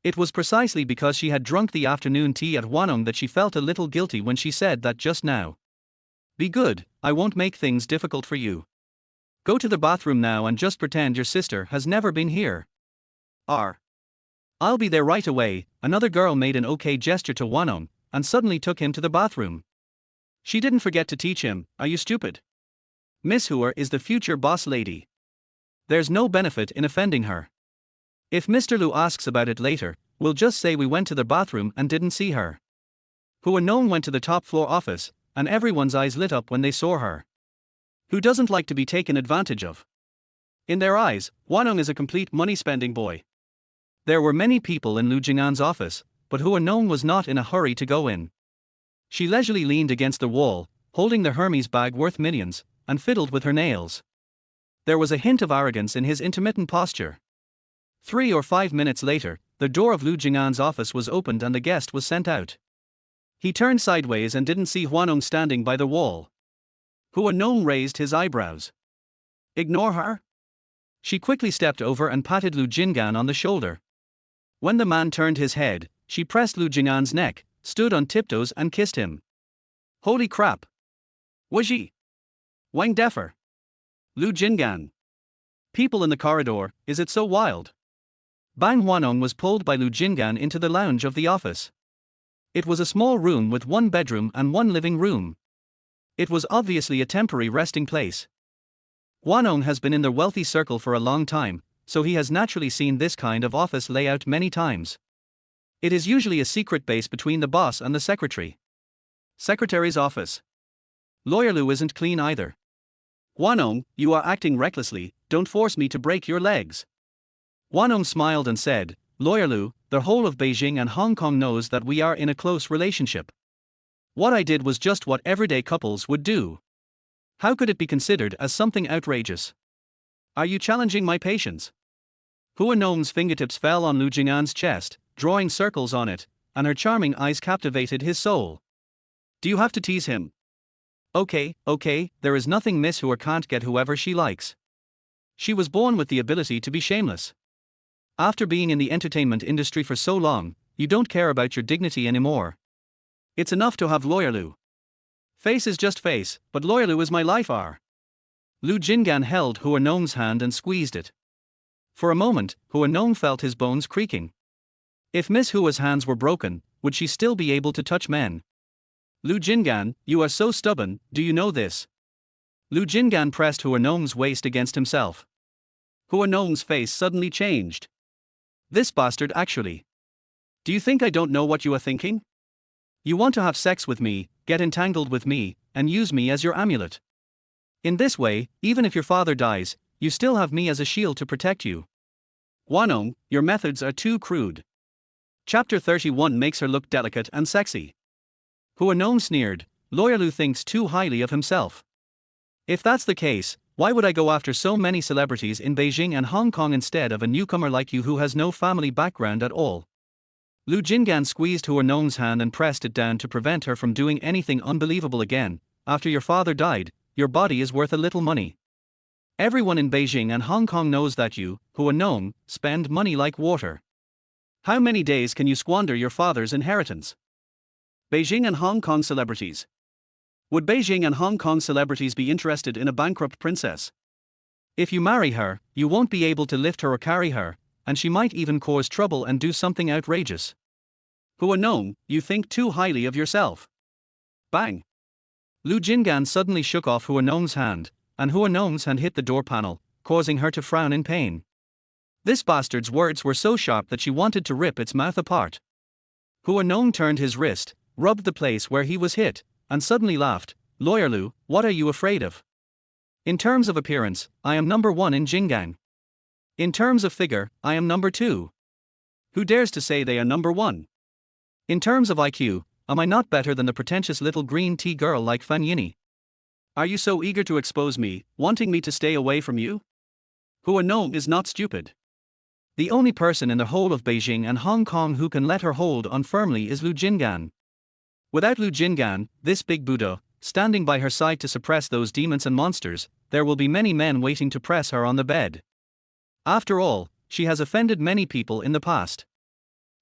It was precisely because she had drunk the afternoon tea at Hua Nong that she felt a little guilty when she said that just now. Be good, I won't make things difficult for you. Go to the bathroom now and just pretend your sister has never been here. I'll be there right away. Another girl made an okay gesture to Hua Nong, and suddenly took him to the bathroom. She didn't forget to teach him, are you stupid? Miss Hua is the future boss lady. There's no benefit in offending her. If Mr. Lu asks about it later, we'll just say we went to the bathroom and didn't see her. Hua Nong went to the top floor office, and everyone's eyes lit up when they saw her. Who doesn't like to be taken advantage of? In their eyes, Hua Nong is a complete money-spending boy. There were many people in Lu Jing'an's office, but Hua Nong was not in a hurry to go in. She leisurely leaned against the wall, holding the Hermes bag worth millions, and fiddled with her nails. There was a hint of arrogance in his intermittent posture. 3 or 5 minutes later, the door of Lu Jing'an's office was opened and the guest was sent out. He turned sideways and didn't see Hua Nong standing by the wall. Hua Nong raised his eyebrows. Ignore her? She quickly stepped over and patted Lu Jing'an on the shoulder. When the man turned his head, she pressed Lu Jing'an's neck, stood on tiptoes and kissed him. Holy crap! Was she? Wang Defer. Lu Jing'an. People in the corridor, is it so wild? Bang. Hua Nong was pulled by Lu Jing'an into the lounge of the office. It was a small room with one bedroom and one living room. It was obviously a temporary resting place. Hua Nong has been in the wealthy circle for a long time, so he has naturally seen this kind of office layout many times. It is usually a secret base between the boss and the secretary. Secretary's office. Lawyer Lu isn't clean either. Hua Nong, you are acting recklessly, don't force me to break your legs. Hua Nong smiled and said, Lawyer Lu, the whole of Beijing and Hong Kong knows that we are in a close relationship. What I did was just what everyday couples would do. How could it be considered as something outrageous? Are you challenging my patience? Hua Nong's fingertips fell on Lu Jing'an's chest, drawing circles on it, and her charming eyes captivated his soul. Do you have to tease him? Okay, there is nothing Miss Hua can't get whoever she likes. She was born with the ability to be shameless. After being in the entertainment industry for so long, you don't care about your dignity anymore. It's enough to have Lawyer Lu. Face is just face, but Lawyer Lu is my life. Lu Jing'an held Hua Nong's hand and squeezed it. For a moment, Hua Nong felt his bones creaking. If Miss Hua's hands were broken, would she still be able to touch men? Lu Jing'an, you are so stubborn, do you know this? Lu Jing'an pressed Hua Nong's waist against himself. Hua Nong's face suddenly changed. This bastard actually. Do you think I don't know what you are thinking? You want to have sex with me, get entangled with me, and use me as your amulet. In this way, even if your father dies, you still have me as a shield to protect you. Hua Nong, your methods are too crude. Chapter 31 makes her look delicate and sexy. Hua Nong sneered, Lawyer Lu thinks too highly of himself. If that's the case, why would I go after so many celebrities in Beijing and Hong Kong instead of a newcomer like you who has no family background at all? Lu Jing'an squeezed Hua Nong's hand and pressed it down to prevent her from doing anything unbelievable again. After your father died, your body is worth a little money. Everyone in Beijing and Hong Kong knows that you, Hua Nong, spend money like water. How many days can you squander your father's inheritance? Beijing and Hong Kong celebrities. Would Beijing and Hong Kong celebrities be interested in a bankrupt princess? If you marry her, you won't be able to lift her or carry her, and she might even cause trouble and do something outrageous. Hua Nong, you think too highly of yourself. Bang! Lu Jing'an suddenly shook off Hua Nong's hand, and Hua Nong's hand hit the door panel, causing her to frown in pain. This bastard's words were so sharp that she wanted to rip its mouth apart. Hua Nong turned his wrist, rubbed the place where he was hit, and suddenly laughed. Lawyer Lu, what are you afraid of? In terms of appearance, I am number 1 in Jinggang. In terms of figure, I am number 2. Who dares to say they are number 1? In terms of IQ, am I not better than the pretentious little green tea girl like Fan Yini? Are you so eager to expose me, wanting me to stay away from you? Hua Nong is not stupid. The only person in the whole of Beijing and Hong Kong who can let her hold on firmly is Lu Jingan. Without Lu Jingan, this big Buddha, standing by her side to suppress those demons and monsters, there will be many men waiting to press her on the bed. After all, she has offended many people in the past.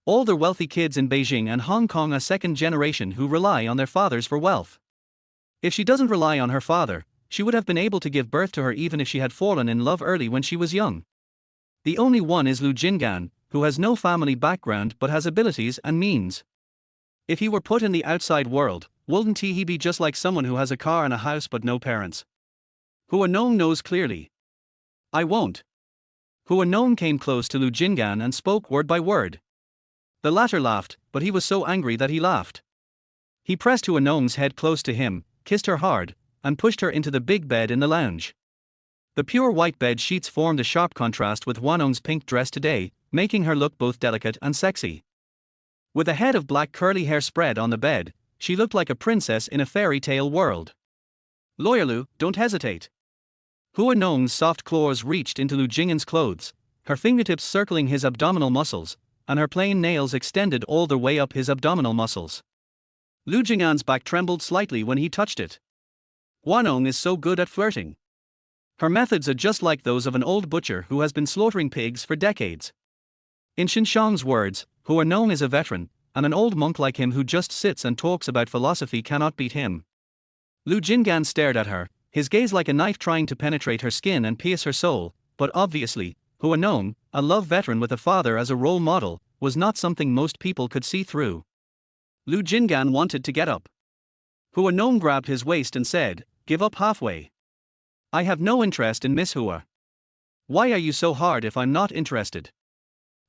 All the wealthy kids in Beijing and Hong Kong are second generation who rely on their fathers for wealth. If she doesn't rely on her father, she would have been able to give birth to her even if she had fallen in love early when she was young. The only one is Lu Jingan, who has no family background but has abilities and means. If he were put in the outside world, wouldn't he be just like someone who has a car and a house but no parents? Hua Nong knows clearly. I won't. Hua Nong came close to Lu Jingan and spoke word by word. The latter laughed, but he was so angry that he laughed. He pressed Hua Nong's head close to him, kissed her hard, and pushed her into the big bed in the lounge. The pure white bed sheets formed a sharp contrast with Hua Nong's pink dress today, making her look both delicate and sexy. With a head of black curly hair spread on the bed, she looked like a princess in a fairy tale world. Lawyer Lu, don't hesitate. Hua Nong's soft claws reached into Lu Jingan's clothes, her fingertips circling his abdominal muscles, and her plain nails extended all the way up his abdominal muscles. Lu Jingan's back trembled slightly when he touched it. Hua Nong is so good at flirting. Her methods are just like those of an old butcher who has been slaughtering pigs for decades. In Xinshang's words, Hua Nong is a veteran, and an old monk like him who just sits and talks about philosophy cannot beat him. Lu Jingan stared at her, his gaze like a knife trying to penetrate her skin and pierce her soul, but obviously, Hua Nong, a love veteran with a father as a role model, was not something most people could see through. Lu Jingan wanted to get up. Hua Nong grabbed his waist and said, "Give up halfway. I have no interest in Miss Hua. Why are you so hard if I'm not interested?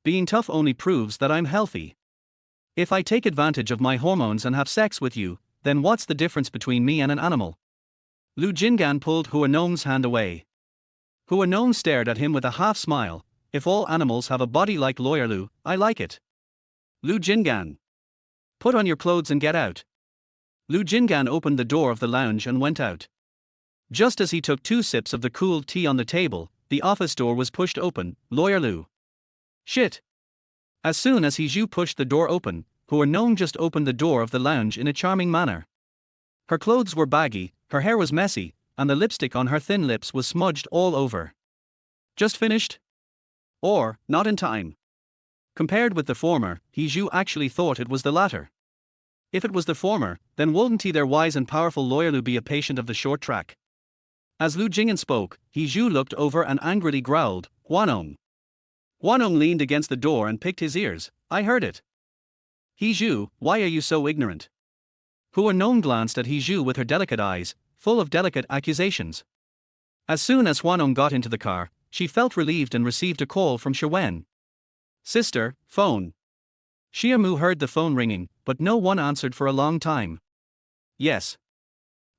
Being tough only proves that I'm healthy. If I take advantage of my hormones and have sex with you, then what's the difference between me and an animal?" Lu Jingan pulled Hua Nong's hand away. Hua Nong stared at him with a half smile. "If all animals have a body like Lawyer Lu, I like it." Lu Jingan. "Put on your clothes and get out." Lu Jingan opened the door of the lounge and went out. Just as he took 2 sips of the cooled tea on the table, the office door was pushed open. "Lawyer Lu." "Shit." As soon as He Zhu pushed the door open, Hua Nong just opened the door of the lounge in a charming manner. Her clothes were baggy, her hair was messy, and the lipstick on her thin lips was smudged all over. Just finished? Or, not in time? Compared with the former, He Zhu actually thought it was the latter. If it was the former, then wouldn't their wise and powerful Lawyer Lu be a patient of the short track? As Lu Jingan spoke, He Zhu looked over and angrily growled, "Hua Nong." Hua Nong leaned against the door and picked his ears. "I heard it." "He Zhu, why are you so ignorant?" Hua Nong glanced at He Zhu with her delicate eyes, full of delicate accusations. As soon as Hua Nong got into the car, she felt relieved and received a call from Wen. "Sister, phone." Xia Mu heard the phone ringing, but no one answered for a long time. "Yes."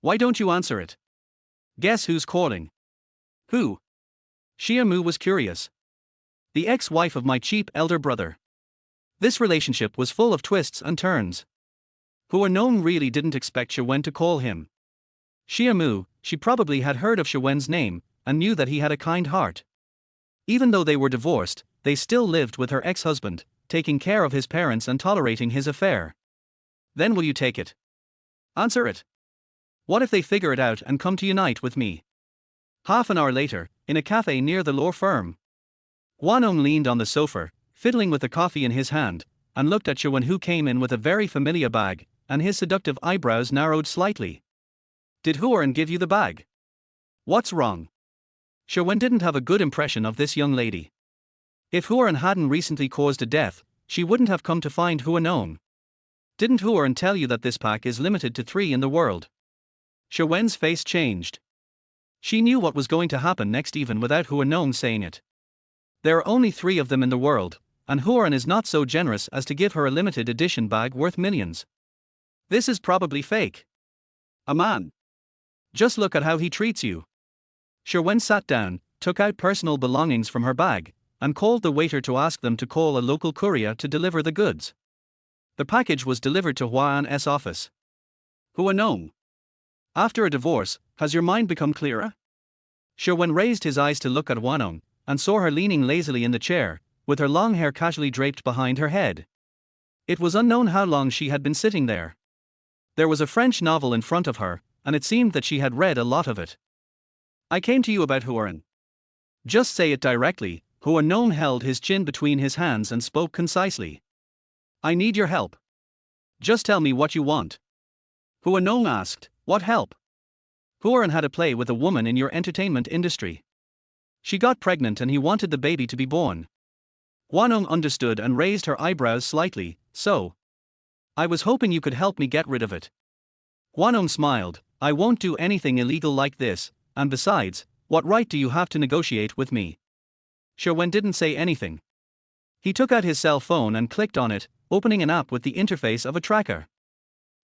"Why don't you answer it?" "Guess who's calling?" "Who?" Xia Mu was curious. "The ex-wife of my cheap elder brother." This relationship was full of twists and turns. Hua Nong really didn't expect Wen to call him. Xia Mu, she probably had heard of Wen's name, and knew that he had a kind heart. Even though they were divorced, they still lived with her ex-husband, taking care of his parents and tolerating his affair. "Then will you take it? Answer it. What if they figure it out and come to unite with me?" Half an hour later, in a cafe near the law firm. Hua Nong leaned on the sofa, fiddling with the coffee in his hand, and looked at Wen, who came in with a very familiar bag, and his seductive eyebrows narrowed slightly. "Did Huan give you the bag? What's wrong?" Wen didn't have a good impression of this young lady. If Huan hadn't recently caused a death, she wouldn't have come to find Hua Nong. "Didn't Huan tell you that this pack is limited to 3 in the world?" Wen's face changed. She knew what was going to happen next even without Hua Nong saying it. There are only 3 of them in the world, and Huan is not so generous as to give her a limited edition bag worth millions. This is probably fake. "A man. Just look at how he treats you." Wen sat down, took out personal belongings from her bag, and called the waiter to ask them to call a local courier to deliver the goods. The package was delivered to Hua Nong's office. Hua Nong. After a divorce, has your mind become clearer? Hua Nong raised his eyes to look at Hua Nong, and saw her leaning lazily in the chair, with her long hair casually draped behind her head. It was unknown how long she had been sitting there. There was a French novel in front of her, and it seemed that she had read a lot of it. I came to you about Huron. Just say it directly. Hua Nong held his chin between his hands and spoke concisely. I need your help. Just tell me what you want. Hua Nong asked, what help? Huron had a play with a woman in your entertainment industry. She got pregnant and he wanted the baby to be born. Hua Nong understood and raised her eyebrows slightly. So? I was hoping you could help me get rid of it. Hua Nong smiled. I won't do anything illegal like this, and besides, what right do you have to negotiate with me? Hua Nong didn't say anything. He took out his cell phone and clicked on it, opening an app with the interface of a tracker.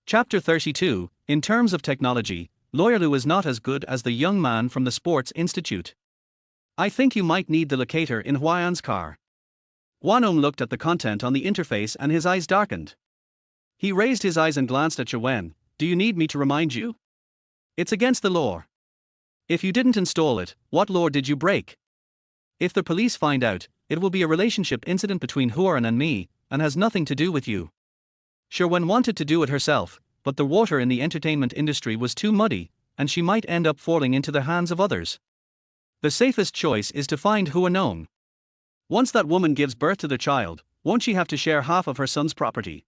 Chapter 32. In terms of technology, Lawyer Lu is not as good as the young man from the Sports Institute. I think you might need the locator in Huan's car. Hua Nong looked at the content on the interface and his eyes darkened. He raised his eyes and glanced at Hua Nong. Do you need me to remind you? It's against the law. If you didn't install it, what law did you break? If the police find out, it will be a relationship incident between Huron and me, and has nothing to do with you. Hua Nong wanted to do it herself, but the water in the entertainment industry was too muddy, and she might end up falling into the hands of others. The safest choice is to find Hua Nong. Once that woman gives birth to the child, won't she have to share half of her son's property?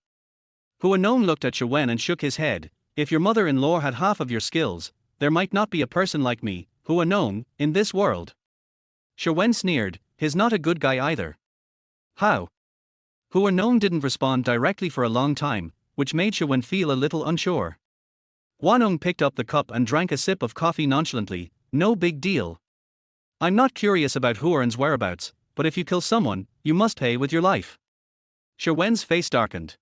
Hua Nong looked at Hua Nong and shook his head. If your mother-in-law had half of your skills, there might not be a person like me, Hua Nong, in this world. Hua Nong sneered. He's not a good guy either. How? Hua Nong didn't respond directly for a long time, which made Hua Nong feel a little unsure. Hua Nong picked up the cup and drank a sip of coffee nonchalantly. No big deal. I'm not curious about Huron's whereabouts, but if you kill someone, you must pay with your life. Hua Nong's face darkened.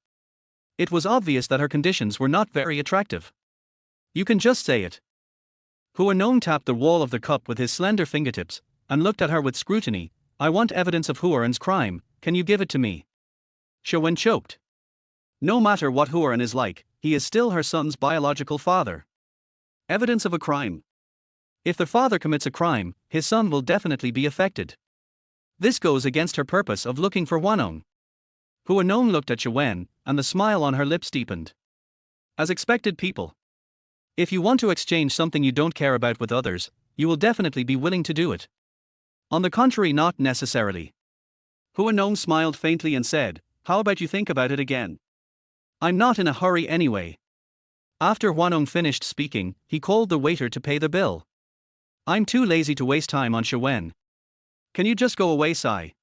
It was obvious that her conditions were not very attractive. You can just say it. Hua Nong tapped the wall of the cup with his slender fingertips, and looked at her with scrutiny. I want evidence of Huron's crime, can you give it to me? Hua Nong choked. No matter what Huron is like, he is still her son's biological father. Evidence of a crime. If the father commits a crime, his son will definitely be affected. This goes against her purpose of looking for Hua Nong. Hua Nong looked at Hua Nong, and the smile on her lips deepened. As expected, people. If you want to exchange something you don't care about with others, you will definitely be willing to do it. On the contrary, not necessarily. Hua Nong smiled faintly and said, how about you think about it again? I'm not in a hurry anyway. After Hua Nong finished speaking, he called the waiter to pay the bill. I'm too lazy to waste time on Hua Nong. Can you just go away, Sai?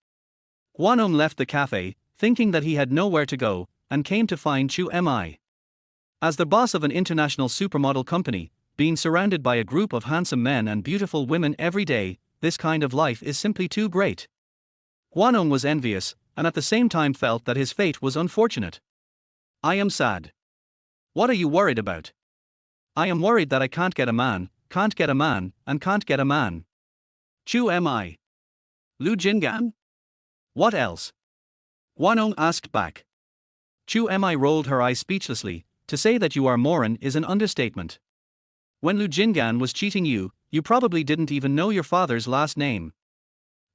Hua Nong left the cafe, thinking that he had nowhere to go, and came to find Chu Mi. As the boss of an international supermodel company, being surrounded by a group of handsome men and beautiful women every day, this kind of life is simply too great. Hua Nong was envious, and at the same time felt that his fate was unfortunate. I am sad. What are you worried about? I am worried that I can't get a man, and can't get a man. Chu Mi. Lu Jingan? What else? Hua Nong asked back. Chu Mi rolled her eyes speechlessly. To say that you are moron is an understatement. When Lu Jingan was cheating you, you probably didn't even know your father's last name.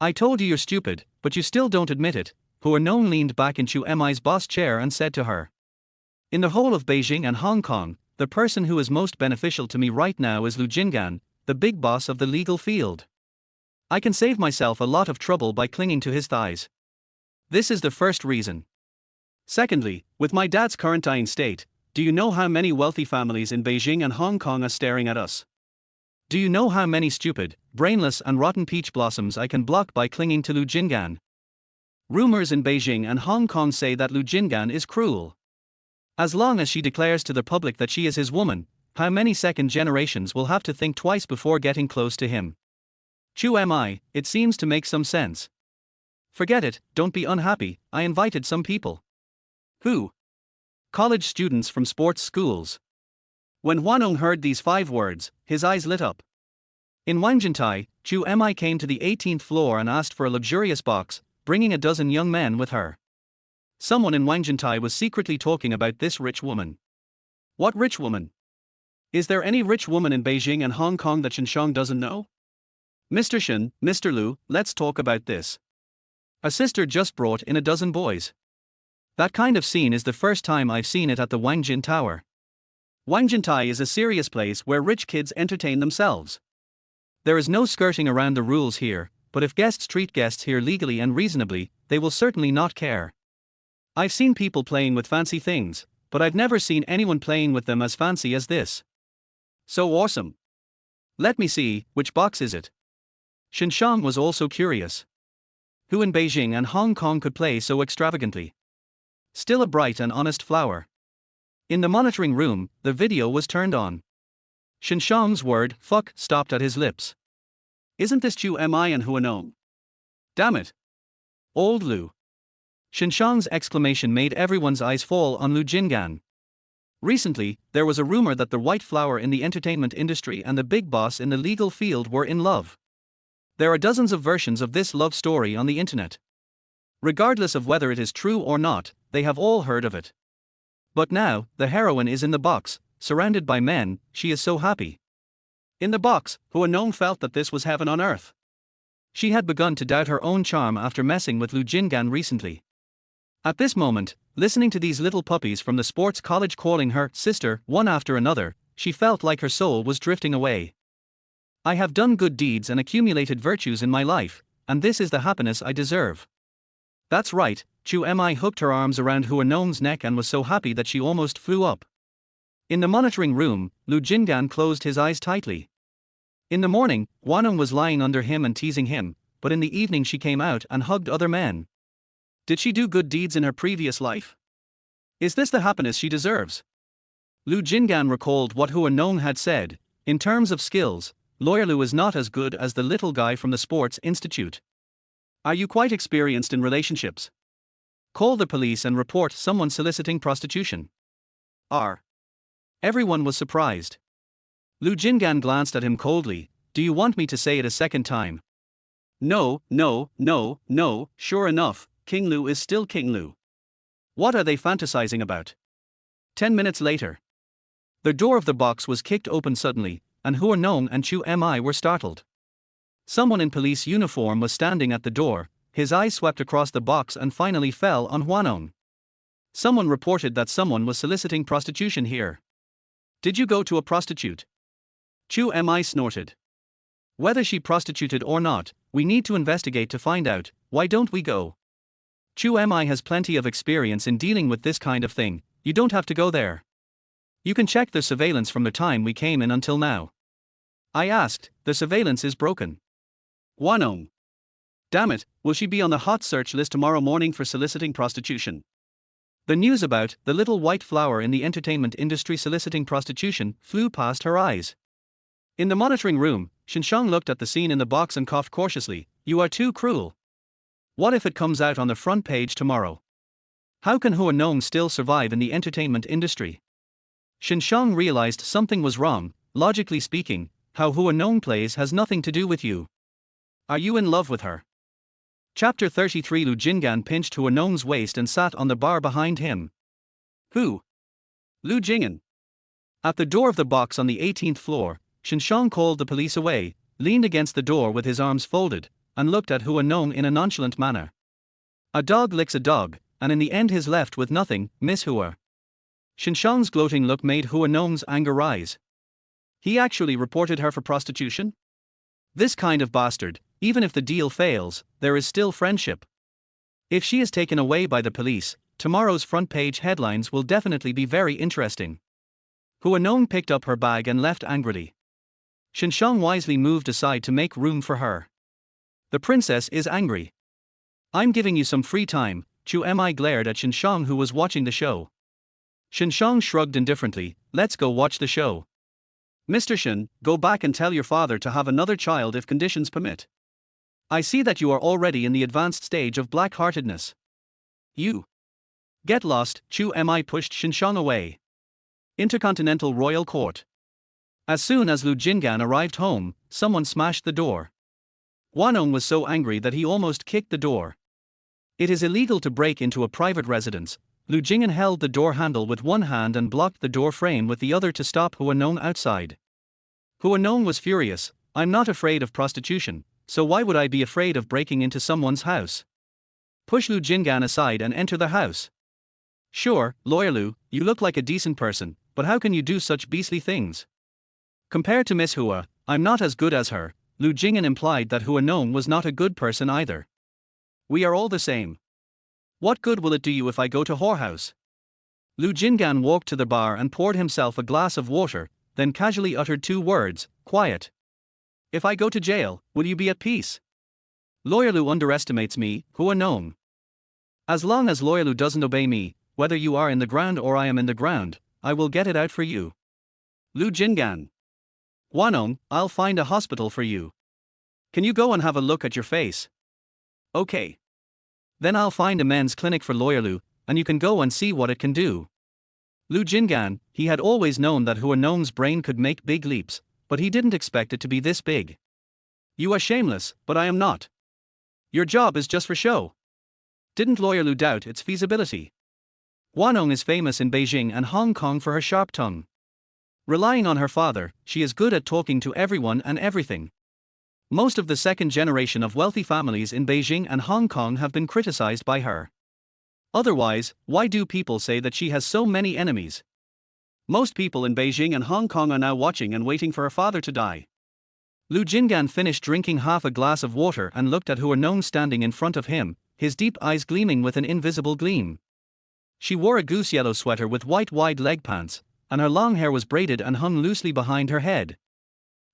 I told you you're stupid, but you still don't admit it. Hua Nong leaned back in Chu Mi's boss chair and said to her. In the whole of Beijing and Hong Kong, the person who is most beneficial to me right now is Lu Jingan, the big boss of the legal field. I can save myself a lot of trouble by clinging to his thighs. This is the first reason. Secondly, with my dad's current dying state, do you know how many wealthy families in Beijing and Hong Kong are staring at us? Do you know how many stupid, brainless and rotten peach blossoms I can block by clinging to Lu Jingan? Rumors in Beijing and Hong Kong say that Lu Jingan is cruel. As long as she declares to the public that she is his woman, how many second generations will have to think twice before getting close to him? Chu Mi, it seems to make some sense. Forget it, don't be unhappy, I invited some people. Who? College students from sports schools. When Hua Nong heard these 5 words, his eyes lit up. In Wangjintai, Chu Mi came to the 18th floor and asked for a luxurious box, bringing a dozen young men with her. Someone in Wangjintai was secretly talking about this rich woman. What rich woman? Is there any rich woman in Beijing and Hong Kong that Shinshang doesn't know? Mr. Shin, Mr. Lu, let's talk about this. A sister just brought in a dozen boys. That kind of scene is the first time I've seen it at the Wangjin Tower. Wangjintai is a serious place where rich kids entertain themselves. There is no skirting around the rules here, but if guests treat guests here legally and reasonably, they will certainly not care. I've seen people playing with fancy things, but I've never seen anyone playing with them as fancy as this. So awesome. Let me see, which box is it? Shinshang was also curious. Who in Beijing and Hong Kong could play so extravagantly? Still a bright and honest flower. In the monitoring room, the video was turned on. Shinshang's word, fuck, stopped at his lips. Isn't this Chu Mi and Hua Nong? Damn it. Old Lu. Shinshang's exclamation made everyone's eyes fall on Lu Jingan. Recently, there was a rumor that the white flower in the entertainment industry and the big boss in the legal field were in love. There are dozens of versions of this love story on the internet. Regardless of whether it is true or not, they have all heard of it. But now, the heroine is in the box, surrounded by men, she is so happy. In the box, Hua Nong felt that this was heaven on earth. She had begun to doubt her own charm after messing with Lu Jingan recently. At this moment, listening to these little puppies from the sports college calling her sister one after another, she felt like her soul was drifting away. I have done good deeds and accumulated virtues in my life, and this is the happiness I deserve. That's right, Chu Mi hooked her arms around Hua Nong's neck and was so happy that she almost flew up. In the monitoring room, Lu Jingan closed his eyes tightly. In the morning, Hua Nong was lying under him and teasing him, but in the evening she came out and hugged other men. Did she do good deeds in her previous life? Is this the happiness she deserves? Lu Jingan recalled what Hua Nong had said. In terms of skills, Lawyer Lu is not as good as the little guy from the Sports Institute. Are you quite experienced in relationships? Call the police and report someone soliciting prostitution. Everyone was surprised. Lu Jingan glanced at him coldly. Do you want me to say it a second time? No, sure enough, King Lu is still King Lu. What are they fantasizing about? 10 minutes later. The door of the box was kicked open suddenly, and Hua Nong and Chu Mi were startled. Someone in police uniform was standing at the door, his eyes swept across the box and finally fell on Hua Nong. Someone reported that someone was soliciting prostitution here. Did you go to a prostitute? Chu Mi snorted. Whether she prostituted or not, we need to investigate to find out. Why don't we go? Chu Mi has plenty of experience in dealing with this kind of thing. You don't have to go there. You can check the surveillance from the time we came in until now. I asked, the surveillance is broken. Hua Nong. Damn it, will she be on the hot search list tomorrow morning for soliciting prostitution? The news about the little white flower in the entertainment industry soliciting prostitution flew past her eyes. In the monitoring room, Shinshang looked at the scene in the box and coughed cautiously. You are too cruel. What if it comes out on the front page tomorrow? How can Hua Nong still survive in the entertainment industry? Shinshang realized something was wrong. Logically speaking, how Hua Nong plays has nothing to do with you. Are you in love with her? Chapter 33. Lu Jingan pinched Hua Nong's waist and sat on the bar behind him. Who? Lu Jingan. At the door of the box on the 18th floor, Shinshang called the police away, leaned against the door with his arms folded, and looked at Hua Nong in a nonchalant manner. A dog licks a dog, and in the end he's left with nothing, Miss Hua. Shinshang's gloating look made Hua Nong's anger rise. He actually reported her for prostitution? This kind of bastard, even if the deal fails, there is still friendship. If she is taken away by the police, tomorrow's front page headlines will definitely be very interesting. Hua Nong picked up her bag and left angrily. Shinshang wisely moved aside to make room for her. The princess is angry. I'm giving you some free time. Chu Mi glared at Shinshang, who was watching the show. Shinshang shrugged indifferently. Let's go watch the show. Mr. Shin, go back and tell your father to have another child if conditions permit. I see that you are already in the advanced stage of black-heartedness. You. Get lost. Chu Mi pushed Shinshang away. Intercontinental Royal Court. As soon as Lu Jingan arrived home, someone smashed the door. Hua Nong was so angry that he almost kicked the door. It is illegal to break into a private residence. Lu Jing'an held the door handle with one hand and blocked the door frame with the other to stop Hua Nong outside. Hua Nong was furious. I'm not afraid of prostitution, so why would I be afraid of breaking into someone's house? Push Lu Jing'an aside and enter the house. Sure, Lawyer Lu, you look like a decent person, but how can you do such beastly things? Compared to Miss Hua, I'm not as good as her. Lu Jing'an implied that Hua Nong was not a good person either. We are all the same. What good will it do you if I go to whorehouse? Lu Jing'an walked to the bar and poured himself a glass of water, then casually uttered 2 words, quiet. If I go to jail, will you be at peace? Lawyer Lu underestimates me, Hua Nong. As long as Lawyer Lu doesn't obey me, whether you are in the ground or I am in the ground, I will get it out for you. Lu Jing'an. Hua Nong, I'll find a hospital for you. Can you go and have a look at your face? Okay. Then I'll find a men's clinic for Lawyer Lu, and you can go and see what it can do. Lu Jing'an, he had always known that Hua Nong's brain could make big leaps, but he didn't expect it to be this big. You are shameless, but I am not. Your job is just for show. Didn't Lawyer Lu doubt its feasibility? Hua Nong is famous in Beijing and Hong Kong for her sharp tongue. Relying on her father, she is good at talking to everyone and everything. Most of the second generation of wealthy families in Beijing and Hong Kong have been criticized by her. Otherwise, why do people say that she has so many enemies? Most people in Beijing and Hong Kong are now watching and waiting for her father to die. Lu Jing'an finished drinking half a glass of water and looked at Hua Nong standing in front of him, his deep eyes gleaming with an invisible gleam. She wore a goose yellow sweater with white wide leg pants, and her long hair was braided and hung loosely behind her head.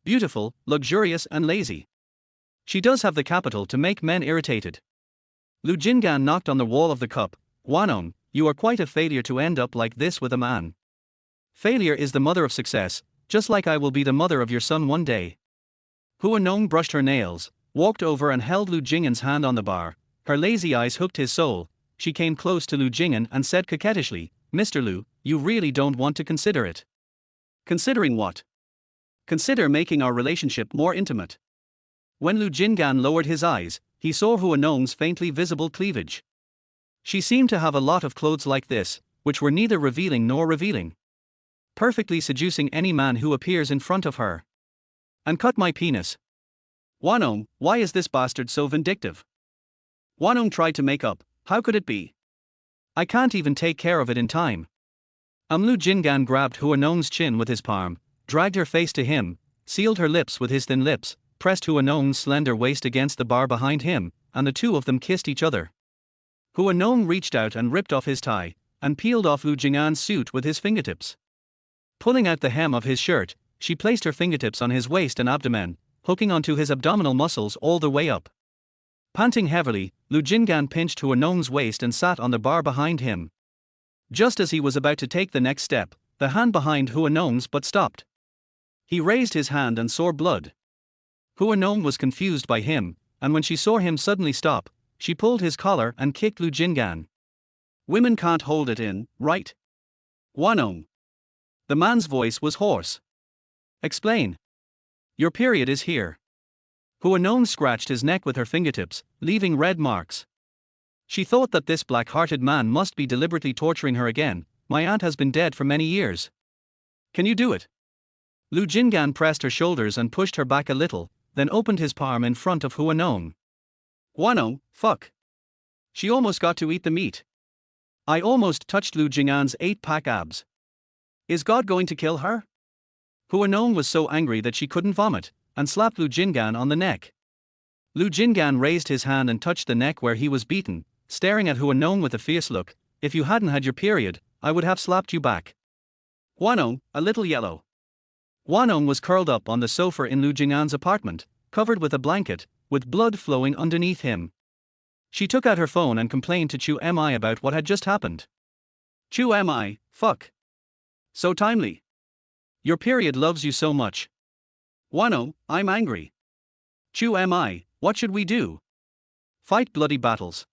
Beautiful, luxurious and lazy. She does have the capital to make men irritated. Lu Jing'an knocked on the wall of the cup. Hua Nong, you are quite a failure to end up like this with a man. Failure is the mother of success, just like I will be the mother of your son one day. Hua Nong brushed her nails, walked over and held Lu Jing'an's hand on the bar. Her lazy eyes hooked his soul. She came close to Lu Jing'an and said coquettishly, Mr. Lu, you really don't want to consider it. Considering what? Consider making our relationship more intimate. When Lu Jing'an lowered his eyes, he saw Hua Nong's faintly visible cleavage. She seemed to have a lot of clothes like this, which were neither revealing nor revealing. Perfectly seducing any man who appears in front of her. And cut my penis. Hua Nong, why is this bastard so vindictive? Hua Nong tried to make up. How could it be? I can't even take care of it in time. Lu Jing'an grabbed Hua Nong's chin with his palm, dragged her face to him, sealed her lips with his thin lips, pressed Hua Nong's slender waist against the bar behind him, and the two of them kissed each other. Hua Nong reached out and ripped off his tie, and peeled off Lu Jing'an's suit with his fingertips. Pulling out the hem of his shirt, she placed her fingertips on his waist and abdomen, hooking onto his abdominal muscles all the way up. Panting heavily, Lu Jing'an pinched Hua Nong's waist and sat on the bar behind him. Just as he was about to take the next step, the hand behind Hua Nong's butt stopped. He raised his hand and saw blood. Hua Nong was confused by him, and when she saw him suddenly stop, she pulled his collar and kicked Lu Jing'an. Women can't hold it in, right? Hua Nong. The man's voice was hoarse. Explain. Your period is here. Hua Nong scratched his neck with her fingertips, leaving red marks. She thought that this black-hearted man must be deliberately torturing her again. My aunt has been dead for many years. Can you do it? Lu Jing'an pressed her shoulders and pushed her back a little, then opened his palm in front of Hua Nong. Hua Nong, fuck. She almost got to eat the meat. I almost touched Lu Jing'an's 8-pack abs. Is God going to kill her? Hua Nong was so angry that she couldn't vomit, and slapped Lu Jing'an on the neck. Lu Jing'an raised his hand and touched the neck where he was beaten, staring at Hua Nong with a fierce look. If you hadn't had your period, I would have slapped you back. Hua Nong, a little yellow. Hua Nong was curled up on the sofa in Lu Jing'an's apartment, covered with a blanket, with blood flowing underneath him. She took out her phone and complained to Chu Mi about what had just happened. Chu Mi, fuck. So timely. Your period loves you so much. Hua Nong, I'm angry. Chu Mi, what should we do? Fight bloody battles.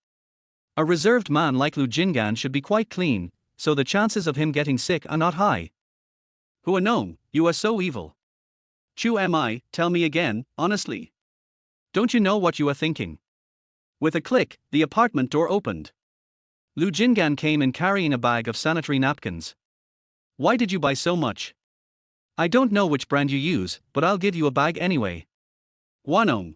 A reserved man like Lu Jing'an should be quite clean, so the chances of him getting sick are not high. Hua Nong, you are so evil. Chu Mi, tell me again, honestly. Don't you know what you are thinking? With a click, the apartment door opened. Lu Jingan came in carrying a bag of sanitary napkins. Why did you buy so much? I don't know which brand you use, but I'll give you a bag anyway. Hua Nong.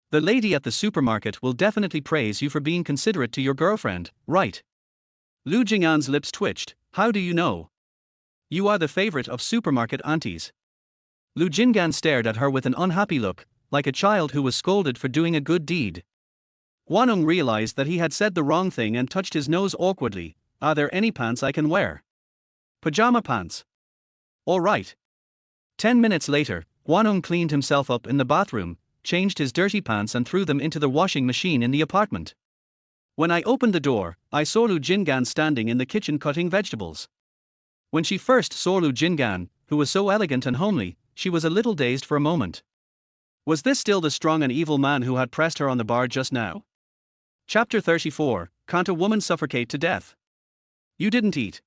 The lady at the supermarket will definitely praise you for being considerate to your girlfriend, right? Lu Jing'an's lips twitched. How do you know? You are the favorite of supermarket aunties. Lu Jingan stared at her with an unhappy look, like a child who was scolded for doing a good deed. Hua Nong realized that he had said the wrong thing and touched his nose awkwardly. Are there any pants I can wear? Pajama pants. All right. 10 minutes later, Hua Nong cleaned himself up in the bathroom, changed his dirty pants and threw them into the washing machine in the apartment. When I opened the door, I saw Lu Jingan standing in the kitchen cutting vegetables. When she first saw Lu Jingan, who was so elegant and homely, she was a little dazed for a moment. Was this still the strong and evil man who had pressed her on the bar just now? Chapter 34, Can't a Woman Suffocate to Death? You didn't eat.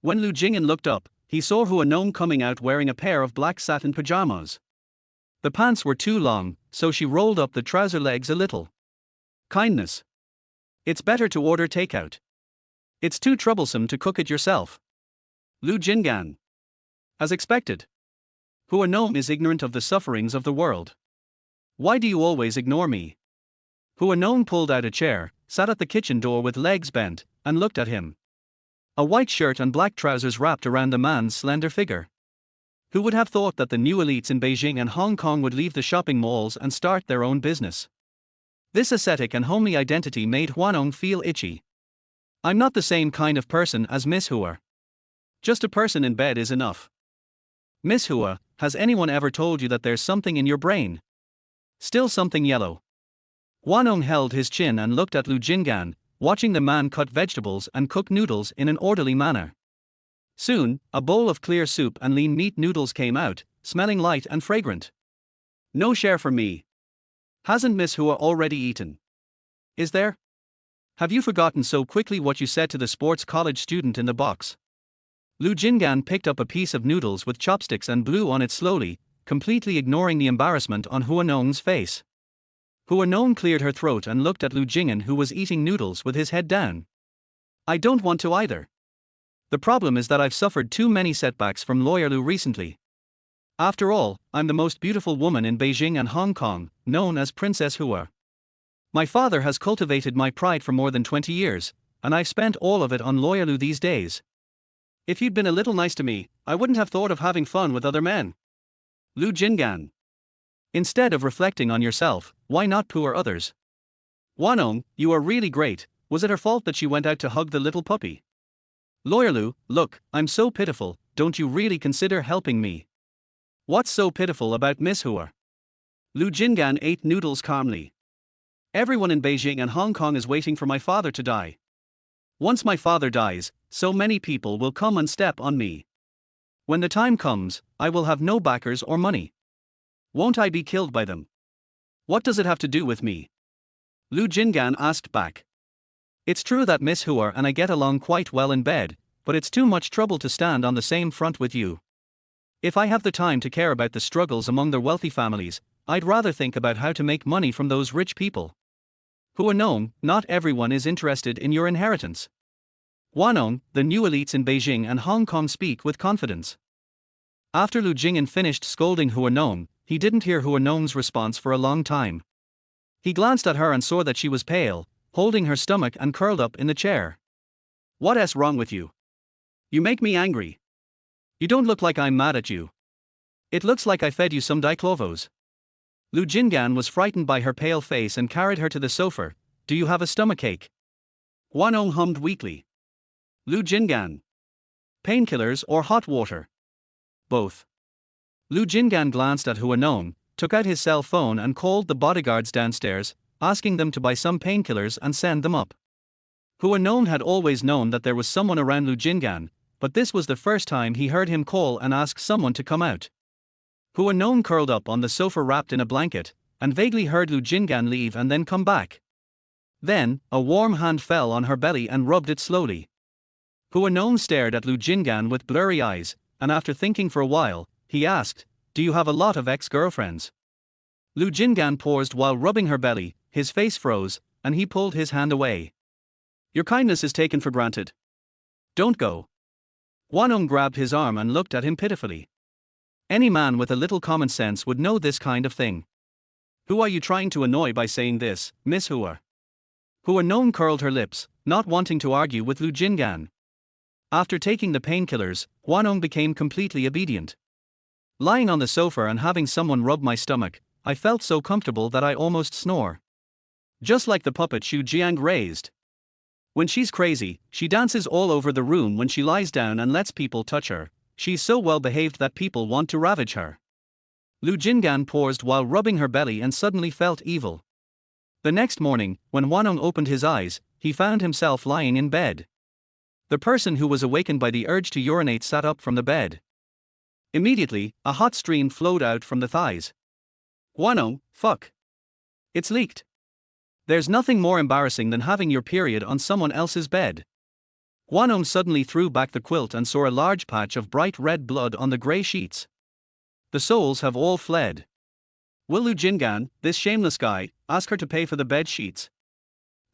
When Lu Jing'an looked up, he saw Hua Nong coming out wearing a pair of black satin pajamas. The pants were too long, so she rolled up the trouser legs a little. Kindness. It's better to order takeout. It's too troublesome to cook it yourself. Lu Jingan. As expected. Hua Nong is ignorant of the sufferings of the world. Why do you always ignore me? Hua Nong pulled out a chair, sat at the kitchen door with legs bent, and looked at him. A white shirt and black trousers wrapped around the man's slender figure. Who would have thought that the new elites in Beijing and Hong Kong would leave the shopping malls and start their own business? This ascetic and homely identity made Hua Nong feel itchy. I'm not the same kind of person as Miss Hua. Just a person in bed is enough. Miss Hua, has anyone ever told you that there's something in your brain? Still something yellow. Hua Nong held his chin and looked at Lu Jingan, watching the man cut vegetables and cook noodles in an orderly manner. Soon, a bowl of clear soup and lean meat noodles came out, smelling light and fragrant. No share for me. Hasn't Miss Hua already eaten? Is there? Have you forgotten so quickly what you said to the sports college student in the box? Lu Jingan picked up a piece of noodles with chopsticks and blew on it slowly, completely ignoring the embarrassment on Hua Nong's face. Hua Nong cleared her throat and looked at Lu Jingan, who was eating noodles with his head down. I don't want to either. The problem is that I've suffered too many setbacks from Lawyer Lu recently. After all, I'm the most beautiful woman in Beijing and Hong Kong, known as Princess Hua. My father has cultivated my pride for more than 20 years, and I've spent all of it on Lawyer Lu these days. If you'd been a little nice to me, I wouldn't have thought of having fun with other men. Lu Jingan. Instead of reflecting on yourself, why not poor others? Hua Nong, you are really great. Was it her fault that she went out to hug the little puppy? Lawyer Lu, look, I'm so pitiful, don't you really consider helping me? What's so pitiful about Miss Hua? Lu Jingan ate noodles calmly. Everyone in Beijing and Hong Kong is waiting for my father to die. Once my father dies, so many people will come and step on me. When the time comes, I will have no backers or money. Won't I be killed by them? What does it have to do with me? Lu Jingan asked back. It's true that Miss Hua and I get along quite well in bed, but it's too much trouble to stand on the same front with you. If I have the time to care about the struggles among their wealthy families, I'd rather think about how to make money from those rich people. Hua Nong, not everyone is interested in your inheritance. Hua Nong, the new elites in Beijing and Hong Kong speak with confidence. After Lu Jingan finished scolding Hua Nong, he didn't hear Hua Nong's response for a long time. He glanced at her and saw that she was pale, holding her stomach and curled up in the chair. What's wrong with you? You make me angry. You don't look like I'm mad at you. It looks like I fed you some diclovos. Lu Jingan was frightened by her pale face and carried her to the sofa. Do you have a stomachache? Hua Nong hummed weakly. Lu Jingan. Painkillers or hot water? Both. Lu Jingan glanced at Hua Nong, took out his cell phone and called the bodyguards downstairs, asking them to buy some painkillers and send them up. Hua Nong had always known that there was someone around Lu Jingan, but this was the first time he heard him call and ask someone to come out. Hua Nong curled up on the sofa wrapped in a blanket, and vaguely heard Lu Jingan leave and then come back. Then, a warm hand fell on her belly and rubbed it slowly. Hua Nong stared at Lu Jingan with blurry eyes, and after thinking for a while, he asked, Do you have a lot of ex-girlfriends? Lu Jingan paused while rubbing her belly, his face froze, and he pulled his hand away. Your kindness is taken for granted. Don't go. Hua Nong grabbed his arm and looked at him pitifully. Any man with a little common sense would know this kind of thing. Who are you trying to annoy by saying this, Miss Hua? Hua Nong curled her lips, not wanting to argue with Lu Jingan. After taking the painkillers, Hua Nong became completely obedient. Lying on the sofa and having someone rub my stomach, I felt so comfortable that I almost snore. Just like the puppet Xu Jiang raised. When she's crazy, she dances all over the room when she lies down and lets people touch her. She's so well behaved that people want to ravage her. Lu Jingan paused while rubbing her belly and suddenly felt evil. The next morning, when Hua Nong opened his eyes, he found himself lying in bed. The person who was awakened by the urge to urinate sat up from the bed. Immediately, a hot stream flowed out from the thighs. Hua Nong, fuck. It's leaked. There's nothing more embarrassing than having your period on someone else's bed. Hua Nong suddenly threw back the quilt and saw a large patch of bright red blood on the grey sheets. The souls have all fled. Will Lu Jingan, this shameless guy, ask her to pay for the bed sheets?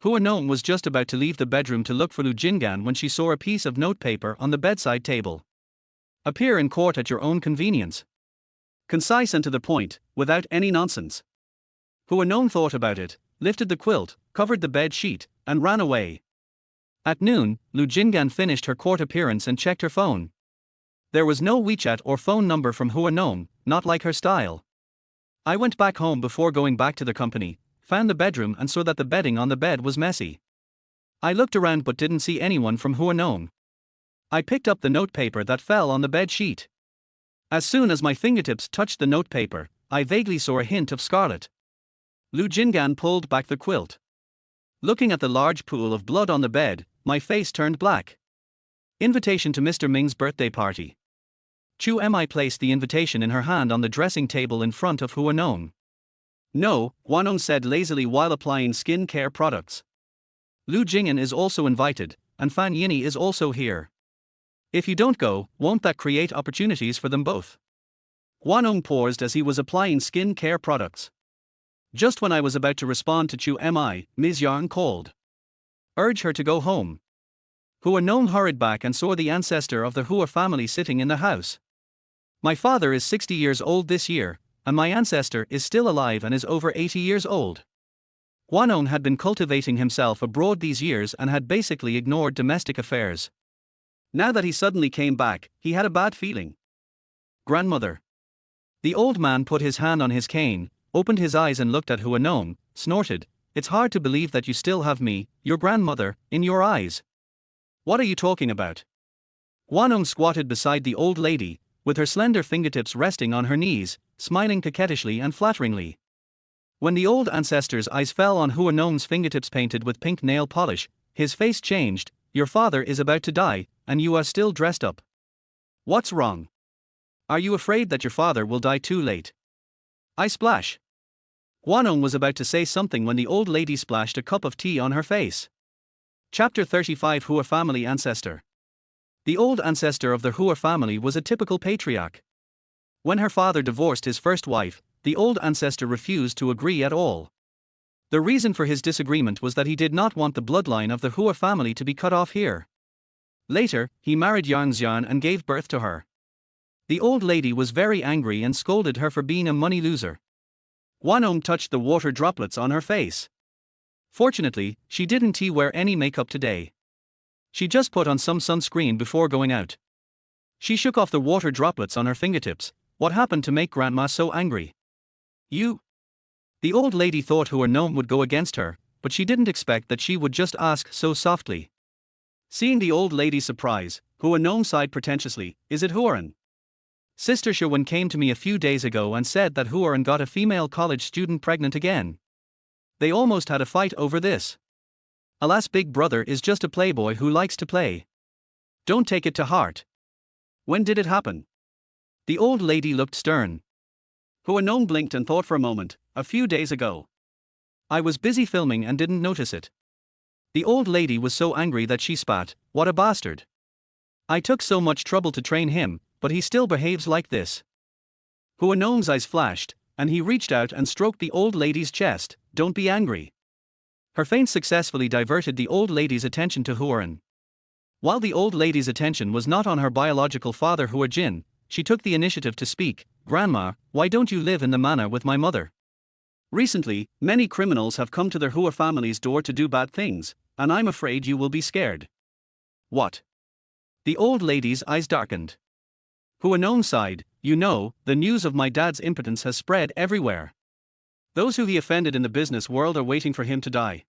Hua Nong was just about to leave the bedroom to look for Lu Jingan when she saw a piece of notepaper on the bedside table. Appear in court at your own convenience. Concise and to the point, without any nonsense. Hua Nong thought about it, lifted the quilt, covered the bed sheet, and ran away. At noon, Lu Jingan finished her court appearance and checked her phone. There was no WeChat or phone number from Hua Nong, not like her style. I went back home before going back to the company, found the bedroom and saw that the bedding on the bed was messy. I looked around but didn't see anyone from Hua Nong. I picked up the notepaper that fell on the bed sheet. As soon as my fingertips touched the notepaper, I vaguely saw a hint of scarlet. Lu Jingan pulled back the quilt. Looking at the large pool of blood on the bed, my face turned black. Invitation to Mr. Ming's birthday party. Chu Mi placed the invitation in her hand on the dressing table in front of Hua Nong. No, Hua Nong said lazily while applying skin care products. Lu Jing'an is also invited, and Fan Yini is also here. If you don't go, won't that create opportunities for them both? Hua Nong paused as he was applying skin care products. Just when I was about to respond to Chu Mi, Ms. Yang called. Urge her to go home. Hua Nong hurried back and saw the ancestor of the Hua family sitting in the house. My father is 60 years old this year, and my ancestor is still alive and is over 80 years old. Hua Nong had been cultivating himself abroad these years and had basically ignored domestic affairs. Now that he suddenly came back, he had a bad feeling. Grandmother. The old man put his hand on his cane, opened his eyes and looked at Hua Nong, snorted, "It's hard to believe that you still have me, your grandmother, in your eyes. What are you talking about?" Hua Nong squatted beside the old lady, with her slender fingertips resting on her knees, smiling coquettishly and flatteringly. When the old ancestor's eyes fell on Hua Nong's fingertips painted with pink nail polish, his face changed. "Your father is about to die, and you are still dressed up. What's wrong? Are you afraid that your father will die too late?" I splash. Hua Nong was about to say something when the old lady splashed a cup of tea on her face. Chapter 35 Hua Family Ancestor. The old ancestor of the Hua family was a typical patriarch. When her father divorced his first wife, the old ancestor refused to agree at all. The reason for his disagreement was that he did not want the bloodline of the Hua family to be cut off here. Later, he married Yang Xian and gave birth to her. The old lady was very angry and scolded her for being a money loser. Hua Nong touched the water droplets on her face. Fortunately, she didn't wear any makeup today. She just put on some sunscreen before going out. She shook off the water droplets on her fingertips. What happened to make Grandma so angry? You? The old lady thought Hua Nong would go against her, but she didn't expect that she would just ask so softly. Seeing the old lady's surprise, Hua Nong sighed pretentiously, "Is it Huaren? Sister Sherwin came to me a few days ago and said that Huaren got a female college student pregnant again. They almost had a fight over this. Alas, Big Brother is just a playboy who likes to play. Don't take it to heart." When did it happen? The old lady looked stern. Hua Nong blinked and thought for a moment. "A few days ago. I was busy filming and didn't notice it." The old lady was so angry that she spat, "What a bastard. I took so much trouble to train him, but he still behaves like this." Hua Nong's eyes flashed, and he reached out and stroked the old lady's chest. don't be angry. Her feint successfully diverted the old lady's attention to Huan. While the old lady's attention was not on her biological father Hua Jin, she took the initiative to speak. Grandma, why don't you live in the manor with my mother? Recently, many criminals have come to their Hua family's door to do bad things, and I'm afraid you will be scared. What? The old lady's eyes darkened. Hua Nong sighed, you know, the news of my dad's impotence has spread everywhere. Those who he offended in the business world are waiting for him to die.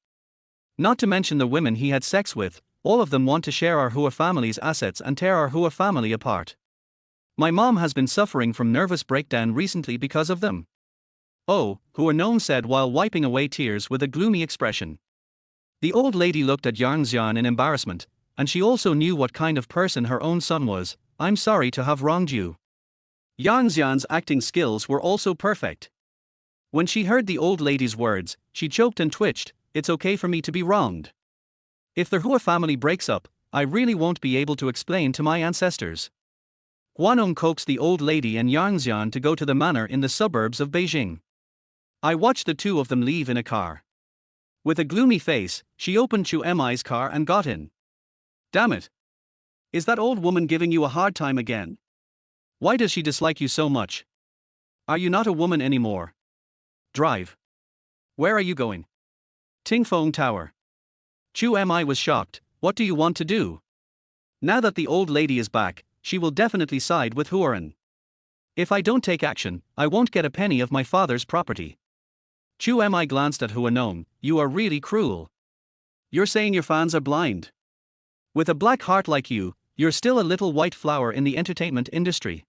Not to mention the women he had sex with, all of them want to share our Hua family's assets and tear our Hua family apart. My mom has been suffering from nervous breakdown recently because of them. Oh, Hua Nong said while wiping away tears with a gloomy expression. The old lady looked at Yang Xian in embarrassment, and she also knew what kind of person her own son was. I'm sorry to have wronged you. Yang Xian's acting skills were also perfect. When she heard the old lady's words, she choked and twitched. It's okay for me to be wronged. If the Hua family breaks up, I really won't be able to explain to my ancestors. Hua Nong coaxed the old lady and Yang Xian to go to the manor in the suburbs of Beijing. I watched the two of them leave in a car. With a gloomy face, she opened Chu Mi's car and got in. Damn it! Is that old woman giving you a hard time again? Why does she dislike you so much? Are you not a woman anymore? Drive. Where are you going? Tingfeng Tower. Chu Mi was shocked. What do you want to do? Now that the old lady is back, she will definitely side with Huan. If I don't take action, I won't get a penny of my father's property. Chu Mi glanced at Hua Nong. You are really cruel. You're saying your fans are blind. With a black heart like you, you're still a little white flower in the entertainment industry.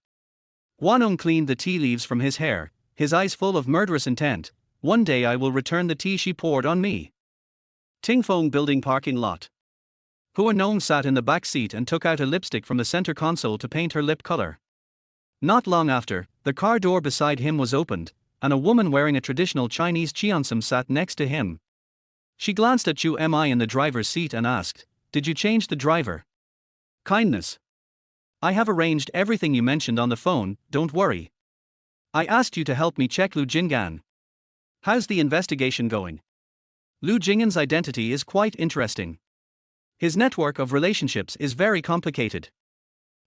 Hua Nong cleaned the tea leaves from his hair, his eyes full of murderous intent. One day I will return the tea she poured on me. Tingfeng building parking lot. Hua Nong sat in the back seat and took out a lipstick from the center console to paint her lip color. Not long after, the car door beside him was opened, and a woman wearing a traditional Chinese cheongsam sat next to him. She glanced at Chu Mi in the driver's seat and asked, did you change the driver? Kindness. I have arranged everything you mentioned on the phone, don't worry. I asked you to help me check Lu Jinggan. How's the investigation going? Lu Jinggan's identity is quite interesting. His network of relationships is very complicated.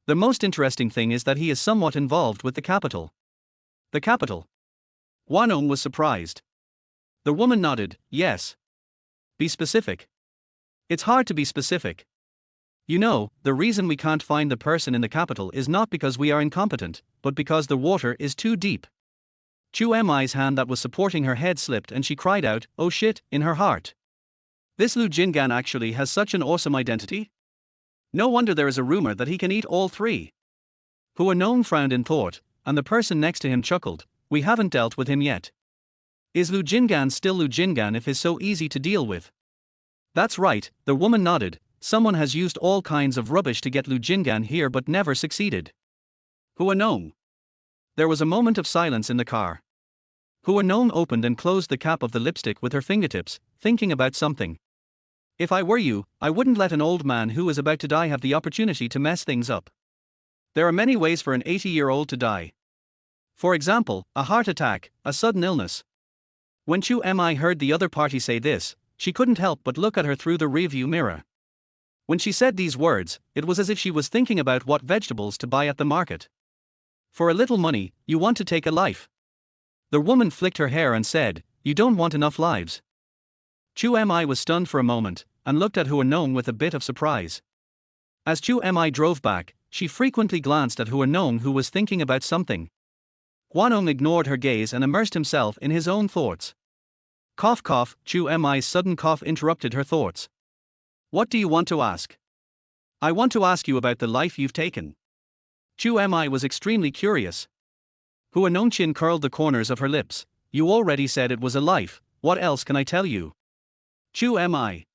The most interesting thing is that he is somewhat involved with the capital. The capital? Hua Nong was surprised. The woman nodded, yes. Be specific. It's hard to be specific. You know, the reason we can't find the person in the capital is not because we are incompetent, but because the water is too deep. Chu Mi's hand that was supporting her head slipped and she cried out, oh shit, in her heart. This Lu Jinggan actually has such an awesome identity? No wonder there is a rumor that he can eat all three. Hua Nong frowned in thought, and the person next to him chuckled, we haven't dealt with him yet. Is Lu Jinggan still Lu Jinggan if he's so easy to deal with? That's right, the woman nodded. Someone has used all kinds of rubbish to get Lu Jinggan here but never succeeded. Hua Nong. There was a moment of silence in the car. Hua Nong opened and closed the cap of the lipstick with her fingertips, thinking about something. If I were you, I wouldn't let an old man who is about to die have the opportunity to mess things up. There are many ways for an 80-year-old to die. For example, a heart attack, a sudden illness. When Chu Mi heard the other party say this, she couldn't help but look at her through the rearview mirror. When she said these words, it was as if she was thinking about what vegetables to buy at the market. For a little money, you want to take a life. The woman flicked her hair and said, you don't want enough lives. Chu Mi was stunned for a moment, and looked at Hua Nong with a bit of surprise. As Chu Mi drove back, she frequently glanced at Hua Nong who was thinking about something. Hua Nong ignored her gaze and immersed himself in his own thoughts. Cough cough, Chu Mi's sudden cough interrupted her thoughts. What do you want to ask? I want to ask you about the life you've taken. Chu Mi was extremely curious. Hua Nong chin curled the corners of her lips. You already said it was a life, what else can I tell you? Chu Mi.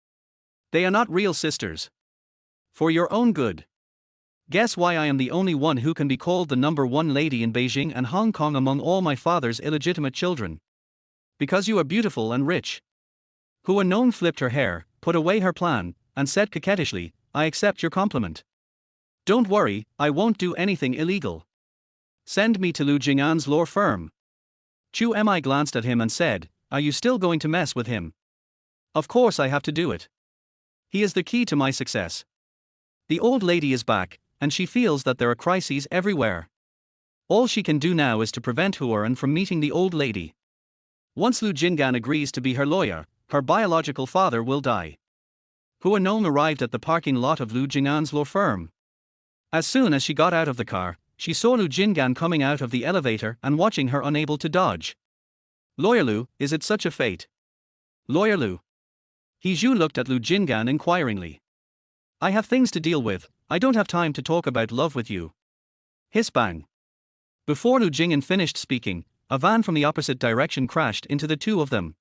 They are not real sisters. For your own good. Guess why I am the only one who can be called the #1 lady in Beijing and Hong Kong among all my father's illegitimate children. Because you are beautiful and rich. Hua Nong flipped her hair, put away her plan, and said coquettishly, I accept your compliment. Don't worry, I won't do anything illegal. Send me to Lu Jing'an's law firm. Chu Mi glanced at him and said, are you still going to mess with him? Of course I have to do it. He is the key to my success. The old lady is back, and she feels that there are crises everywhere. All she can do now is to prevent Hua Nong from meeting the old lady. Once Lu Jingan agrees to be her lawyer, her biological father will die. Hua Nong arrived at the parking lot of Lu Jingan's law firm. As soon as she got out of the car, she saw Lu Jingan coming out of the elevator and watching her unable to dodge. Lawyer Lu, is it such a fate? Lawyer Lu. He Zhu looked at Lu Jingan inquiringly. I have things to deal with, I don't have time to talk about love with you. Hiss bang. Before Lu Jingan finished speaking, a van from the opposite direction crashed into the two of them.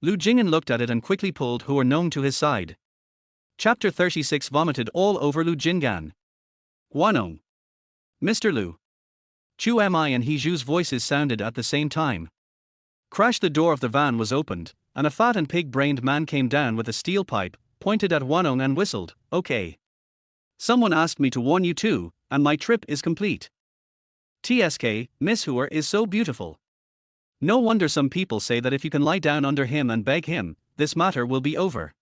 Lu Jingan looked at it and quickly pulled Hua Nong to his side. Chapter 36 vomited all over Lu Jingan. Hua Nong. Mr. Lu. Chu Mi and He Zhu's voices sounded at the same time. Crash! The door of the van was opened, and a fat and pig-brained man came down with a steel pipe, pointed at Hua Nong and whistled, okay. Someone asked me to warn you too, and my trip is complete. TSK, Miss Hua is so beautiful. No wonder some people say that if you can lie down under him and beg him, this matter will be over.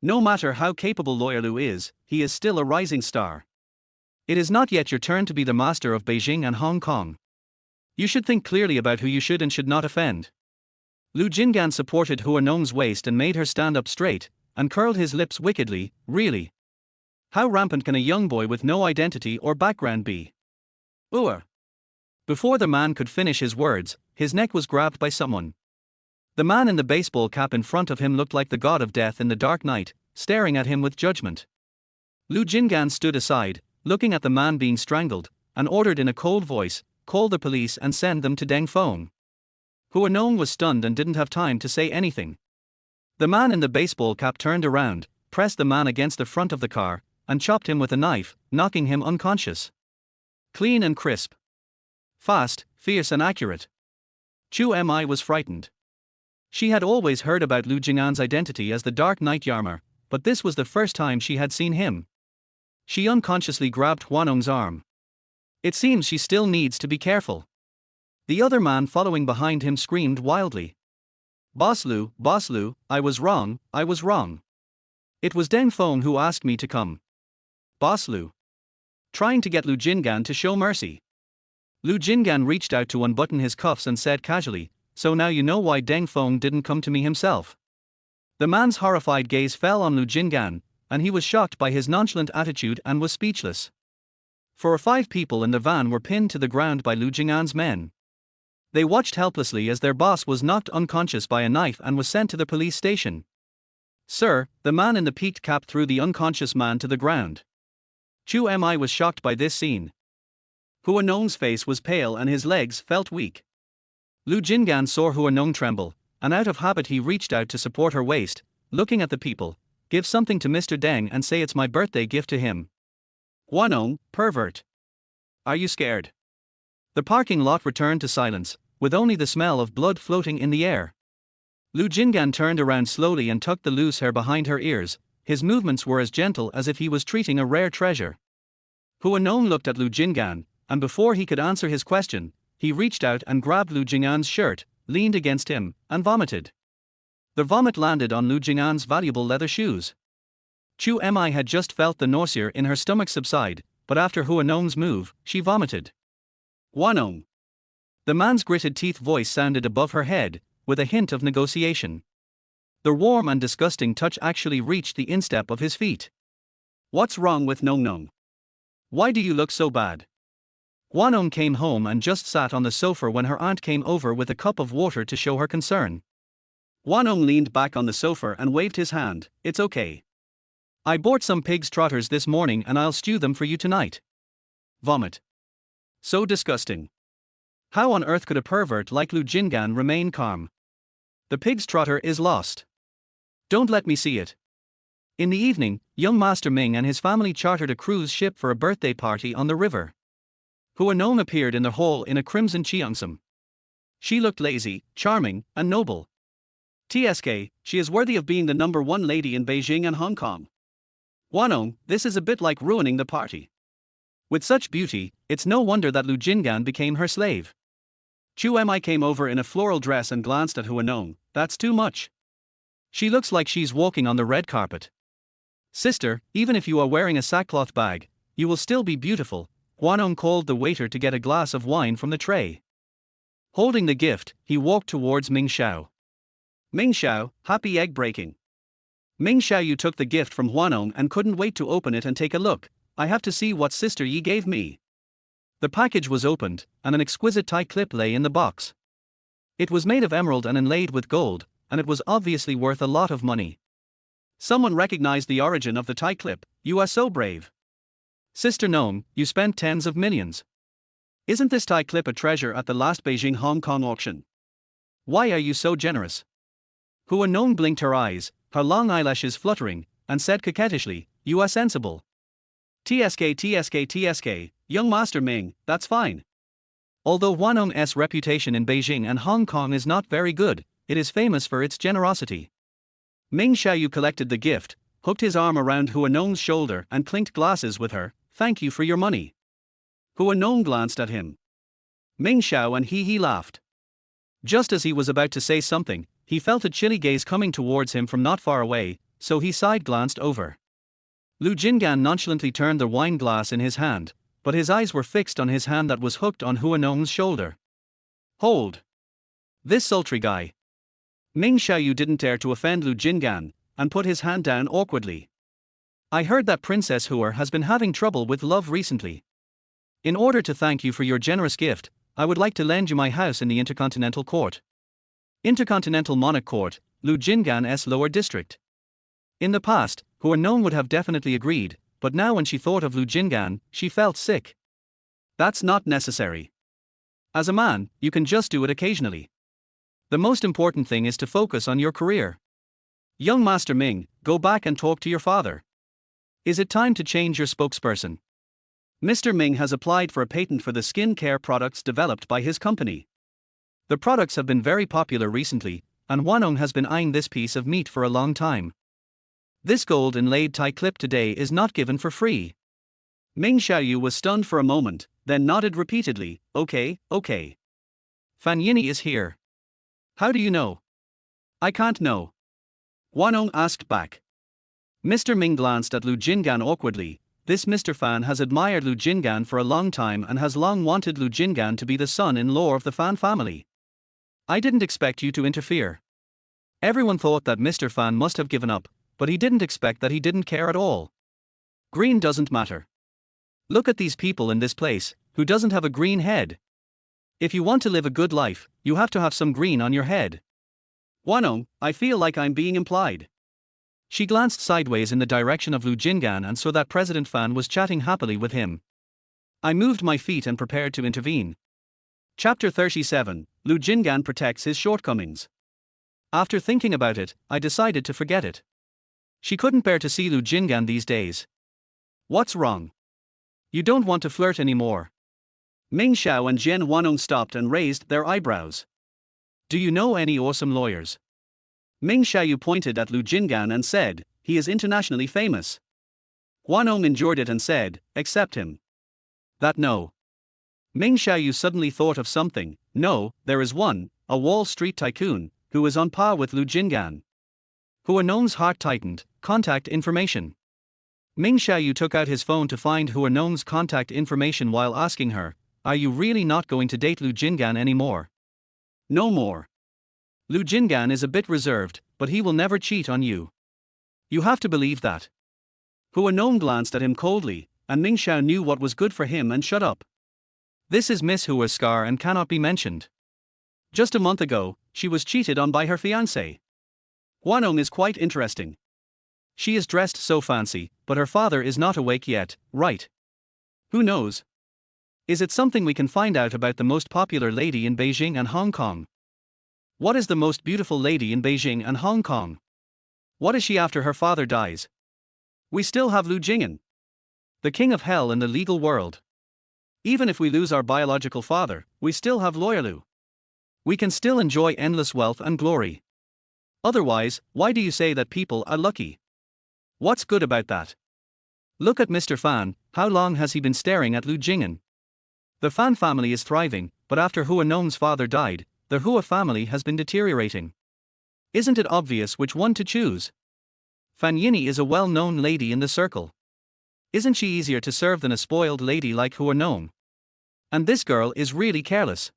No matter how capable Lawyer Lu is, he is still a rising star. It is not yet your turn to be the master of Beijing and Hong Kong. You should think clearly about who you should and should not offend. Lu Jingan supported Hua Nong's waist and made her stand up straight, and curled his lips wickedly. Really? How rampant can a young boy with no identity or background be? Ua. Before the man could finish his words, his neck was grabbed by someone. The man in the baseball cap in front of him looked like the god of death in the dark night, staring at him with judgment. Lu Jingan stood aside, looking at the man being strangled, and ordered in a cold voice, call the police and send them to Dengfeng. Hua Nong was stunned and didn't have time to say anything. The man in the baseball cap turned around, pressed the man against the front of the car, and chopped him with a knife, knocking him unconscious. Clean and crisp. Fast, fierce and accurate. Chu Mi was frightened. She had always heard about Lu Jingan's identity as the Dark Knight Yarmer, but this was the first time she had seen him. She unconsciously grabbed Hua Nong's arm. It seems she still needs to be careful. The other man following behind him screamed wildly. Boss Lu, I was wrong. It was Dengfeng who asked me to come. Boss Lu. Trying to get Lu Jingan to show mercy. Lu Jingan reached out to unbutton his cuffs and said casually, so now you know why Dengfeng didn't come to me himself. The man's horrified gaze fell on Lu Jingan, and he was shocked by his nonchalant attitude and was speechless. 4 or 5 people in the van were pinned to the ground by Lu Jingan's men. They watched helplessly as their boss was knocked unconscious by a knife and was sent to the police station. Sir, the man in the peaked cap threw the unconscious man to the ground. Chu Mi was shocked by this scene. Hua Nong's face was pale and his legs felt weak. Lu Jingan saw Hua Nong tremble, and out of habit he reached out to support her waist, looking at the people. Give something to Mr. Deng and say it's my birthday gift to him. Hua Nong, pervert. Are you scared? The parking lot returned to silence, with only the smell of blood floating in the air. Lu Jingan turned around slowly and tucked the loose hair behind her ears. His movements were as gentle as if he was treating a rare treasure. Hua Nong looked at Lu Jingan, and before he could answer his question, he reached out and grabbed Lu Jingan's shirt, leaned against him, and vomited. The vomit landed on Lu Jingan's valuable leather shoes. Chu Mi had just felt the nausea in her stomach subside, but after Hua Nong's move, she vomited. Hua Nong. The man's gritted teeth voice sounded above her head, with a hint of negotiation. The warm and disgusting touch actually reached the instep of his feet. What's wrong with Nong Nong? Why do you look so bad? Hua Nong came home and just sat on the sofa when her aunt came over with a cup of water to show her concern. Hua Nong leaned back on the sofa and waved his hand. It's okay. I bought some pig's trotters this morning and I'll stew them for you tonight. Vomit. So disgusting. How on earth could a pervert like Lu Jingan remain calm? The pig's trotter is lost. Don't let me see it. In the evening, young Master Ming and his family chartered a cruise ship for a birthday party on the river. Hua Nong appeared in the hall in a crimson cheongsam. She looked lazy, charming, and noble. TSK, she is worthy of being the #1 lady in Beijing and Hong Kong. Hua Nong, this is a bit like ruining the party. With such beauty, it's no wonder that Lu Jingan became her slave. Chu Mi came over in a floral dress and glanced at Hua Nong. That's too much. She looks like she's walking on the red carpet. Sister, even if you are wearing a sackcloth bag, you will still be beautiful. Hua Nong called the waiter to get a glass of wine from the tray. Holding the gift, he walked towards Ming Xiao. Ming Xiao, happy egg breaking. Ming Xiaoyu took the gift from Hua Nong and couldn't wait to open it and take a look. I have to see what sister Yi gave me. The package was opened, and an exquisite tie clip lay in the box. It was made of emerald and inlaid with gold, and it was obviously worth a lot of money. Someone recognized the origin of the tie clip. You are so brave. Sister Nong, you spent tens of millions. Isn't this tie clip a treasure at the last Beijing Hong Kong auction? Why are you so generous? Hua Nong blinked her eyes, her long eyelashes fluttering, and said coquettishly, you are sensible. TSK, young Master Ming, that's fine. Although Hua Nong's reputation in Beijing and Hong Kong is not very good, it is famous for its generosity. Ming Xiaoyu collected the gift, hooked his arm around Hua Nong's shoulder and clinked glasses with her. Thank you for your money. Hua Nong glanced at him. Ming Xiao and he laughed. Just as he was about to say something, he felt a chilly gaze coming towards him from not far away, so he side-glanced over. Lu Jingan nonchalantly turned the wine glass in his hand, but his eyes were fixed on his hand that was hooked on Hua Nong's shoulder. Hold! This sultry guy. Ming Xiaoyu didn't dare to offend Lu Jingan, and put his hand down awkwardly. I heard that Princess Hua has been having trouble with love recently. In order to thank you for your generous gift, I would like to lend you my house in the Intercontinental Court. Intercontinental Monarch Court, Lu Jingan's lower district. In the past, Hua Nong would have definitely agreed, but now when she thought of Lu Jingan, she felt sick. That's not necessary. As a man, you can just do it occasionally. The most important thing is to focus on your career. Young Master Ming, go back and talk to your father. Is it time to change your spokesperson? Mr. Ming has applied for a patent for the skin care products developed by his company. The products have been very popular recently, and Hua Nong has been eyeing this piece of meat for a long time. This gold inlaid tie clip today is not given for free. Ming Xiaoyu was stunned for a moment, then nodded repeatedly. Okay. Fan Yini is here. How do you know? I can't know. Hua Nong asked back. Mr. Ming glanced at Lu Jingan awkwardly. This Mr. Fan has admired Lu Jingan for a long time and has long wanted Lu Jingan to be the son-in-law of the Fan family. I didn't expect you to interfere. Everyone thought that Mr. Fan must have given up, but he didn't expect that he didn't care at all. Green doesn't matter. Look at these people in this place, who doesn't have a green head? If you want to live a good life, you have to have some green on your head. Hua Nong, I feel like I'm being implied. She glanced sideways in the direction of Lu Jingan and saw that President Fan was chatting happily with him. I moved my feet and prepared to intervene. Chapter 37, Lu Jingan protects his shortcomings. After thinking about it, I decided to forget it. She couldn't bear to see Lu Jingan these days. What's wrong? You don't want to flirt anymore. Ming Xiao and Jian Huanong stopped and raised their eyebrows. Do you know any awesome lawyers? Ming Xiaoyu pointed at Lu Jingan and said, he is internationally famous. Hua Nong enjoyed it and said, accept him. That no. Ming Xiaoyu suddenly thought of something. No, there is one, a Wall Street tycoon, who is on par with Lu Jingan. Hua Nong's heart tightened. Contact information. Ming Xiaoyu took out his phone to find Hua Nong's contact information while asking her, are you really not going to date Lu Jingan anymore? No more. Lu Jingan is a bit reserved, but he will never cheat on you. You have to believe that. Hua Nong glanced at him coldly, and Ming Xiao knew what was good for him and shut up. This is Miss Hua's scar and cannot be mentioned. Just a month ago, she was cheated on by her fiancé. Hua Nong is quite interesting. She is dressed so fancy, but her father is not awake yet, right? Who knows? Is it something we can find out about the most popular lady in Beijing and Hong Kong? What is the most beautiful lady in Beijing and Hong Kong? What is she after her father dies? We still have Lu Jingan, the king of hell in the legal world. Even if we lose our biological father, we still have Lawyer Lu. We can still enjoy endless wealth and glory. Otherwise, why do you say that people are lucky? What's good about that? Look at Mr. Fan, how long has he been staring at Lu Jingan? The Fan family is thriving, but after Hua Nong's father died, the Hua family has been deteriorating. Isn't it obvious which one to choose? Fan Yini is a well-known lady in the circle. Isn't she easier to serve than a spoiled lady like Hua Nong? And this girl is really careless.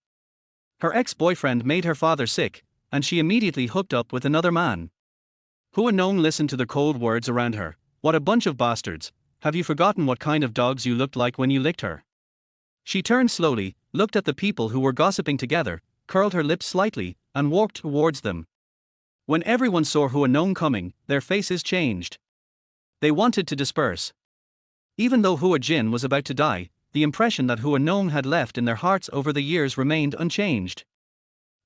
Her ex-boyfriend made her father sick, and she immediately hooked up with another man. Hua Nong listened to the cold words around her. What a bunch of bastards, have you forgotten what kind of dogs you looked like when you licked her? She turned slowly, looked at the people who were gossiping together, curled her lips slightly, and walked towards them. When everyone saw Hua Nong coming, their faces changed. They wanted to disperse. Even though Hua Jin was about to die, the impression that Hua Nong had left in their hearts over the years remained unchanged.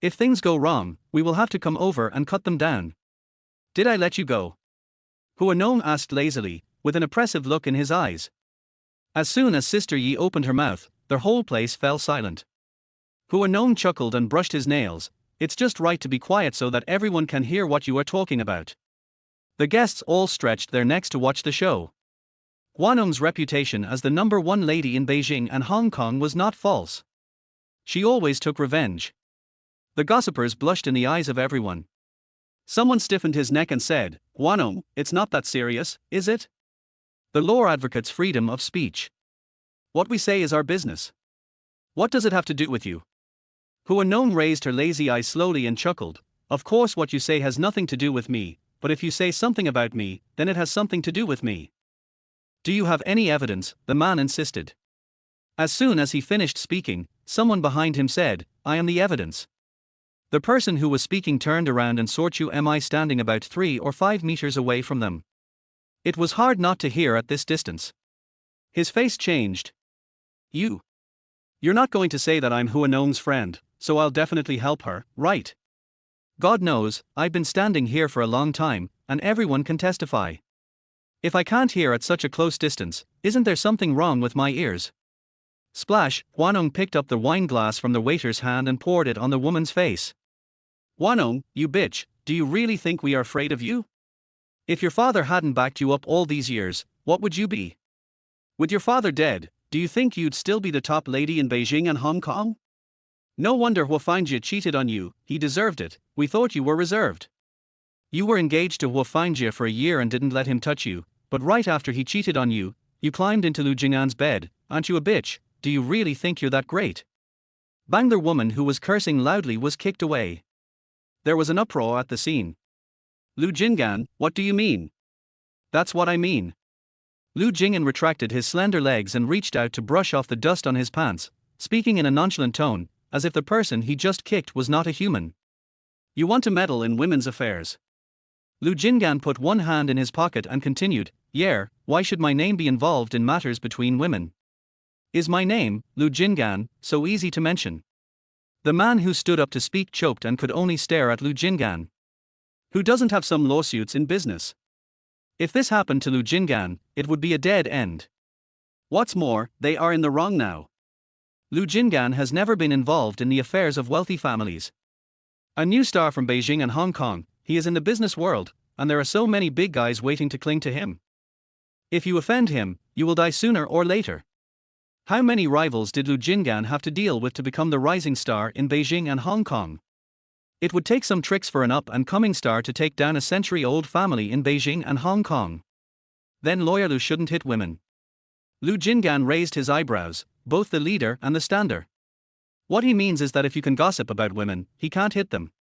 If things go wrong, we will have to come over and cut them down. Did I let you go? Hua Nong asked lazily, with an oppressive look in his eyes. As soon as Sister Yi opened her mouth, the whole place fell silent. Hua Nong chuckled and brushed his nails. It's just right to be quiet so that everyone can hear what you are talking about. The guests all stretched their necks to watch the show. Hua Nong's reputation as the #1 lady in Beijing and Hong Kong was not false. She always took revenge. The gossipers blushed in the eyes of everyone. Someone stiffened his neck and said, Hua Nong, it's not that serious, is it? The law advocates freedom of speech. What we say is our business. What does it have to do with you? Hua Nong raised her lazy eyes slowly and chuckled. Of course what you say has nothing to do with me, but if you say something about me, then it has something to do with me. Do you have any evidence? The man insisted. As soon as he finished speaking, someone behind him said, I am the evidence. The person who was speaking turned around and saw Chu Mi standing about 3 or 5 meters away from them. It was hard not to hear at this distance. His face changed. You're not going to say that I'm Hua Nong's friend, so I'll definitely help her, right? God knows, I've been standing here for a long time, and everyone can testify. If I can't hear at such a close distance, isn't there something wrong with my ears? Splash, Hua Nong picked up the wine glass from the waiter's hand and poured it on the woman's face. Hua Nong, you bitch, do you really think we are afraid of you? If your father hadn't backed you up all these years, what would you be? With your father dead, do you think you'd still be the top lady in Beijing and Hong Kong? No wonder Hua Fangji cheated on you, he deserved it, we thought you were reserved. You were engaged to Hua Fangji for a year and didn't let him touch you, but right after he cheated on you, you climbed into Lu Jing'an's bed. Aren't you a bitch? Do you really think you're that great? Bang! The woman who was cursing loudly was kicked away. There was an uproar at the scene. Lu Jing'an, what do you mean? That's what I mean. Lu Jing'an retracted his slender legs and reached out to brush off the dust on his pants, speaking in a nonchalant tone, as if the person he just kicked was not a human. You want to meddle in women's affairs? Lu Jing'an put one hand in his pocket and continued, yeah, why should my name be involved in matters between women? Is my name, Lu Jing'an, so easy to mention? The man who stood up to speak choked and could only stare at Lu Jing'an. Who doesn't have some lawsuits in business? If this happened to Lu Jing'an, it would be a dead end. What's more, they are in the wrong now. Lu Jing'an has never been involved in the affairs of wealthy families. A new star from Beijing and Hong Kong, he is in the business world, and there are so many big guys waiting to cling to him. If you offend him, you will die sooner or later. How many rivals did Lu Jing'an have to deal with to become the rising star in Beijing and Hong Kong? It would take some tricks for an up-and-coming star to take down a century-old family in Beijing and Hong Kong. Then Lawyer Lu shouldn't hit women. Lu Jing'an raised his eyebrows, both the leader and the stander. What he means is that if you can gossip about women, he can't hit them.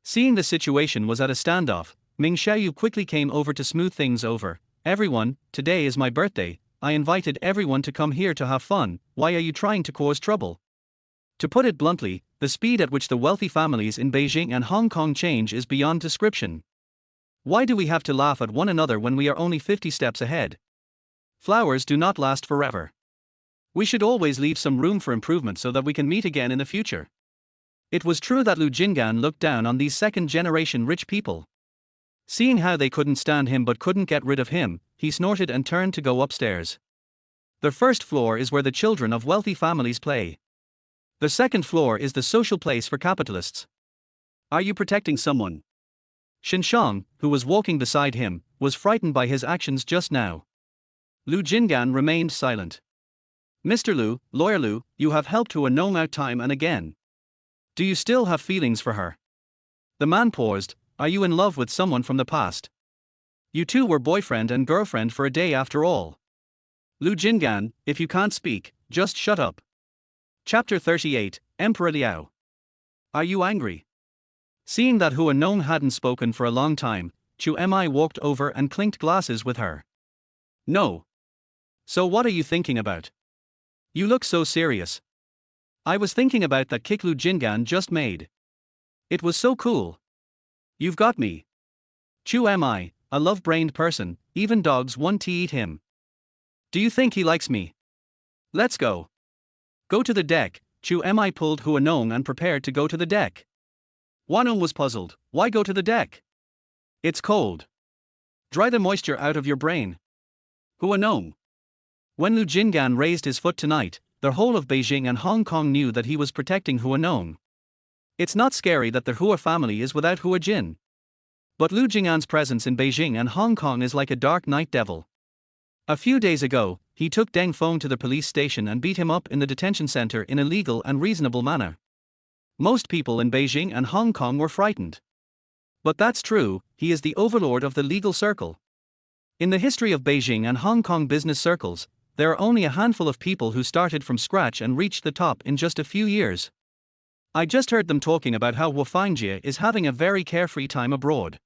Seeing the situation was at a standoff, Ming Xiaoyu quickly came over to smooth things over. Everyone, today is my birthday, I invited everyone to come here to have fun, why are you trying to cause trouble? To put it bluntly, the speed at which the wealthy families in Beijing and Hong Kong change is beyond description. Why do we have to laugh at one another when we are only 50 steps ahead? Flowers do not last forever. We should always leave some room for improvement so that we can meet again in the future. It was true that Lu Jing'an looked down on these second-generation rich people. Seeing how they couldn't stand him but couldn't get rid of him, he snorted and turned to go upstairs. The first floor is where the children of wealthy families play. The second floor is the social place for capitalists. Are you protecting someone? Shenshang, who was walking beside him, was frightened by his actions just now. Lu Jing'an remained silent. Mr. Liu, Lawyer Liu, you have helped Hua Nong out time and again. Do you still have feelings for her? The man paused. Are you in love with someone from the past? You two were boyfriend and girlfriend for a day after all. Lu Jingan, if you can't speak, just shut up. Chapter 38, Emperor Liao. Are you angry? Seeing that Hua Nong hadn't spoken for a long time, Chu Mi walked over and clinked glasses with her. No. So what are you thinking about? You look so serious. I was thinking about that kick Lu Jingan just made. It was so cool. You've got me. Chu Mi, a love-brained person, even dogs want to eat him. Do you think he likes me? Let's go. Go to the deck. Chu Mi pulled Hua Nong and prepared to go to the deck. Hua Nong was puzzled. Why go to the deck? It's cold. Dry the moisture out of your brain. Hua Nong. When Lu Jingan raised his foot tonight, the whole of Beijing and Hong Kong knew that he was protecting Hua Nong. It's not scary that the Hua family is without Hua Jin. But Lu Jingan's presence in Beijing and Hong Kong is like a dark night devil. A few days ago, he took Deng Feng to the police station and beat him up in the detention center in a legal and reasonable manner. Most people in Beijing and Hong Kong were frightened. But that's true, he is the overlord of the legal circle. In the history of Beijing and Hong Kong business circles, there are only a handful of people who started from scratch and reached the top in just a few years. I just heard them talking about how Hua Fangjie is having a very carefree time abroad.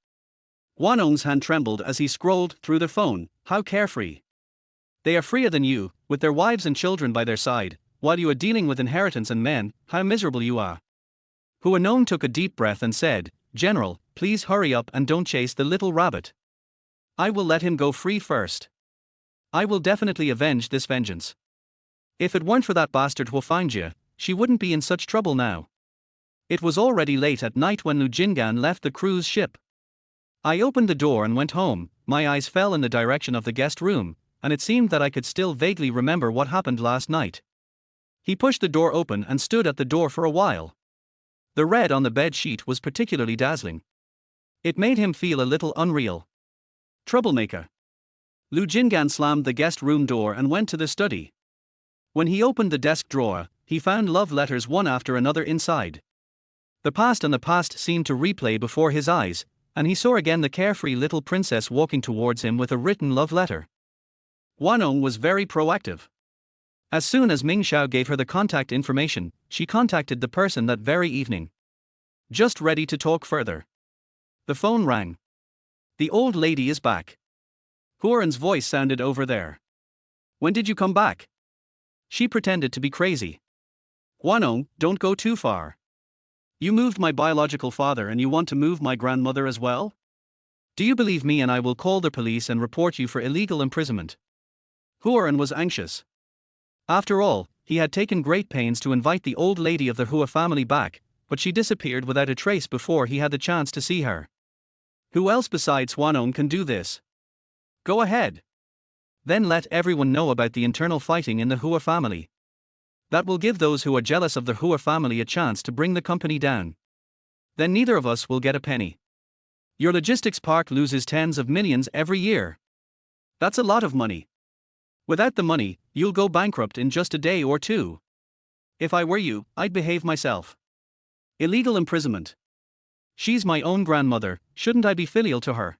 Hua Nong's hand trembled as he scrolled through the phone. How carefree. They are freer than you, with their wives and children by their side, while you are dealing with inheritance and men. How miserable you are. Hua Nong took a deep breath and said, General, please hurry up and don't chase the little rabbit. I will let him go free first. I will definitely avenge this vengeance. If it weren't for that bastard Hua Fangjie, she wouldn't be in such trouble now. It was already late at night when Lu Jingan left the cruise ship. I opened the door and went home. My eyes fell in the direction of the guest room, and it seemed that I could still vaguely remember what happened last night. He pushed the door open and stood at the door for a while. The red on the bed sheet was particularly dazzling. It made him feel a little unreal. Troublemaker. Lu Jingan slammed the guest room door and went to the study. When he opened the desk drawer, he found love letters one after another inside. The past seemed to replay before his eyes, and he saw again the carefree little princess walking towards him with a written love letter. Hua Nong was very proactive. As soon as Ming Xiao gave her the contact information, she contacted the person that very evening. Just ready to talk further. The phone rang. The old lady is back. Huren's voice sounded over there. When did you come back? She pretended to be crazy. Hua Nong, don't go too far. You moved my biological father and you want to move my grandmother as well? Do you believe me and I will call the police and report you for illegal imprisonment? Huren was anxious. After all, he had taken great pains to invite the old lady of the Hua family back, but she disappeared without a trace before he had the chance to see her. Who else besides Hua Nong can do this? Go ahead. Then let everyone know about the internal fighting in the Hua family. That will give those who are jealous of the Hua family a chance to bring the company down. Then neither of us will get a penny. Your logistics park loses tens of millions every year. That's a lot of money. Without the money, you'll go bankrupt in just a day or two. If I were you, I'd behave myself. Illegal imprisonment. She's my own grandmother, shouldn't I be filial to her?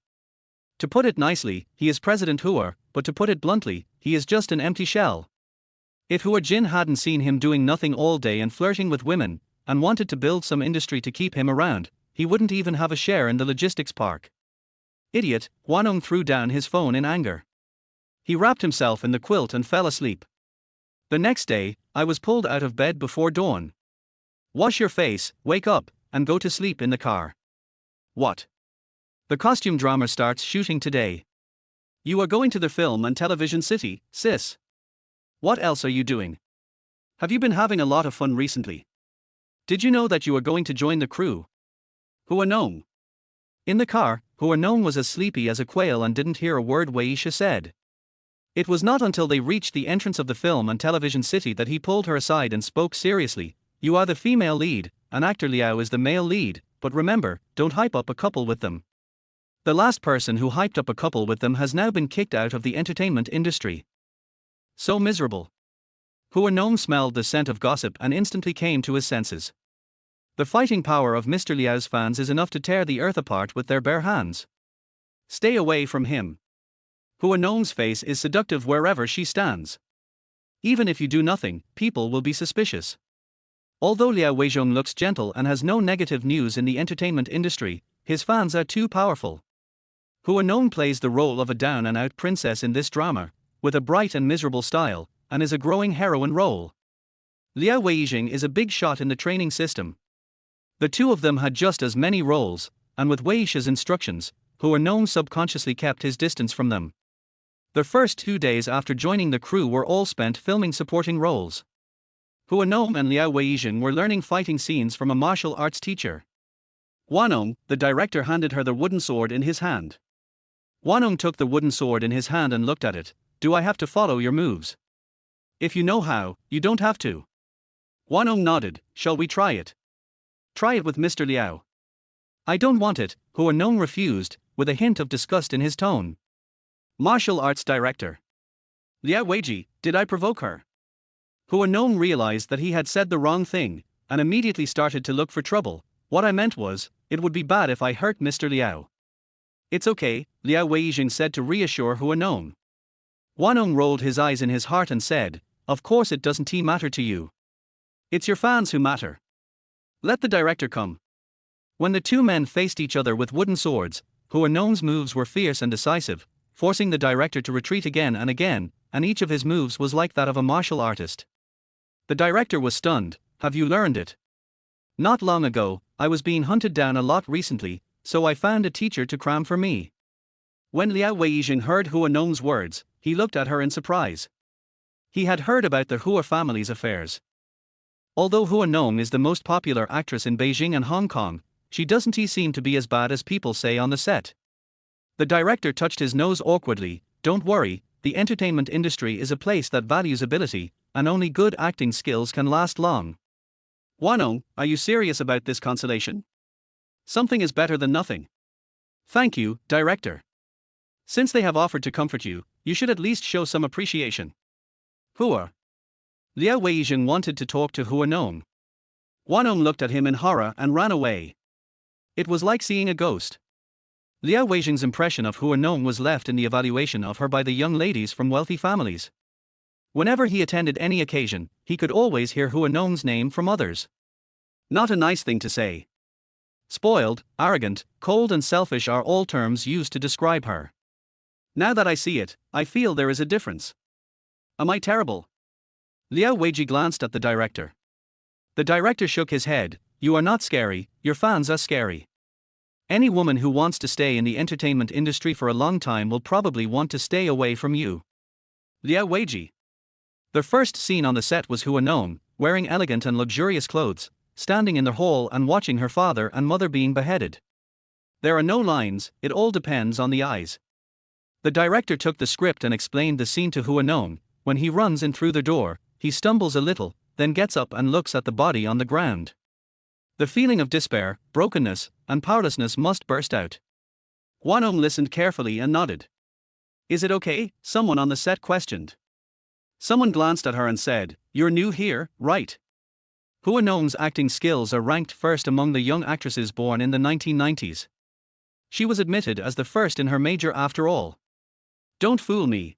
To put it nicely, he is President Hua, but to put it bluntly, he is just an empty shell. If Hua Jin hadn't seen him doing nothing all day and flirting with women, and wanted to build some industry to keep him around, he wouldn't even have a share in the logistics park. Idiot, Hua Nong threw down his phone in anger. He wrapped himself in the quilt and fell asleep. The next day, I was pulled out of bed before dawn. Wash your face, wake up, and go to sleep in the car. What? The costume drama starts shooting today. You are going to the film and television city, sis. What else are you doing? Have you been having a lot of fun recently? Did you know that you are going to join the crew? Hua Nong. In the car, Hua Nong was as sleepy as a quail and didn't hear a word Weisha said. It was not until they reached the entrance of the film and television city that he pulled her aside and spoke seriously. You are the female lead, and actor Liao is the male lead, but remember, don't hype up a couple with them. The last person who hyped up a couple with them has now been kicked out of the entertainment industry. So miserable. Hua Nong smelled the scent of gossip and instantly came to his senses. The fighting power of Mr. Liao's fans is enough to tear the earth apart with their bare hands. Stay away from him. Hua Nong's face is seductive wherever she stands. Even if you do nothing, people will be suspicious. Although Liao Weizhong looks gentle and has no negative news in the entertainment industry, his fans are too powerful. Hua Nong plays the role of a down-and-out princess in this drama, with a bright and miserable style, and is a growing heroine role. Liao Weizhong is a big shot in the training system. The two of them had just as many roles, and with Wei Shi's instructions, Hua Nong subconsciously kept his distance from them. The first 2 days after joining the crew were all spent filming supporting roles. Hua Nong and Liao Weizhong were learning fighting scenes from a martial arts teacher. Hua Nong, the director, handed her the wooden sword in his hand. Hua Nong took the wooden sword in his hand and looked at it. Do I have to follow your moves? If you know how, you don't have to. Hua Nong nodded. Shall we try it? Try it with Mr. Liao. I don't want it, Hua Nong refused, with a hint of disgust in his tone. Martial arts director. Liao Weiji, did I provoke her? Hua Nong realized that he had said the wrong thing, and immediately started to look for trouble. What I meant was, it would be bad if I hurt Mr. Liao. It's okay, Liao Weizhong said to reassure Hua Nong. Hua Nong rolled his eyes in his heart and said, of course it doesn't matter to you. It's your fans who matter. Let the director come. When the two men faced each other with wooden swords, Hua Nong's moves were fierce and decisive, forcing the director to retreat again, and each of his moves was like that of a martial artist. The director was stunned. Have you learned it? Not long ago, I was being hunted down a lot recently, so I found a teacher to cram for me. When Liao Weizhong heard Hua Nong's words, he looked at her in surprise. He had heard about the Hua family's affairs. Although Hua Nong is the most popular actress in Beijing and Hong Kong, she doesn't seem to be as bad as people say on the set. The director touched his nose awkwardly. Don't worry, the entertainment industry is a place that values ability, and only good acting skills can last long. Hua Nong, are you serious about this consolation? Something is better than nothing. Thank you, director. Since they have offered to comfort you, you should at least show some appreciation. Hua. Liao Weizhong wanted to talk to Hua Nong. Hua Nong looked at him in horror and ran away. It was like seeing a ghost. Liao Weizhong's impression of Hua Nong was left in the evaluation of her by the young ladies from wealthy families. Whenever he attended any occasion, he could always hear Hua Nong's name from others. Not a nice thing to say. Spoiled, arrogant, cold and selfish are all terms used to describe her. Now that I see it, I feel there is a difference. Am I terrible? Liao Weiji glanced at the director. The director shook his head. You are not scary, your fans are scary. Any woman who wants to stay in the entertainment industry for a long time will probably want to stay away from you. Liao Weiji. The first scene on the set was Hua Nong, wearing elegant and luxurious clothes, standing in the hall and watching her father and mother being beheaded. There are no lines, it all depends on the eyes. The director took the script and explained the scene to Hua Nong. When he runs in through the door, he stumbles a little, then gets up and looks at the body on the ground. The feeling of despair, brokenness, and powerlessness must burst out. Hua Nong listened carefully and nodded. Is it okay? Someone on the set questioned. Someone glanced at her and said, You're new here, right? Hua Nong's acting skills are ranked first among the young actresses born in the 1990s. She was admitted as the first in her major after all. Don't fool me.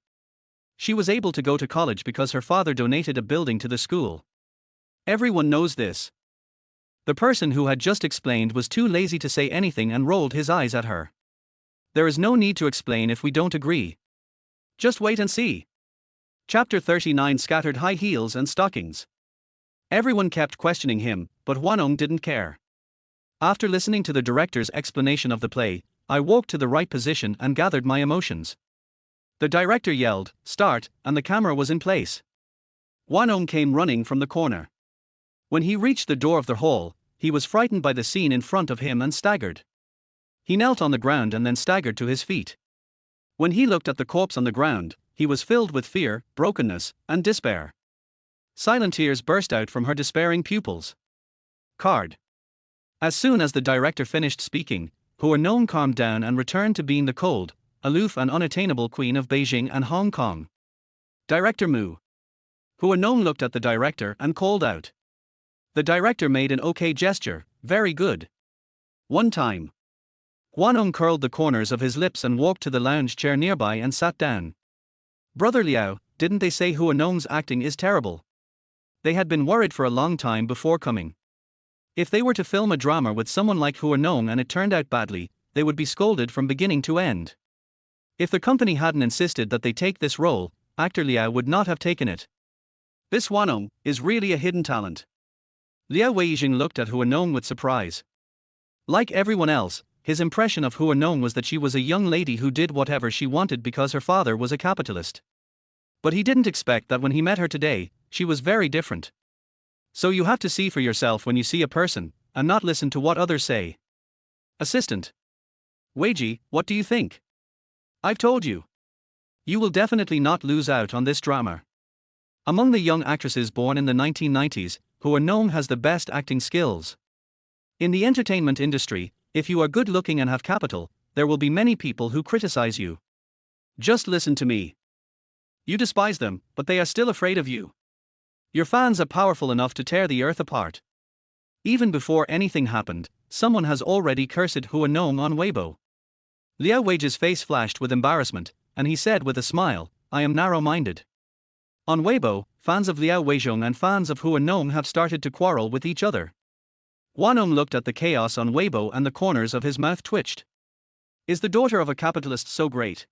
She was able to go to college because her father donated a building to the school. Everyone knows this. The person who had just explained was too lazy to say anything and rolled his eyes at her. There is no need to explain if we don't agree. Just wait and see. Chapter 39 Scattered high heels and stockings. Everyone kept questioning him, but Hua Nong didn't care. After listening to the director's explanation of the play, I walked to the right position and gathered my emotions. The director yelled, Start, and the camera was in place. Hua Nong came running from the corner. When he reached the door of the hall, he was frightened by the scene in front of him and staggered. He knelt on the ground and then staggered to his feet. When he looked at the corpse on the ground, he was filled with fear, brokenness, and despair. Silent tears burst out from her despairing pupils. Card. As soon as the director finished speaking, Hua Nong calmed down and returned to being the cold, aloof and unattainable queen of Beijing and Hong Kong. Director Mu. Hua Nong looked at the director and called out. The director made an okay gesture, very good. One time. Hua Nong curled the corners of his lips and walked to the lounge chair nearby and sat down. Brother Liao, didn't they say Hua Nong's acting is terrible? They had been worried for a long time before coming. If they were to film a drama with someone like Hua Nong and it turned out badly, they would be scolded from beginning to end. If the company hadn't insisted that they take this role, actor Liao would not have taken it. This Hua Nong is really a hidden talent. Liao Weijing looked at Hua Nong with surprise. Like everyone else, his impression of Hua Nong was that she was a young lady who did whatever she wanted because her father was a capitalist. But he didn't expect that when he met her today, she was very different. So you have to see for yourself when you see a person, and not listen to what others say. Assistant. Weiji, what do you think? I've told you. You will definitely not lose out on this drama. Among the young actresses born in the 1990s, Hua Nong has the best acting skills. In the entertainment industry, if you are good looking and have capital, there will be many people who criticize you. Just listen to me. You despise them, but they are still afraid of you. Your fans are powerful enough to tear the earth apart. Even before anything happened, someone has already cursed Hua Nong on Weibo. Liao Weiji's face flashed with embarrassment, and he said with a smile, I am narrow-minded. On Weibo, fans of Liao Weizhong and fans of Hua Nong have started to quarrel with each other. Hua Nong looked at the chaos on Weibo and the corners of his mouth twitched. Is the daughter of a capitalist so great?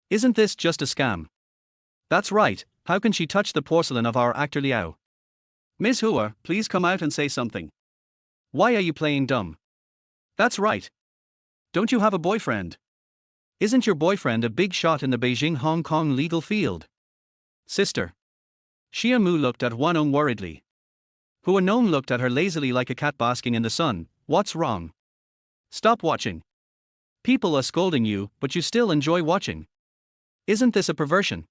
Isn't this just a scam? That's right, how can she touch the porcelain of our actor Liao? Ms. Hua, please come out and say something. Why are you playing dumb? That's right. Don't you have a boyfriend? Isn't your boyfriend a big shot in the Beijing-Hong Kong legal field? Sister. Xia Mu looked at Hua Nong worriedly. Hua Nong looked at her lazily like a cat basking in the sun. What's wrong? Stop watching. People are scolding you, but you still enjoy watching. Isn't this a perversion?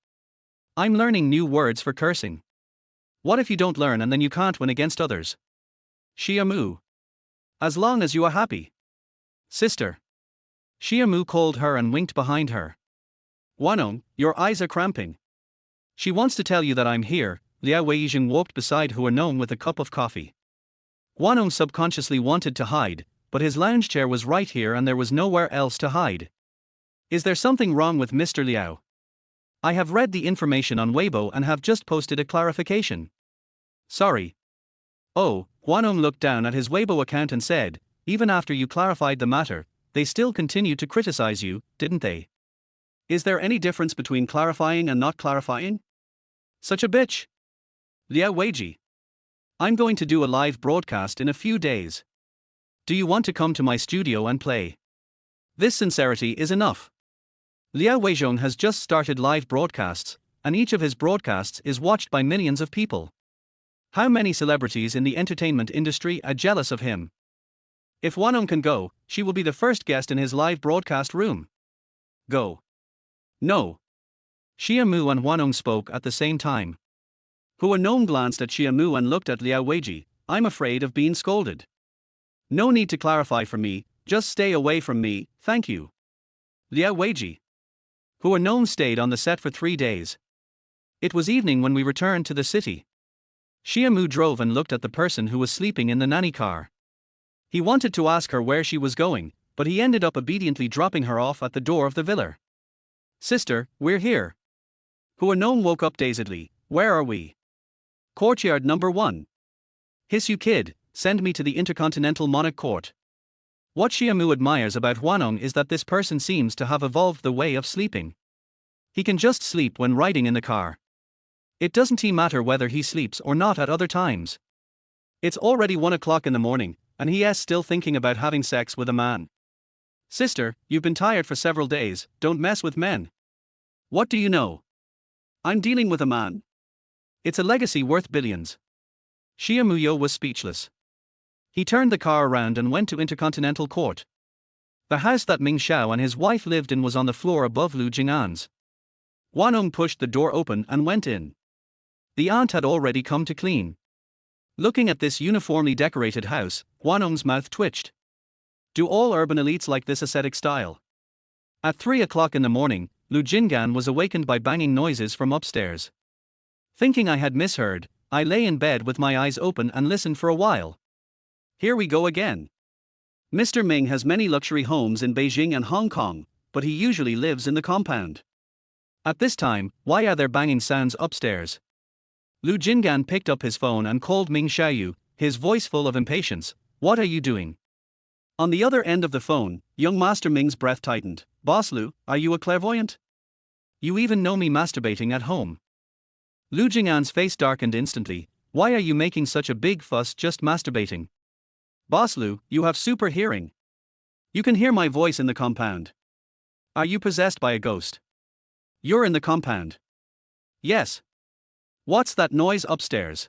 I'm learning new words for cursing. What if you don't learn and then you can't win against others? Xia Mu. As long as you are happy. Sister. Xia Mu called her and winked behind her. Hua Nong, your eyes are cramping. She wants to tell you that I'm here. Liao Weijing walked beside Hua Nong with a cup of coffee. Hua Nong subconsciously wanted to hide, but his lounge chair was right here and there was nowhere else to hide. Is there something wrong with Mr. Liao? I have read the information on Weibo and have just posted a clarification. Sorry. Oh, Hua Nong looked down at his Weibo account and said, even after you clarified the matter, they still continue to criticize you, didn't they? Is there any difference between clarifying and not clarifying? Such a bitch. Liao Weiji. I'm going to do a live broadcast in a few days. Do you want to come to my studio and play? This sincerity is enough. Liao Weizhong has just started live broadcasts, and each of his broadcasts is watched by millions of people. How many celebrities in the entertainment industry are jealous of him? If Hua Nong can go, she will be the first guest in his live broadcast room. Go. No. Xia Mu and Hua Nong spoke at the same time. Hua Nong glanced at Xia Mu and looked at Liao Weiji. I'm afraid of being scolded. No need to clarify for me, just stay away from me, thank you. Liao Weiji. Hua Nong stayed on the set for 3 days. It was evening when we returned to the city. Xia Mu drove and looked at the person who was sleeping in the nanny car. He wanted to ask her where she was going, but he ended up obediently dropping her off at the door of the villa. Sister, we're here. Hua Nong woke up dazedly. Where are we? Courtyard number 1. Hiss you kid, send me to the Intercontinental Monarch Court. What Xia Mu admires about Hua Nong is that this person seems to have evolved the way of sleeping. He can just sleep when riding in the car. It doesn't matter whether he sleeps or not at other times. It's already 1 o'clock in the morning, and he is still thinking about having sex with a man. Sister, you've been tired for several days, don't mess with men. What do you know? I'm dealing with a man. It's a legacy worth billions. Xia Muyo was speechless. He turned the car around and went to Intercontinental Court. The house that Ming Xiao and his wife lived in was on the floor above Lu Jing'an's. Hua Nong pushed the door open and went in. The aunt had already come to clean. Looking at this uniformly decorated house, Hua Nong's mouth twitched. Do all urban elites like this ascetic style? At 3 o'clock in the morning, Lu Jing'an was awakened by banging noises from upstairs. Thinking I had misheard, I lay in bed with my eyes open and listened for a while. Here we go again. Mr. Ming has many luxury homes in Beijing and Hong Kong, but he usually lives in the compound. At this time, why are there banging sounds upstairs? Lu Jingan picked up his phone and called Ming Xiaoyu, his voice full of impatience. What are you doing? On the other end of the phone, young Master Ming's breath tightened. Boss Lu, are you a clairvoyant? You even know me masturbating at home. Lu Jingan's face darkened instantly. Why are you making such a big fuss just masturbating? Boss Lu, you have super hearing. You can hear my voice in the compound. Are you possessed by a ghost? You're in the compound. Yes. What's that noise upstairs?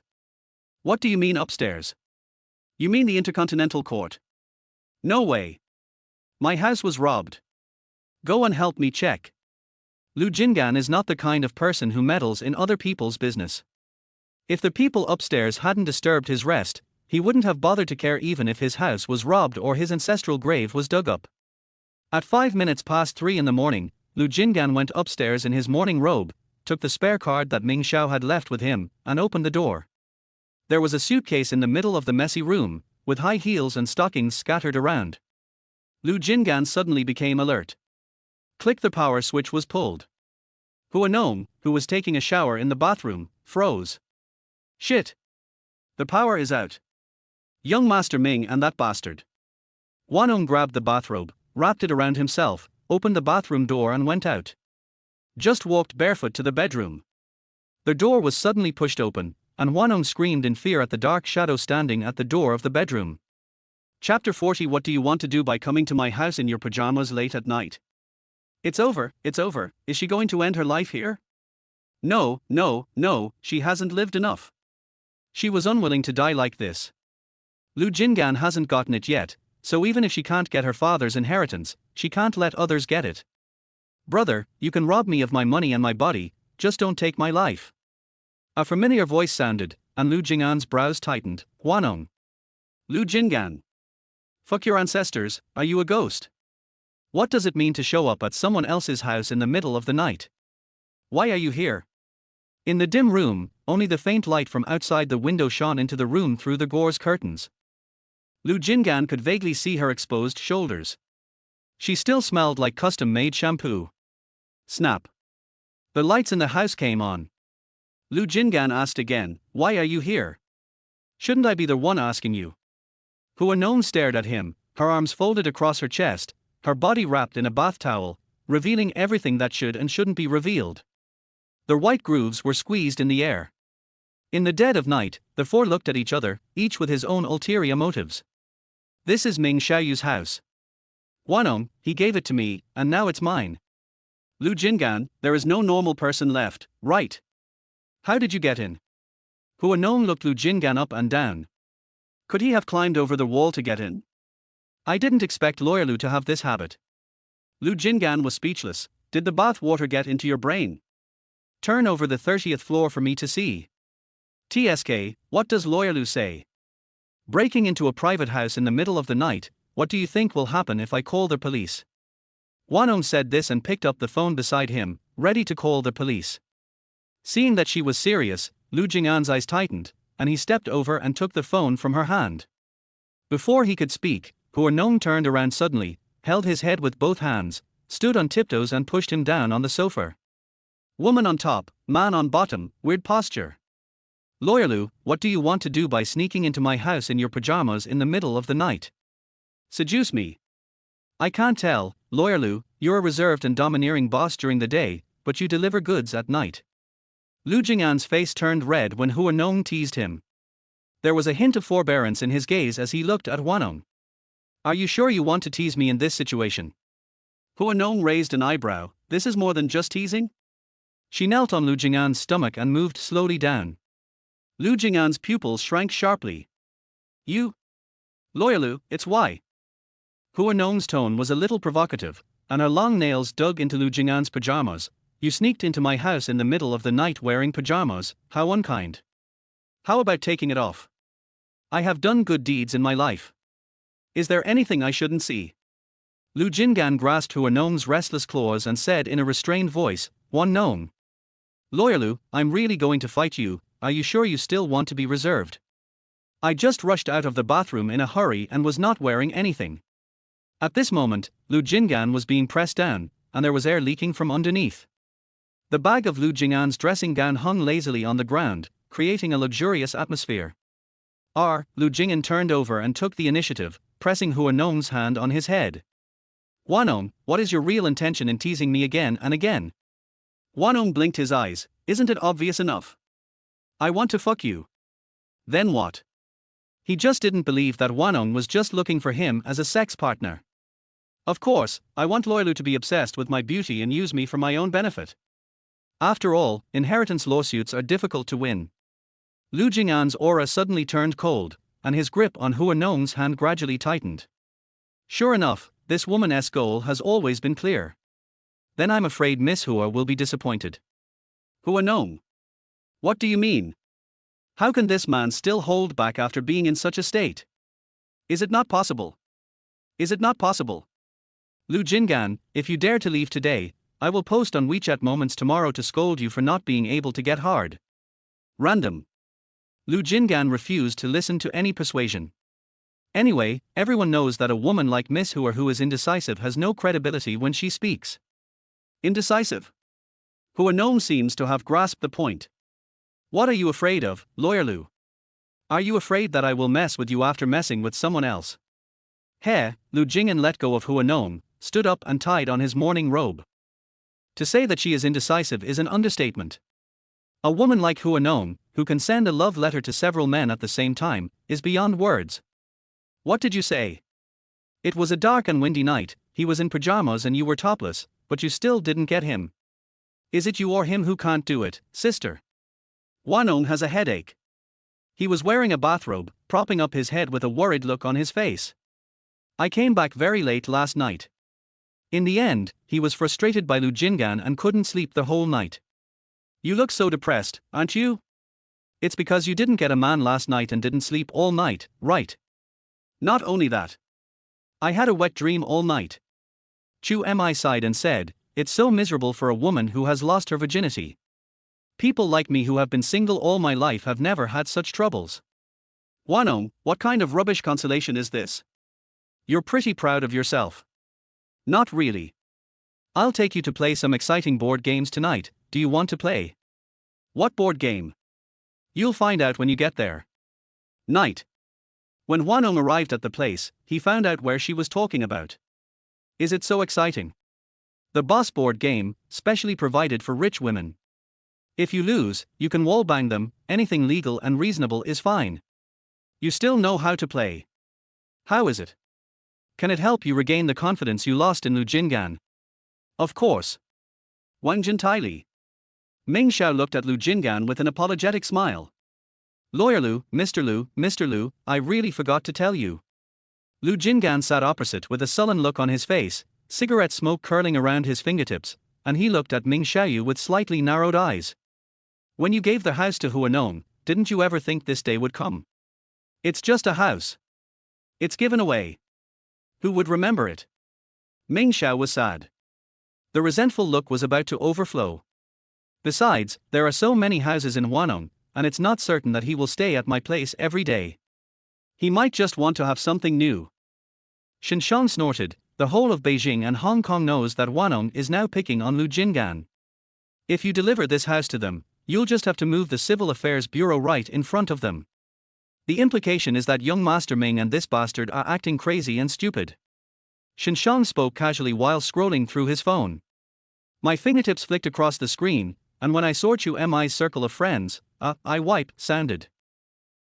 What do you mean upstairs? You mean the Intercontinental court? No way. My house was robbed. Go and help me check. Lu Jingan is not the kind of person who meddles in other people's business. If the people upstairs hadn't disturbed his rest, he wouldn't have bothered to care even if his house was robbed or his ancestral grave was dug up. At 3 in the morning, Lu Jingan went upstairs in his morning robe, took the spare card that Ming Xiao had left with him, and opened the door. There was a suitcase in the middle of the messy room, with high heels and stockings scattered around. Lu Jingan suddenly became alert. Click, the power switch was pulled. Hua Nong, who was taking a shower in the bathroom, froze. Shit! The power is out. Young Master Ming and that bastard. Hua Nong grabbed the bathrobe, wrapped it around himself, opened the bathroom door and went out. Just walked barefoot to the bedroom. The door was suddenly pushed open, and Hua Nong screamed in fear at the dark shadow standing at the door of the bedroom. Chapter 40. What do you want to do by coming to my house in your pajamas late at night? It's over, it's over. Is she going to end her life here? No, she hasn't lived enough. She was unwilling to die like this. Lu Jingan hasn't gotten it yet, so even if she can't get her father's inheritance, she can't let others get it. Brother, you can rob me of my money and my body, just don't take my life. A familiar voice sounded, and Lu Jingan's brows tightened. Hua Nong. Lu Jingan. Fuck your ancestors, are you a ghost? What does it mean to show up at someone else's house in the middle of the night? Why are you here? In the dim room, only the faint light from outside the window shone into the room through the gauze curtains. Lu Jingan could vaguely see her exposed shoulders. She still smelled like custom-made shampoo. Snap. The lights in the house came on. Lu Jingan asked again, why are you here? Shouldn't I be the one asking you? Hua Nong stared at him, her arms folded across her chest, her body wrapped in a bath towel, revealing everything that should and shouldn't be revealed. The white grooves were squeezed in the air. In the dead of night, the four looked at each other, each with his own ulterior motives. This is Ming Xiaoyu's house. Hua Nong, he gave it to me, and now it's mine. Lu Jingan, there is no normal person left, right? How did you get in? Hua Nong looked Lu Jingan up and down. Could he have climbed over the wall to get in? I didn't expect Lawyer Lu to have this habit. Lu Jingan was speechless. Did the bath water get into your brain? Turn over the 30th floor for me to see. TSK, what does Lawyer Lu say? Breaking into a private house in the middle of the night, what do you think will happen if I call the police? Hua Nong said this and picked up the phone beside him, ready to call the police. Seeing that she was serious, Lu Jingan's eyes tightened, and he stepped over and took the phone from her hand. Before he could speak, Hua Nong turned around suddenly, held his head with both hands, stood on tiptoes and pushed him down on the sofa. Woman on top, man on bottom, weird posture. Lawyer Lu, what do you want to do by sneaking into my house in your pajamas in the middle of the night? Seduce me. I can't tell, Lawyer Lu, you're a reserved and domineering boss during the day, but you deliver goods at night. Lu Jingan's face turned red when Hua Nong teased him. There was a hint of forbearance in his gaze as he looked at Hua Nong. Are you sure you want to tease me in this situation? Hua Nong raised an eyebrow. This is more than just teasing? She knelt on Lu Jingan's stomach and moved slowly down. Lu Jingan's pupils shrank sharply. You? Lawyer Lu, it's why. Hua Nong's tone was a little provocative, and her long nails dug into Lu Jingan's pajamas. You sneaked into my house in the middle of the night wearing pajamas, how unkind. How about taking it off? I have done good deeds in my life. Is there anything I shouldn't see? Lu Jingan grasped Hua Nong's restless claws and said in a restrained voice, Hua Nong. Lawyer Lu, I'm really going to fight you, are you sure you still want to be reserved? I just rushed out of the bathroom in a hurry and was not wearing anything. At this moment, Lu Jingan was being pressed down, and there was air leaking from underneath. The bag of Lu Jing'an's dressing gown hung lazily on the ground, creating a luxurious atmosphere. Lu Jing'an turned over and took the initiative, pressing Hua Nong's hand on his head. Hua Nong, what is your real intention in teasing me again and again? Hua Nong blinked his eyes, isn't it obvious enough? I want to fuck you. Then what? He just didn't believe that Hua Nong was just looking for him as a sex partner. Of course, I want Lawyer Lu to be obsessed with my beauty and use me for my own benefit. After all, inheritance lawsuits are difficult to win. Lu Jing'an's aura suddenly turned cold, and his grip on Hua Nong's hand gradually tightened. Sure enough, this woman's goal has always been clear. Then I'm afraid Miss Hua will be disappointed. Hua Nong. What do you mean? How can this man still hold back after being in such a state? Is it not possible? Is it not possible? Lu Jing'an, if you dare to leave today, I will post on WeChat moments tomorrow to scold you for not being able to get hard. Random. Lu Jing'an refused to listen to any persuasion. Anyway, everyone knows that a woman like Miss Hua who is indecisive has no credibility when she speaks. Indecisive? Hua Nong seems to have grasped the point. What are you afraid of, Lawyer Lu? Are you afraid that I will mess with you after messing with someone else? Lu Jing'an let go of Hua Nong, stood up and tied on his morning robe. To say that she is indecisive is an understatement. A woman like Hua Nong, who can send a love letter to several men at the same time, is beyond words. What did you say? It was a dark and windy night, he was in pajamas and you were topless, but you still didn't get him. Is it you or him who can't do it, sister? Hua Nong has a headache. He was wearing a bathrobe, propping up his head with a worried look on his face. I came back very late last night. In the end, he was frustrated by Lu Jing'an and couldn't sleep the whole night. You look so depressed, aren't you? It's because you didn't get a man last night and didn't sleep all night, right? Not only that. I had a wet dream all night. Chu Mi sighed and said, it's so miserable for a woman who has lost her virginity. People like me who have been single all my life have never had such troubles. Hua Nong, what kind of rubbish consolation is this? You're pretty proud of yourself. Not really. I'll take you to play some exciting board games tonight, do you want to play? What board game? You'll find out when you get there. Night. When Hua Nong arrived at the place, he found out where she was talking about. Is it so exciting? The boss board game, specially provided for rich women. If you lose, you can wallbang them, anything legal and reasonable is fine. You still know how to play. How is it? Can it help you regain the confidence you lost in Lu Jing'an? Of course. Wang Jintai. Ming Xiao looked at Lu Jing'an with an apologetic smile. Lawyer Lu, Mr. Lu, I really forgot to tell you. Lu Jing'an sat opposite with a sullen look on his face, cigarette smoke curling around his fingertips, and he looked at Ming Xiao with slightly narrowed eyes. When you gave the house to Hua Nong, didn't you ever think this day would come? It's just a house. It's given away. Who would remember it? Ming Xiao was sad. The resentful look was about to overflow. Besides, there are so many houses in Hua Nong, and it's not certain that he will stay at my place every day. He might just want to have something new. Shenshong snorted, the whole of Beijing and Hong Kong knows that Hua Nong is now picking on Lu Jing'an. If you deliver this house to them, you'll just have to move the Civil Affairs Bureau right in front of them. The implication is that young Master Ming and this bastard are acting crazy and stupid. Shenshong spoke casually while scrolling through his phone. My fingertips flicked across the screen, and when I saw Chu Mi's circle of friends, I wipe sounded.